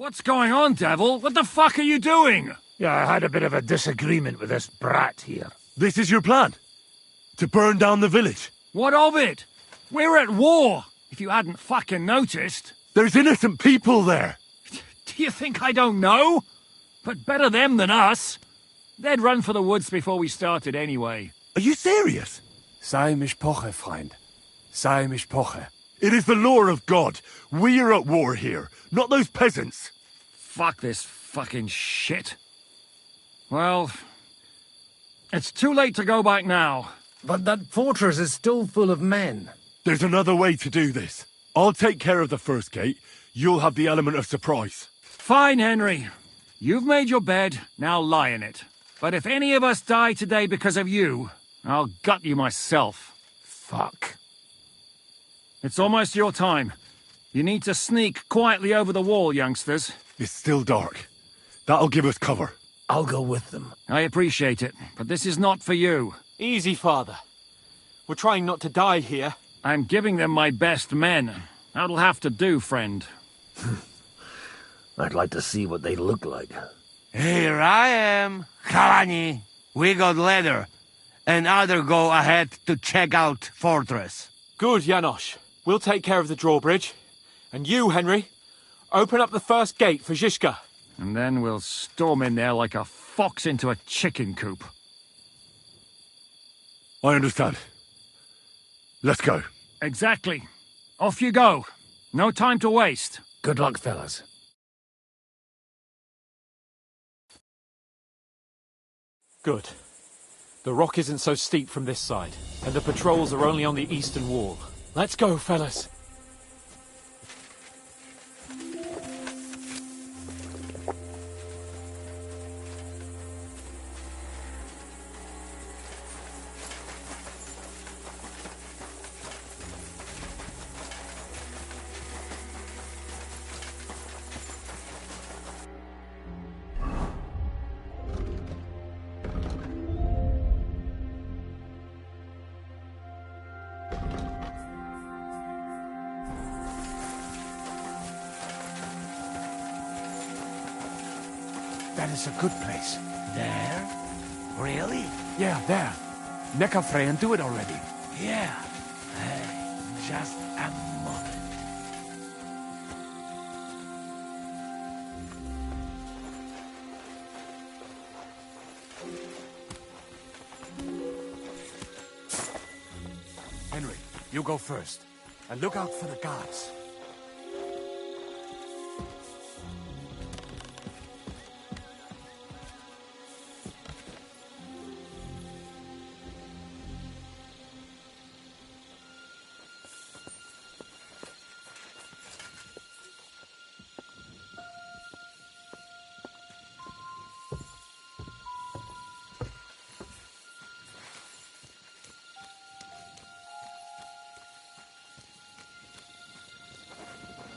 What's going on, devil? What the fuck are you doing? Yeah, I had a bit of a disagreement with this brat here. This is your plan? To burn down the village? What of it? We're at war, if you hadn't fucking noticed. There's innocent people there. Do you think I don't know? But better them than us. They'd run for the woods before we started anyway. Are you serious? Sei mishpoche, friend. Sei mishpoche. It is the law of God. We are at war here, not those peasants. Fuck this fucking shit. Well, it's too late to go back now. But that fortress is still full of men. There's another way to do this. I'll take care of the first gate. You'll have the element of surprise. Fine, Henry. You've made your bed, now lie in it. But if any of us die today because of you, I'll gut you myself. Fuck. It's almost your time. You need to sneak quietly over the wall, youngsters. It's still dark. That'll give us cover. I'll go with them. I appreciate it, but this is not for you. Easy, father. We're trying not to die here. I'm giving them my best men. That'll have to do, friend. I'd like to see what they look like. Here I am, Kalani. We got leather, and other go ahead to check out fortress. Good, Janosch. We'll take care of the drawbridge. And you, Henry, open up the first gate for Zizka. And then we'll storm in there like a fox into a chicken coop. I understand. Let's go. Exactly. Off you go. No time to waste. Good luck, fellas. Good. The rock isn't so steep from this side, and the patrols are only on the eastern wall. Let's go, fellas. That is a good place. There? Really? Yeah, there. Neckarfrey and do it already. Yeah. Hey, just a moment. Henry, you go first. And look out for the guards.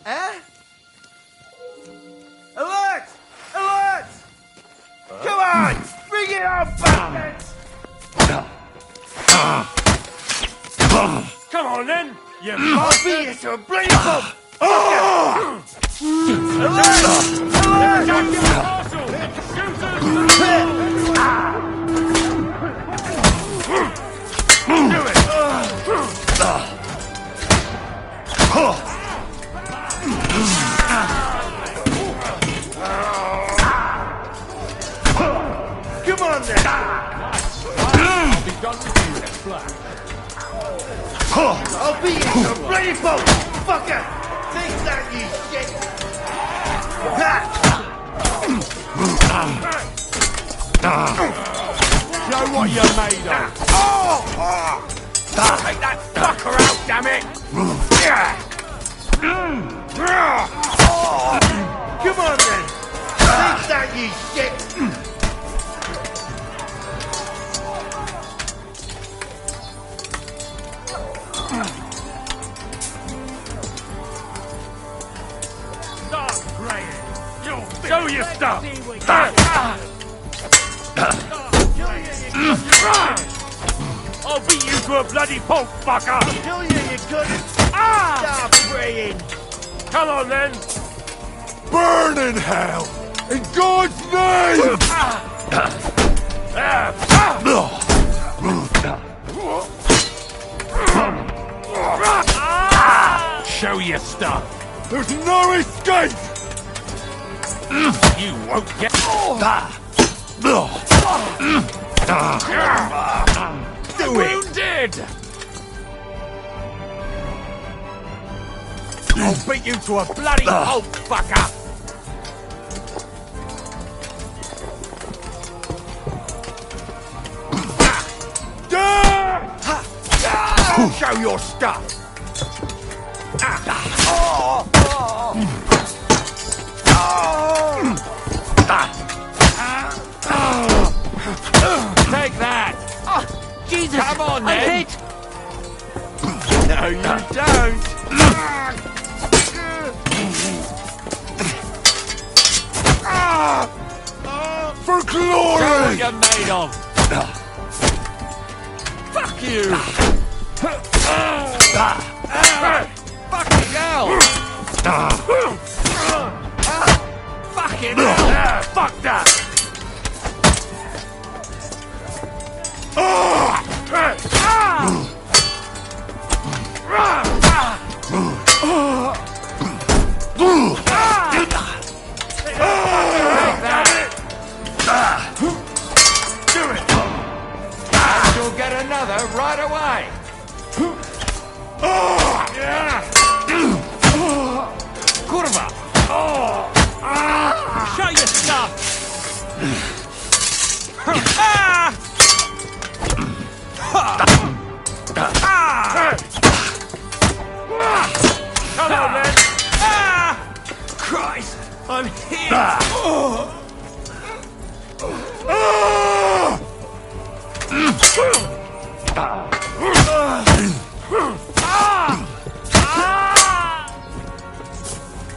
Eh? Alert! Alert! Come on! Bring it on, bastards! Come on, then! You I'll beat you to a bloody pulp! Alert! Alert! Do it! Come on then! I'll be done with you next black. I'll beat you to a bloody pulp! Fucker! Take that, you shit! Show what you're made of. Take that fucker out, damn it! Come on then! Take that, you shit! Stop praying. Show your stuff. I'll beat you to a bloody pulp, fucker! I'll kill you, you couldn't! Stop praying! Come on then. Burn in hell! In God's name! Show your stuff. There's no escape! You won't get... Do it! Wounded! I'll beat you to a bloody pulp, fucker! Show your stuff! Take that! Jesus! Come on, I'm then! hit! No, you don't! For glory! Show what you're made of! Fuck you! Fucking hell! Fucking hell! Fuck that! You'll get another right away! Kurva! Show your stuff! Come on, then! Christ! I'm here!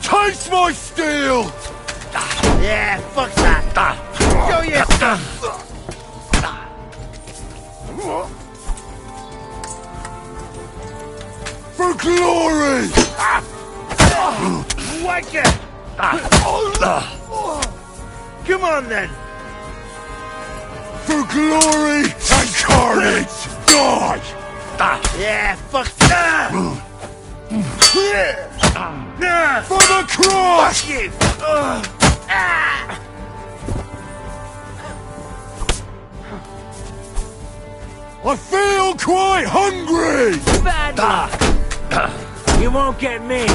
Taste my steel! Yeah, fuck that! Show your stuff! For glory! Whack it! Come on, then! For glory and carnage! Die! Yeah, fuck that! For the cross! Fuck you! I feel quite hungry! Bad luck! You won't get me!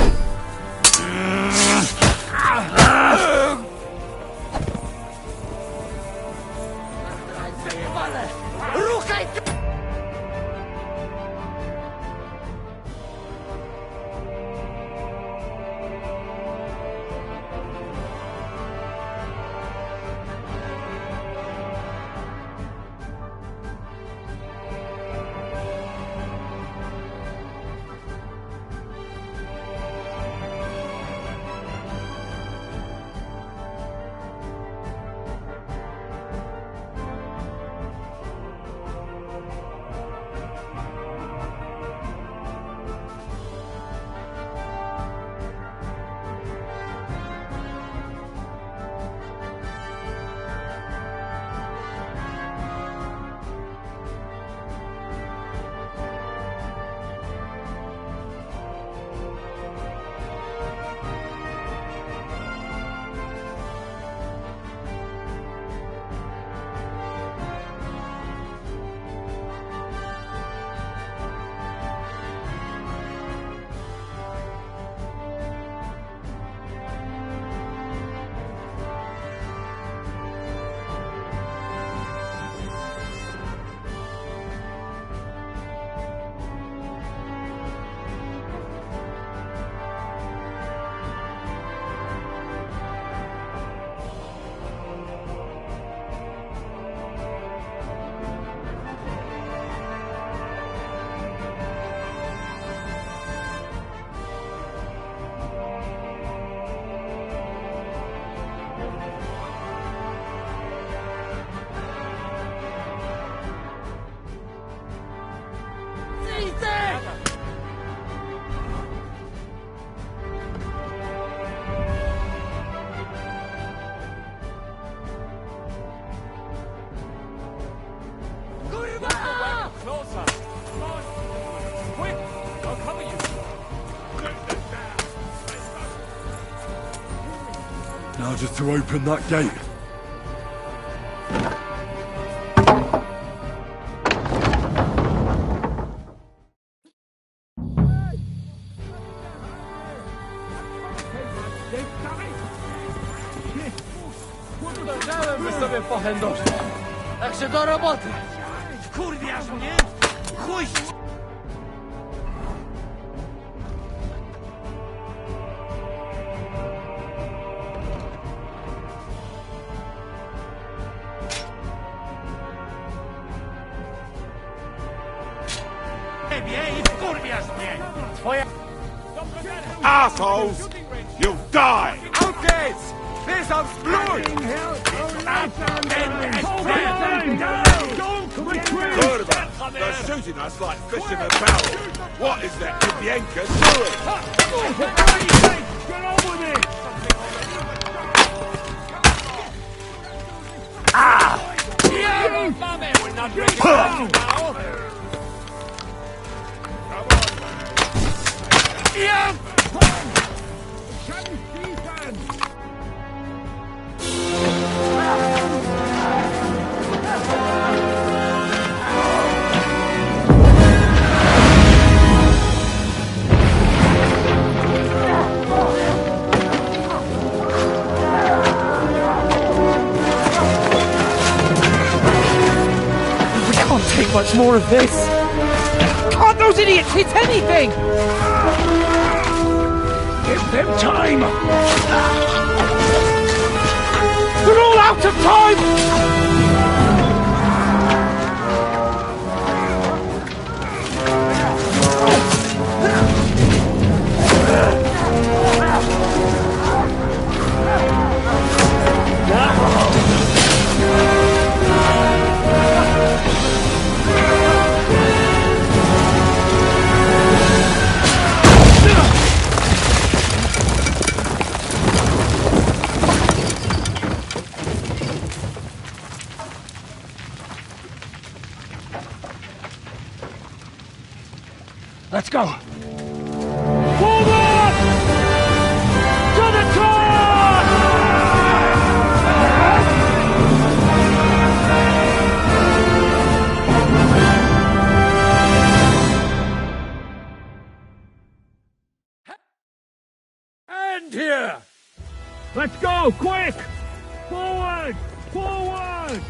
Now just to open that gate. Wy sobie pochędosz. Tak się do roboty. Wkurwiasz mnie? Chuj! I wkurwiasz mnie! Twoja... Assholes! You'll die! Outlaws! There's a blood! Kurwa! They're shooting us like fish in a barrel! What is that Ibianca doing? Get on with it! Ah! We're not ready now! Yeah! We can't take much more of this. Can't those idiots hit anything? Give them time! They're all out of time! Let's go. Forward! To the top! End here! Let's go, quick! Forward! Forward!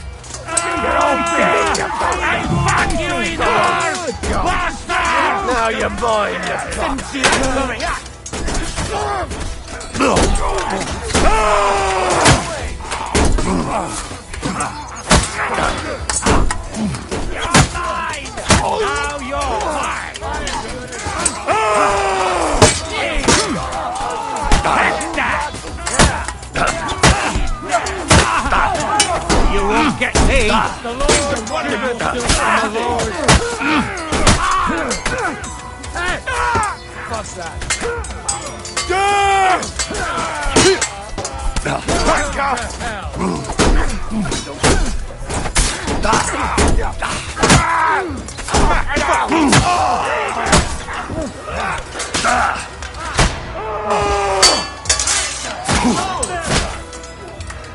Get off there! And fuck you in the arse! Bastard! Now you're mine, you Didn't see that coming! You're mine! Now you're mine! You won't get me! The Lord's a wonderful Fuck that.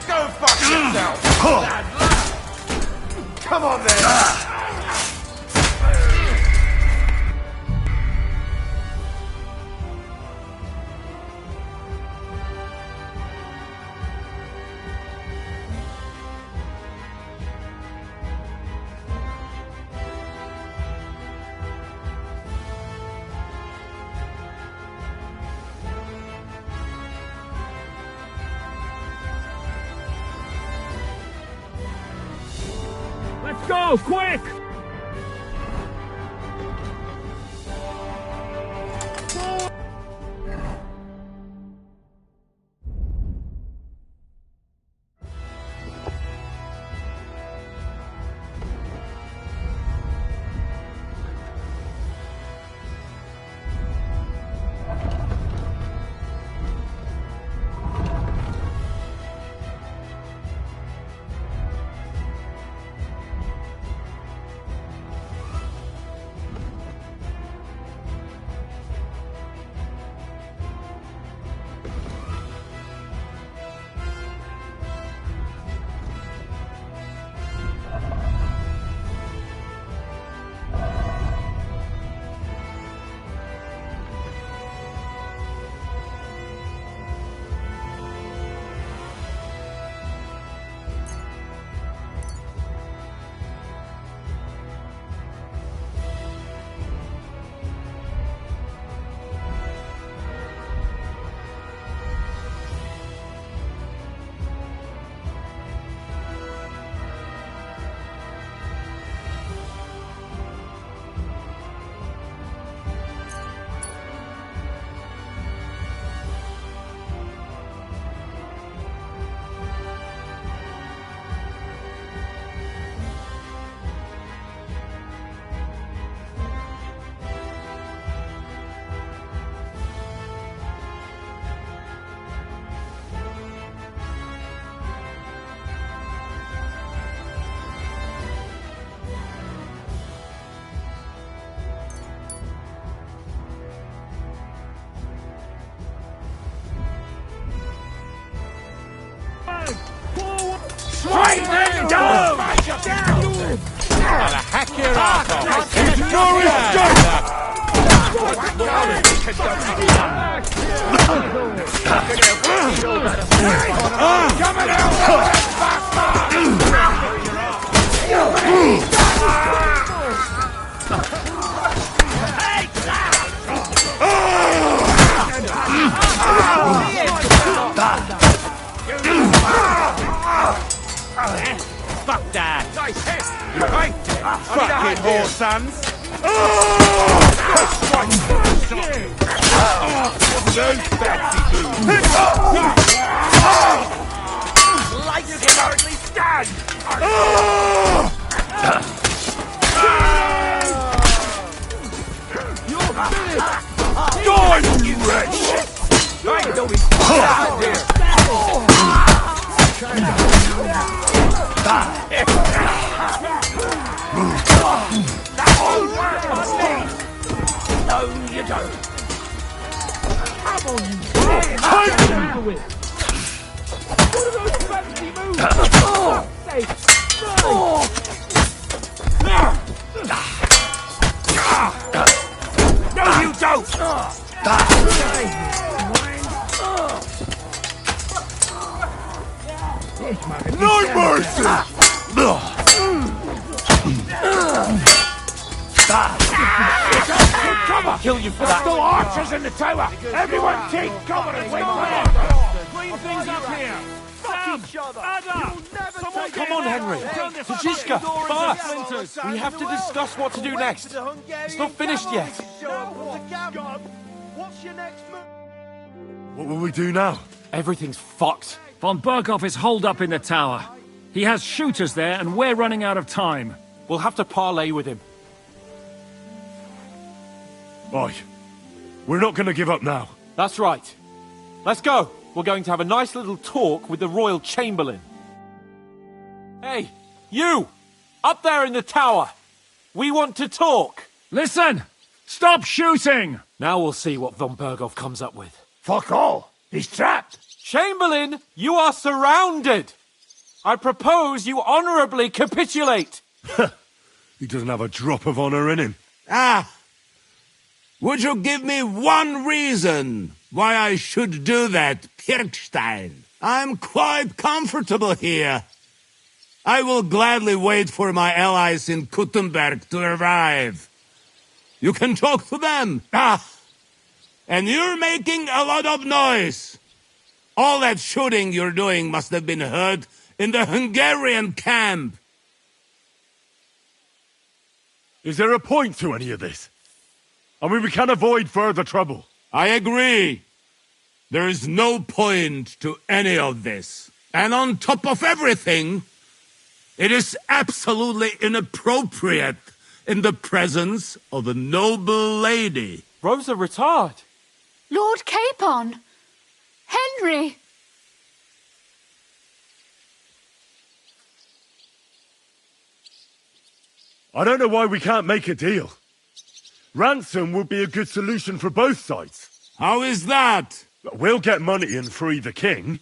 Go fuck yourself! Come on then! Let's go, quick! swine! Down! I'll hack your ass off. Fuck that! Nice hit! Right! Fucking horse sons! Those fancy moves! Like you can hardly stand! You're finished! Die, you wretch! Right, don't be out there! No, you don't. Come on, you. What are those fancy moves? No, you don't. No mercy! Cover! Kill you for There's that. still archers in the tower! Everyone take cover and wait for orders! Clean things up here. Fuck each other. Come on, Henry. Tajishka, fast. We have to discuss what to do next. It's not finished yet. What's your next move? What will we do now? Everything's fucked. Von Berghoff is holed up in the tower. He has shooters there, and we're running out of time. We'll have to parley with him. Oi. We're not going to give up now. That's right. Let's go. We're going to have a nice little talk with the Royal Chamberlain. Hey, you! Up there in the tower! We want to talk! Listen! Stop shooting! Now we'll see what Von Berghoff comes up with. Fuck all! He's trapped! Chamberlain, you are surrounded! I propose you honourably capitulate! He doesn't have a drop of honour in him. Ah! Would you give me one reason why I should do that, Kirkstein? I'm quite comfortable here. I will gladly wait for my allies in Kuttenberg to arrive. You can talk to them. Ah! And you're making a lot of noise. All that shooting you're doing must have been heard in the Hungarian camp. Is there a point to any of this? I mean, we can avoid further trouble. I agree. There is no point to any of this. And on top of everything, it is absolutely inappropriate in the presence of a noble lady. Rosa Retard. Lord Capon! Henry! I don't know why we can't make a deal. Ransom would be a good solution for both sides. How is that? We'll get money and free the king,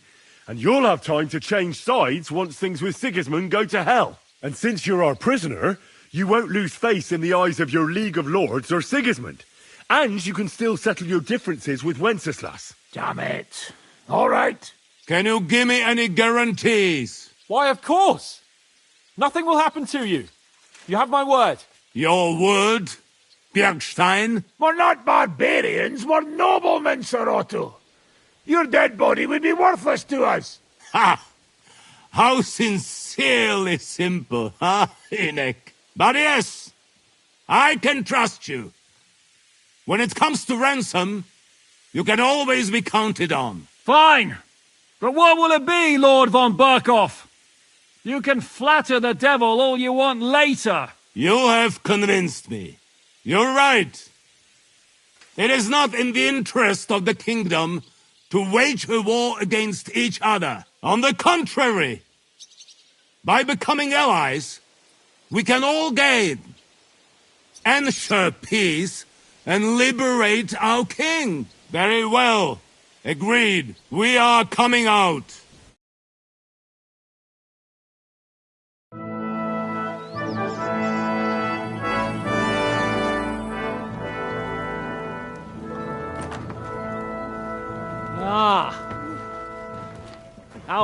and you'll have time to change sides once things with Sigismund go to hell. And since you're our prisoner, you won't lose face in the eyes of your League of Lords or Sigismund. And you can still settle your differences with Wenceslas. Damn it. All right. Can you give me any guarantees? Why, of course. Nothing will happen to you. You have my word. Your word, Bjergstein? We're not barbarians, we're noblemen, Sir Otto. Your dead body would be worthless to us. Ha! How sincerely simple, huh, Enoch? But yes, I can trust you. When it comes to ransom, you can always be counted on. Fine. But what will it be, Lord von Berghoff? You can flatter the devil all you want later. You have convinced me. You're right. It is not in the interest of the kingdom to wage a war against each other. On the contrary, by becoming allies, we can all gain, ensure peace, and liberate our king. Very well. Agreed. We are coming out.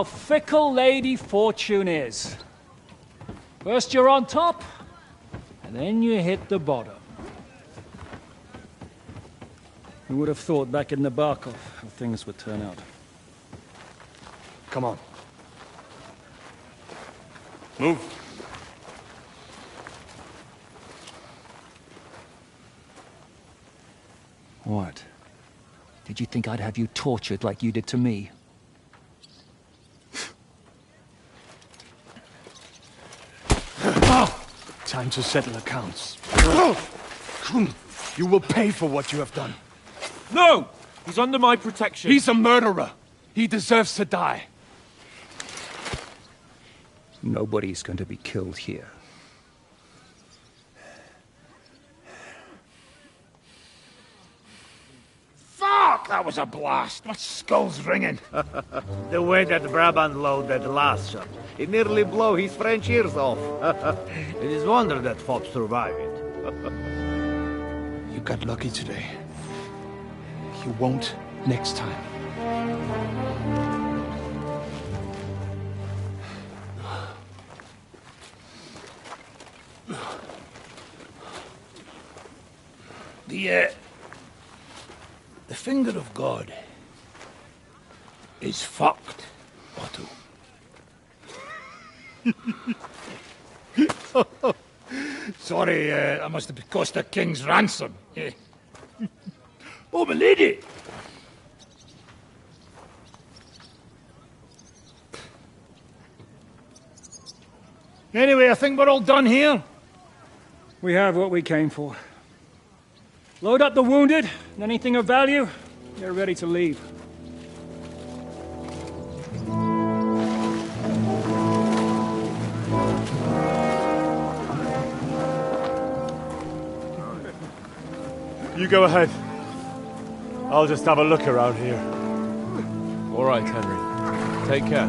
how fickle Lady Fortune is. First you're on top, and then you hit the bottom. Who would have thought back in Nabokov how things would turn out? Come on. Move. What? Did you think I'd have you tortured like you did to me? Time to settle accounts. You will pay for what you have done. No! He's under my protection. He's a murderer. He deserves to die. Nobody's going to be killed here. Fuck! That was a blast. My skull's ringing. The way that Brabant loaded last shot, it nearly blew his French ears off. It is wonder that Fopp survived it. You got lucky today. You won't next time. The finger of God is fucked, Otto. Sorry, that must have cost a king's ransom. Oh, my lady! Anyway, I think we're all done here. We have what we came for. Load up the wounded, and anything of value, they're ready to leave. You go ahead. I'll just have a look around here. All right, Henry. Take care.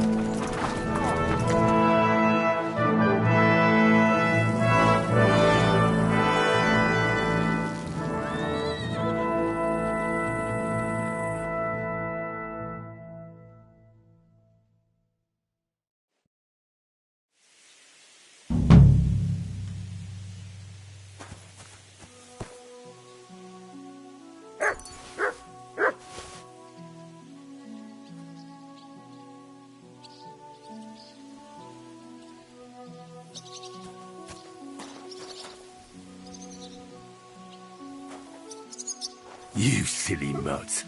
You silly mutt.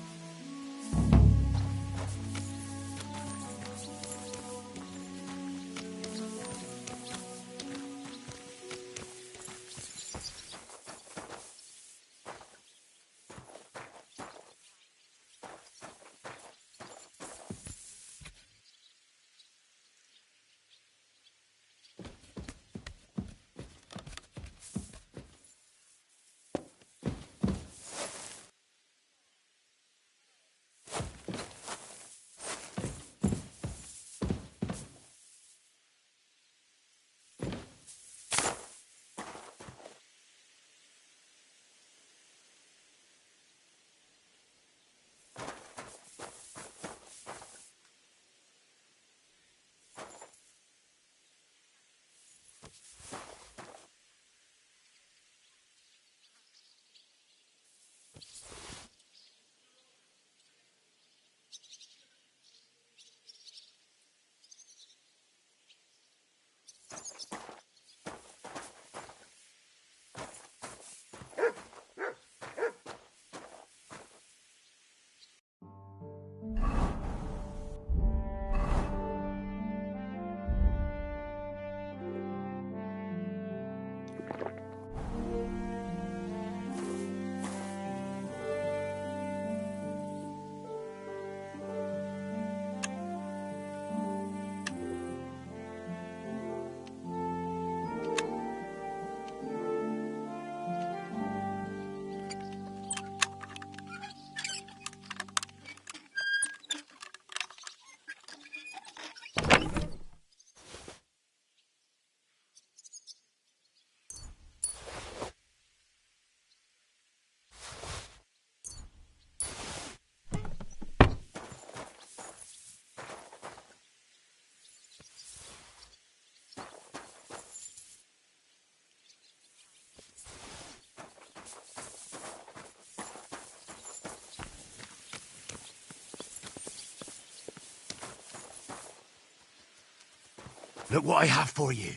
Look what I have for you.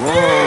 Whoa!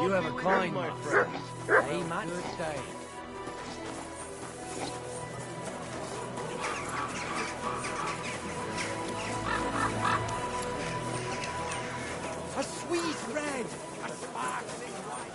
You have a coin, my friend. Hey, Matt. Good day. A sweet red! A sparkling white!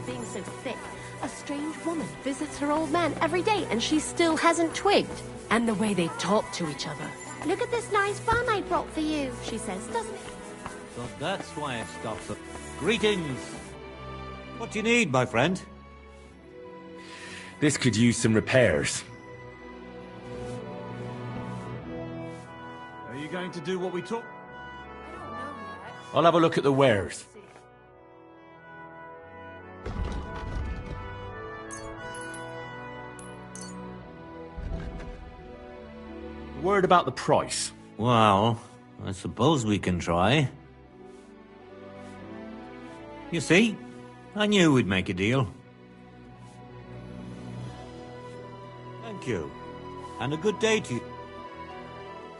being so thick. A strange woman visits her old man every day and she still hasn't twigged. And the way they talk to each other. Look at this nice bun I brought for you, she says, doesn't it? So that's why I stopped. Greetings. What do you need, my friend? This could use some repairs. Are you going to do what we talk? I'll have a look at the wares. Word about the price. Well, I suppose we can try. You see, I knew we'd make a deal. Thank you. And a good day to you.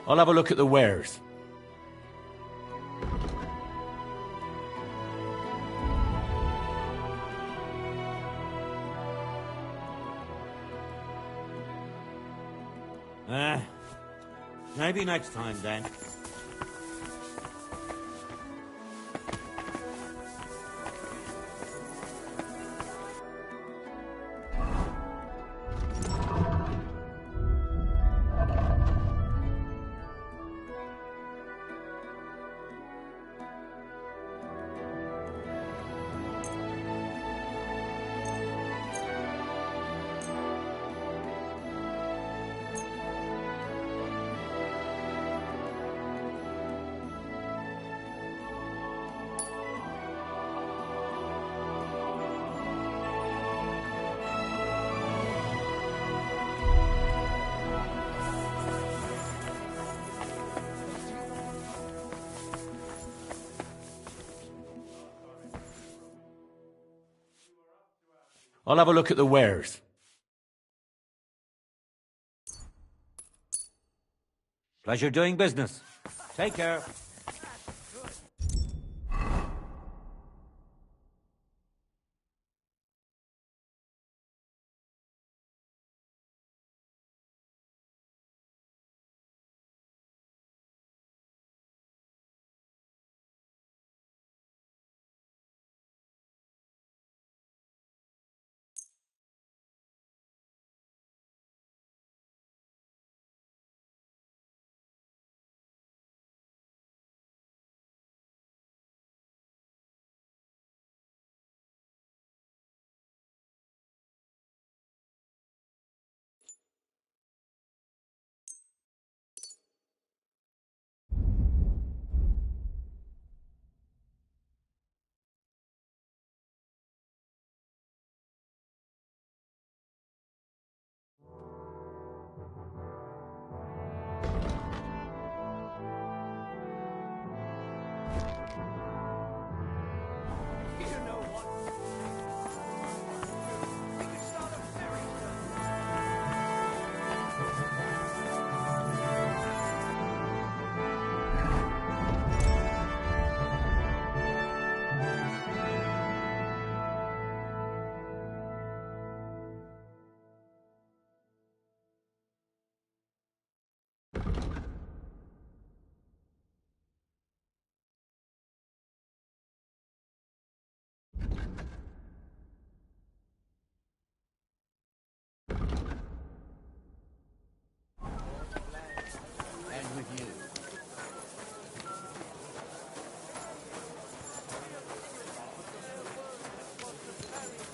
I'll have a look at the wares. Maybe next time, then. I'll have a look at the wares. Pleasure doing business. Take care.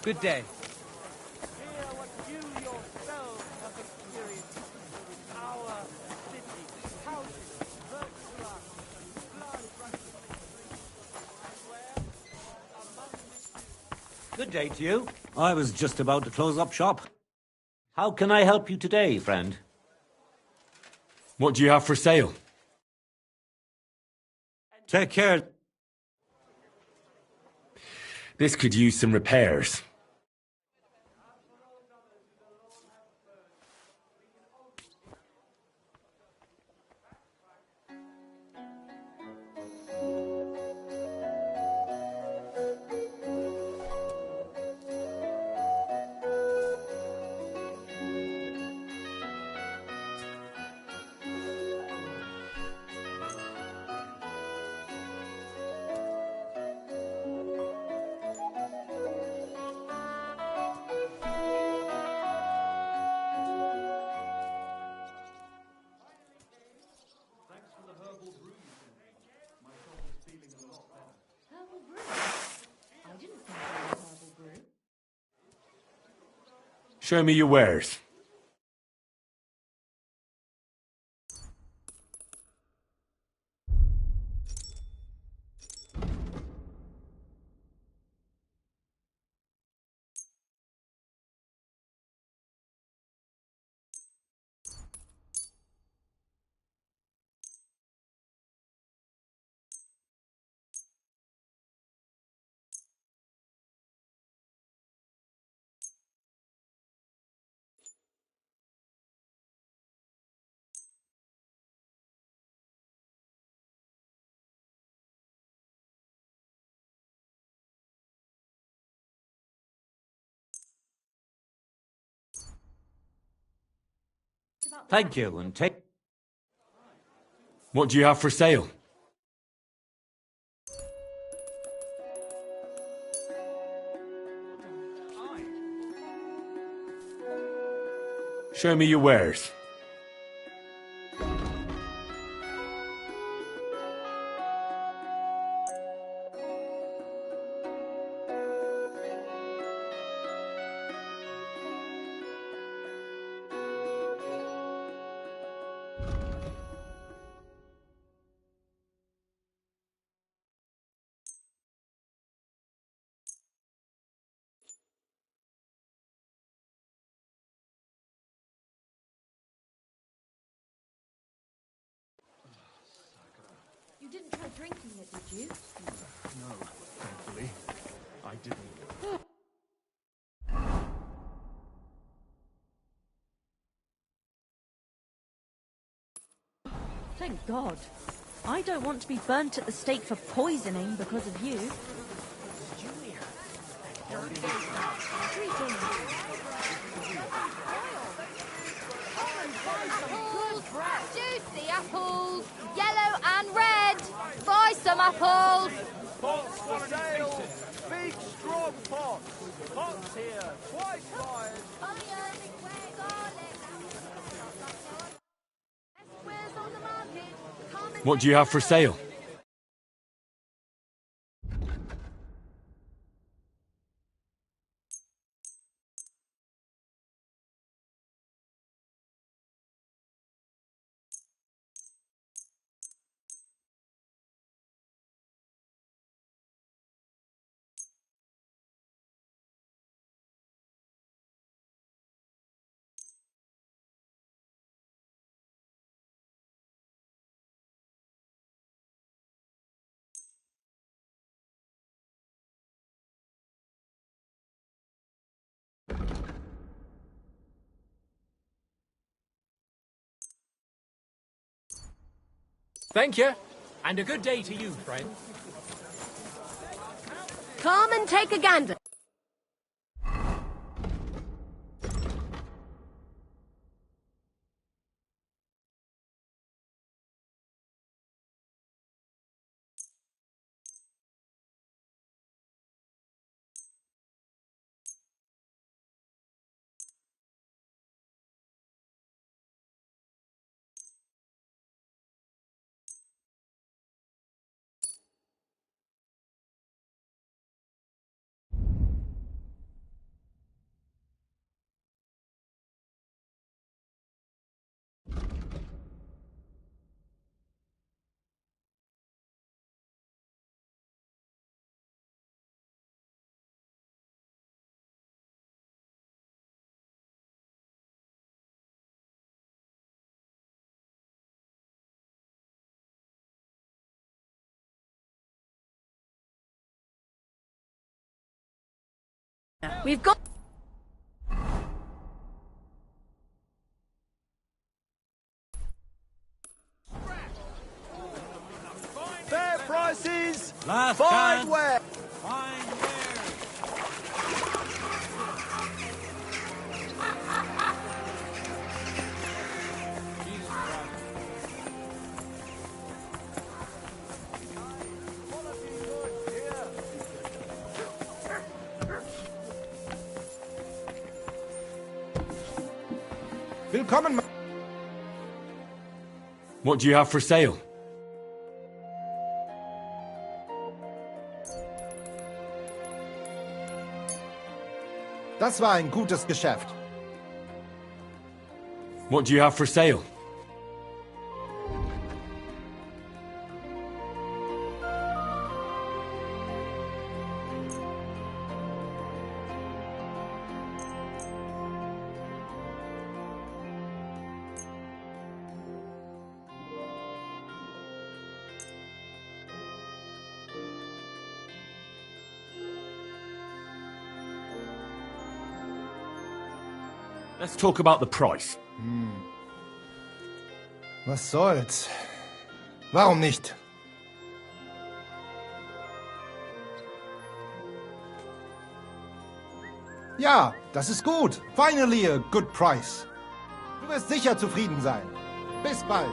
Good day. Good day to you. I was just about to close up shop. How can I help you today, friend? What do you have for sale? Take care. This could use some repairs. Show me your wares. Thank you, and take... What do you have for sale? Show me your wares. You didn't try drinking it, did you? No, thankfully. I didn't. Thank God. I don't want to be burnt at the stake for poisoning because of you. Juicy apples, yellow and red. Buy some apples. Pots for sale! Big, strong pots! Pots here, twice size! What do you have for sale? Thank you, and a good day to you, friend. Come and take a gander. We've got... Fair prices! Last fine chance. wear! Fine Willkommen, What do you have for sale? Das war ein gutes Geschäft. What do you have for sale? Let's talk about the price. Was soll's? Warum nicht? Ja, das ist gut. Finally a good price. Du wirst sicher zufrieden sein. Bis bald.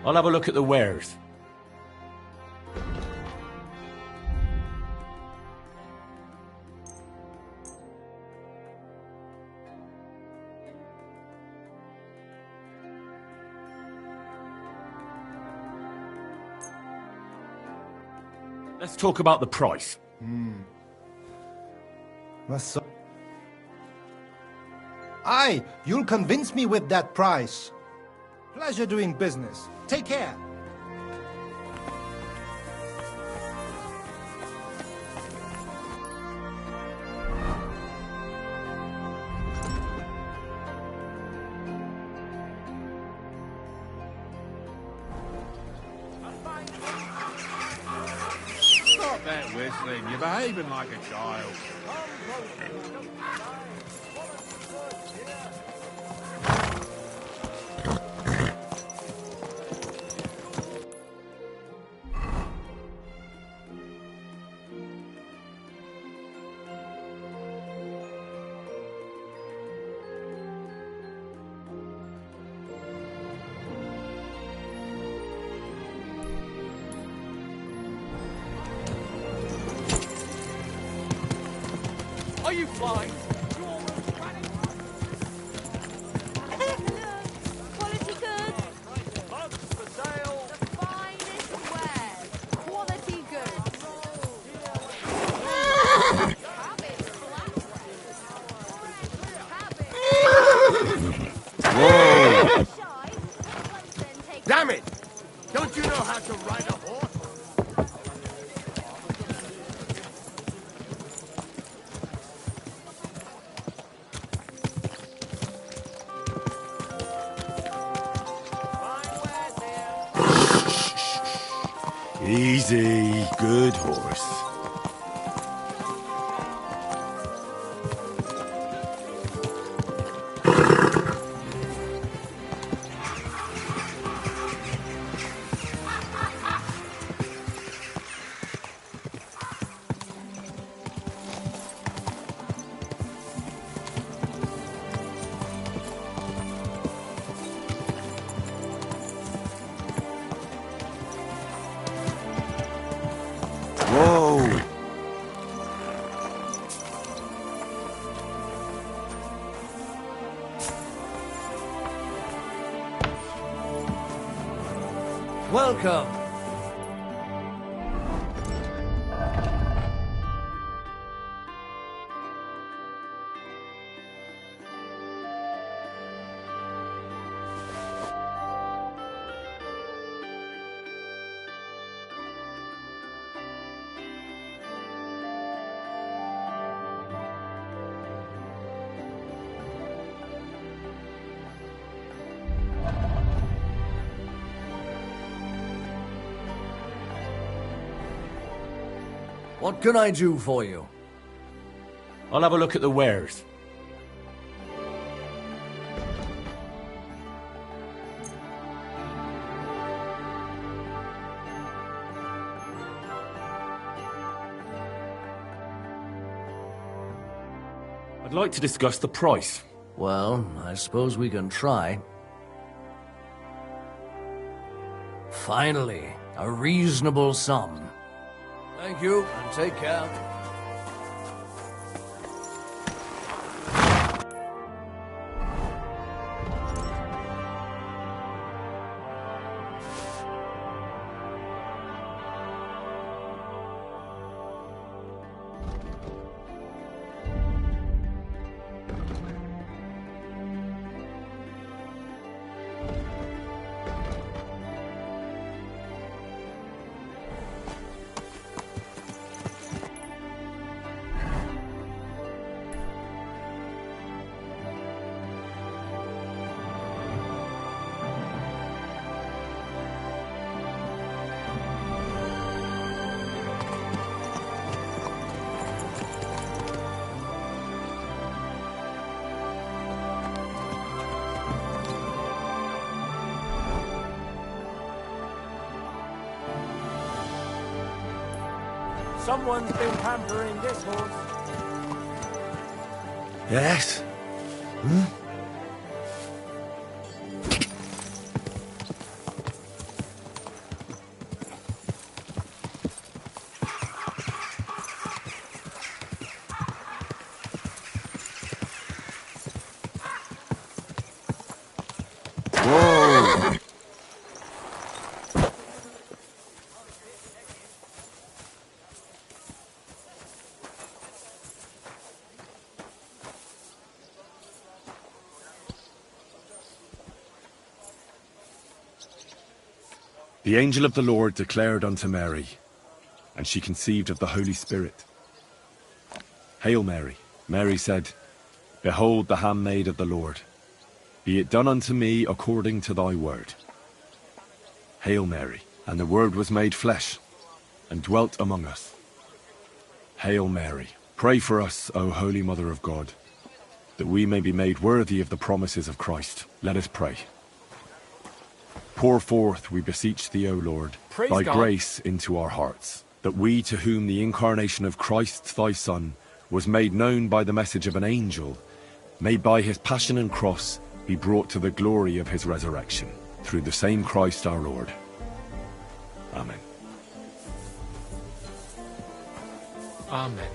I'll have a look at the wares. Let's talk about the price. Was soll... Aye, you'll convince me with that price. Pleasure doing business. Take care. Stop that whistling. You're behaving like a child. Are you flying? Quality goods. Mugs for sale. The finest wares. Quality goods. Whoa! Damn it! Don't you know how to ride a horse? Easy, good horse. Whoa! Welcome. What can I do for you? I'll have a look at the wares. I'd like to discuss the price. Well, I suppose we can try. Finally, a reasonable sum. Thank you, and take care. Someone's been pampering this horse. Yes? Hmm? Whoa! The angel of the Lord declared unto Mary, and she conceived of the Holy Spirit. Hail Mary. Mary said, Behold the handmaid of the Lord. Be it done unto me according to thy word. Hail Mary. And the Word was made flesh, and dwelt among us. Hail Mary. Pray for us, O Holy Mother of God, that we may be made worthy of the promises of Christ. Let us pray. Pour forth, we beseech thee, O Lord, Praise thy God. grace into our hearts, that we, to whom the incarnation of Christ thy Son was made known by the message of an angel, may by his passion and cross be brought to the glory of his resurrection, through the same Christ our Lord. Amen. Amen.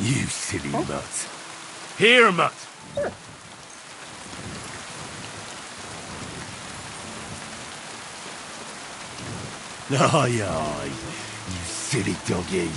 You silly mutt. Here, mutt! Aye, aye, you silly doggy.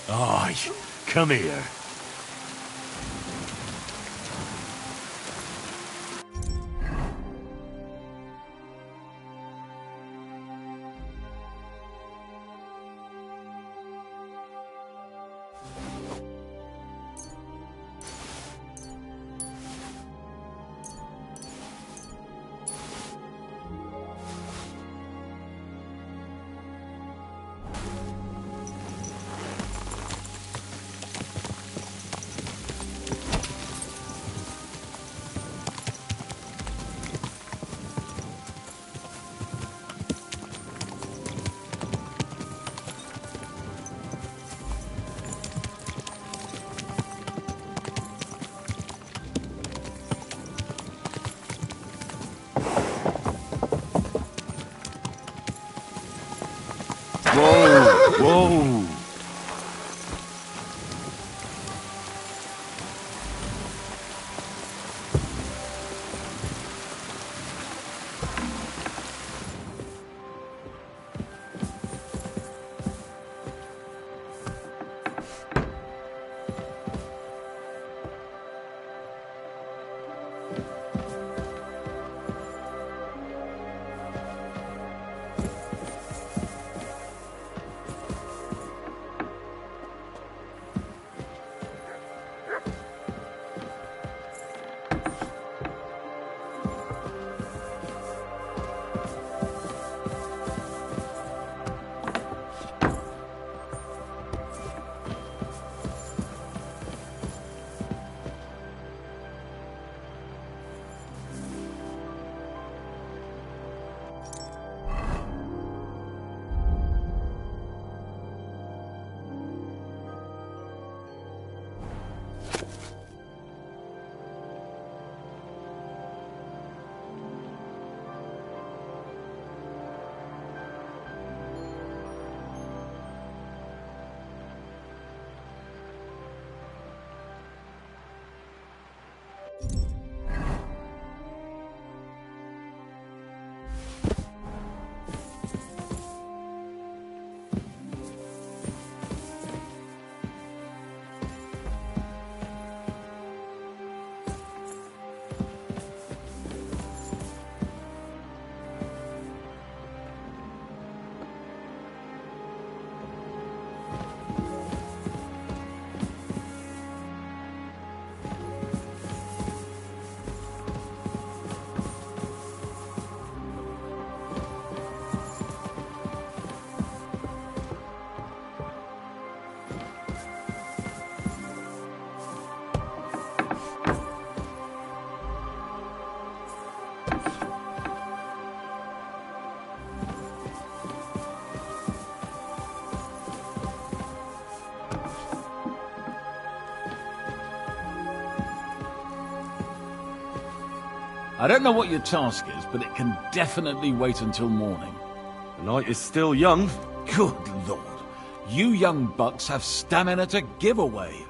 Aye, come here. Whoa! I don't know what your task is, but it can definitely wait until morning. The night is still young. Good lord. You young bucks have stamina to give away.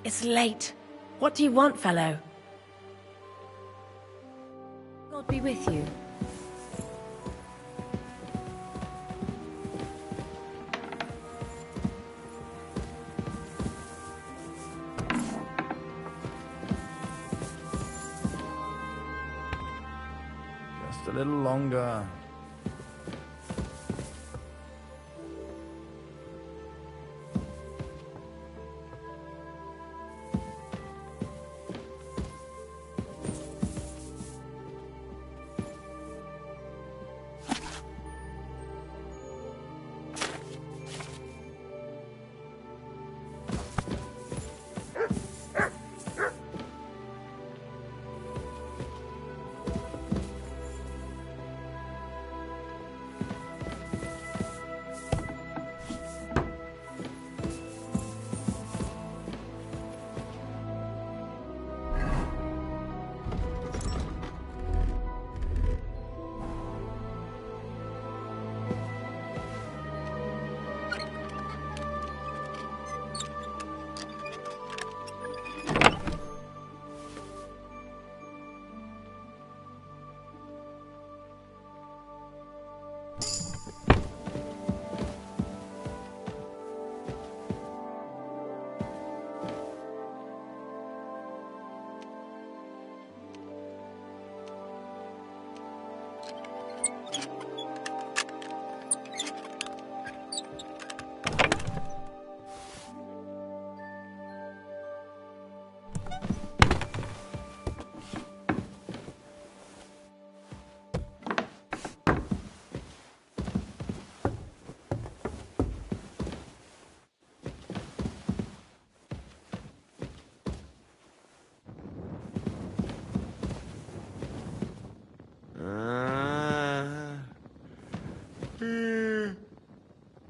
It's late. What do you want, fellow? God be with you. Just a little longer.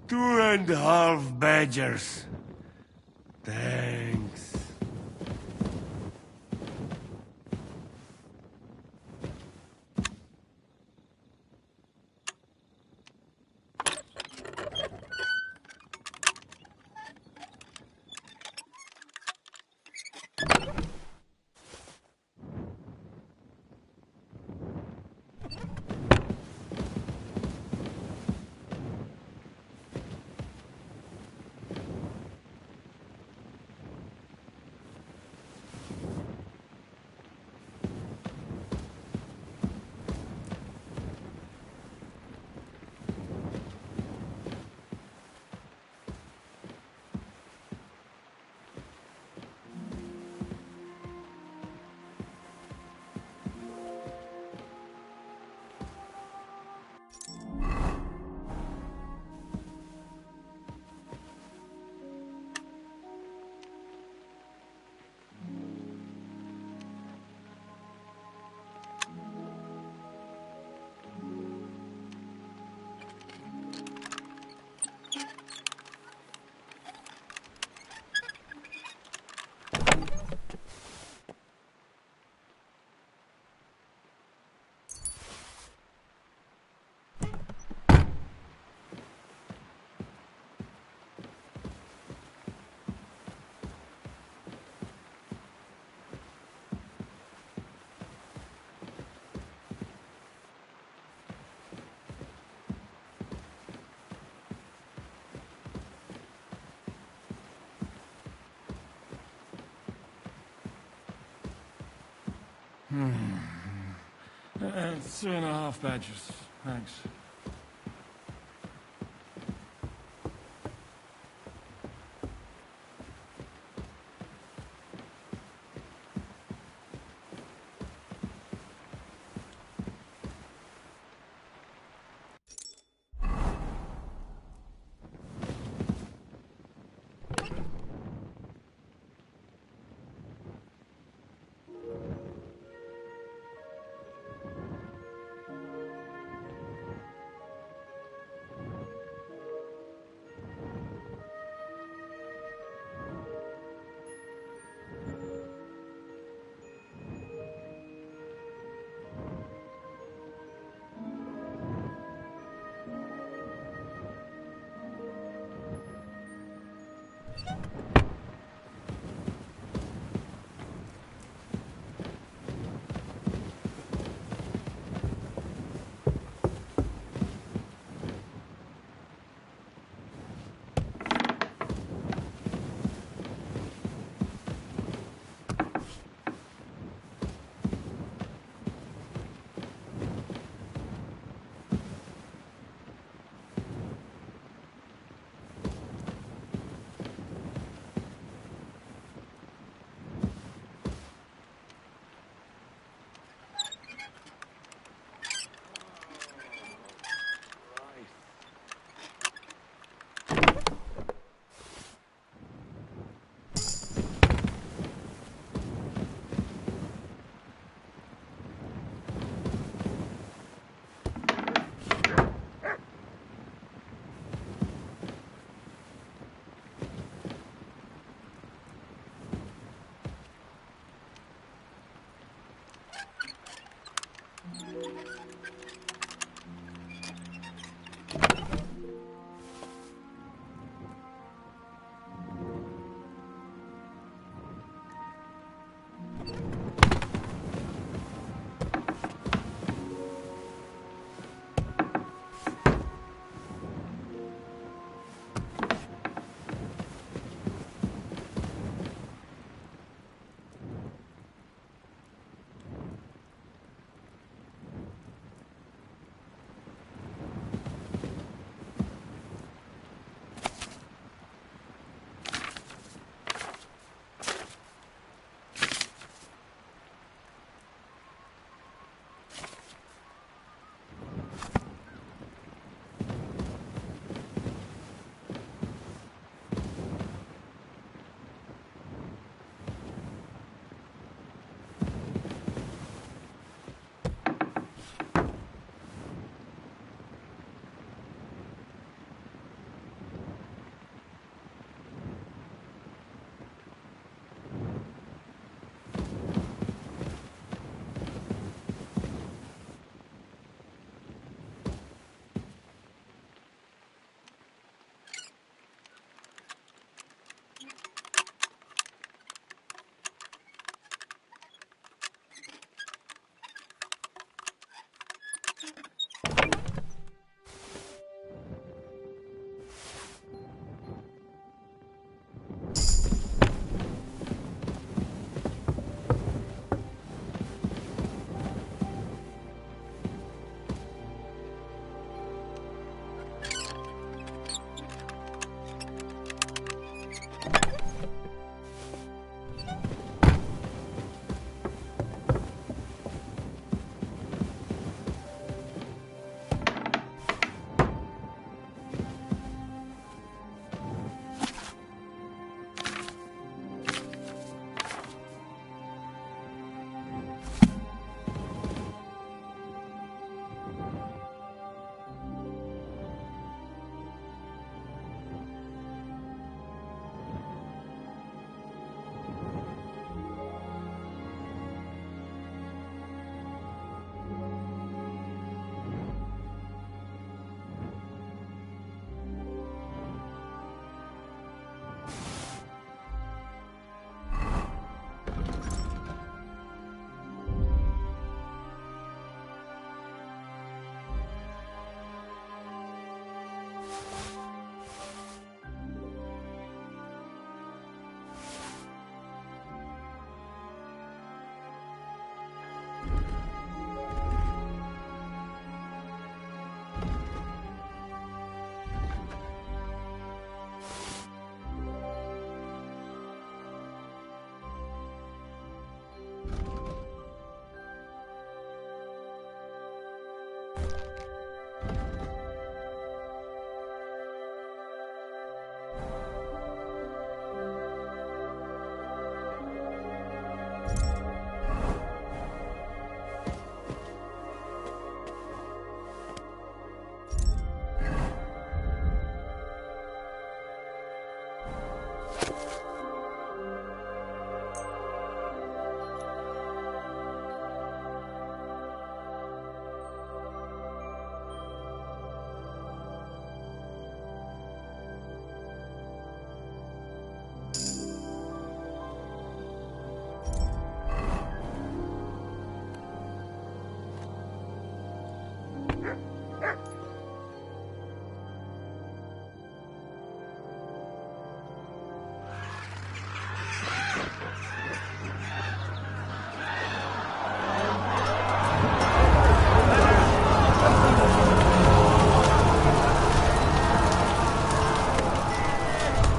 Two and a half badgers. Thanks. Two and a half badgers. Thanks.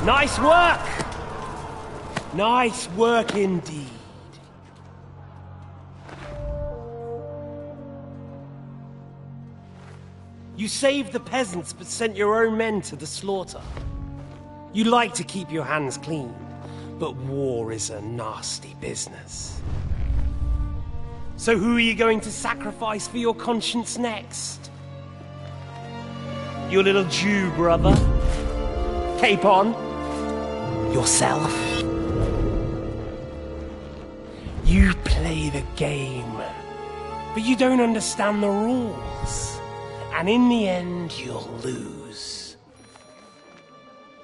Nice work! Nice work indeed. You saved the peasants but sent your own men to the slaughter. You like to keep your hands clean, but war is a nasty business. So who are you going to sacrifice for your conscience next? Your little Jew brother? Cape on? Yourself? You play the game, but you don't understand the rules. And in the end, you'll lose.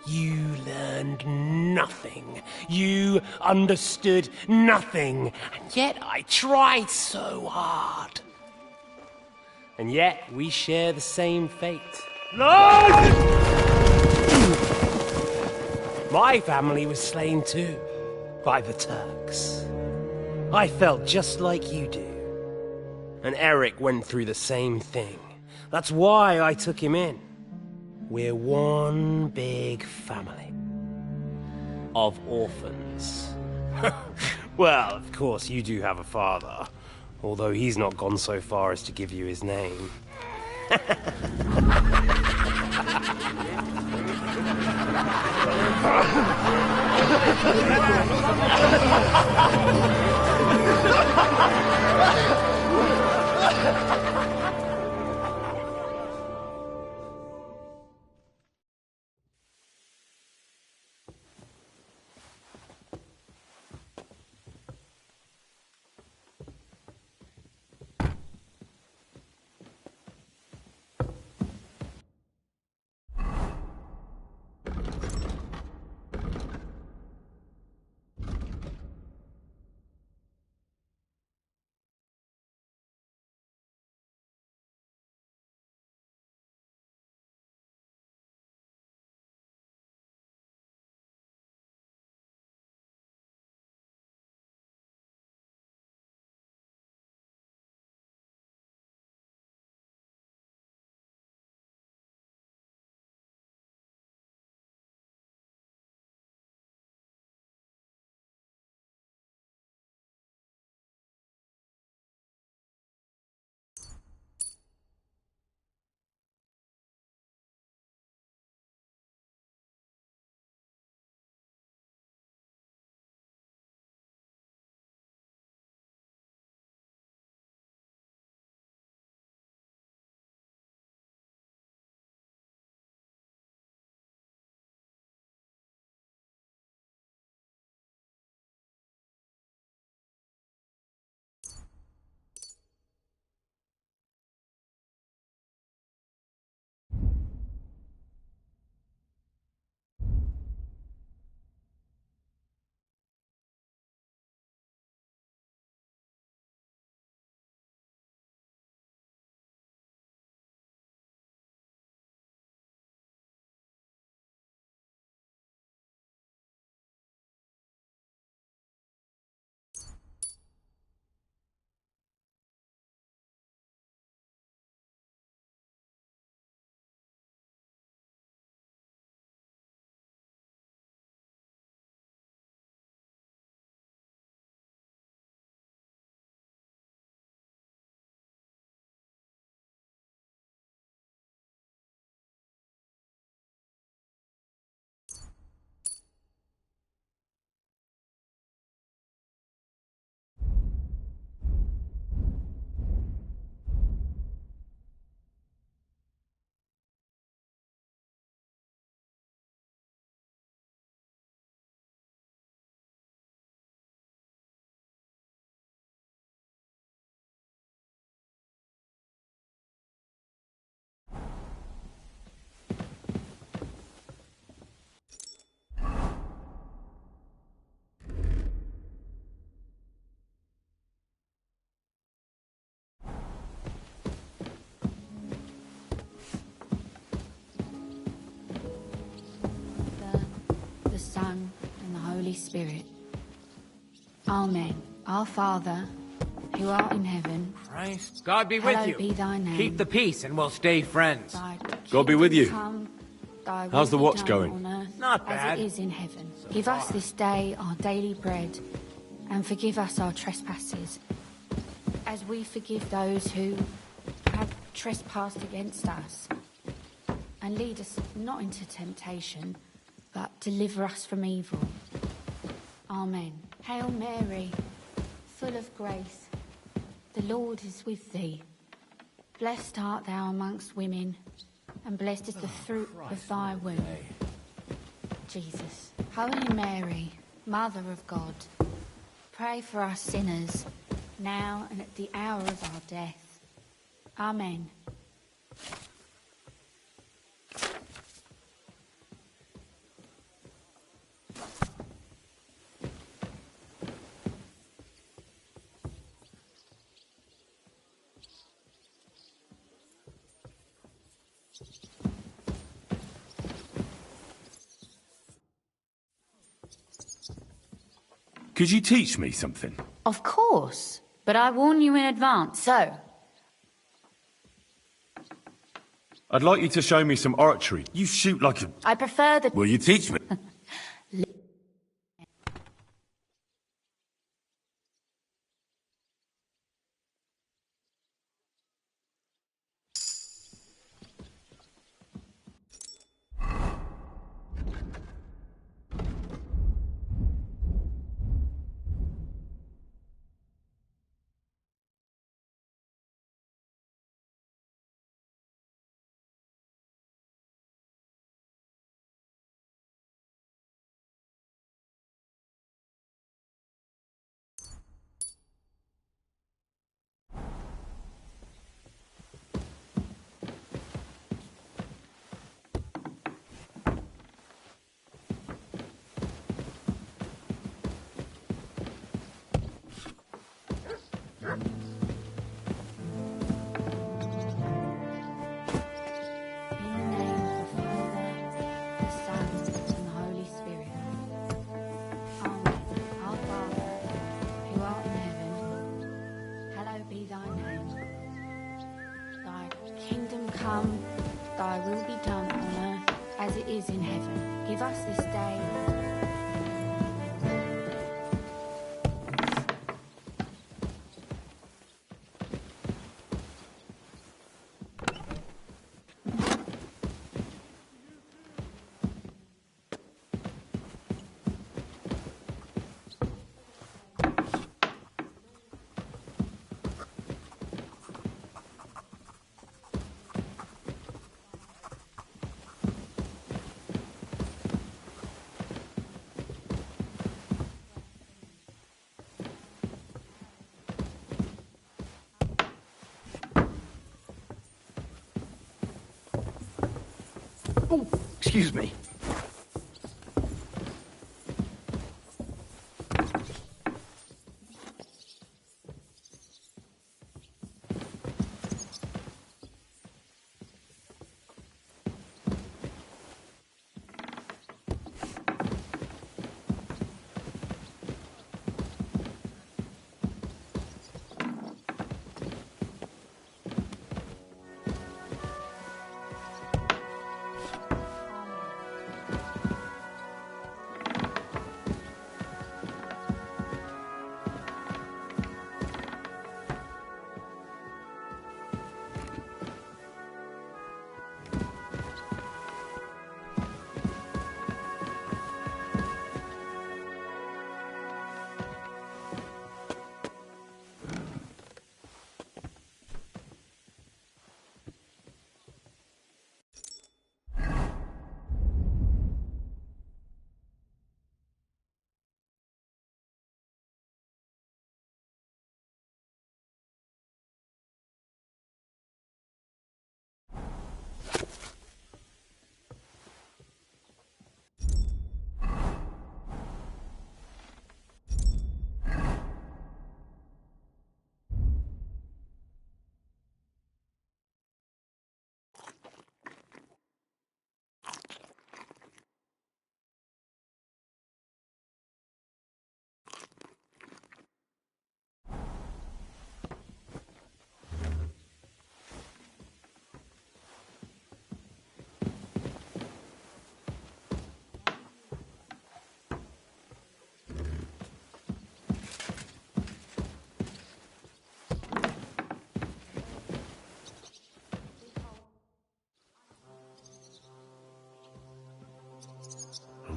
You learned nothing. You understood nothing. And yet I tried so hard. And yet we share the same fate. No! My family was slain too, by the Turks. I felt just like you do. And Eric went through the same thing. That's why I took him in. We're one big family. Of orphans. Well, of course, you do have a father. Although he's not gone so far as to give you his name. Son, and the Holy Spirit. Amen. Our Father, who art in heaven, God be with hallowed you. be thy name. Keep the peace and we'll stay friends. Thy God be with you. come, Thy will How's the be watch done going? on earth Not as bad. it is in heaven. Give us this day our daily bread, and forgive us our trespasses, as we forgive those who have trespassed against us. And lead us not into temptation, but deliver us from evil. Amen. Hail Mary, full of grace, the Lord is with thee. Blessed art thou amongst women, and blessed is the fruit of thy womb, Jesus. Holy Mary, Mother of God, pray for us sinners, now and at the hour of our death. Amen. Could you teach me something? Of course, but I warn you in advance, so... I'd like you to show me some archery. You shoot like a... I prefer the... Will you teach me? Come, thy will be done on earth as it is in heaven. Give us this day... Oh, excuse me.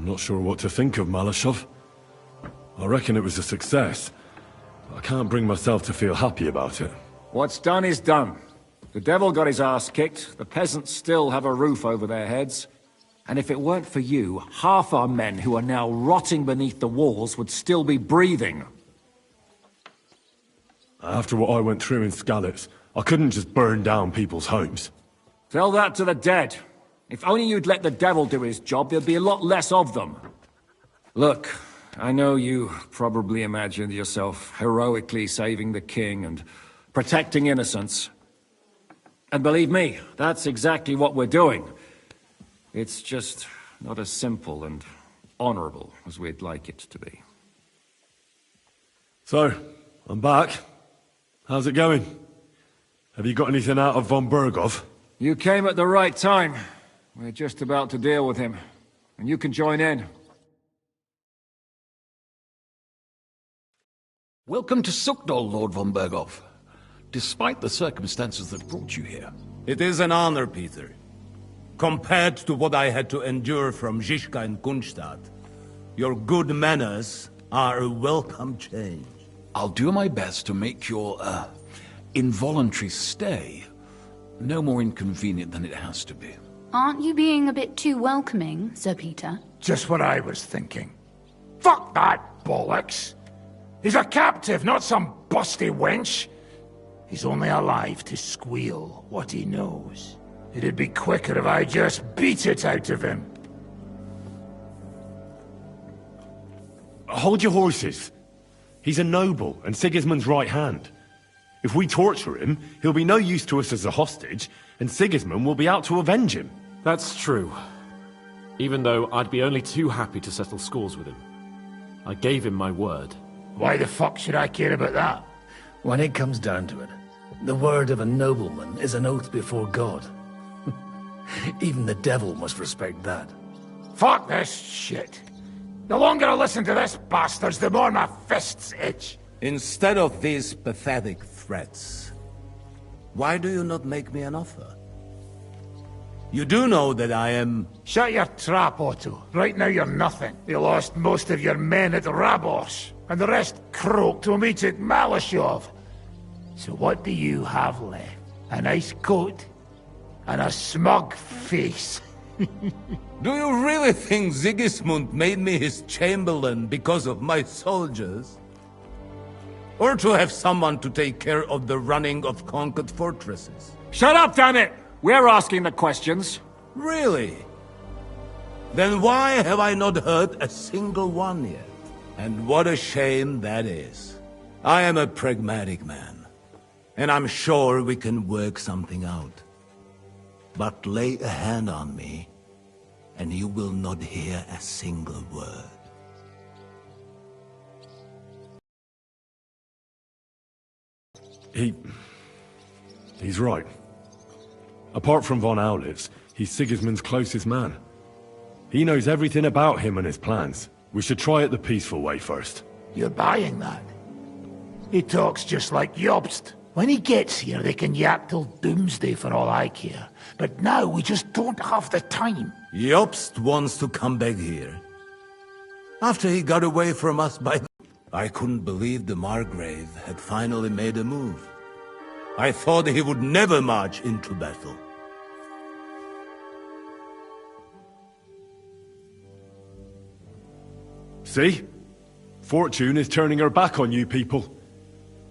not sure what to think of Malashov. I reckon it was a success. I can't bring myself to feel happy about it. What's done is done. The devil got his ass kicked, the peasants still have a roof over their heads, and if it weren't for you, half our men who are now rotting beneath the walls would still be breathing. After what I went through in Skalitz, I couldn't just burn down people's homes. Tell that to the dead. If only you'd let the devil do his job, there'd be a lot less of them. Look, I know you probably imagined yourself heroically saving the king and protecting innocents. And believe me, that's exactly what we're doing. It's just not as simple and honorable as we'd like it to be. So, I'm back. How's it going? Have you got anything out of von Bergov? You came at the right time. We're just about to deal with him. And you can join in. Welcome to Sukdol, Lord von Bergov. Despite the circumstances that brought you here. It is an honor, Peter. Compared to what I had to endure from Zizka and Kunstadt, your good manners are a welcome change. I'll do my best to make your, involuntary stay no more inconvenient than it has to be. Aren't you being a bit too welcoming, Sir Peter? Just what I was thinking. Fuck that bollocks! He's a captive, not some busty wench. He's only alive to squeal what he knows. It'd be quicker if I just beat it out of him. Hold your horses. He's a noble and Sigismund's right hand. If we torture him, he'll be no use to us as a hostage, and Sigismund will be out to avenge him. That's true. Even though I'd be only too happy to settle scores with him. I gave him my word. Why the fuck should I care about that? When it comes down to it, the word of a nobleman is an oath before God. Even the devil must respect that. Fuck this shit. The longer I listen to this bastards, the more my fists itch. Instead of these pathetic threats, why do you not make me an offer? You do know that I am... Shut your trap, Otto. Right now you're nothing. You lost most of your men at Rabos, and the rest croaked to meet at Malashov. So what do you have left? A nice coat? And a smug face? Do you really think Sigismund made me his chamberlain because of my soldiers? Or to have someone to take care of the running of conquered fortresses? Shut up, damn it! We're asking the questions. Really? Then why have I not heard a single one yet? And what a shame that is. I am a pragmatic man, and I'm sure we can work something out. But lay a hand on me, and you will not hear a single word. He's right. Apart from von Aulitz, he's Sigismund's closest man. He knows everything about him and his plans. We should try it the peaceful way first. You're buying that? He talks just like Jobst. When he gets here, they can yap till doomsday for all I care. But now we just don't have the time. Jobst wants to come back here. After he got away from us by... I couldn't believe the Margrave had finally made a move. I thought he would never march into battle. See? Fortune is turning her back on you people.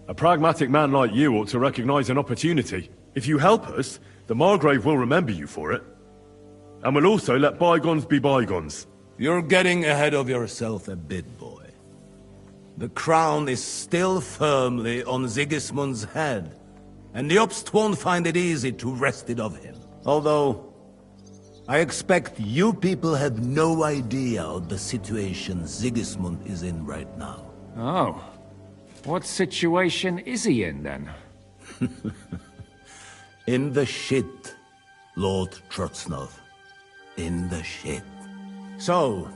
A pragmatic man like you ought to recognize an opportunity. If you help us, the Margrave will remember you for it. And we'll also let bygones be bygones. You're getting ahead of yourself a bit, boy. The crown is still firmly on Sigismund's head, and the Jobst won't find it easy to wrest it of him. Although, I expect you people have no idea of the situation Sigismund is in right now. Oh. What situation is he in, then? In the shit, Lord Trotznov. In the shit. So,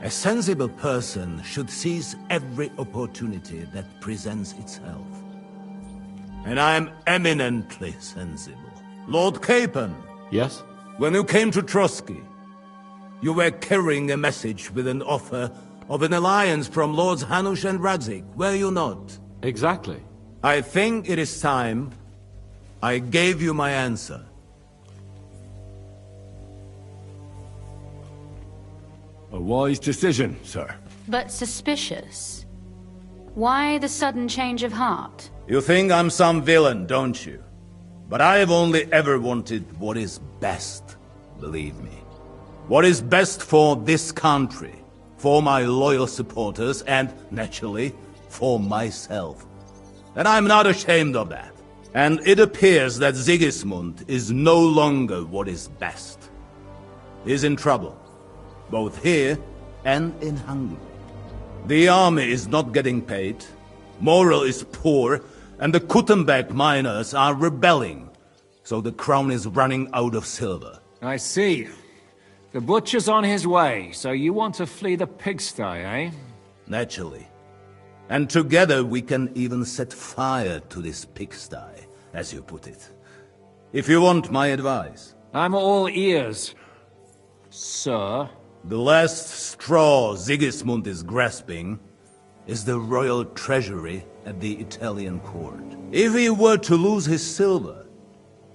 a sensible person should seize every opportunity that presents itself. And I am eminently sensible. Lord Capon. Yes? When you came to Trotsky, You were carrying a message with an offer of an alliance from Lords Hanush and Radzik, were you not? Exactly. I think it is time I gave you my answer. A wise decision, sir. But suspicious. Why the sudden change of heart? You think I'm some villain, don't you? But I have only ever wanted what is best, believe me. What is best for this country, for my loyal supporters, and, naturally, for myself. And I'm not ashamed of that. And it appears that Sigismund is no longer what is best. He's in trouble, both here and in Hungary. The army is not getting paid, morale is poor, and the Kuttenberg miners are rebelling. So the crown is running out of silver. I see. The butcher's on his way, so you want to flee the pigsty, eh? Naturally. And together we can even set fire to this pigsty, as you put it. If you want my advice. I'm all ears, sir. The last straw Sigismund is grasping is the royal treasury at the Italian court. If he were to lose his silver,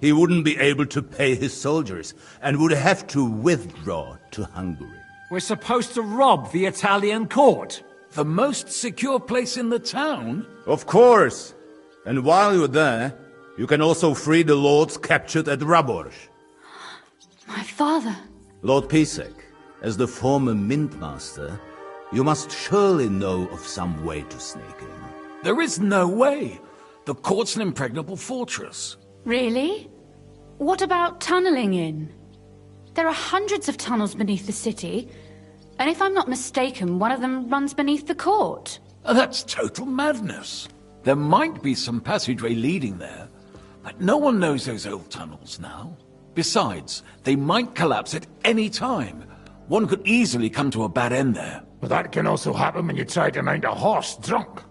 he wouldn't be able to pay his soldiers and would have to withdraw to Hungary. We're supposed to rob the Italian court. The most secure place in the town? Of course. And while you're there, you can also free the lords captured at Raborz. My father. Lord Pisek, as the former mintmaster, you must surely know of some way to sneak in. There is no way. The court's an impregnable fortress. Really? What about tunneling in? There are hundreds of tunnels beneath the city, and if I'm not mistaken, one of them runs beneath the court. That's total madness. There might be some passageway leading there, but no one knows those old tunnels now. Besides, they might collapse at any time. One could easily come to a bad end there. But that can also happen when you try to mount a horse drunk.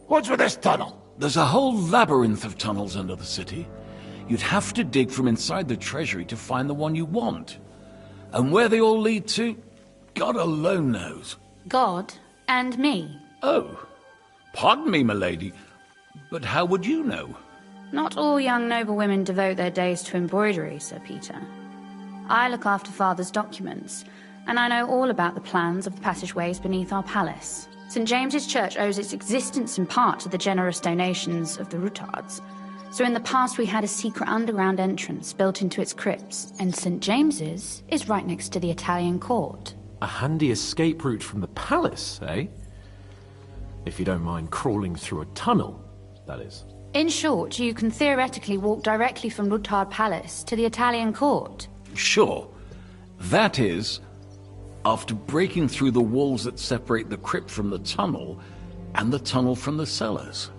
What's with this tunnel? There's a whole labyrinth of tunnels under the city. You'd have to dig from inside the treasury to find the one you want. And where they all lead to, God alone knows. God and me. Oh, pardon me, milady, but how would you know? Not all young noblewomen devote their days to embroidery, Sir Peter. I look after Father's documents, and I know all about the plans of the passageways beneath our palace. St. James's Church owes its existence in part to the generous donations of the Rutards. So in the past we had a secret underground entrance built into its crypts, and St. James's is right next to the Italian court. A handy escape route from the palace, eh? If you don't mind crawling through a tunnel, that is. In short, you can theoretically walk directly from Rutard Palace to the Italian court. Sure. That is, after breaking through the walls that separate the crypt from the tunnel, and the tunnel from the cellars.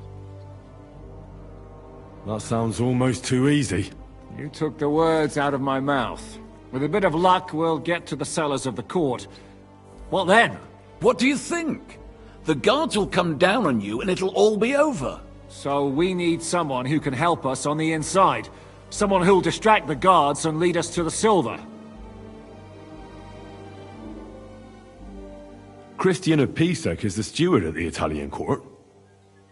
That sounds almost too easy. You took the words out of my mouth. With a bit of luck, we'll get to the cellars of the court. What then? What do you think? The guards will come down on you and it'll all be over. So we need someone who can help us on the inside. Someone who'll distract the guards and lead us to the silver. Christian of Pisek is the steward at the Italian court.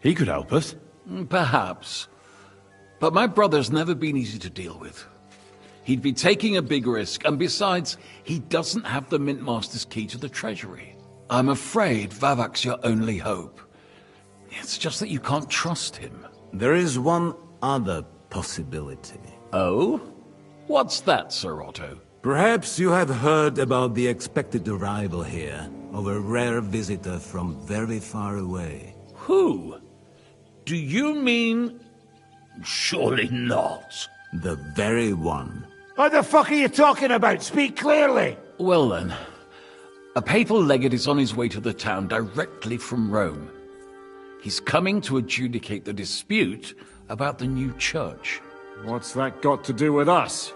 He could help us. Perhaps. But my brother's never been easy to deal with. He'd be taking a big risk, and besides, he doesn't have the Mintmaster's key to the treasury. I'm afraid Vavak's your only hope. It's just that you can't trust him. There is one other possibility. Oh? What's that, Sir Otto? Perhaps you have heard about the expected arrival here of a rare visitor from very far away. Who? Do you mean... Surely not. The very one. What the fuck are you talking about? Speak clearly. Well then, a papal legate is on his way to the town directly from Rome. He's coming to adjudicate the dispute about the new church. What's that got to do with us?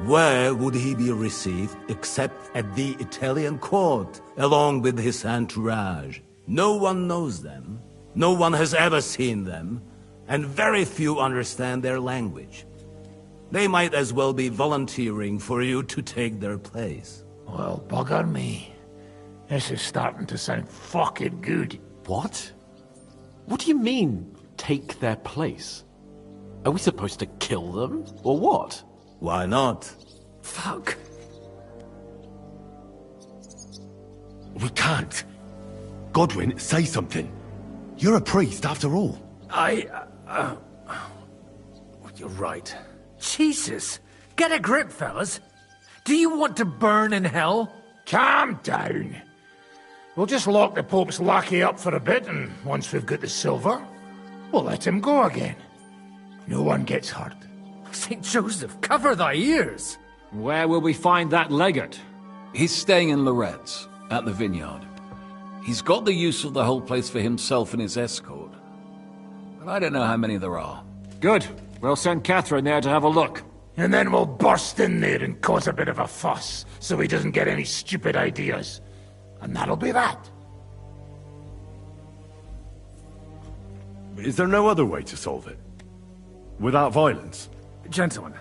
Where would he be received except at the Italian court, along with his entourage? No one knows them, no one has ever seen them, and very few understand their language. They might as well be volunteering for you to take their place. Well, bugger me. This is starting to sound fucking good. What? What do you mean, take their place? Are we supposed to kill them, or what? Why not? Fuck. We can't. Godwin, say something. You're a priest, after all. You're right. Jesus! Get a grip, fellas! Do you want to burn in hell? Calm down. We'll just lock the Pope's lackey up for a bit, and once we've got the silver, we'll let him go again. No one gets hurt. St. Joseph, cover thy ears! Where will we find that legate? He's staying in Loretz, at the vineyard. He's got the use of the whole place for himself and his escort. But I don't know how many there are. Good. We'll send Catherine there to have a look. And then we'll burst in there and cause a bit of a fuss, so he doesn't get any stupid ideas. And that'll be that. Is there no other way to solve it? Without violence? Gentlemen,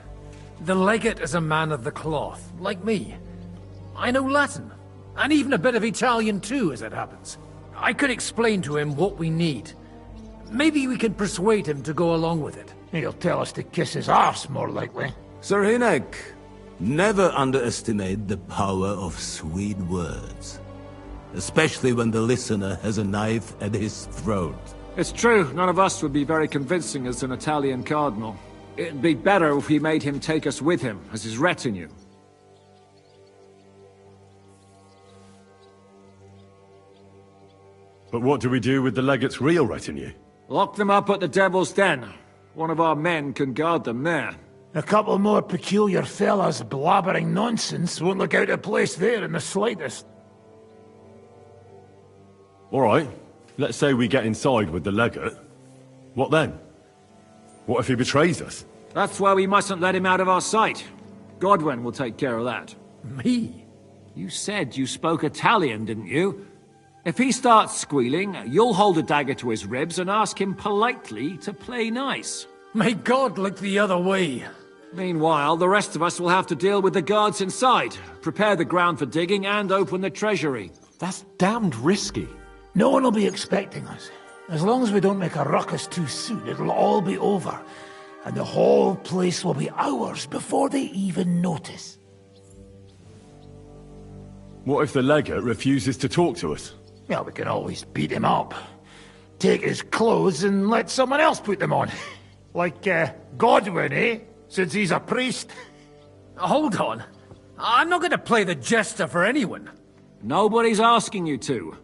the legate is a man of the cloth, like me. I know Latin, and even a bit of Italian too, as it happens. I could explain to him what we need. Maybe we can persuade him to go along with it. He'll tell us to kiss his arse, more likely. Sir Hinek, never underestimate the power of sweet words. Especially when the listener has a knife at his throat. It's true, none of us would be very convincing as an Italian cardinal. It'd be better if we made him take us with him, as his retinue. But what do we do with the legate's real retinue? Lock them up at the Devil's Den. One of our men can guard them there. A couple more peculiar fellas blabbering nonsense won't look out of place there in the slightest. All right. Let's say we get inside with the legate. What then? What if he betrays us? That's why we mustn't let him out of our sight. Godwin will take care of that. Me? You said you spoke Italian, didn't you? If he starts squealing, you'll hold a dagger to his ribs and ask him politely to play nice. May God look the other way. Meanwhile, the rest of us will have to deal with the guards inside, prepare the ground for digging, and open the treasury. That's damned risky. No one will be expecting us. As long as we don't make a ruckus too soon, it'll all be over. And the whole place will be ours before they even notice. What if the legate refuses to talk to us? Well, we can always beat him up. Take his clothes and let someone else put them on. Like, Godwin, eh? Since he's a priest. Hold on. I'm not going to play the jester for anyone. Nobody's asking you to.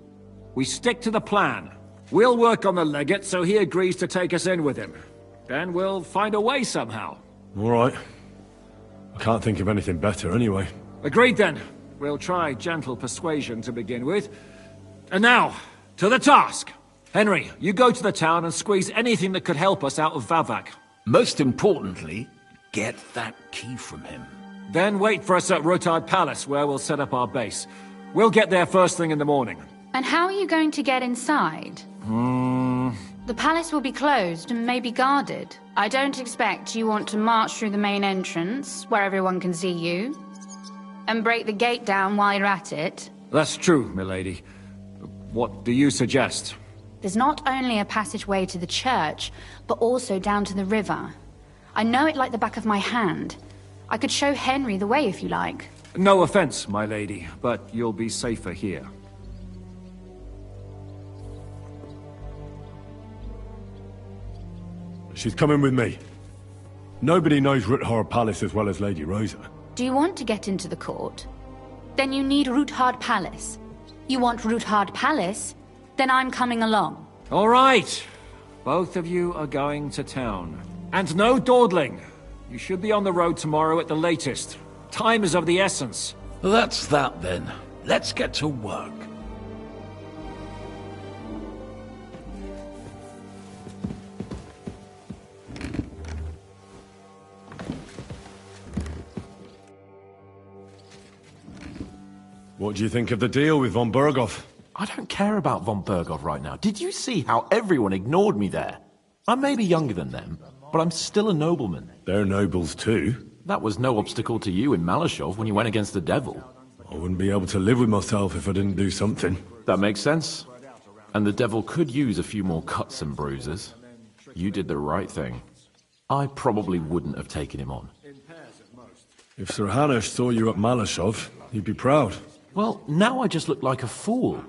We stick to the plan. We'll work on the legate so he agrees to take us in with him. Then we'll find a way somehow. All right. I can't think of anything better anyway. Agreed then. We'll try gentle persuasion to begin with. And now, to the task. Henry, you go to the town and squeeze anything that could help us out of Vavak. Most importantly, get that key from him. Then wait for us at Rotard Palace, where we'll set up our base. We'll get there first thing in the morning. And how are you going to get inside? The palace will be closed and maybe guarded. I don't expect you want to march through the main entrance, where everyone can see you, and break the gate down while you're at it. That's true, milady. What do you suggest? There's not only a passageway to the church, but also down to the river. I know it like the back of my hand. I could show Henry the way if you like. No offense, my lady, but you'll be safer here. She's coming with me. Nobody knows Ruthard Palace as well as Lady Rosa. Do you want to get into the court? Then you need Ruthard Palace. You want Ruthard Palace? Then I'm coming along. All right. Both of you are going to town. And no dawdling. You should be on the road tomorrow at the latest. Time is of the essence. That's that then. Let's get to work. What do you think of the deal with von Berghoff? I don't care about von Berghoff right now. Did you see how everyone ignored me there? I may be younger than them, but I'm still a nobleman. They're nobles too. That was no obstacle to you in Malashov when you went against the devil. I wouldn't be able to live with myself if I didn't do something. That makes sense. And the devil could use a few more cuts and bruises. You did the right thing. I probably wouldn't have taken him on. If Sir Hanush saw you at Malashov, he'd be proud. Well, now I just look like a fool.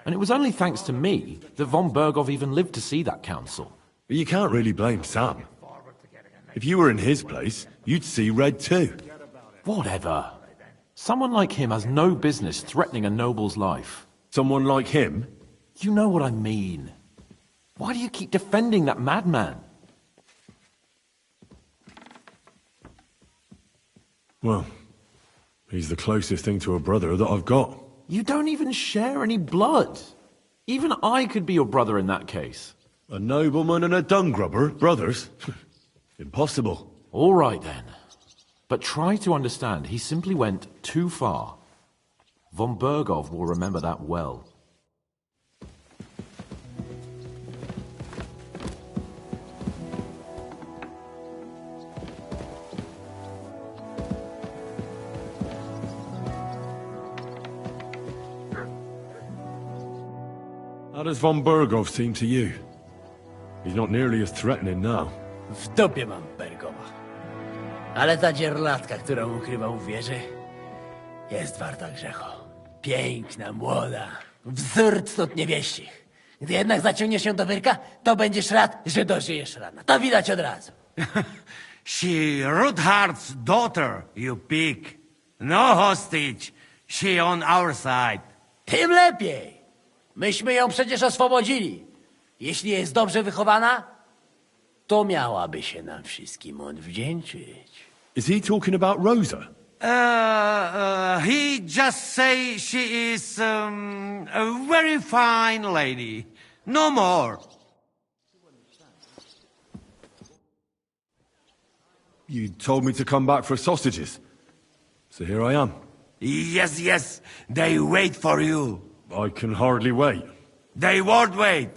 And it was only thanks to me that von Bergov even lived to see that council. But you can't really blame Sam. If you were in his place, you'd see red too. Whatever. Someone like him has no business threatening a noble's life. Someone like him? You know what I mean. Why do you keep defending that madman? Well, he's the closest thing to a brother that I've got. You don't even share any blood. Even I could be your brother in that case. A nobleman and a dung grubber, brothers? Impossible. All right then. But try to understand, he simply went too far. Von Bergov will remember that well. How does von Bergov seem to you? He's not nearly as threatening now. W dupie mam Bergowa. Ale ta dzierlatka, którą ukrywał w wieży, jest warta grzechu. Piękna, młoda, wzór cnót niewieścich. Gdy jednak zaciągniesz się do wyrka, to będziesz rad, że dożyjesz rana. To widać od razu. She Ruthard's daughter, you pig. No hostage. She on our side. Tym lepiej. Myśmy ją przecież oswobodzili. Jeśli jest dobrze wychowana, to miałaby się nam wszystkim odwdzięczyć. Is he talking about Rosa? He just say she is a very fine lady. No more. You told me to come back for sausages. So here I am. Yes, yes. They wait for you. I can hardly wait. They won't wait.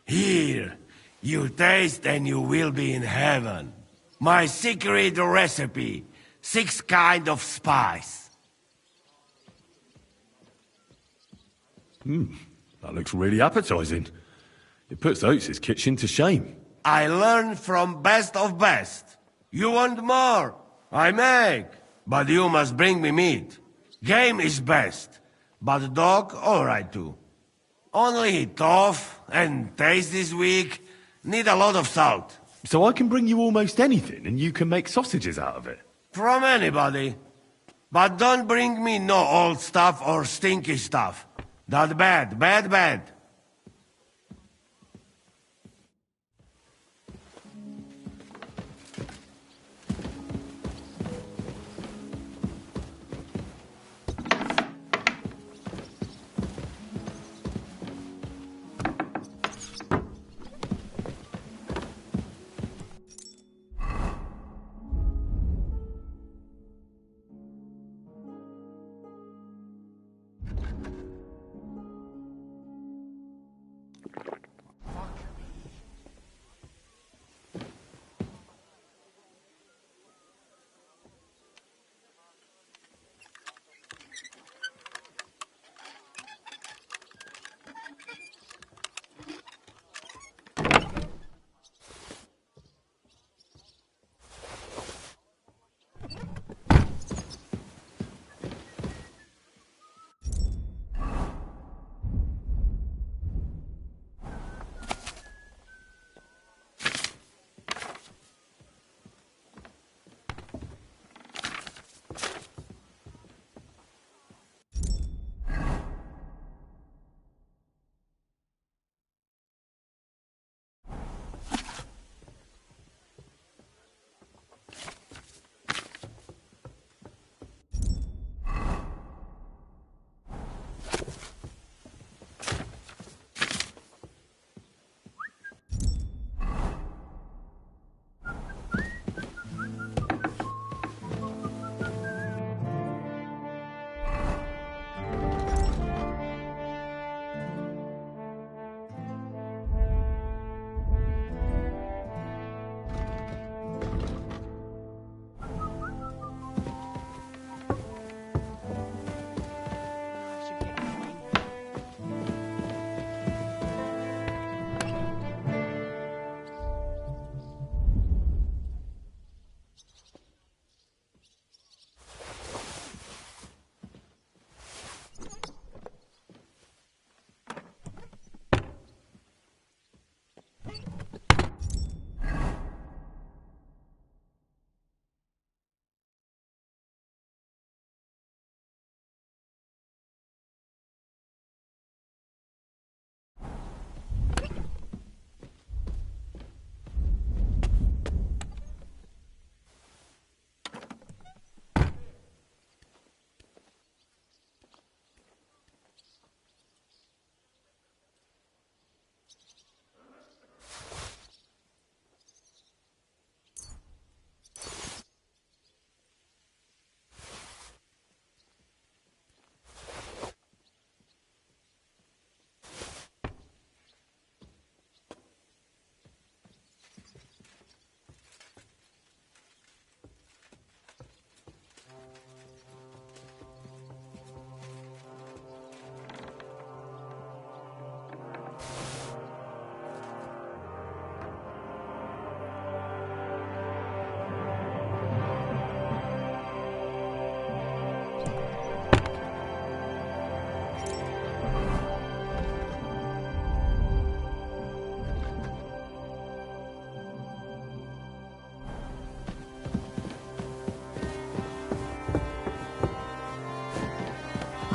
Here, you taste and you will be in heaven. My secret recipe. 6 kind of spice. That looks really appetizing. It puts Oates' kitchen to shame. I learned from best of best. You want more? I make. But you must bring me meat. Game is best. But dog, alright too. Only tough and taste this weak. Need a lot of salt. So I can bring you almost anything and you can make sausages out of it? From anybody. But don't bring me no old stuff or stinky stuff. That bad, bad, bad.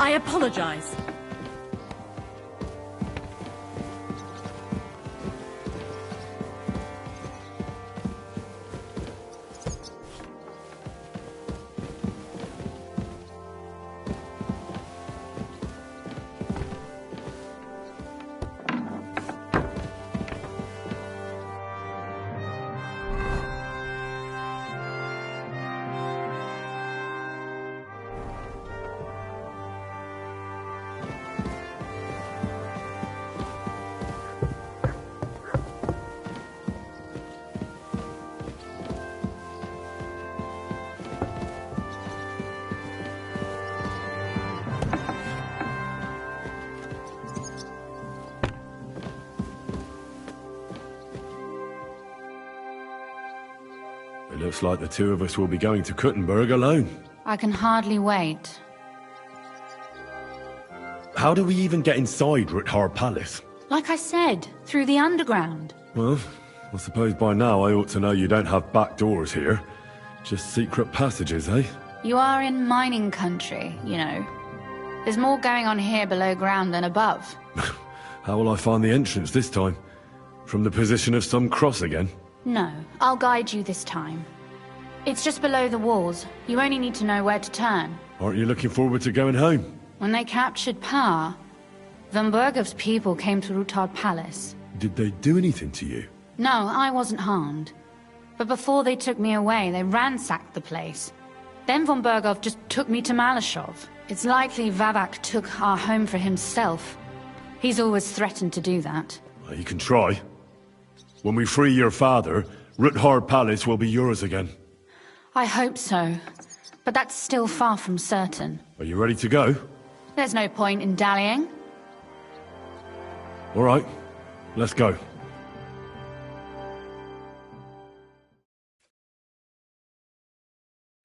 I apologize. It looks like the two of us will be going to Kuttenberg alone. I can hardly wait. How do we even get inside Ruthar Palace? Like I said, through the underground. Well, I suppose by now I ought to know you don't have back doors here. Just secret passages, eh? You are in mining country, you know. There's more going on here below ground than above. How will I find the entrance this time? From the position of some cross again? No, I'll guide you this time. It's just below the walls. You only need to know where to turn. Aren't you looking forward to going home? When they captured power, Von Bergov's people came to Ruthar Palace. Did they do anything to you? No, I wasn't harmed. But before they took me away, they ransacked the place. Then Von Bergov just took me to Malashov. It's likely Vavak took our home for himself. He's always threatened to do that. Well, you can try. When we free your father, Ruthar Palace will be yours again. I hope so. But that's still far from certain. Are you ready to go? There's no point in dallying. All right, let's go.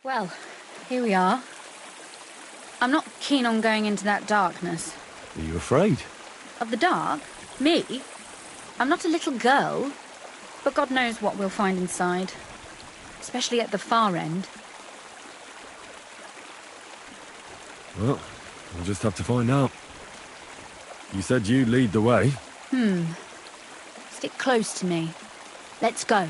Well, here we are. I'm not keen on going into that darkness. Are you afraid? Of the dark? Me? I'm not a little girl. But God knows what we'll find inside. Especially at the far end. Well, we'll just have to find out. You said you'd lead the way. Stick close to me. Let's go.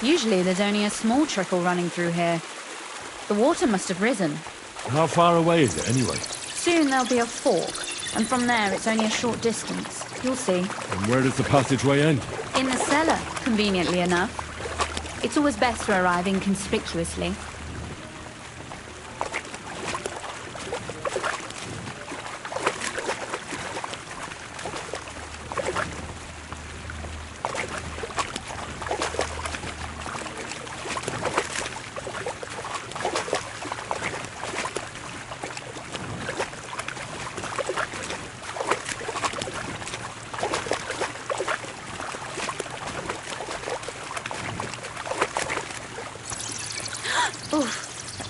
Usually there's only a small trickle running through here. The water must have risen. How far away is it, anyway? Soon there'll be a fork, and from there it's only a short distance. You'll see. And where does the passageway end? In the cellar, conveniently enough. It's always best to arrive inconspicuously.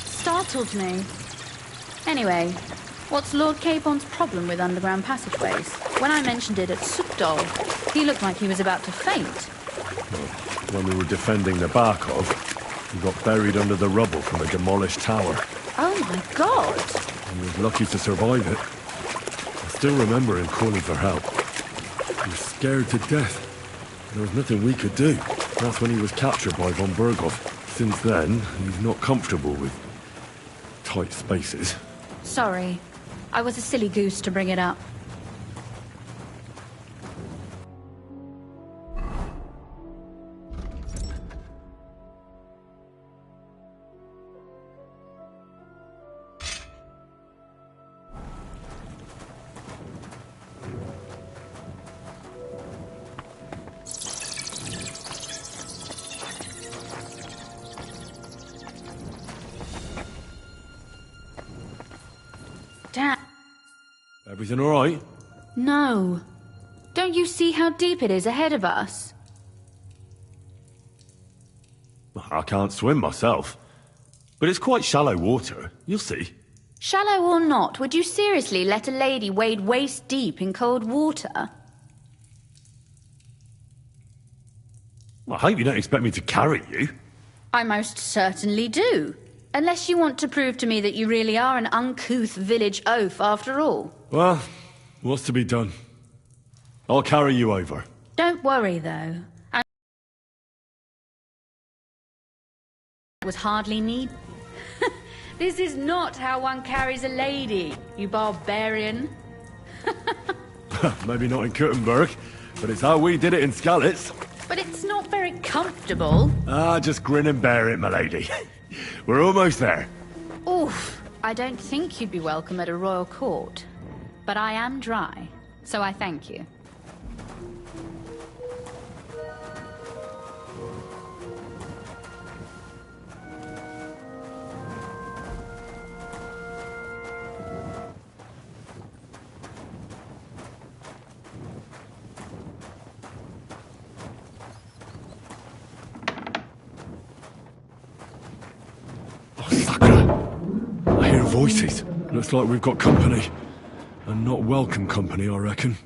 Startled me. Anyway, what's Lord Capon's problem with underground passageways? When I mentioned it at Sukdol, he looked like he was about to faint. When we were defending the Barkov, he got buried under the rubble from a demolished tower. Oh my god! And he was lucky to survive it. I still remember him calling for help. He was scared to death. There was nothing we could do. That's when he was captured by von Berghoff. Since then, he's not comfortable with tight spaces. Sorry. I was a silly goose to bring it up. Dad. Everything all right? No. Don't you see how deep it is ahead of us? I can't swim myself. But it's quite shallow water. You'll see. Shallow or not, would you seriously let a lady wade waist deep in cold water? I hope you don't expect me to carry you. I most certainly do. Unless you want to prove to me that you really are an uncouth village oaf after all. Well, what's to be done? I'll carry you over. Don't worry, though. I was hardly need. This is not how one carries a lady, you barbarian. Maybe not in Kuttenberg, but it's how we did it in Skalitz. But it's not very comfortable. Just grin and bear it, my lady. We're almost there. Oof, I don't think you'd be welcome at a royal court. But I am dry, so I thank you. I hear voices. Looks like we've got company. And not welcome company, I reckon.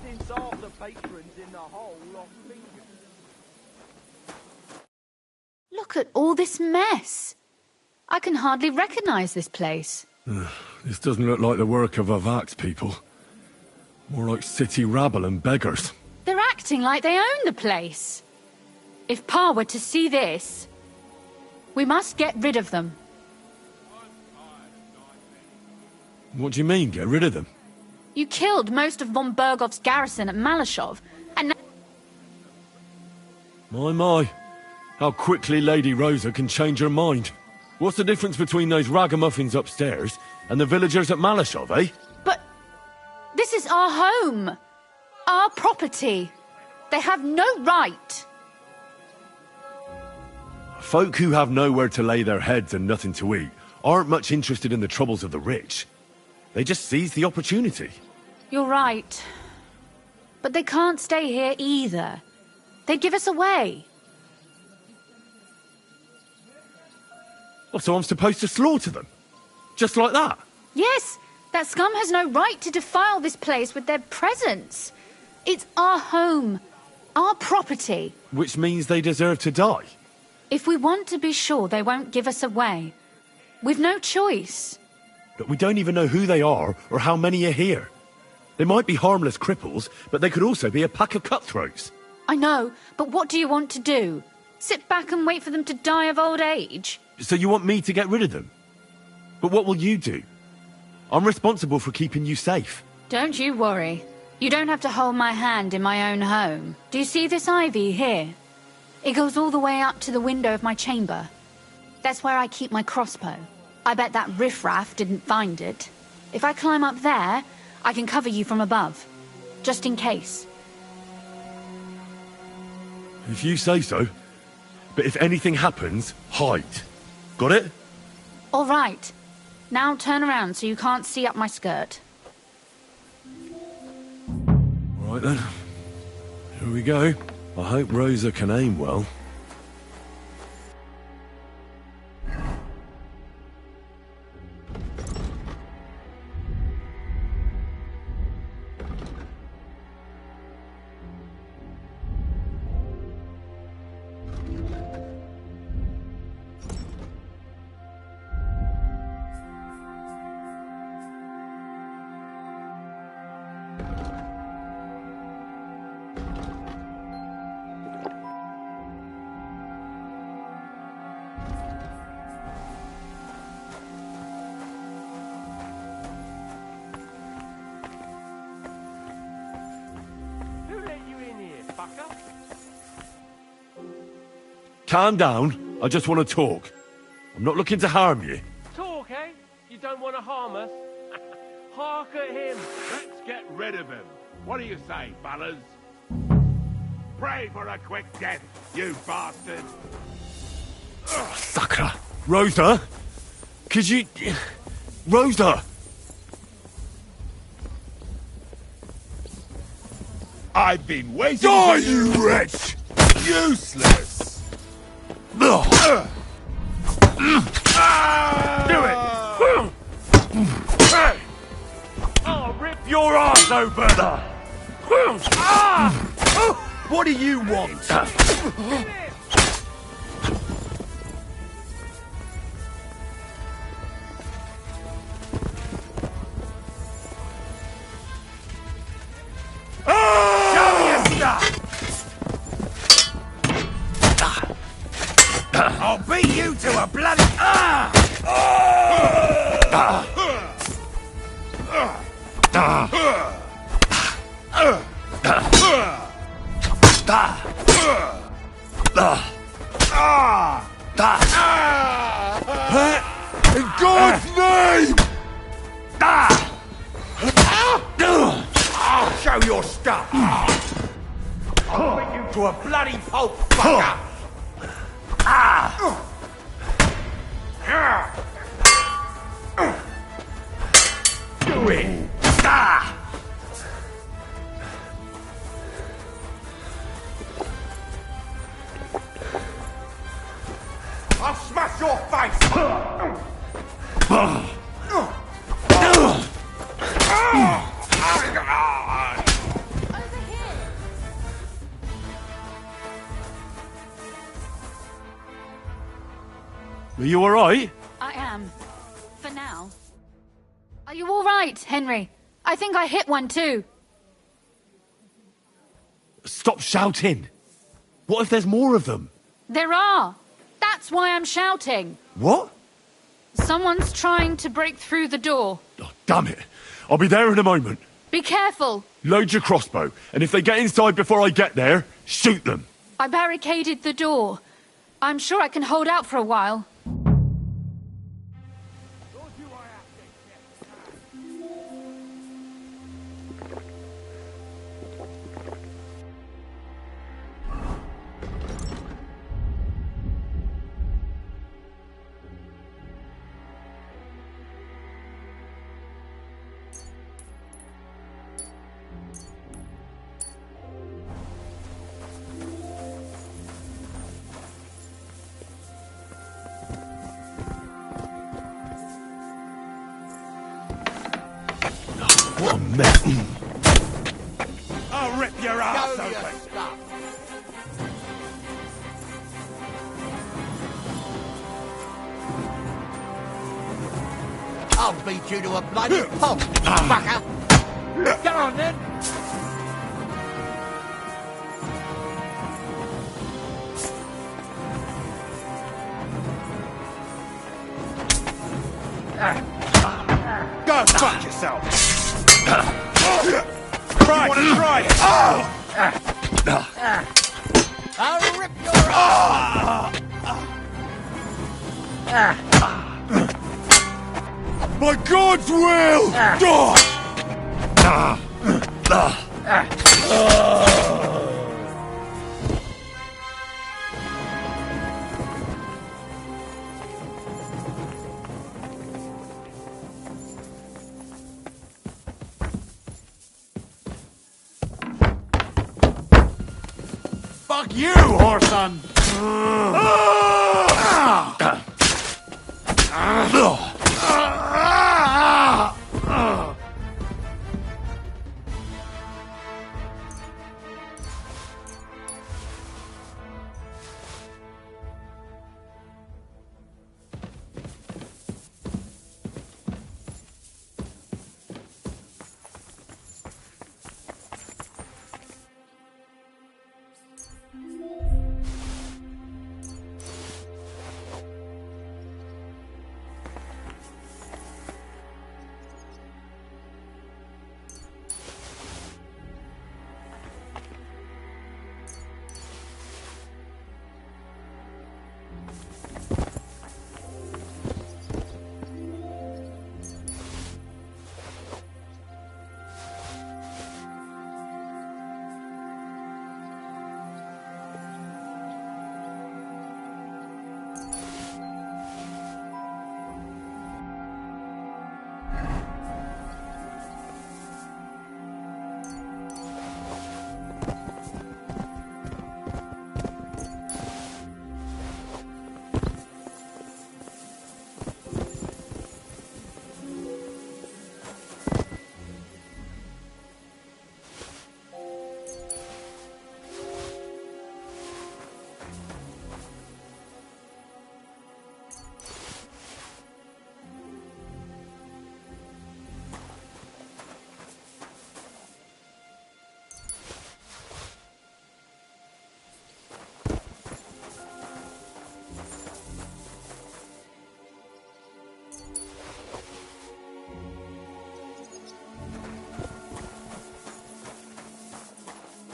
Since half the patrons in the hole lost fingers. Look at all this mess. I can hardly recognize this place. This doesn't look like the work of Avak's people. More like city rabble and beggars. They're acting like they own the place. If Pa were to see this, we must get rid of them. What do you mean, get rid of them? You killed most of von Bergoff's garrison at Malashov, and now... My. How quickly Lady Rosa can change her mind. What's the difference between those ragamuffins upstairs and the villagers at Malashov, eh? But this is our home. Our property. They have no right. Folk who have nowhere to lay their heads and nothing to eat aren't much interested in the troubles of the rich. They just seize the opportunity. You're right. But they can't stay here either. They'd give us away. Oh, so I'm supposed to slaughter them? Just like that? Yes, that scum has no right to defile this place with their presence. It's our home, our property. Which means they deserve to die. If we want to be sure they won't give us away, we've no choice. But we don't even know who they are or how many are here. They might be harmless cripples, but they could also be a pack of cutthroats. I know, but what do you want to do? Sit back and wait for them to die of old age? So you want me to get rid of them? But what will you do? I'm responsible for keeping you safe. Don't you worry. You don't have to hold my hand in my own home. Do you see this ivy here? It goes all the way up to the window of my chamber. That's where I keep my crossbow. I bet that riffraff didn't find it. If I climb up there, I can cover you from above. Just in case. If you say so. But if anything happens, hide. Got it? All right. Now turn around so you can't see up my skirt. All right then. Here we go. I hope Rosa can aim well. Calm down. I just want to talk. I'm not looking to harm you. Talk, eh? You don't want to harm us? Hark at him. Let's get rid of him. What do you say, fellas? Pray for a quick death, you bastard. Sucker. Rosa? Could you... Rosa! I've been waiting Die, for you wretch! Useless! Do it! I'll rip your ass open! What do you want? I'll beat you to a bloody... In God's name! I'll show your stuff! I'll beat you to a bloody pulp, fucker! Do it! I'll smash your face! Are you alright? I am. For now. Are you all right, Henry? I think I hit one too. Stop shouting! What if there's more of them? There are. That's why I'm shouting. What? Someone's trying to break through the door. Oh, damn it! I'll be there in a moment. Be careful. Load your crossbow, and if they get inside before I get there, shoot them. I barricaded the door. I'm sure I can hold out for a while. What a mess. I'll rip your ass open! I'll beat you to a bloody pulp, fucker! Get on then! Go fuck yourself! try? You wanna try? I'll rip your By God's will! Fuck you, whoreson!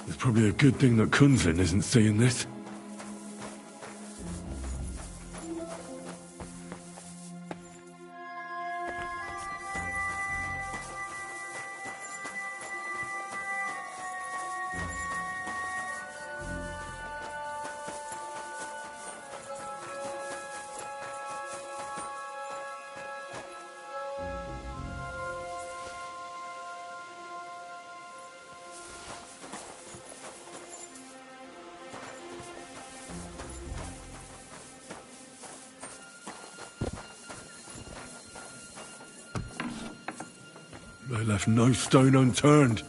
It's probably a good thing that Kunzlin isn't seeing this. They left no stone unturned.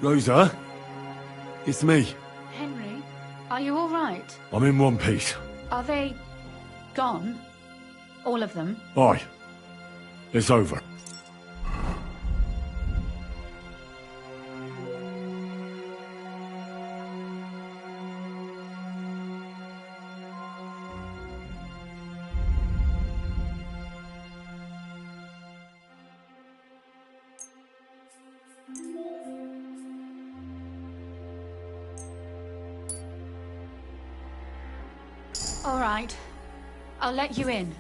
Rosa? It's me. Henry, are you all right? I'm in one piece. Are they gone? All of them? Aye. It's over. All right. I'll let you in.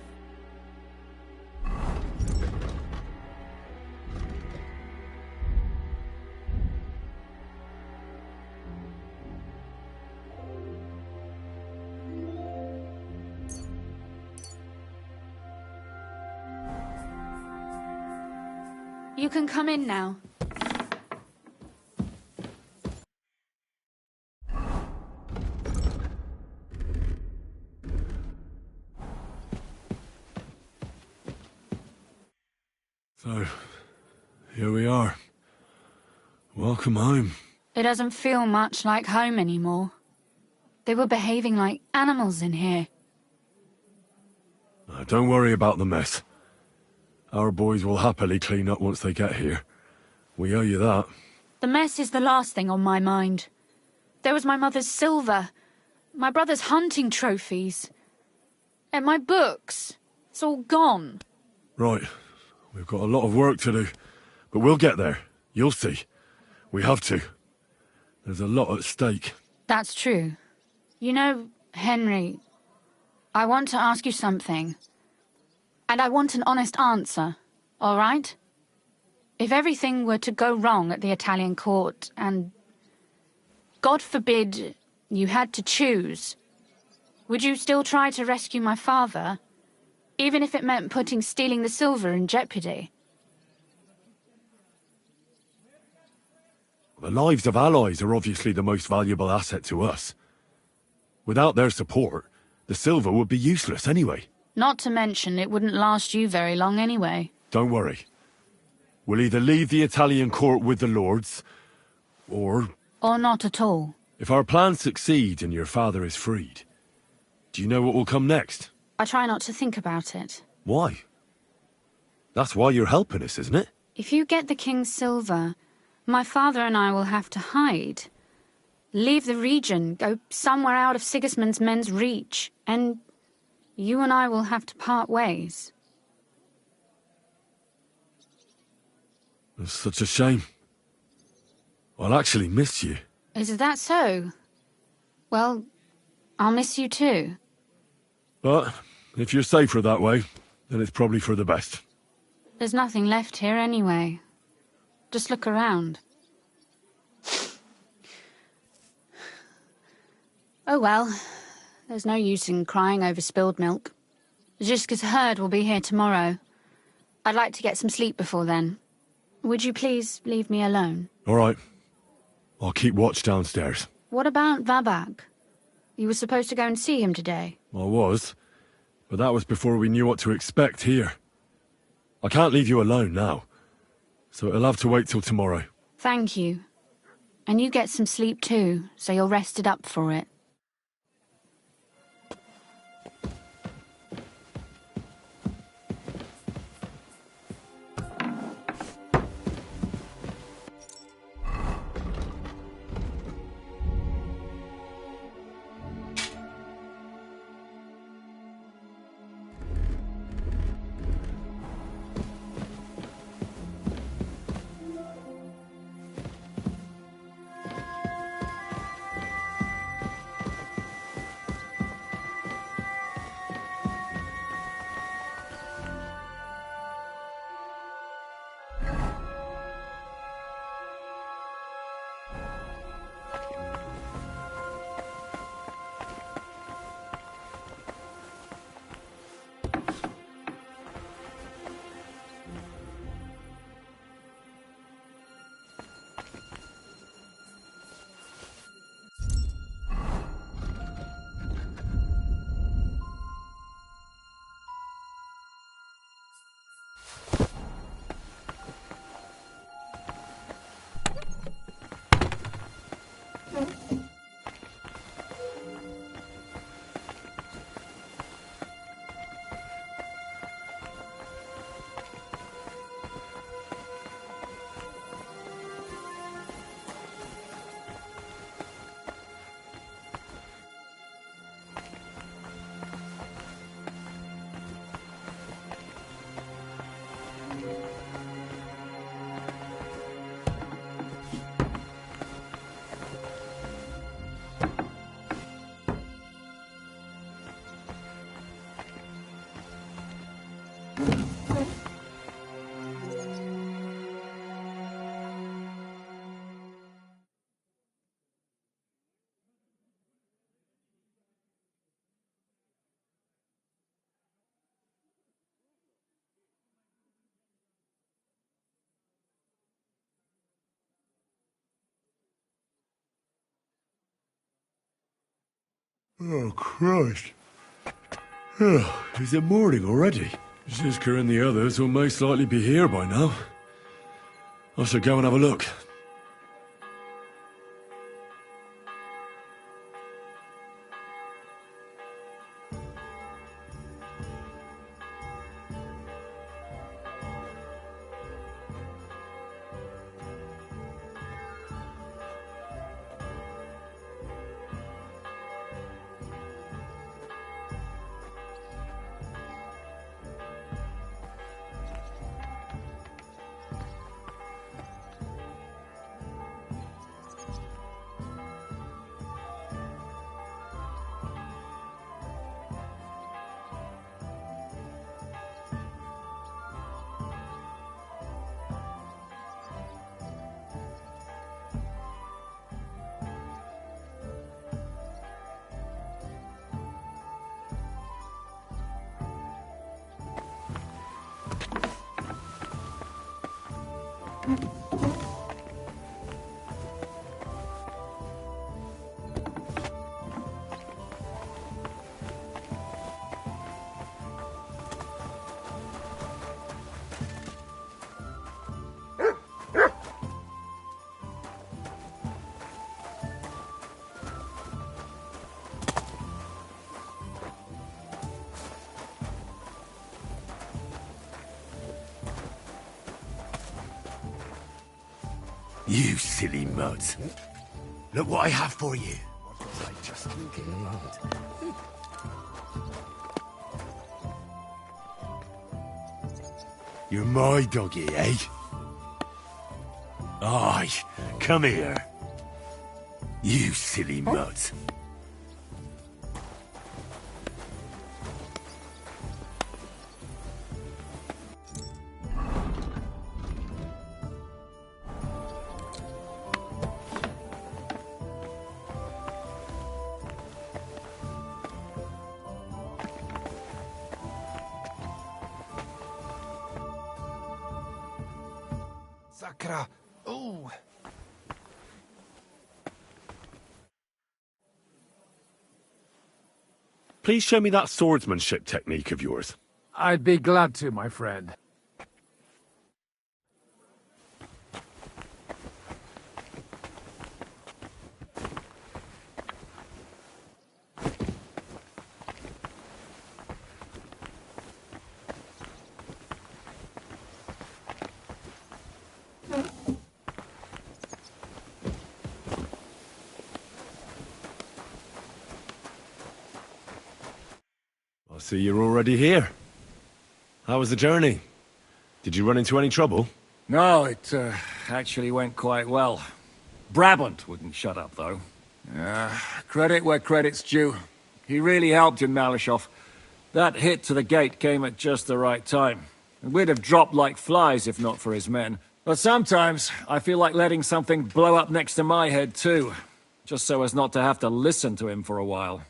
You can come in now. So, here we are. Welcome home. It doesn't feel much like home anymore. They were behaving like animals in here. Don't worry about the mess. Our boys will happily clean up once they get here. We owe you that. The mess is the last thing on my mind. There was my mother's silver, my brother's hunting trophies, and my books. It's all gone. Right. We've got a lot of work to do, but we'll get there. You'll see. We have to. There's a lot at stake. That's true. You know, Henry, I want to ask you something. And I want an honest answer, all right? If everything were to go wrong at the Italian court and, God forbid, you had to choose, would you still try to rescue my father, even if it meant putting stealing the silver in jeopardy? The lives of allies are obviously the most valuable asset to us. Without their support, the silver would be useless anyway. Not to mention it wouldn't last you very long anyway. Don't worry. We'll either leave the Italian court with the lords, or... Or not at all. If our plan succeeds and your father is freed, do you know what will come next? I try not to think about it. Why? That's why you're helping us, isn't it? If you get the king's silver, my father and I will have to hide. Leave the region, go somewhere out of Sigismund's men's reach, and you and I will have to part ways. It's such a shame. I'll actually miss you. Is that so? Well, I'll miss you too. But if you're safer that way, then it's probably for the best. There's nothing left here anyway. Just look around. Oh well, there's no use in crying over spilled milk. Ziska's herd will be here tomorrow. I'd like to get some sleep before then. Would you please leave me alone? All right. I'll keep watch downstairs. What about Vabak? You were supposed to go and see him today. I was, but that was before we knew what to expect here. I can't leave you alone now, so it'll have to wait till tomorrow. Thank you. And you get some sleep too, so you're rested up for it. Oh, Christ. Oh, is it morning already? Zizka and the others will most likely be here by now. I should go and have a look. You silly mutt. Look what I have for you. What was I just thinking about? You're my doggy, eh? Aye, come here. You silly mutt. Sakra. Oh. Please show me that swordsmanship technique of yours. I'd be glad to, my friend. I see you're already here. How was the journey? Did you run into any trouble? No, it actually went quite well. Brabant wouldn't shut up, though. Credit where credit's due. He really helped in Malishov. That hit to the gate came at just the right time. And we'd have dropped like flies if not for his men. But sometimes, I feel like letting something blow up next to my head, too. Just so as not to have to listen to him for a while.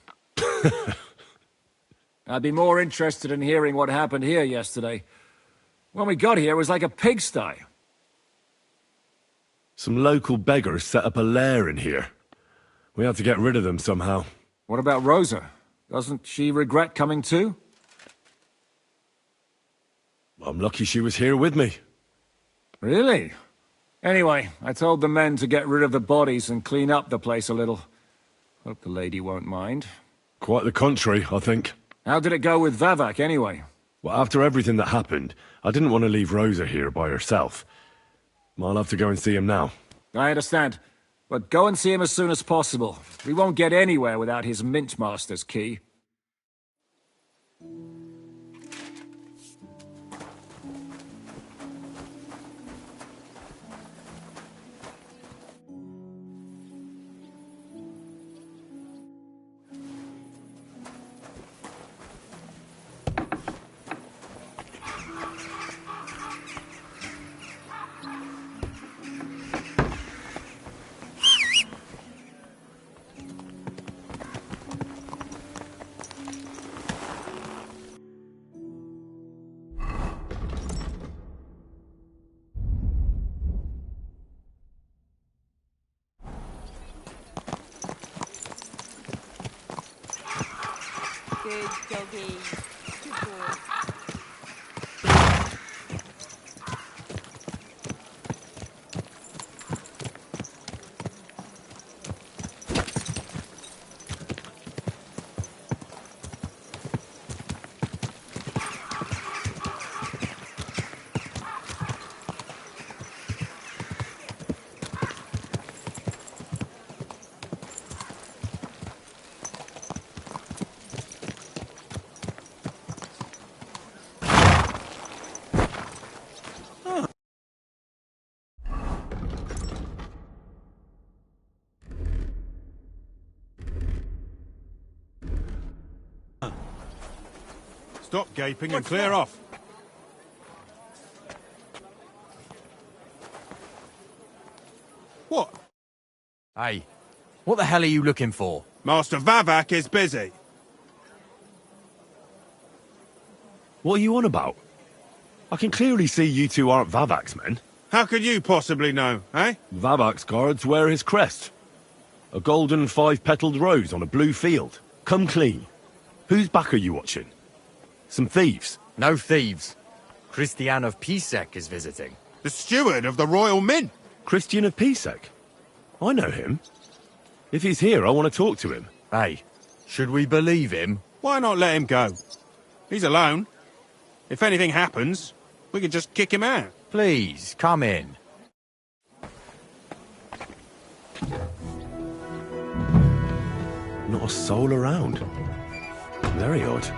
I'd be more interested in hearing what happened here yesterday. When we got here, it was like a pigsty. Some local beggars set up a lair in here. We had to get rid of them somehow. What about Rosa? Doesn't she regret coming too? I'm lucky she was here with me. Really? Anyway, I told the men to get rid of the bodies and clean up the place a little. Hope the lady won't mind. Quite the contrary, I think. How did it go with Vavak, anyway? Well, after everything that happened, I didn't want to leave Rosa here by herself. I'll have to go and see him now. I understand. But go and see him as soon as possible. We won't get anywhere without his Mintmaster's key. Good doggy. Good boy. Stop gaping and clear off. What? Hey, what the hell are you looking for? Master Vavak is busy. What are you on about? I can clearly see you two aren't Vavak's men. How could you possibly know, eh? Vavak's guards wear his crest. A golden five-petaled rose on a blue field. Come clean. Whose back are you watching? Some thieves? No thieves. Christian of Pisek is visiting. The steward of the Royal Mint. Christian of Pisek? I know him. If he's here, I want to talk to him. Hey, should we believe him? Why not let him go? He's alone. If anything happens, we can just kick him out. Please, come in. Not a soul around. Very odd.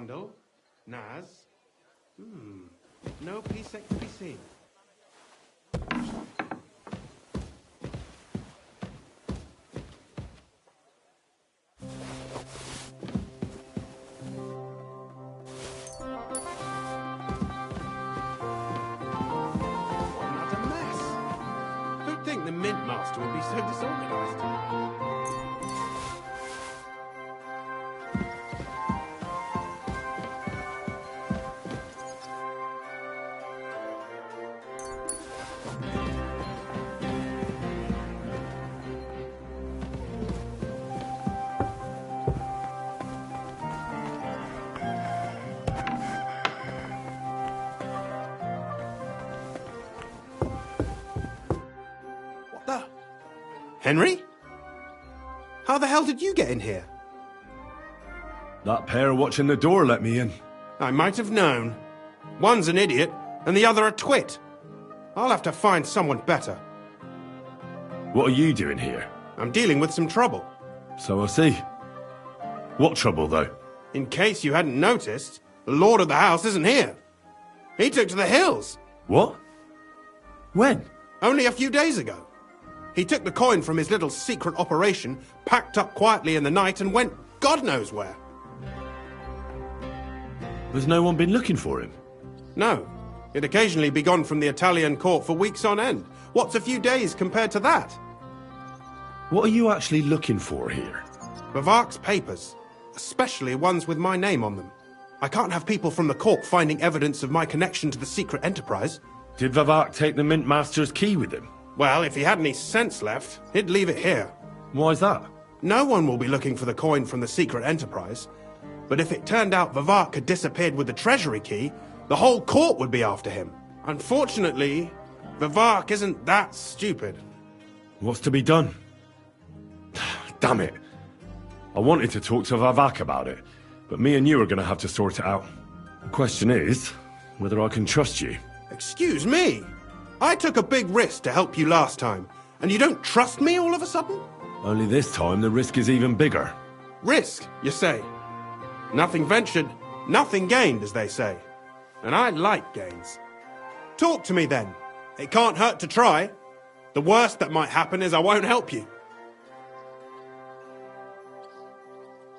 Gondel, Naz. No Pisek to be seen. What a mess. Who'd think the Mint Master would be so disorganized? Henry? How the hell did you get in here? That pair watching the door let me in. I might have known. One's an idiot, and the other a twit. I'll have to find someone better. What are you doing here? I'm dealing with some trouble. So I see. What trouble, though? In case you hadn't noticed, the Lord of the House isn't here. He took to the hills. What? When? Only a few days ago. He took the coin from his little secret operation, packed up quietly in the night, and went God knows where. Has no one been looking for him? No. He'd occasionally be gone from the Italian court for weeks on end. What's a few days compared to that? What are you actually looking for here? Bavark's papers, especially ones with my name on them. I can't have people from the court finding evidence of my connection to the secret enterprise. Did Bavark take the Mint Master's key with him? Well, if he had any sense left, he'd leave it here. Why's that? No one will be looking for the coin from the secret enterprise. But if it turned out Bavark had disappeared with the treasury key, the whole court would be after him. Unfortunately, Bavark isn't that stupid. What's to be done? Damn it. I wanted to talk to Vavak about it, but me and you are going to have to sort it out. The question is, whether I can trust you. Excuse me? I took a big risk to help you last time, and you don't trust me all of a sudden? Only this time the risk is even bigger. Risk, you say? Nothing ventured, nothing gained, as they say. And I like gains. Talk to me then. It can't hurt to try. The worst that might happen is I won't help you.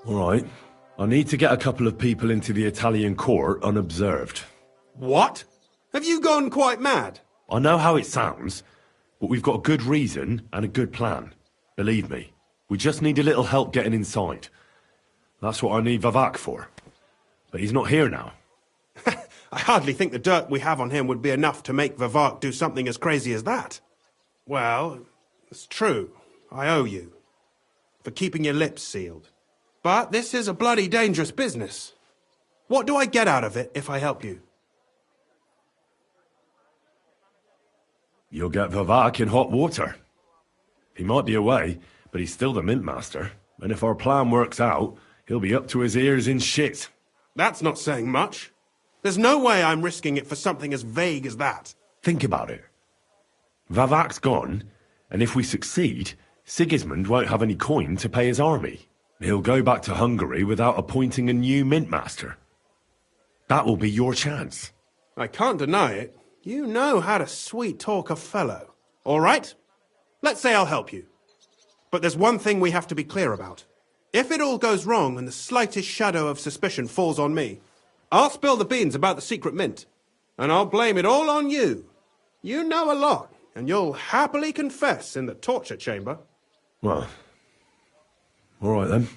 All right. I need to get a couple of people into the Italian court unobserved. What? Have you gone quite mad? I know how it sounds, but we've got a good reason and a good plan. Believe me, we just need a little help getting inside. That's what I need Vavak for. But he's not here now. I hardly think the dirt we have on him would be enough to make Vavak do something as crazy as that. Well, it's true. I owe you. For keeping your lips sealed. But this is a bloody dangerous business. What do I get out of it if I help you? You'll get Vavak in hot water. He might be away, but he's still the Mint Master. And if our plan works out, he'll be up to his ears in shit. That's not saying much. There's no way I'm risking it for something as vague as that. Think about it. Vavak's gone, and if we succeed, Sigismund won't have any coin to pay his army. He'll go back to Hungary without appointing a new Mint Master. That will be your chance. I can't deny it. You know how to sweet-talk a fellow. All right? Let's say I'll help you. But there's one thing we have to be clear about. If it all goes wrong and the slightest shadow of suspicion falls on me, I'll spill the beans about the secret mint. And I'll blame it all on you. You know a lot, and you'll happily confess in the torture chamber. Well, all right then.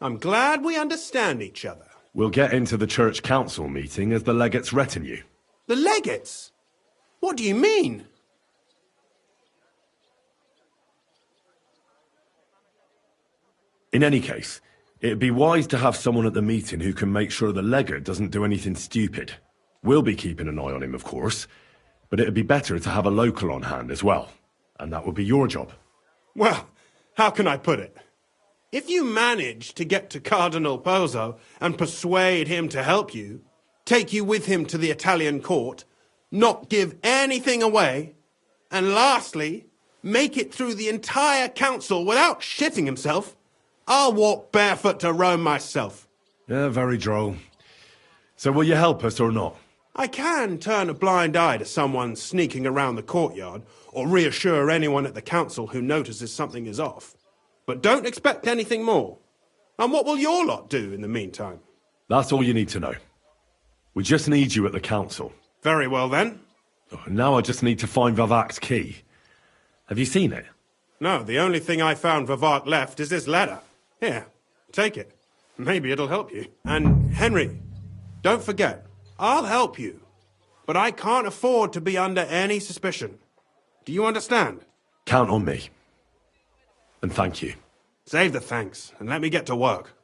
I'm glad we understand each other. We'll get into the church council meeting as the legate's retinue. The legates? What do you mean? In any case, it'd be wise to have someone at the meeting who can make sure the legate doesn't do anything stupid. We'll be keeping an eye on him, of course, but it'd be better to have a local on hand as well. And that would be your job. Well, how can I put it? If you manage to get to Cardinal Pozzo and persuade him to help you, take you with him to the Italian court, not give anything away, and lastly, make it through the entire council without shitting himself, I'll walk barefoot to Rome myself. Yeah, very droll. So will you help us or not? I can turn a blind eye to someone sneaking around the courtyard, or reassure anyone at the council who notices something is off. But don't expect anything more. And what will your lot do in the meantime? That's all you need to know. We just need you at the council. Very well then. Now I just need to find Vavak's key. Have you seen it? No, the only thing I found Vavak left is this letter. Here, take it. Maybe it'll help you. And Henry, don't forget, I'll help you. But I can't afford to be under any suspicion. Do you understand? Count on me. And thank you. Save the thanks, and let me get to work.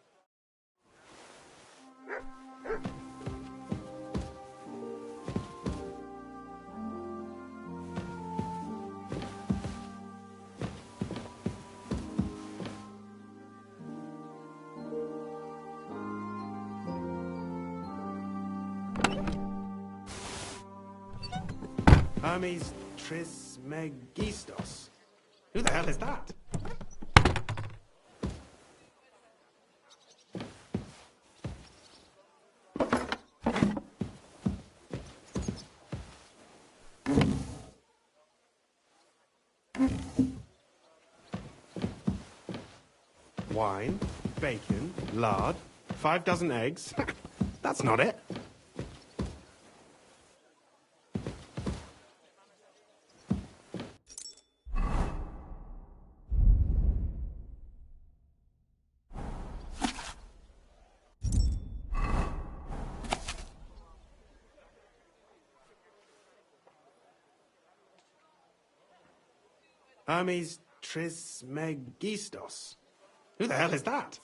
Hermes Trismegistos. Who the hell is that? Wine, bacon, lard, 5 dozen eggs. That's not it. Hermes Trismegistos. Who the hell is that?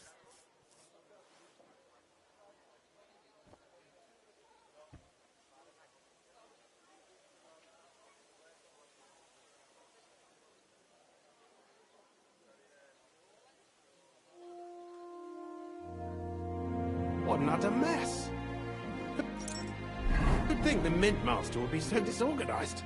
What an utter mess. Who'd think the Mint Master would be so disorganized?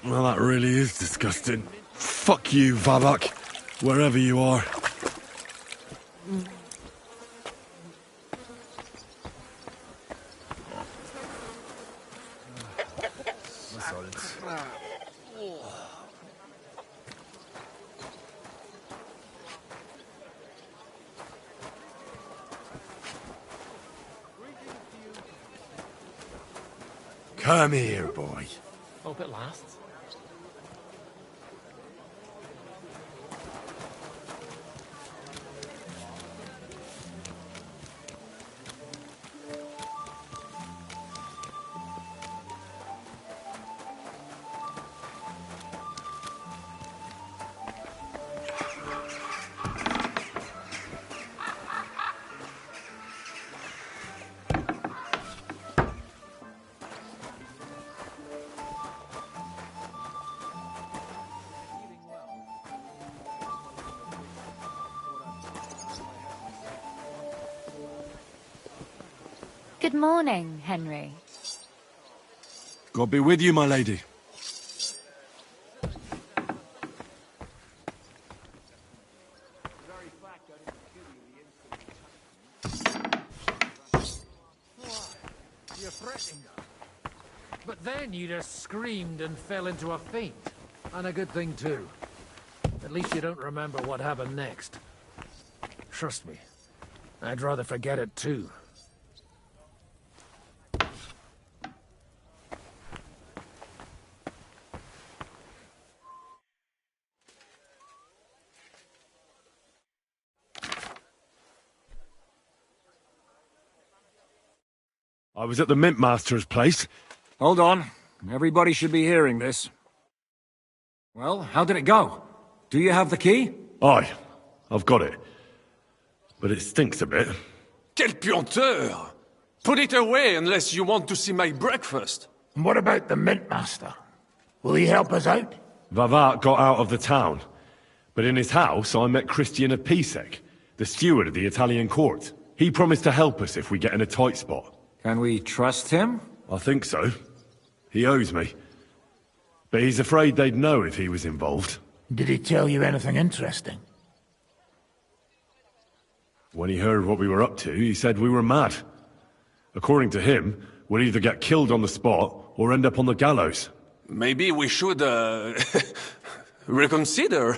Well, that really is disgusting. Fuck you, Vavak, wherever you are. Come here, boy. Hope it lasts. Good morning, Henry. God be with you, my lady. You're threatening her. But then you just screamed and fell into a faint. And a good thing, too. At least you don't remember what happened next. Trust me, I'd rather forget it, too. I was at the Mint Master's place. Hold on. Everybody should be hearing this. Well, how did it go? Do you have the key? Aye, I've got it. But it stinks a bit. Quel puanteur! Put it away unless you want to see my breakfast. And what about the Mint Master? Will he help us out? Vavat got out of the town. But in his house, I met Christian of Pisek, the steward of the Italian court. He promised to help us if we get in a tight spot. Can we trust him? I think so. He owes me. But he's afraid they'd know if he was involved. Did he tell you anything interesting? When he heard what we were up to, he said we were mad. According to him, we'll either get killed on the spot or end up on the gallows. Maybe we should, reconsider.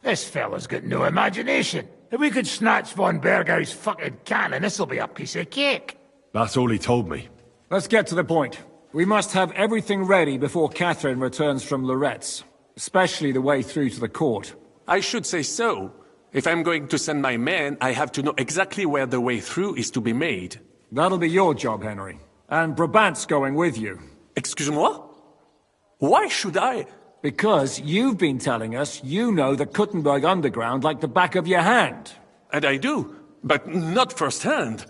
This fella's got no imagination. If we could snatch von Bergau's fucking cannon, this'll be a piece of cake. That's all he told me. Let's get to the point. We must have everything ready before Catherine returns from Loretz, especially the way through to the court. I should say so. If I'm going to send my men, I have to know exactly where the way through is to be made. That'll be your job, Henry. And Brabant's going with you. Excuse-moi? Why should I? Because you've been telling us you know the Kuttenberg underground like the back of your hand. And I do, but not firsthand.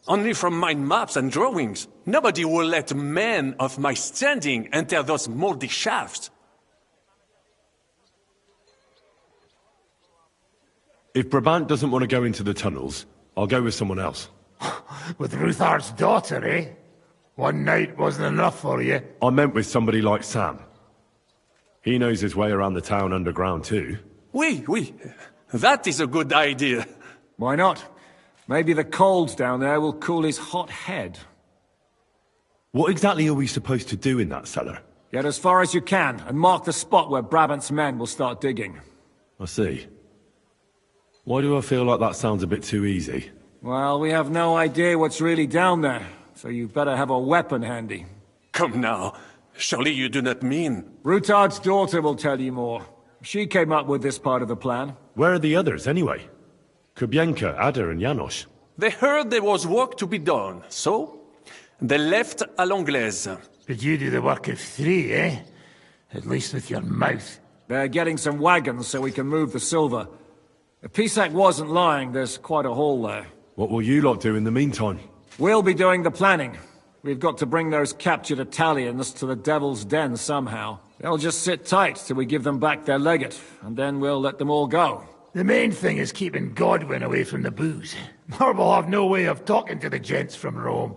Only from mind maps and drawings. Nobody will let men of my standing enter those moldy shafts. If Brabant doesn't want to go into the tunnels, I'll go with someone else. With Ruthard's daughter, eh? One night wasn't enough for you. I meant with somebody like Sam. He knows his way around the town underground too. Oui. That is a good idea. Why not? Maybe the cold down there will cool his hot head. What exactly are we supposed to do in that cellar? Get as far as you can, and mark the spot where Brabant's men will start digging. I see. Why do I feel like that sounds a bit too easy? Well, we have no idea what's really down there, so you better have a weapon handy. Come now. Surely you do not mean... Rutard's daughter will tell you more. She came up with this part of the plan. Where are the others, anyway? Kubienka, Ada, and Janos. They heard there was work to be done, so... they left à l'anglaise. But you do the work of 3, eh? At least with your mouth. They're getting some wagons so we can move the silver. If Pisak wasn't lying, there's quite a haul there. What will you lot do in the meantime? We'll be doing the planning. We've got to bring those captured Italians to the Devil's Den somehow. They'll just sit tight till we give them back their legate, and then we'll let them all go. The main thing is keeping Godwin away from the booze. Or we'll have no way of talking to the gents from Rome.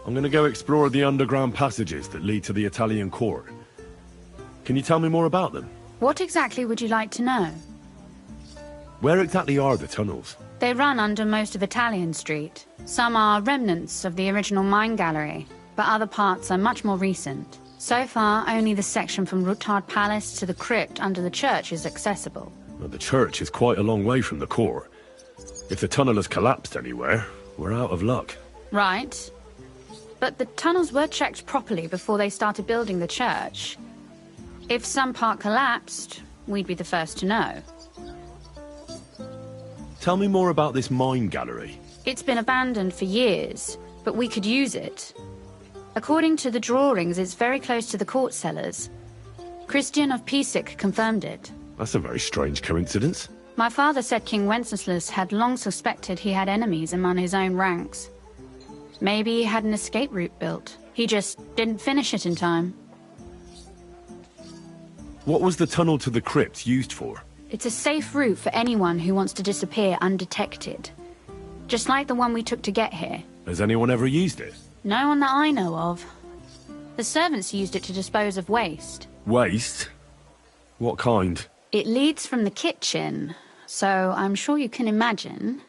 I'm gonna go explore the underground passages that lead to the Italian court. Can you tell me more about them? What exactly would you like to know? Where exactly are the tunnels? They run under most of Italian Street. Some are remnants of the original mine gallery, but other parts are much more recent. So far, only the section from Rutard Palace to the crypt under the church is accessible. Well, the church is quite a long way from the court. If the tunnel has collapsed anywhere, we're out of luck. Right. But the tunnels were checked properly before they started building the church. If some part collapsed, we'd be the first to know. Tell me more about this mine gallery. It's been abandoned for years, but we could use it. According to the drawings, it's very close to the court cellars. Christian of Pisek confirmed it. That's a very strange coincidence. My father said King Wenceslas had long suspected he had enemies among his own ranks. Maybe he had an escape route built. He just didn't finish it in time. What was the tunnel to the crypt used for? It's a safe route for anyone who wants to disappear undetected. Just like the one we took to get here. Has anyone ever used it? No one that I know of. The servants used it to dispose of waste. Waste? What kind? It leads from the kitchen, so I'm sure you can imagine.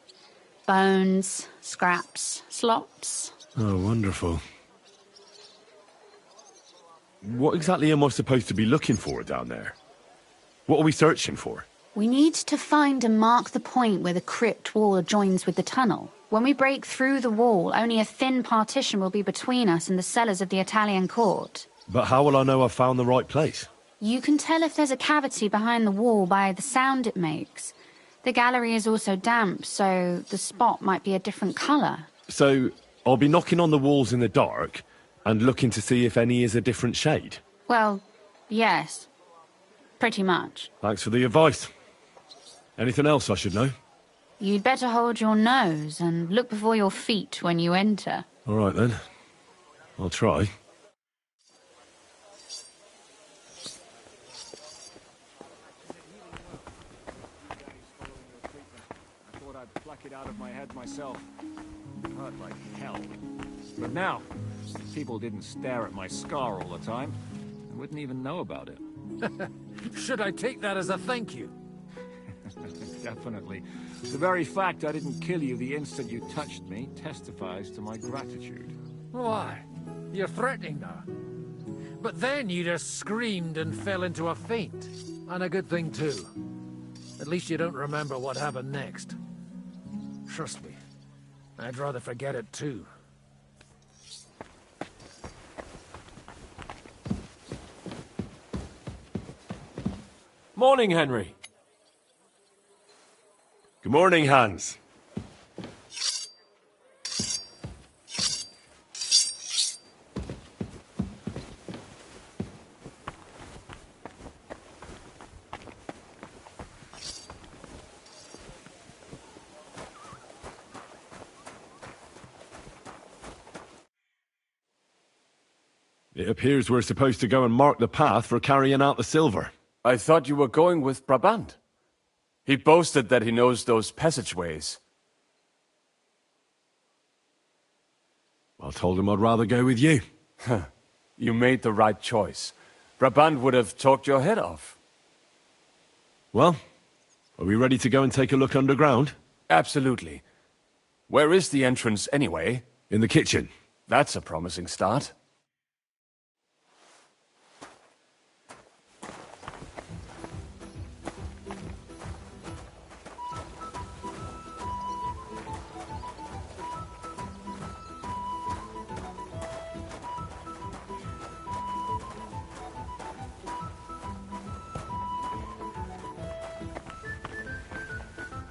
Bones, scraps, slops. Oh, wonderful. What exactly am I supposed to be looking for down there? What are we searching for? We need to find and mark the point where the crypt wall joins with the tunnel. When we break through the wall, only a thin partition will be between us and the cellars of the Italian court. But how will I know I've found the right place? You can tell if there's a cavity behind the wall by the sound it makes. The gallery is also damp, so the spot might be a different colour. So, I'll be knocking on the walls in the dark and looking to see if any is a different shade? Well, yes. Pretty much. Thanks for the advice. Anything else I should know? You'd better hold your nose and look before your feet when you enter. All right, then. I'll try. I thought I'd pluck it out of my head myself. It hurt like hell. But now, if people didn't stare at my scar all the time, I wouldn't even know about it. Should I take that as a thank you? Definitely. The very fact I didn't kill you the instant you touched me testifies to my gratitude. Why? You're threatening now. But then you just screamed and fell into a faint. And a good thing, too. At least you don't remember what happened next. Trust me, I'd rather forget it, too. Morning, Henry. Good morning, Hans. It appears we're supposed to go and mark the path for carrying out the silver. I thought you were going with Brabant. He boasted that he knows those passageways. I told him I'd rather go with you. You made the right choice. Brabant would have talked your head off. Well, are we ready to go and take a look underground? Absolutely. Where is the entrance anyway? In the kitchen. That's a promising start.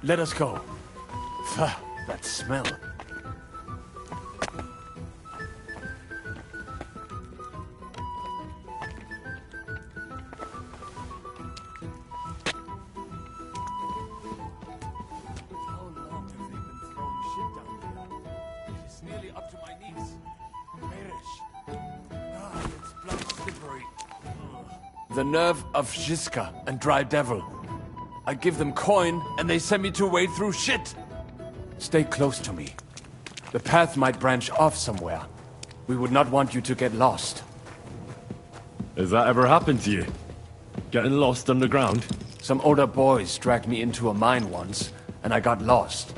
Let us go. That smell. The nerve of Žižka and Dry Devil. I give them coin, and they send me to wade through shit. Stay close to me. The path might branch off somewhere. We would not want you to get lost. Has that ever happened to you? Getting lost underground? Some older boys dragged me into a mine once, and I got lost.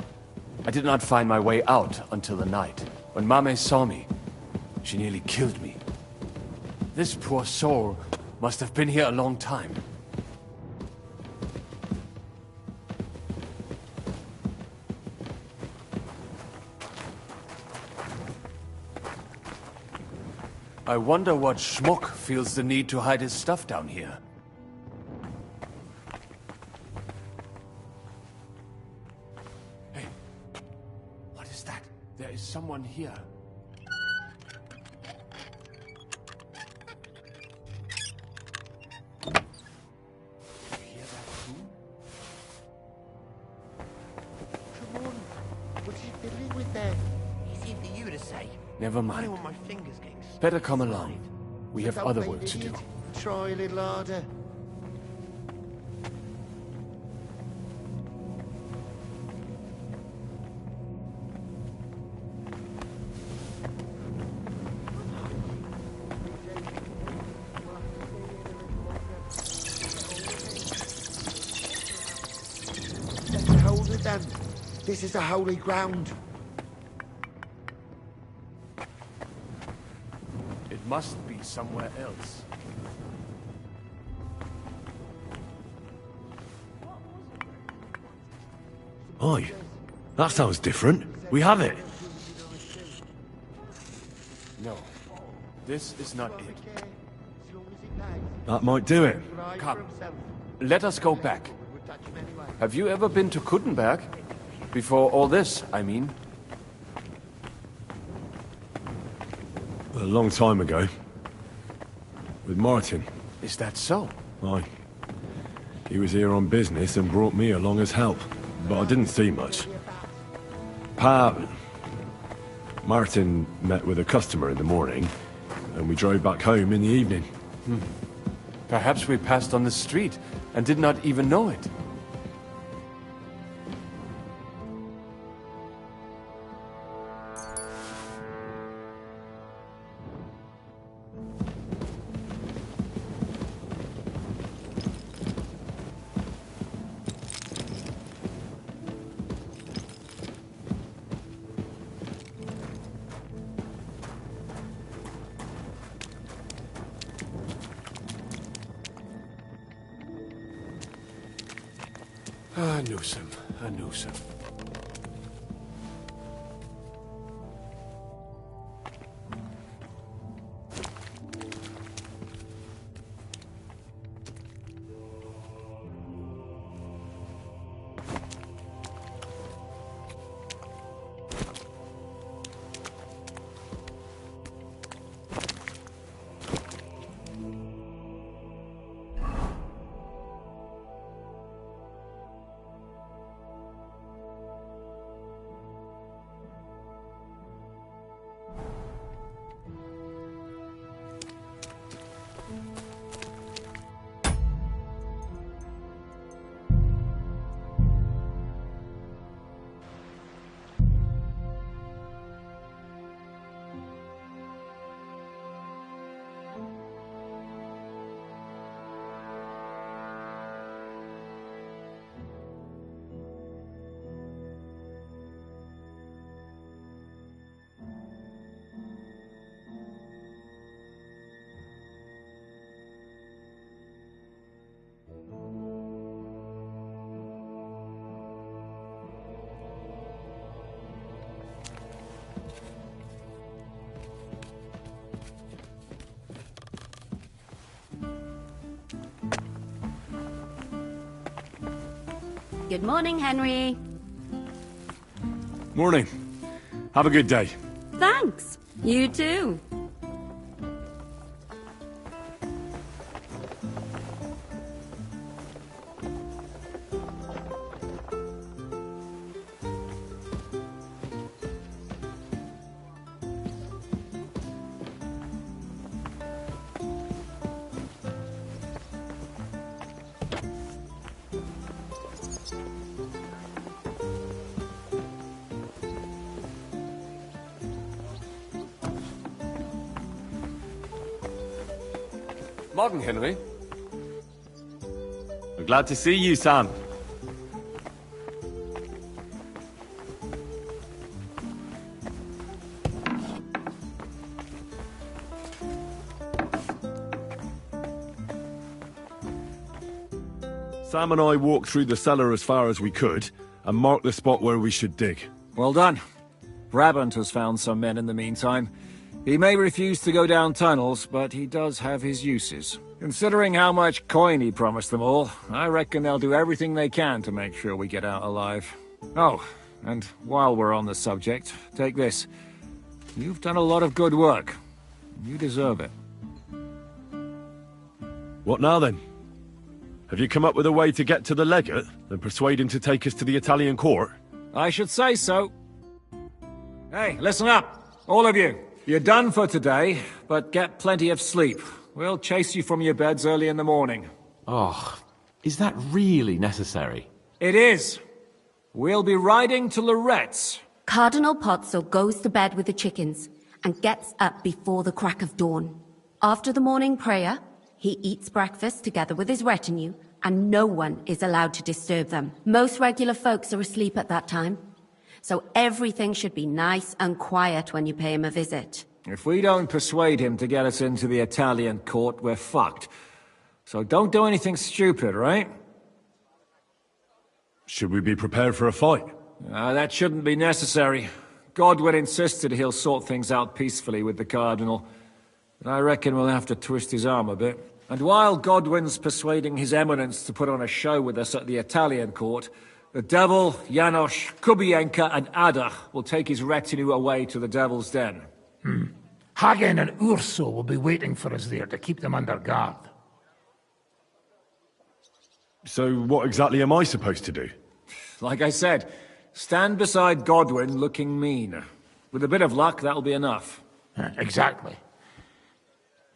I did not find my way out until the night. When Mame saw me, she nearly killed me. This poor soul must have been here a long time. I wonder what schmuck feels the need to hide his stuff down here. Hey, what is that? There is someone here. You hear that too? Come on. What are you fiddling with there? Easy for you to say. Never I mind. don't want my fingers getting Better come along. We have Don't other make work me to do. eat. Try a little harder. Get a hold of them. This is a holy ground. It must be somewhere else. What was Aye, that sounds different. We have it. No, this is not it. That might do it. Come, let us go back. Have you ever been to Kuttenberg? Before all this, I mean. A long time ago. With Martin. Is that so? Aye. He was here on business and brought me along as help, but I didn't see much. Martin met with a customer in the morning, and we drove back home in the evening. Perhaps we passed on the street and did not even know it. I knew some. Good morning, Henry. Morning. Have a good day. Thanks. You too. Morgen, Henry. I'm glad to see you, Sam. Sam and I walked through the cellar as far as we could, and marked the spot where we should dig. Well done. Brabant has found some men in the meantime. He may refuse to go down tunnels, but he does have his uses. Considering how much coin he promised them all, I reckon they'll do everything they can to make sure we get out alive. Oh, and while we're on the subject, take this. You've done a lot of good work. You deserve it. What now, then? Have you come up with a way to get to the legate and persuade him to take us to the Italian court? I should say so. Hey, listen up, all of you. You're done for today, but get plenty of sleep. We'll chase you from your beds early in the morning. Oh, is that really necessary? It is. We'll be riding to Lorette's. Cardinal Pozzo goes to bed with the chickens and gets up before the crack of dawn. After the morning prayer, he eats breakfast together with his retinue, and no one is allowed to disturb them. Most regular folks are asleep at that time, so everything should be nice and quiet when you pay him a visit. If we don't persuade him to get us into the Italian court, we're fucked. So don't do anything stupid, right? Should we be prepared for a fight? That shouldn't be necessary. Godwin insisted he'll sort things out peacefully with the Cardinal. But I reckon we'll have to twist his arm a bit. And while Godwin's persuading His Eminence to put on a show with us at the Italian court, the Devil, Janosch, Kubienka and Ada will take his retinue away to the Devil's Den. Hagen and Urso will be waiting for us there to keep them under guard. So what exactly am I supposed to do? Like I said, stand beside Godwin looking mean. With a bit of luck, that'll be enough. Exactly.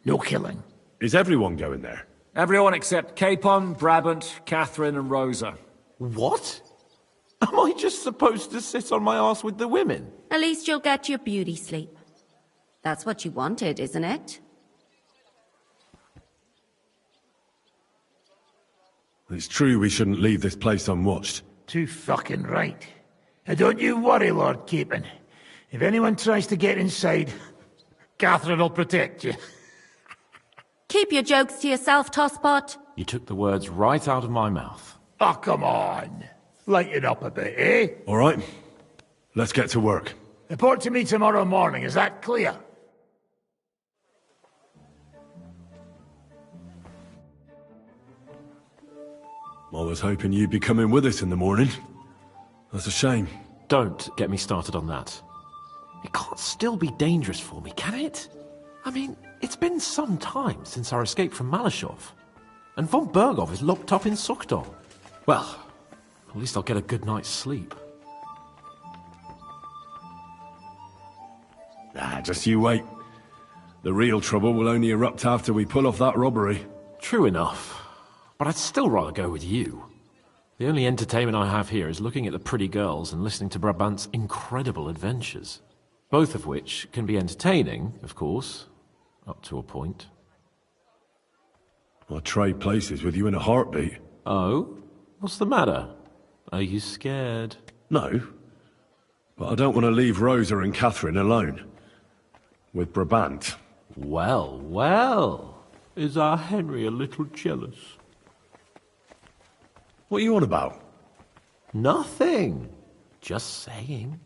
No killing. Is everyone going there? Everyone except Capon, Brabant, Catherine and Rosa. What? Am I just supposed to sit on my arse with the women? At least you'll get your beauty sleep. That's what you wanted, isn't it? It's true we shouldn't leave this place unwatched. Too fucking right. And don't you worry, Lord Capon. If anyone tries to get inside, Catherine will protect you. Keep your jokes to yourself, Tosspot. You took the words right out of my mouth. Oh, come on. Lighten up a bit, eh? All right. Let's get to work. Report to me tomorrow morning, is that clear? I was hoping you'd be coming with us in the morning. That's a shame. Don't get me started on that. It can't still be dangerous for me, can it? I mean, it's been some time since our escape from Malashov. And von Bergov is locked up in Sukdol. Well, at least I'll get a good night's sleep. Just you wait. The real trouble will only erupt after we pull off that robbery. True enough. But I'd still rather go with you. The only entertainment I have here is looking at the pretty girls and listening to Brabant's incredible adventures. Both of which can be entertaining, of course, up to a point. I'd trade places with you in a heartbeat. Oh? What's the matter? Are you scared? No. But I don't want to leave Rosa and Catherine alone. With Brabant. Well, well. Is our Henry a little jealous? What are you on about? Nothing. Just saying.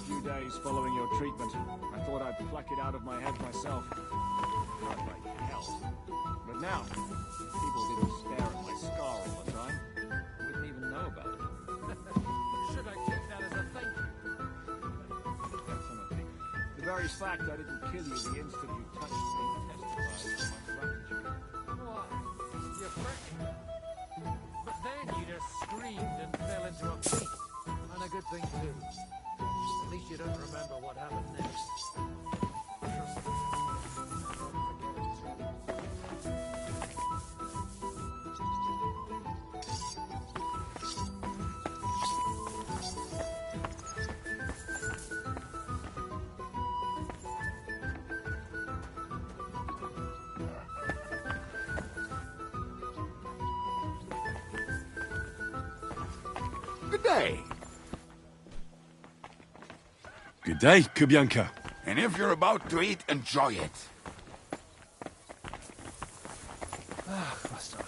few days following your treatment. I thought I'd pluck it out of my head myself. Not like hell. But now, people didn't stare at my scar all the time. Wouldn't even know about it. Should I take that as a thank you? Definitely. The very fact I didn't kill you the instant you touched me testifies to my gratitude. Why? You're fresh. But then you just screamed and fell into a fit. And a good thing too. At least you don't remember what happened next. Trust me. Good day. Good day, Kubianka. And if you're about to eat, enjoy it. Must I?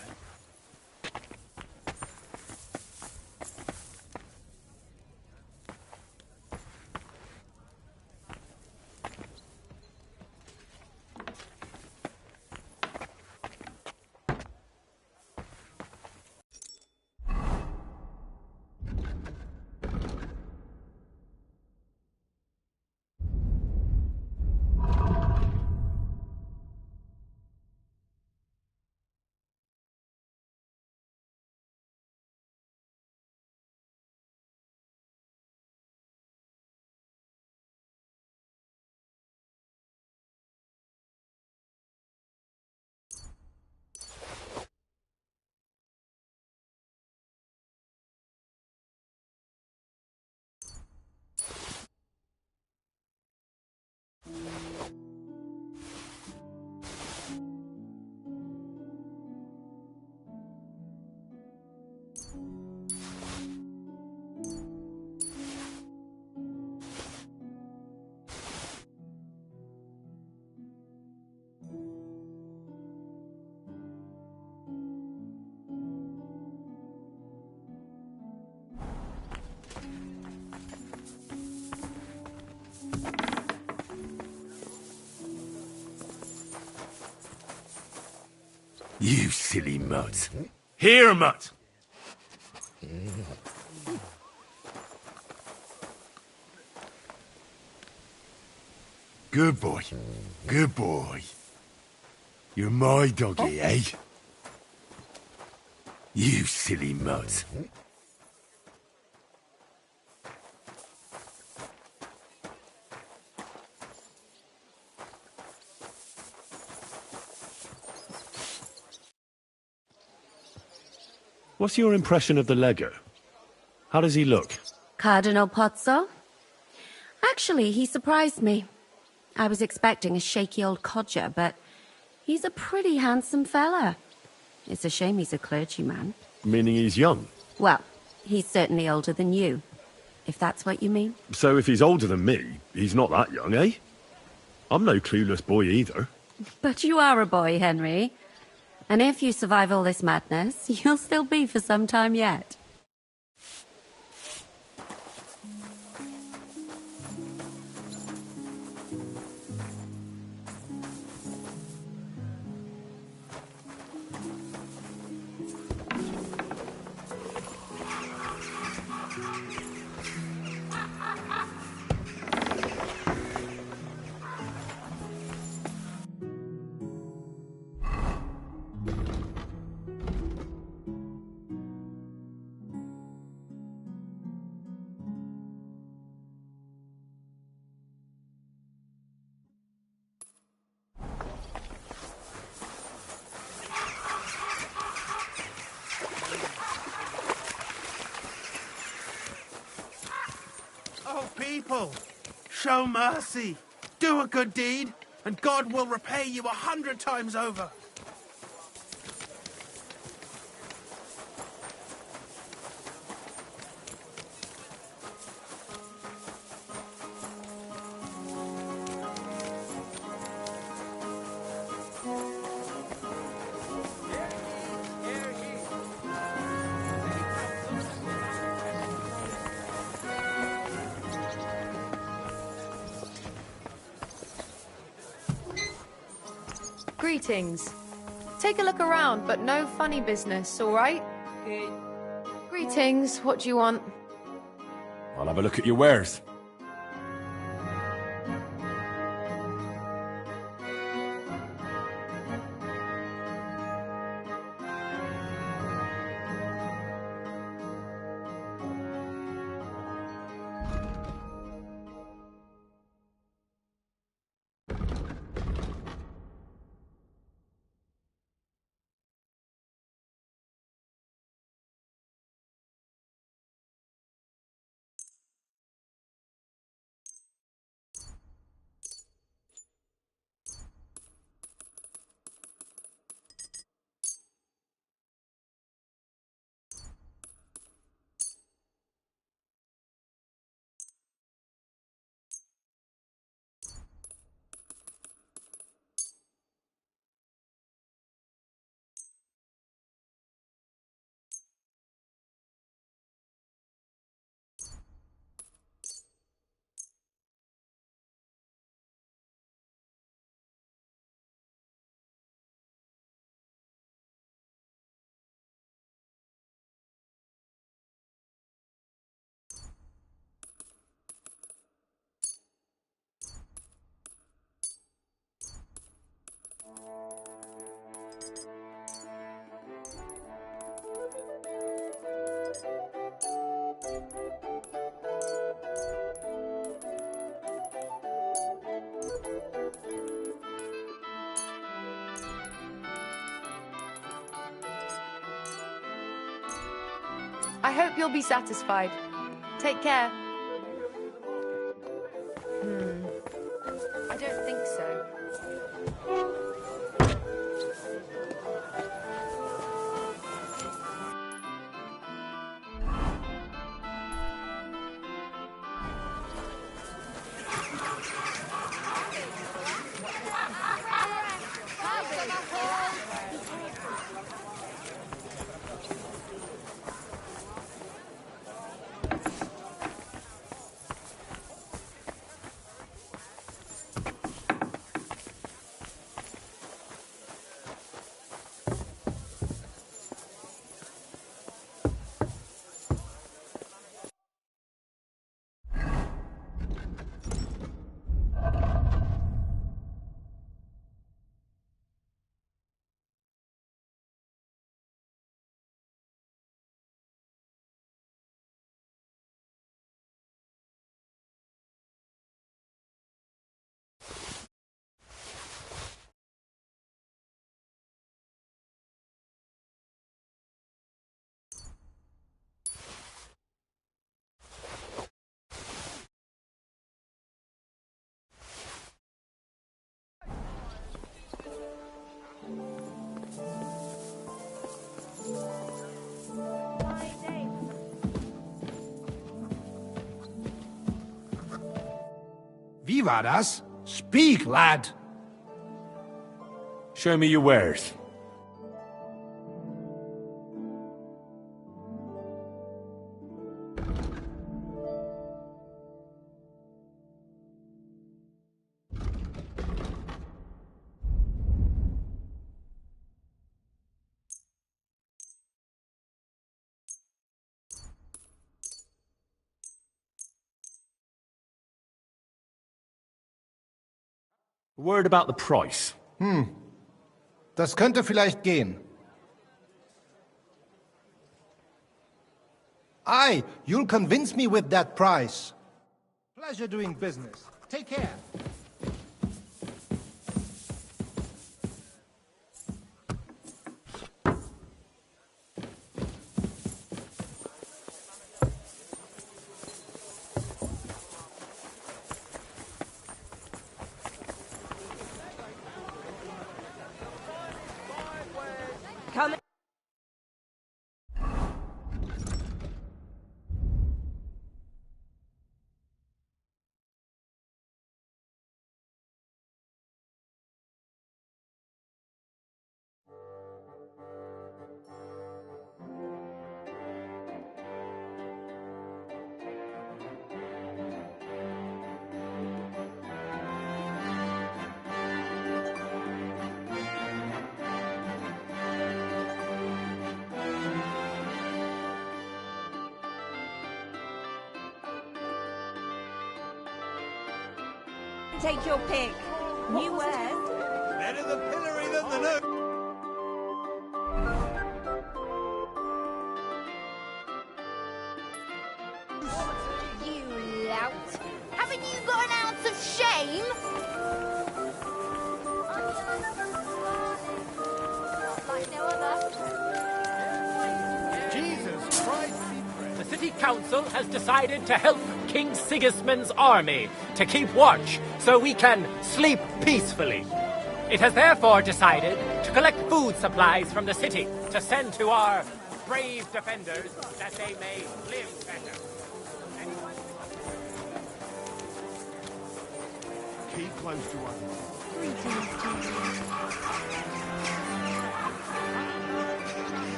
You silly mutt. Here, mutt! Good boy. Good boy. You're my doggy, eh? You silly mutt. What's your impression of the Lego? How does he look? Cardinal Pozzo? Actually, he surprised me. I was expecting a shaky old codger, but he's a pretty handsome fella. It's a shame he's a clergyman. Meaning he's young? Well, he's certainly older than you, if that's what you mean. So if he's older than me, he's not that young, eh? I'm no clueless boy either. But you are a boy, Henry. And if you survive all this madness, you'll still be for some time yet. Oh, people, show mercy. Do a good deed, and God will repay you 100 times over. Greetings. Take a look around, but no funny business, all right? Greetings. What do you want? I'll have a look at your wares. I hope you'll be satisfied. Take care. I don't think so. Wie war das? Speak, lad! Show me your wares. A word about the price. Das könnte vielleicht gehen. Aye, you'll convince me with that price. Pleasure doing business. Take care. Come Take your pick. New wares. Better the pillory than the note. You lout. Haven't you got an ounce of shame? Like no other. Jesus Christ! The city council has decided to help King Sigismund's army to keep watch so we can sleep peacefully. It has therefore decided to collect food supplies from the city to send to our brave defenders that they may live better. Keep close to us. Greetings,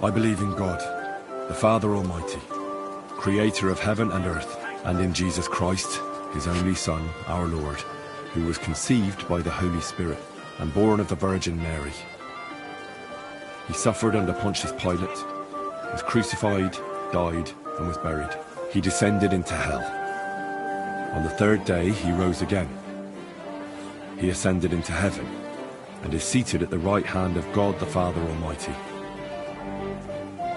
I believe in God, the Father Almighty, creator of heaven and earth, and in Jesus Christ, his only Son, our Lord, who was conceived by the Holy Spirit and born of the Virgin Mary. He suffered under Pontius Pilate, was crucified, died, and was buried. He descended into hell. On the third day, he rose again. He ascended into heaven and is seated at the right hand of God the Father Almighty.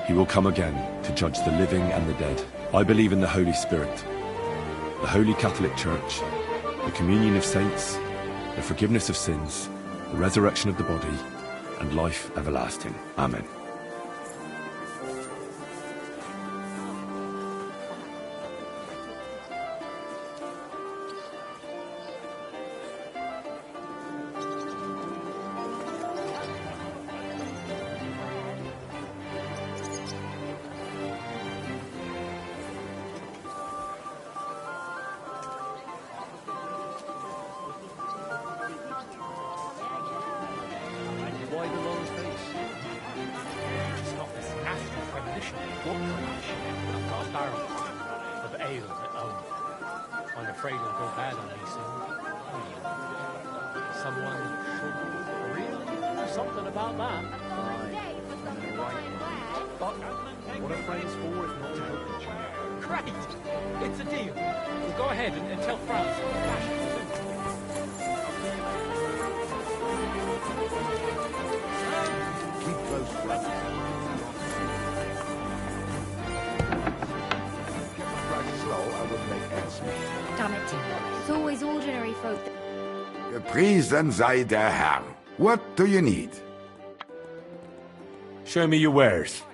He will come again to judge the living and the dead. I believe in the Holy Spirit, the Holy Catholic Church, the communion of saints, the forgiveness of sins, the resurrection of the body, and life everlasting. Amen. Gepriesen sei der Herr. What do you need? Show me your wares.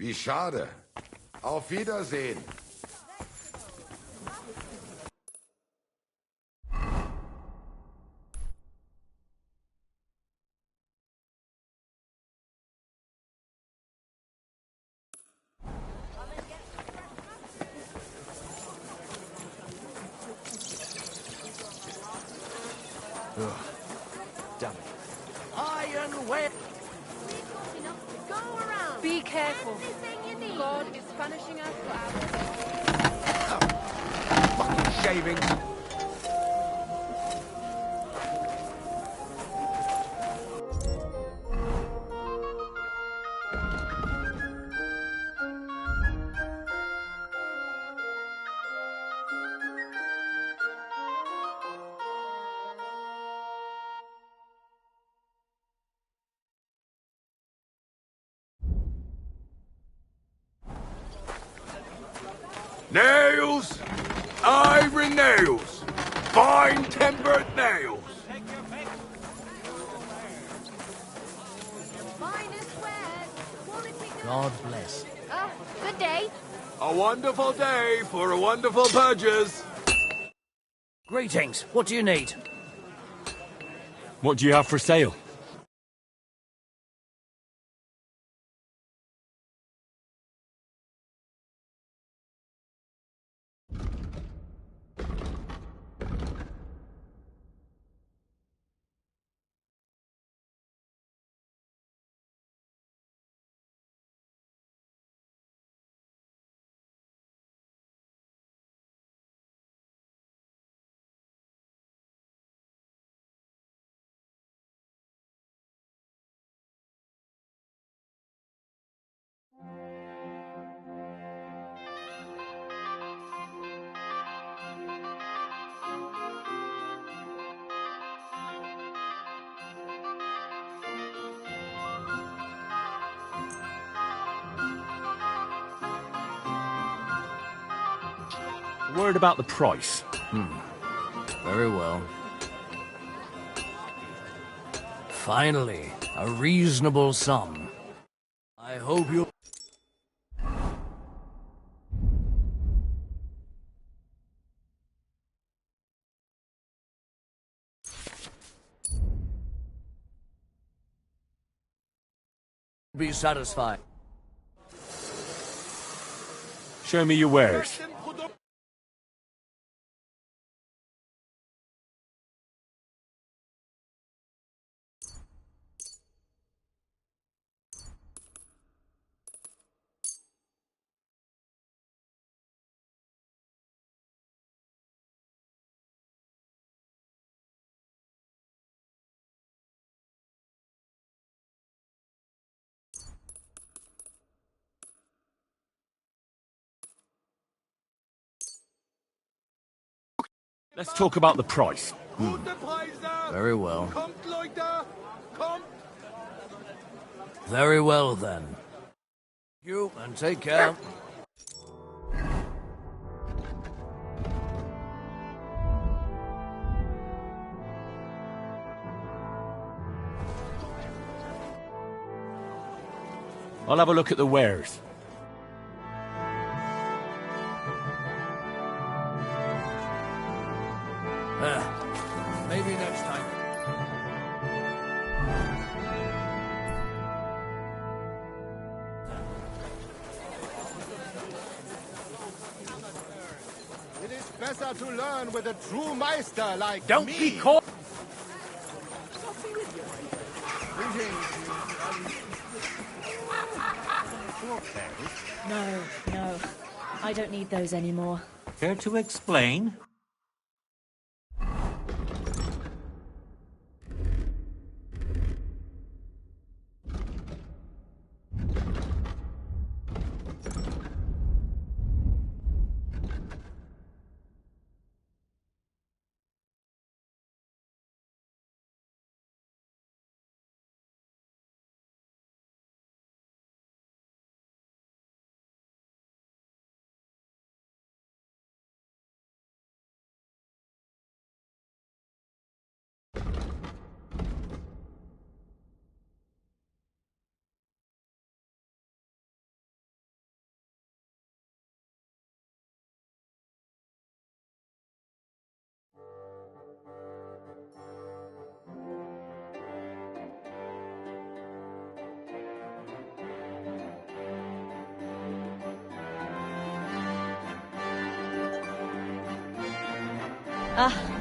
Wie schade. Auf Wiedersehen. Damn it. Iron Way. Go around. Be careful. God is punishing us for our Fucking shavings. Nails! Iron nails! Fine tempered nails! finest wares, quality God bless. Good day. A wonderful day for wonderful purges. Greetings. What do you need? What do you have for sale? Word about the price. Very well. Finally, a reasonable sum. I hope you... be satisfied. Show me your wares. Let's talk about the price. Very well. Very well, then. You, and take care. I'll have a look at the wares. Maybe next time. It is better to learn with a true Meister like Don't me. be caught. No, no. I don't need those anymore. Care to explain?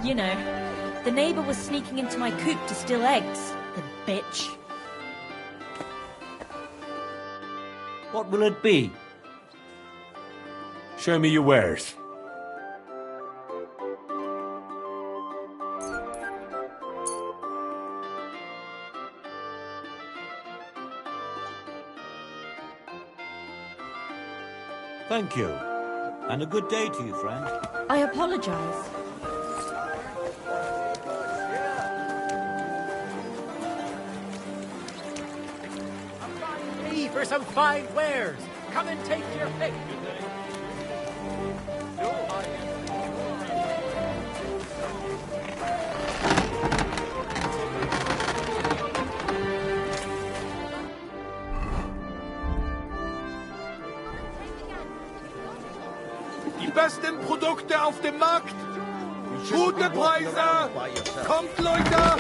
You know. The neighbor was sneaking into my coop to steal eggs. The bitch. What will it be? Show me your wares. Thank you. And a good day to you, friend. I apologize. Me for some fine wares. Come and take your pick. besten Produkte auf dem Markt. Gute Preise. Kommt, Leute.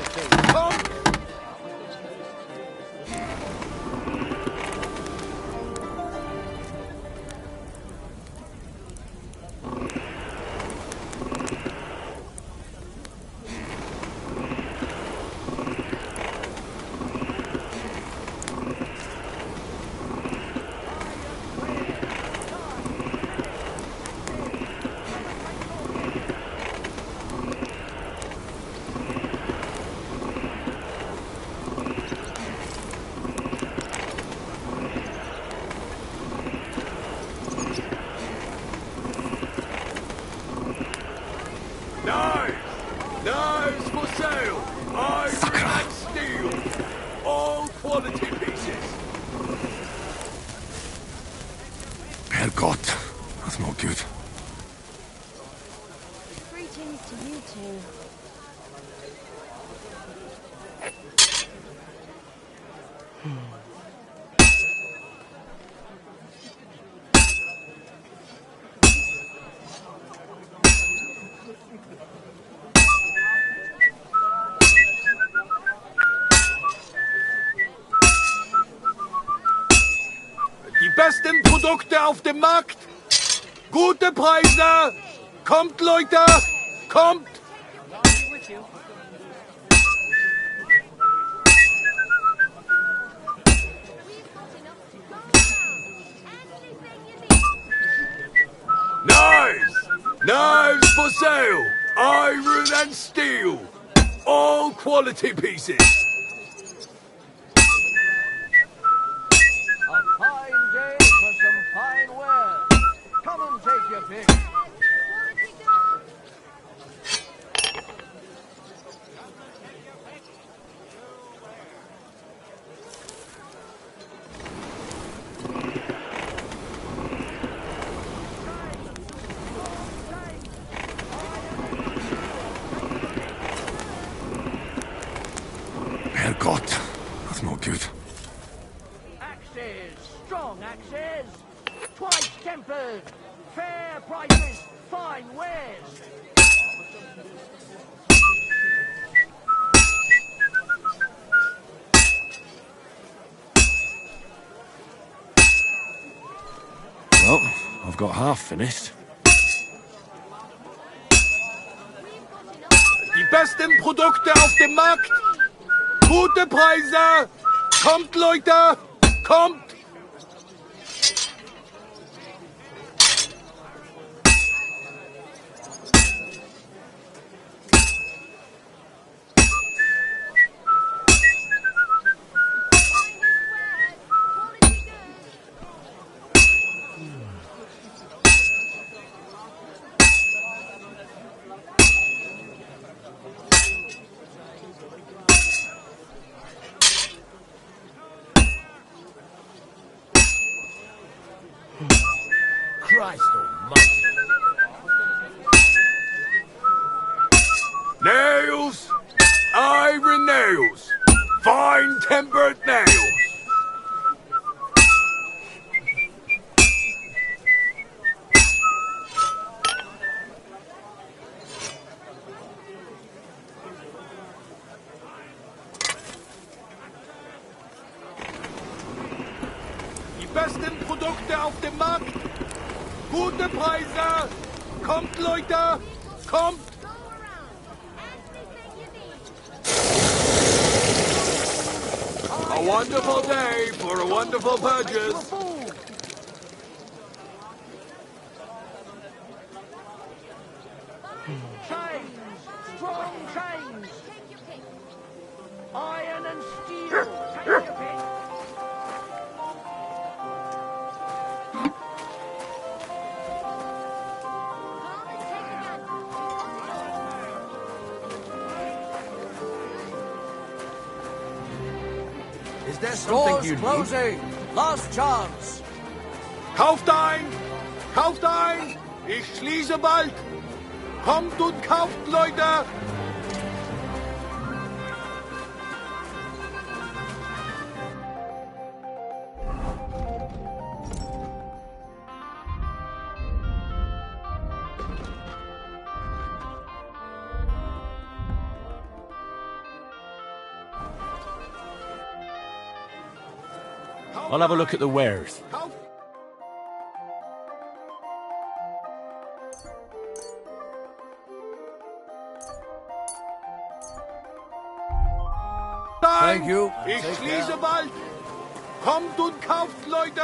Kommt. Knives for sale! Iron and steel! All quality pieces! Herrgott, that's not good. Greetings to you two. Die besten Produkte auf dem Markt! Gute Preise! Kommt, Leute! Kommt! Knives! Knives for sale! Iron and steel! All quality pieces! A fine day for some fine wear. Come and take your pick. Herrgott, that's not good. Axes, strong axes, twice tempered, fair prices, fine wares. Well, I've got half finished. Die besten Produkte auf dem Markt! Gute Preise! Kommt, Leute! Kommt! Christ almighty. Nails! Iron nails! Fine tempered nails! Die besten Produkte auf dem Markt! Gute Preise! Kommt, Leute! Kommt! A wonderful day for a wonderful purchase! Chains, strong chains. Iron and steel, take your pick. Is there something Stores you closing. Last chance. Kauft ein! Kauft ein! Ich schließe bald! Kommt und kauft, Leute! I'll have a look at the wares. Thank you. Ich schließe bald. Kommt und kauft, Leute.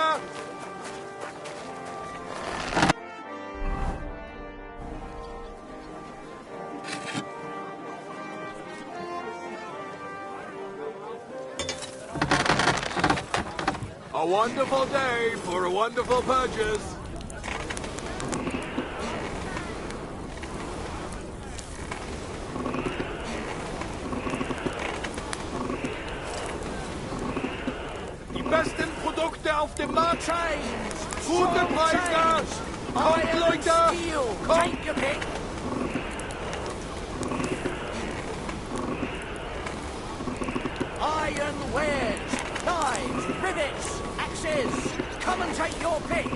A wonderful day for a wonderful purchase. Die besten Produkte auf dem Markt. Gute Preise. Kommt, Leute. Kommt. Iron wares, knives, rivets, axes. Come and take your pick.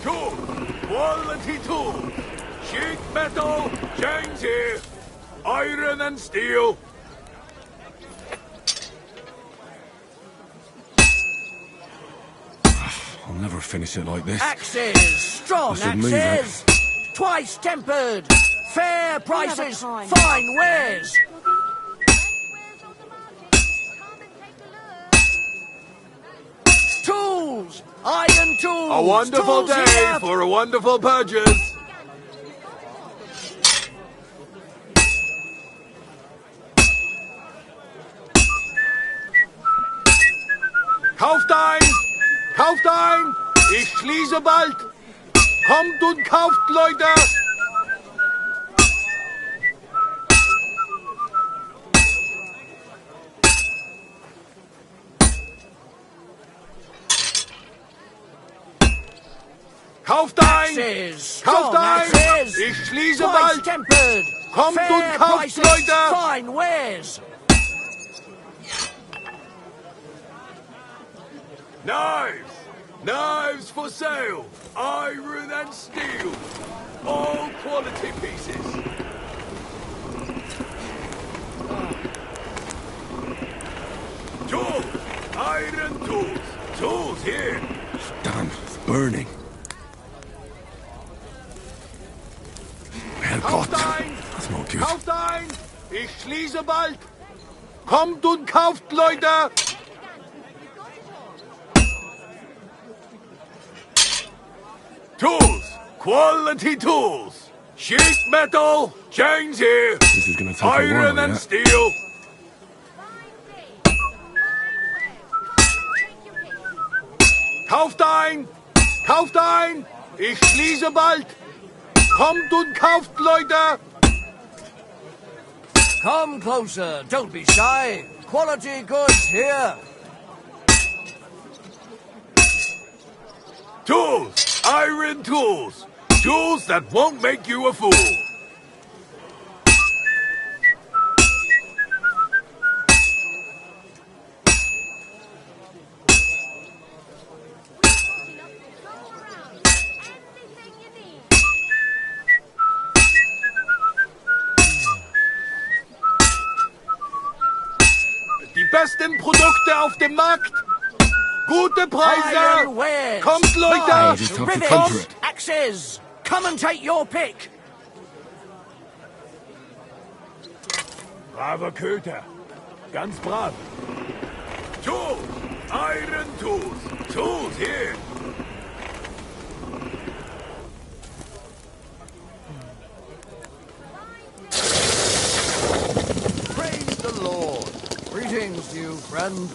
Tools. Quality tools. Sheet metal. James here. Iron and steel. I'll never finish it like this. Axes, strong I should move it. axes. Twice tempered. Fair prices, fine wares. Tools, iron tools. A wonderful tools day here. for a wonderful purchase. Kauft ein! Kauft ein! Ich schließe bald! Kommt und kauft, Leute! Kauft ein! Axes, Kauft strong ein! axes. Ich schließe Twice bald! tempered. Kommt Fair und kauft, prices, Leute! fine wares. Knives! Knives for sale! Iron and steel! All quality pieces! Tools! Iron tools! Tools here! Damn, it's burning. Kauft ein! That's not good. Kauft ein! Ich schließe bald! Kommt und kauft, Leute! Tools! Quality tools! Sheet metal! Chains here! This is gonna take a Iron while, and yeah? steel! Kauft ein! Kauft ein! Ich schließe bald! Kommt und kauft, Leute! Come closer, don't be shy. Quality goods here. Tools! Iron tools! Tools that won't make you a fool! Die besten Produkte auf dem Markt! Gute Preise! Iron wares, Kommt, Leute! knives, Time to rivets, come for it. axes. Come and take your pick. Braver Köter. Ganz brav. Tools! Iron tools! Tools here! Praise the Lord. Greetings, you friend.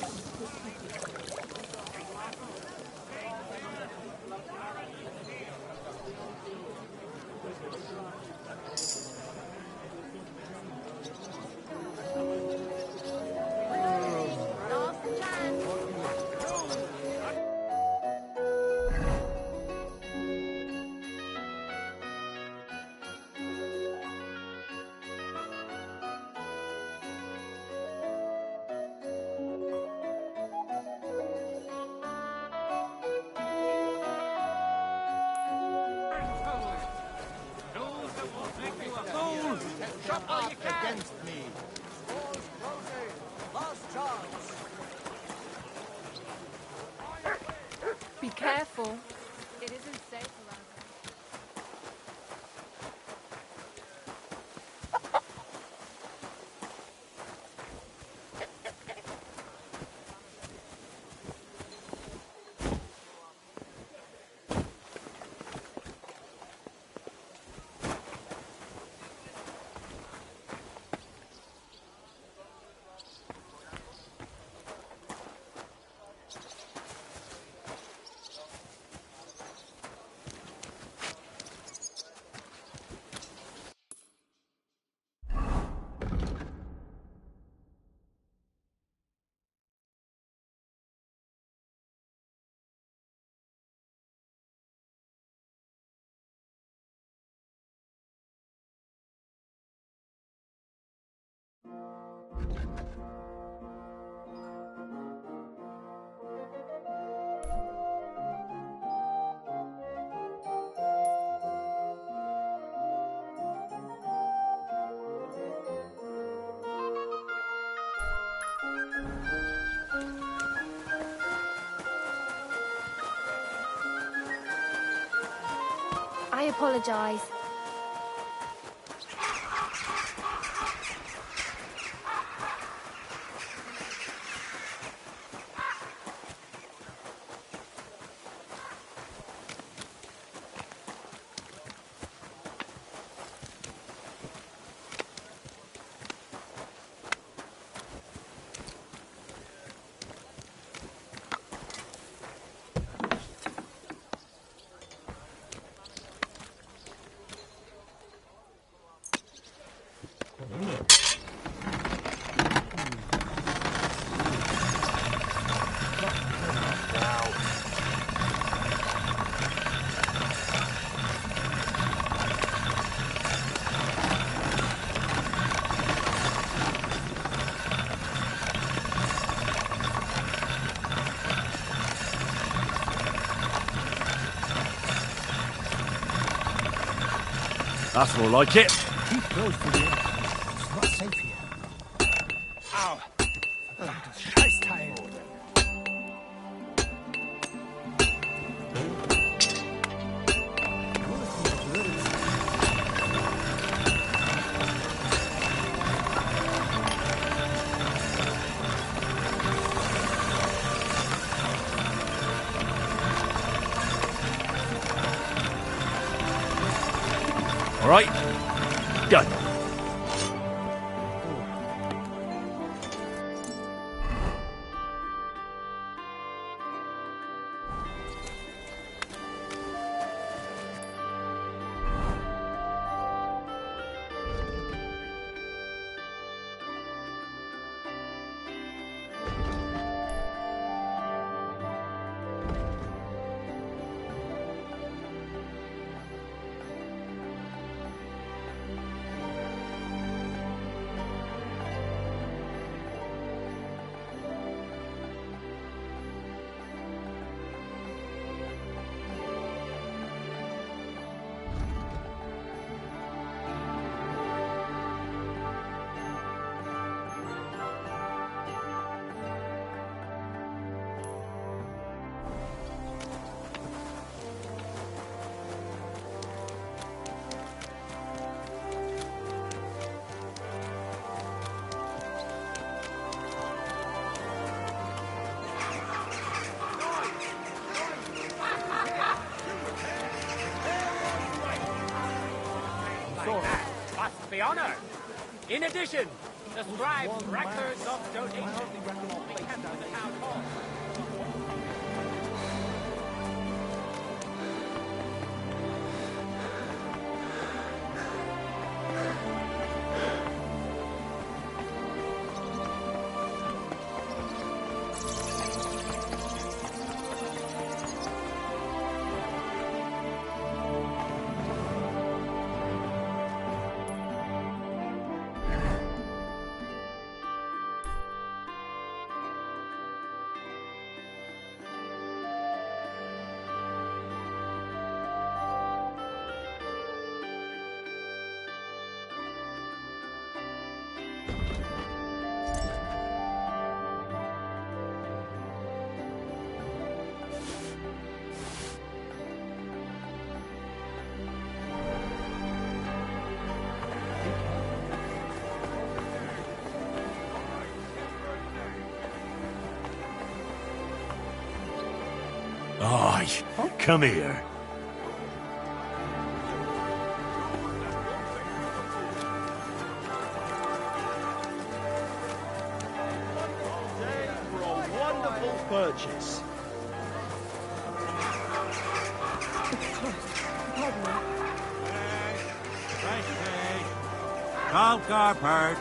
apologise. That's more like it. Keep close to the edge. It's not safe here. Ow! Verdammtes Scheißteil! All right, go. Must be honored. In addition, the scribe's records of donations will be kept in the town hall. Aye, come here. For a wonderful purchase. Call Carpert.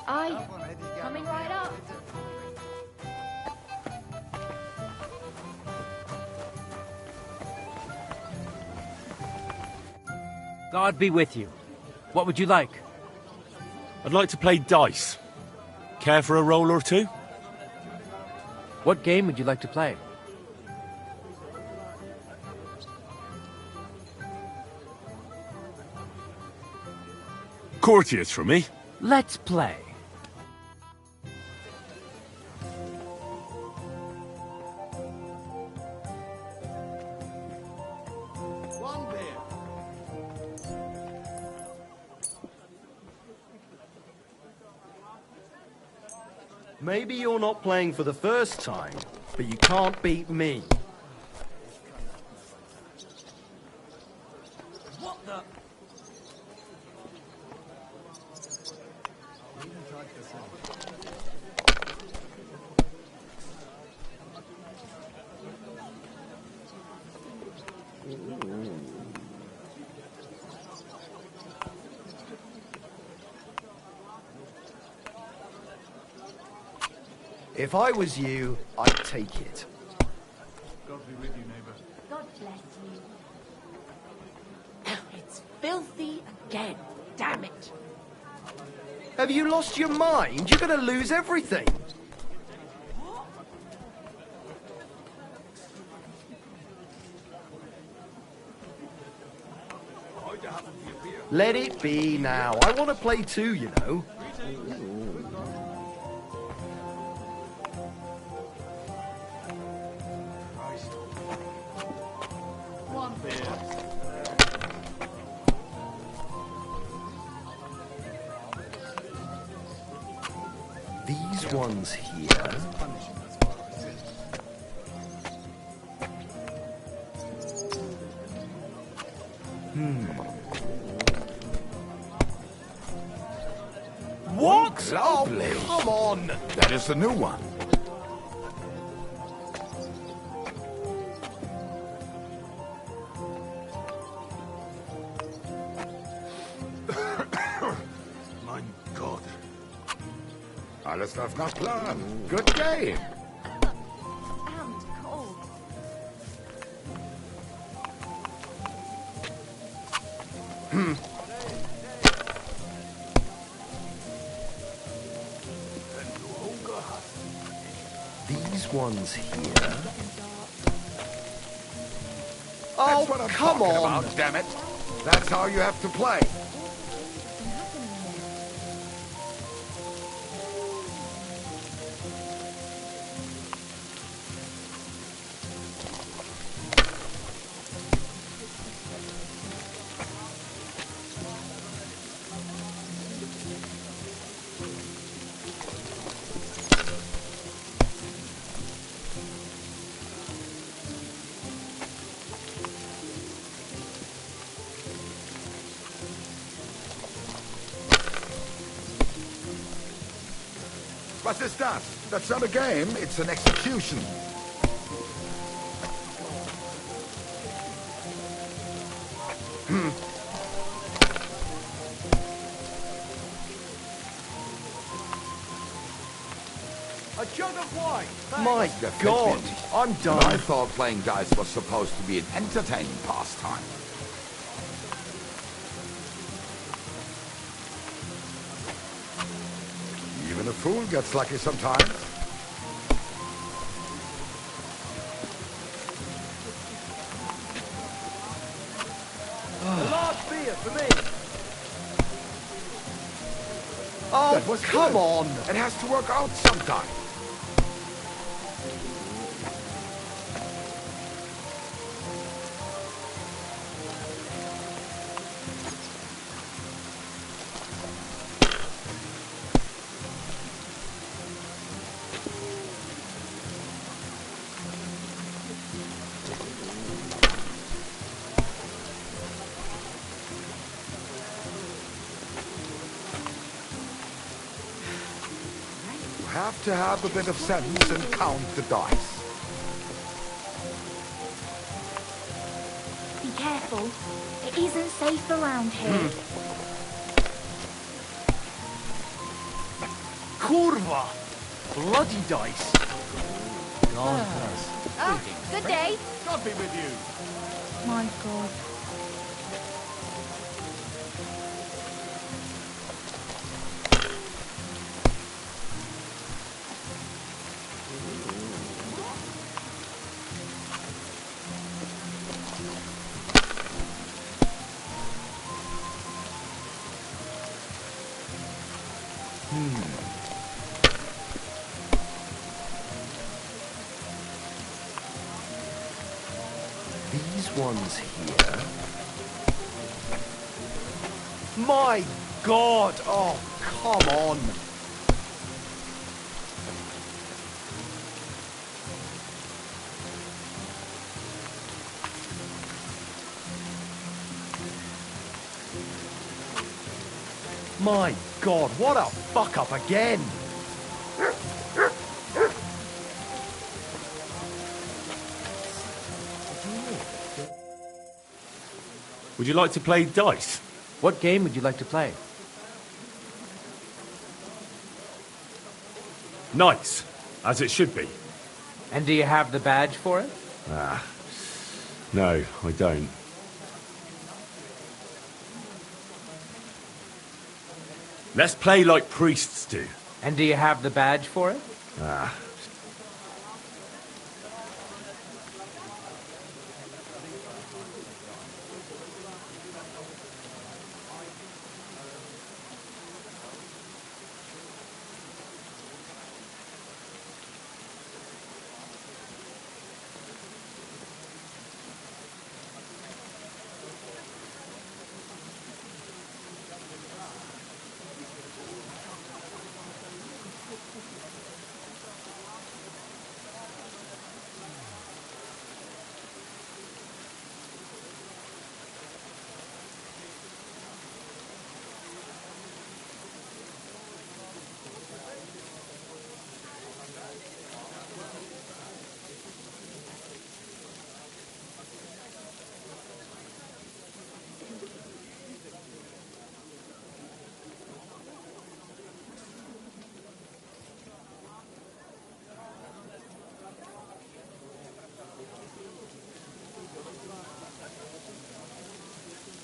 Aye, coming right up. God be with you. What would you like? I'd like to play dice. Care for a roll or two? What game would you like to play? Courtiers for me. Let's play. One beer. Maybe you're not playing for the first time, but you can't beat me. What the? If I was you, I'd take it. God be with you, neighbor. God bless you. It's filthy again. Damn it. Have you lost your mind? You're gonna lose everything. Let it be now. I want to play too, you know. One beer. These ones here. What? Oh, come on! That is the new one. Mein Gott. Alles läuft nach Plan. Good game. And cold. These ones here. That's Oh, what I'm come talking on! about, damn it. That's how you have to play. Was ist das? That's not a game, it's an execution. A jug of wine! That My fits God, me. I'm done. I thought playing dice was supposed to be an entertaining pastime. Even a fool gets lucky sometimes. A large beer for me. That Oh, was come good. on! It has to work out sometime. You have to have a bit of sense and count the dice. Be careful. It isn't safe around here. Kurva! Bloody dice. God Good day. God be with you. My God. These ones here. My God! Oh, come on! My God, what a fuck up again! Would you like to play dice? What game would you like to play? Nice, as it should be. And do you have the badge for it? No, I don't. Let's play like priests do. And do you have the badge for it?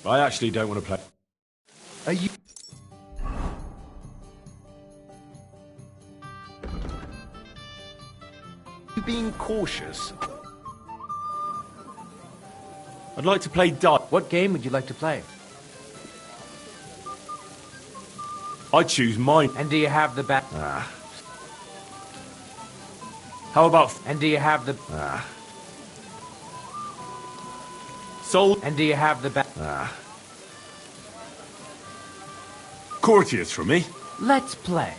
I actually don't want to play. Are you... being cautious? I'd like to play dice. What game would you like to play? I choose mine. And do you have the badge? How about... And do you have the... Soul? And do you have the badge? Courtiers for me. Let's play.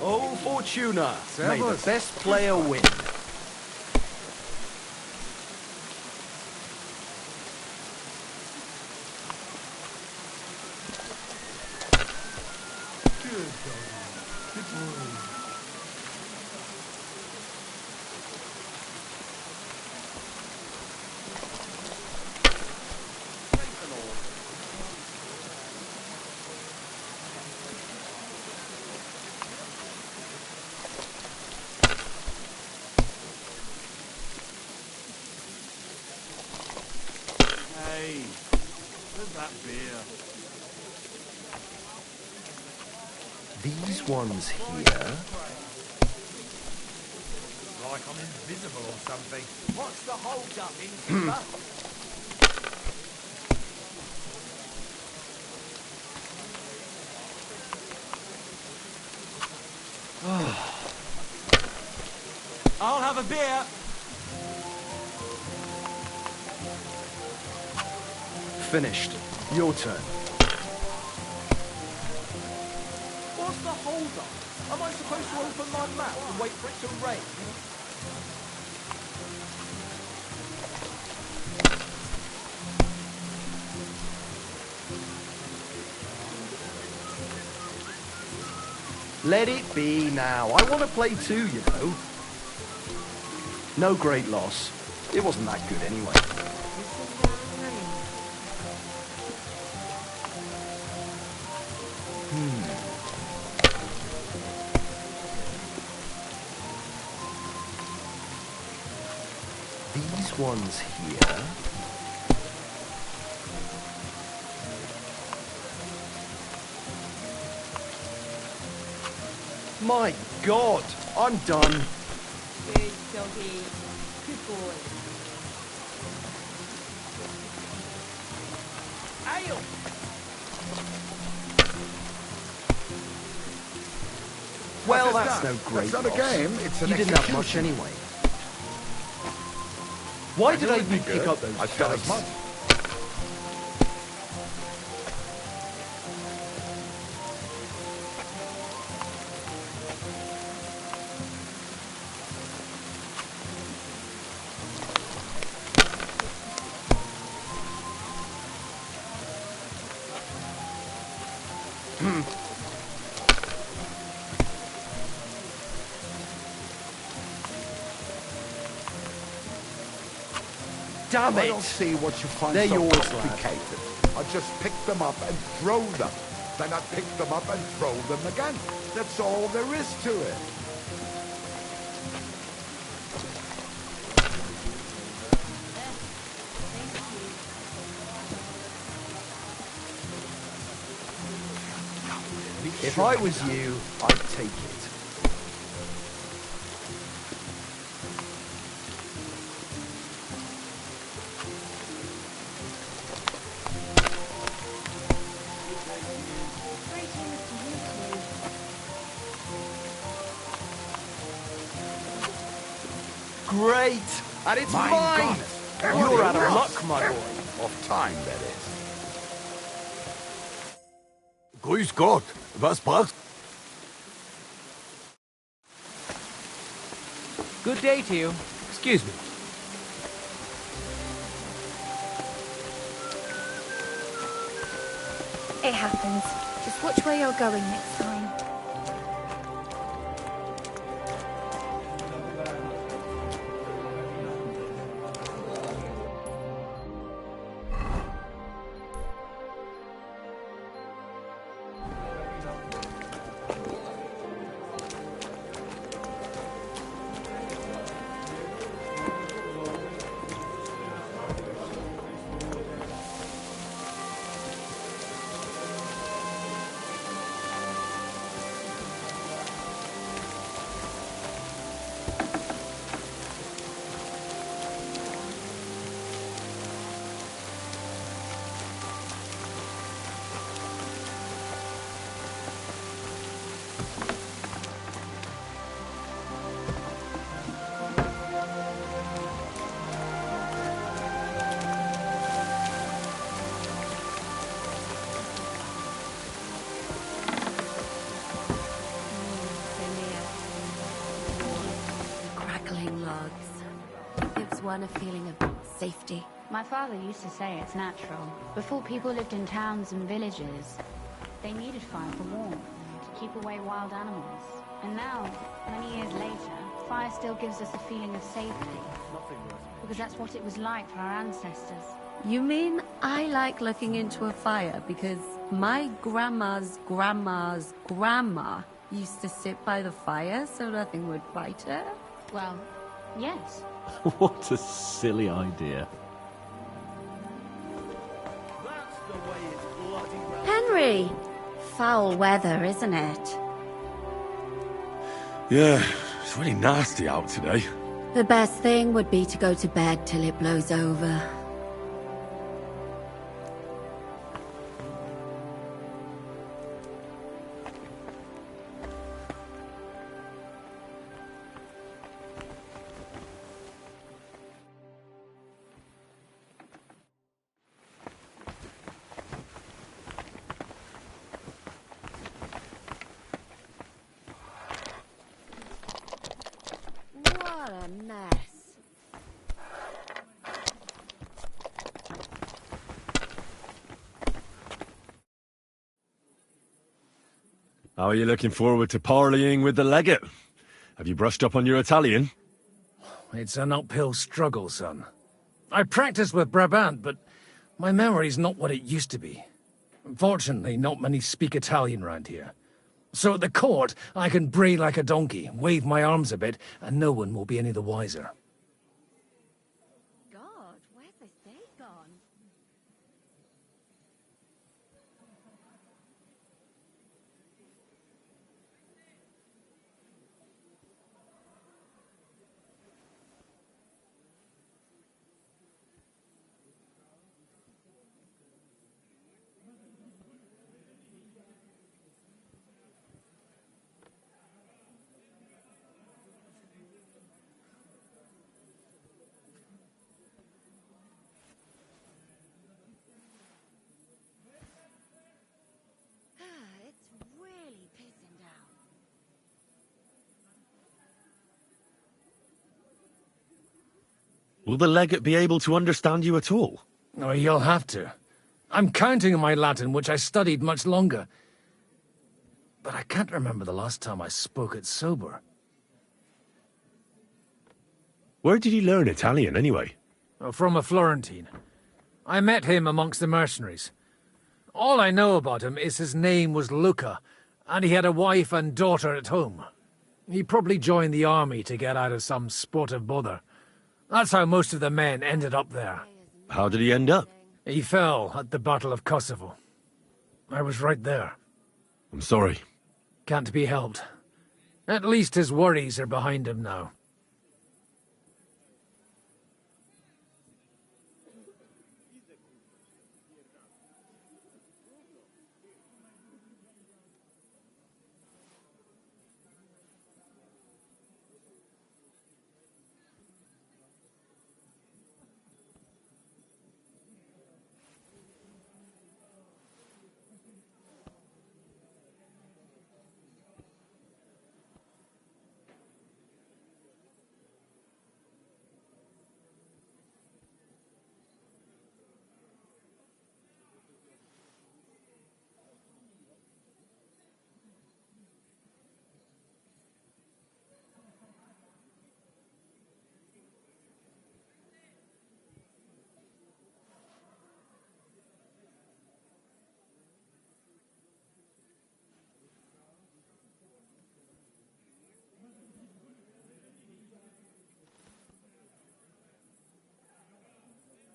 Oh, Fortuna! May the best player win. Hey, where's that beer? These ones here. Like I'm invisible or something. What's the hold up, innkeeper? I'll have a beer. Finished. Your turn. What's the hold up? Am I supposed to open my mouth and wait for it to rain? Let it be now. I want to play too, you know. No great loss. It wasn't that good anyway. These ones here. My God, I'm done. Good doggy. Good boy. Ale! Well, What is that's that? no great That's not a loss. game, it's an You didn't have much execution. anyway. Why did knew I it'd be even pick good. up those I felt as dice? much. Damn I it! don't see what you find They're so yours, lad. complicated. I just pick them up and throw them. Then I pick them up and throw them again. That's all there is to it. If I was you, I'd take it. Great! And it's My mine! God. You're out of Everything luck, my boy. Of time, that is. Grüß Gott, was brauchst Good day to you. Excuse me. It happens. Just watch where you're going next time. Crackling logs. Gives one a feeling of safety. My father used to say it's natural. Before people lived in towns and villages, they needed fire for warmth, to keep away wild animals. And now, many years later, fire still gives us a feeling of safety. Because that's what it was like for our ancestors. You mean I like looking into a fire because my grandma's grandma's grandma used to sit by the fire so nothing would bite her? Well, yes. What a silly idea. Henry! Foul weather, isn't it? Yeah, it's really nasty out today. The best thing would be to go to bed till it blows over. What a mess. How are you looking forward to parleying with the legate? Have you brushed up on your Italian? it's an uphill struggle, son. I practiced with Brabant, but my memory's not what it used to be. Fortunately, not many speak Italian round here. So at the court, I can bray like a donkey, wave my arms a bit, and no one will be any the wiser. God, where's this day gone? It's really pissing down. Will the legate be able to understand you at all? Oh, you'll have to. I'm counting on my Latin, which I studied much longer. But I can't remember the last time I spoke it sober. Where did you learn Italian, anyway? From a Florentine. I met him amongst the mercenaries. All I know about him is his name was Luca, and he had a wife and daughter at home. He probably joined the army to get out of some sportive bother. That's how most of the men ended up there. How did he end up? He fell at the Battle of Kosovo. I was right there. I'm sorry. Can't be helped. At least his worries are behind him now.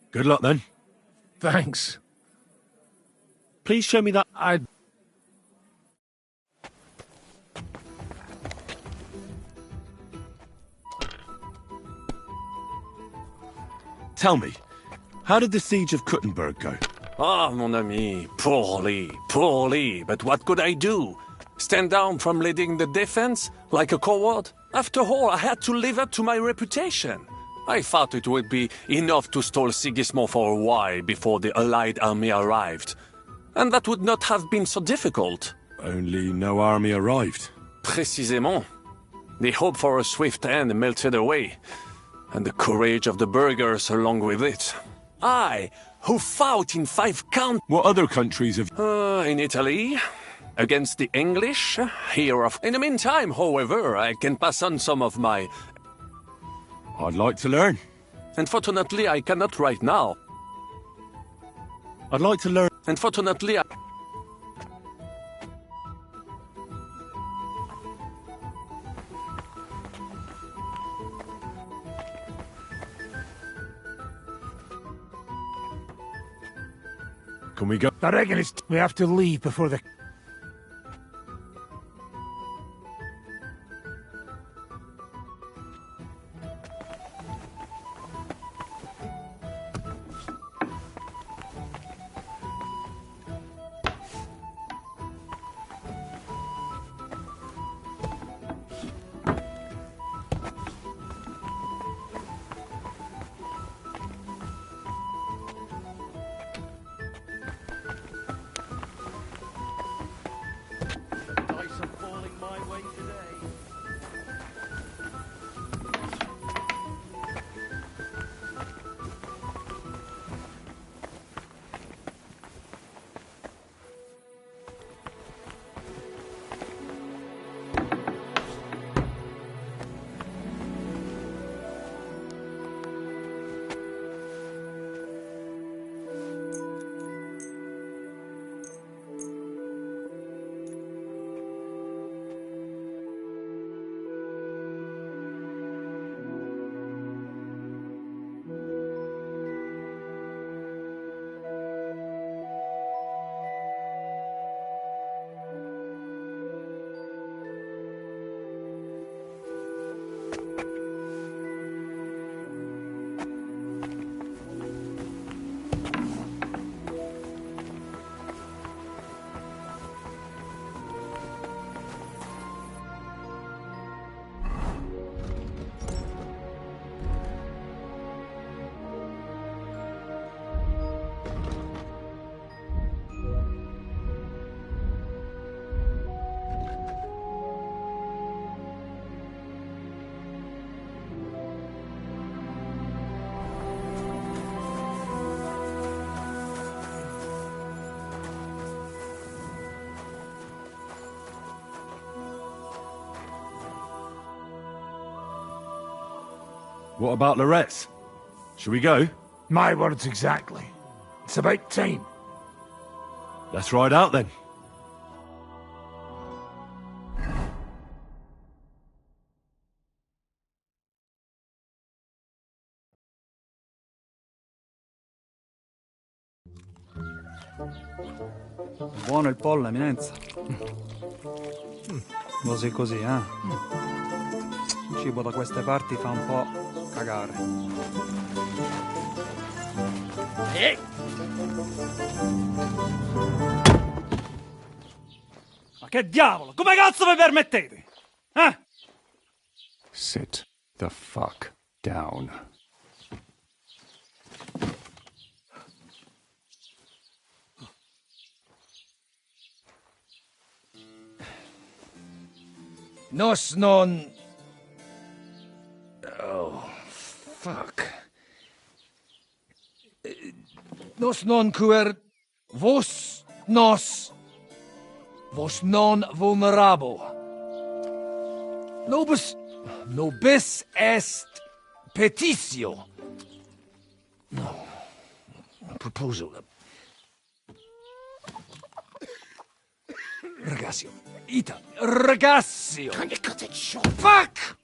Good luck, then. Thanks. Please show me that... Tell me, how did the siege of Kuttenberg go? Ah, mon ami, poorly, poorly. But what could I do? Stand down from leading the defense like a coward? After all, I had to live up to my reputation. I thought it would be enough to stall Sigismund for a while before the Allied army arrived. And that would not have been so difficult. Only no army arrived. Précisément. The hope for a swift end melted away, and the courage of the burghers along with it. I, who fought in 5 counties... What other countries have... in Italy, against the English, here of... In the meantime, however, I can pass on some of my... I'd like to learn. Unfortunately, I cannot right now. I'd like to learn. Unfortunately, Can we go? I reckon we have to leave before the... What about Loretz? Shall we go? My words exactly. It's about time. Let's ride out then. Buono il pollo, eminenza. Così così, eh? Il cibo da queste parti fa un po' cagare. Ma che diavolo? Come cazzo vi permettete? Eh? Sit the fuck down. Nos non... Oh, fuck. Nos non quer... Vos nos... Vos non vulnerabo. Nobis est petitio. No. Proposal. Ragazio. Ita. Ragazio. Can you cut it short? Fuck!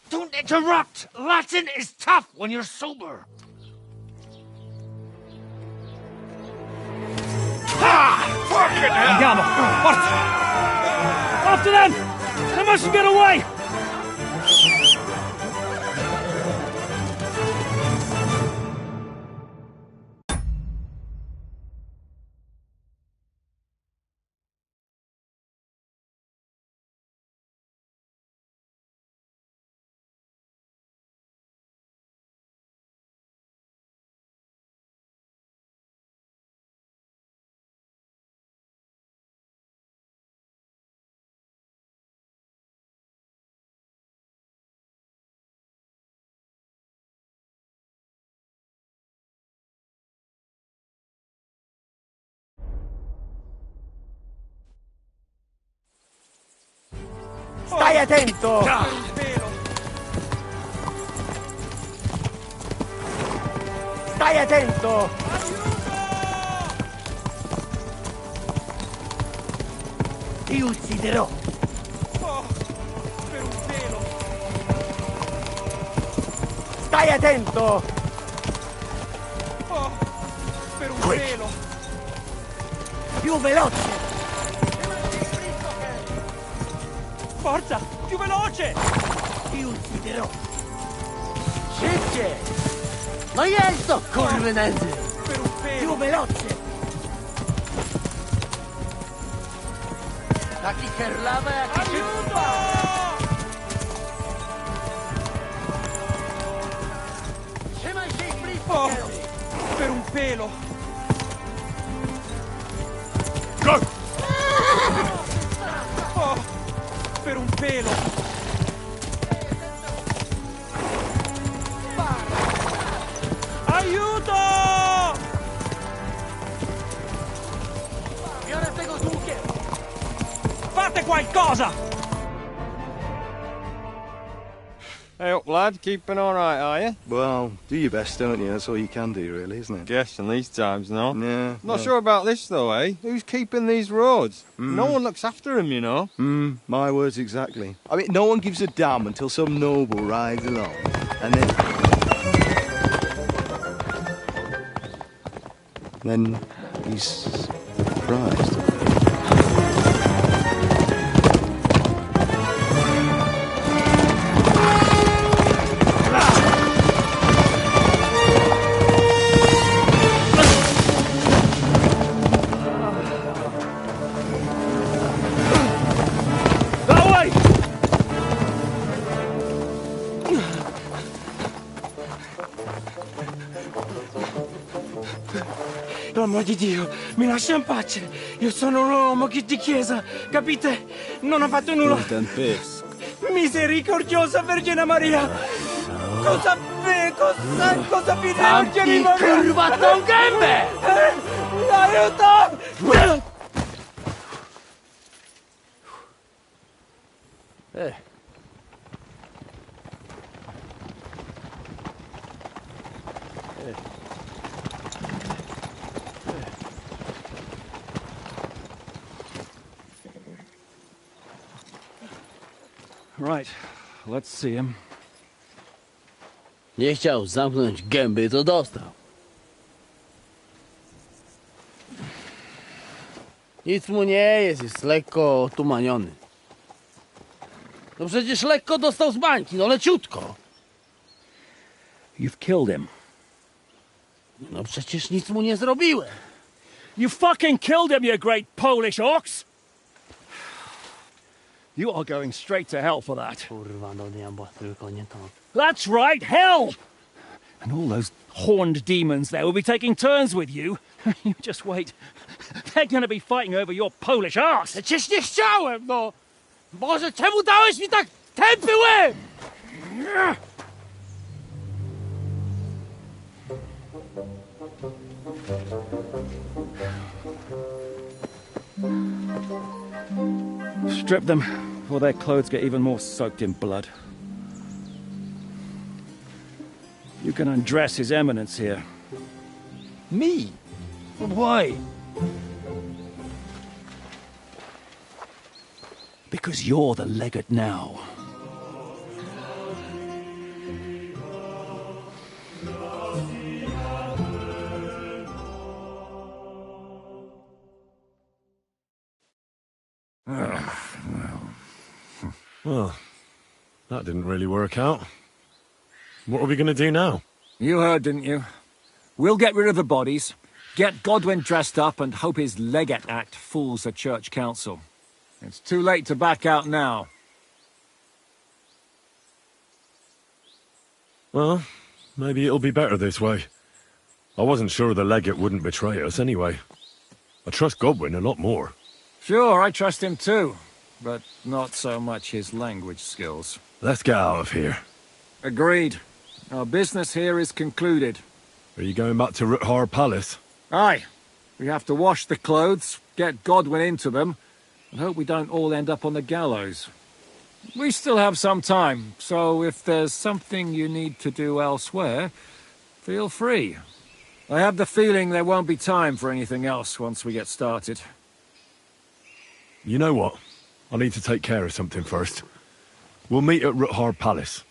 Don't interrupt! Latin is tough when you're sober. Andiamo! Forza! After them! They must get away! Stai attento! Stai attento! Ti ucciderò! Oh, per un pelo! Stai attento! Oh, per un pelo! Più veloce! Forza! Più veloce! Ti ucciderò! Sceglie! Ma io sto corvenendo! Per un pelo! Più veloce! La chi ferlava e a chi aiuto! Oh, per un pelo! Go! Oh, per un pelo! Aiuto! E ora tengo tu che... Fate qualcosa! Hey up, lad. Keeping all right, are you? Well, do your best, don't you? That's all you can do, really, isn't it? Guess in these times, no? Yeah. Not sure about this, though, eh? Who's keeping these roads? No one looks after them, you know. My words exactly. I mean, no one gives a damn until some noble rides along, and then he's surprised. L'uomo di Dio, mi lascia in pace. Io sono un uomo di chiesa, capite? Non ho fatto nulla. Misericordiosa Vergine Maria. Cosa pide Vergine Maria? Curvato un gambe! Aiuto! Right, let's see him. Nie chciał zamknąć gęby, to dostał. Nic mu nie jest lekko otumaniony. No przecież lekko dostał z bańki, no leciutko. You've killed him. No przecież nic mu nie zrobiłem. You fucking killed him, you great Polish ox! You are going straight to hell for that. Kurwa, do diabła, tylko nie to. That's right, hell! And all those horned demons there will be taking turns with you. You just wait. They're gonna be fighting over your Polish ass! Przecież nie chciałem, no! Boże, czemu dałeś mi tak tępy łeb? Strip them before their clothes get even more soaked in blood. You can undress His Eminence here. Me? Why? Because you're the legate now. Well, that didn't really work out. What are we going to do now? You heard, didn't you? We'll get rid of the bodies, get Godwin dressed up, and hope his Legate Act fools the Church Council. It's too late to back out now. Well, maybe it'll be better this way. I wasn't sure the legate wouldn't betray us anyway. I trust Godwin a lot more. Sure, I trust him too, but not so much his language skills. Let's get out of here. Agreed. Our business here is concluded. Are you going back to Ruthar Palace? Aye. We have to wash the clothes, get Godwin into them, and hope we don't all end up on the gallows. We still have some time, so if there's something you need to do elsewhere, feel free. I have the feeling there won't be time for anything else once we get started. You know what? I need to take care of something first. We'll meet at Ruthar Palace.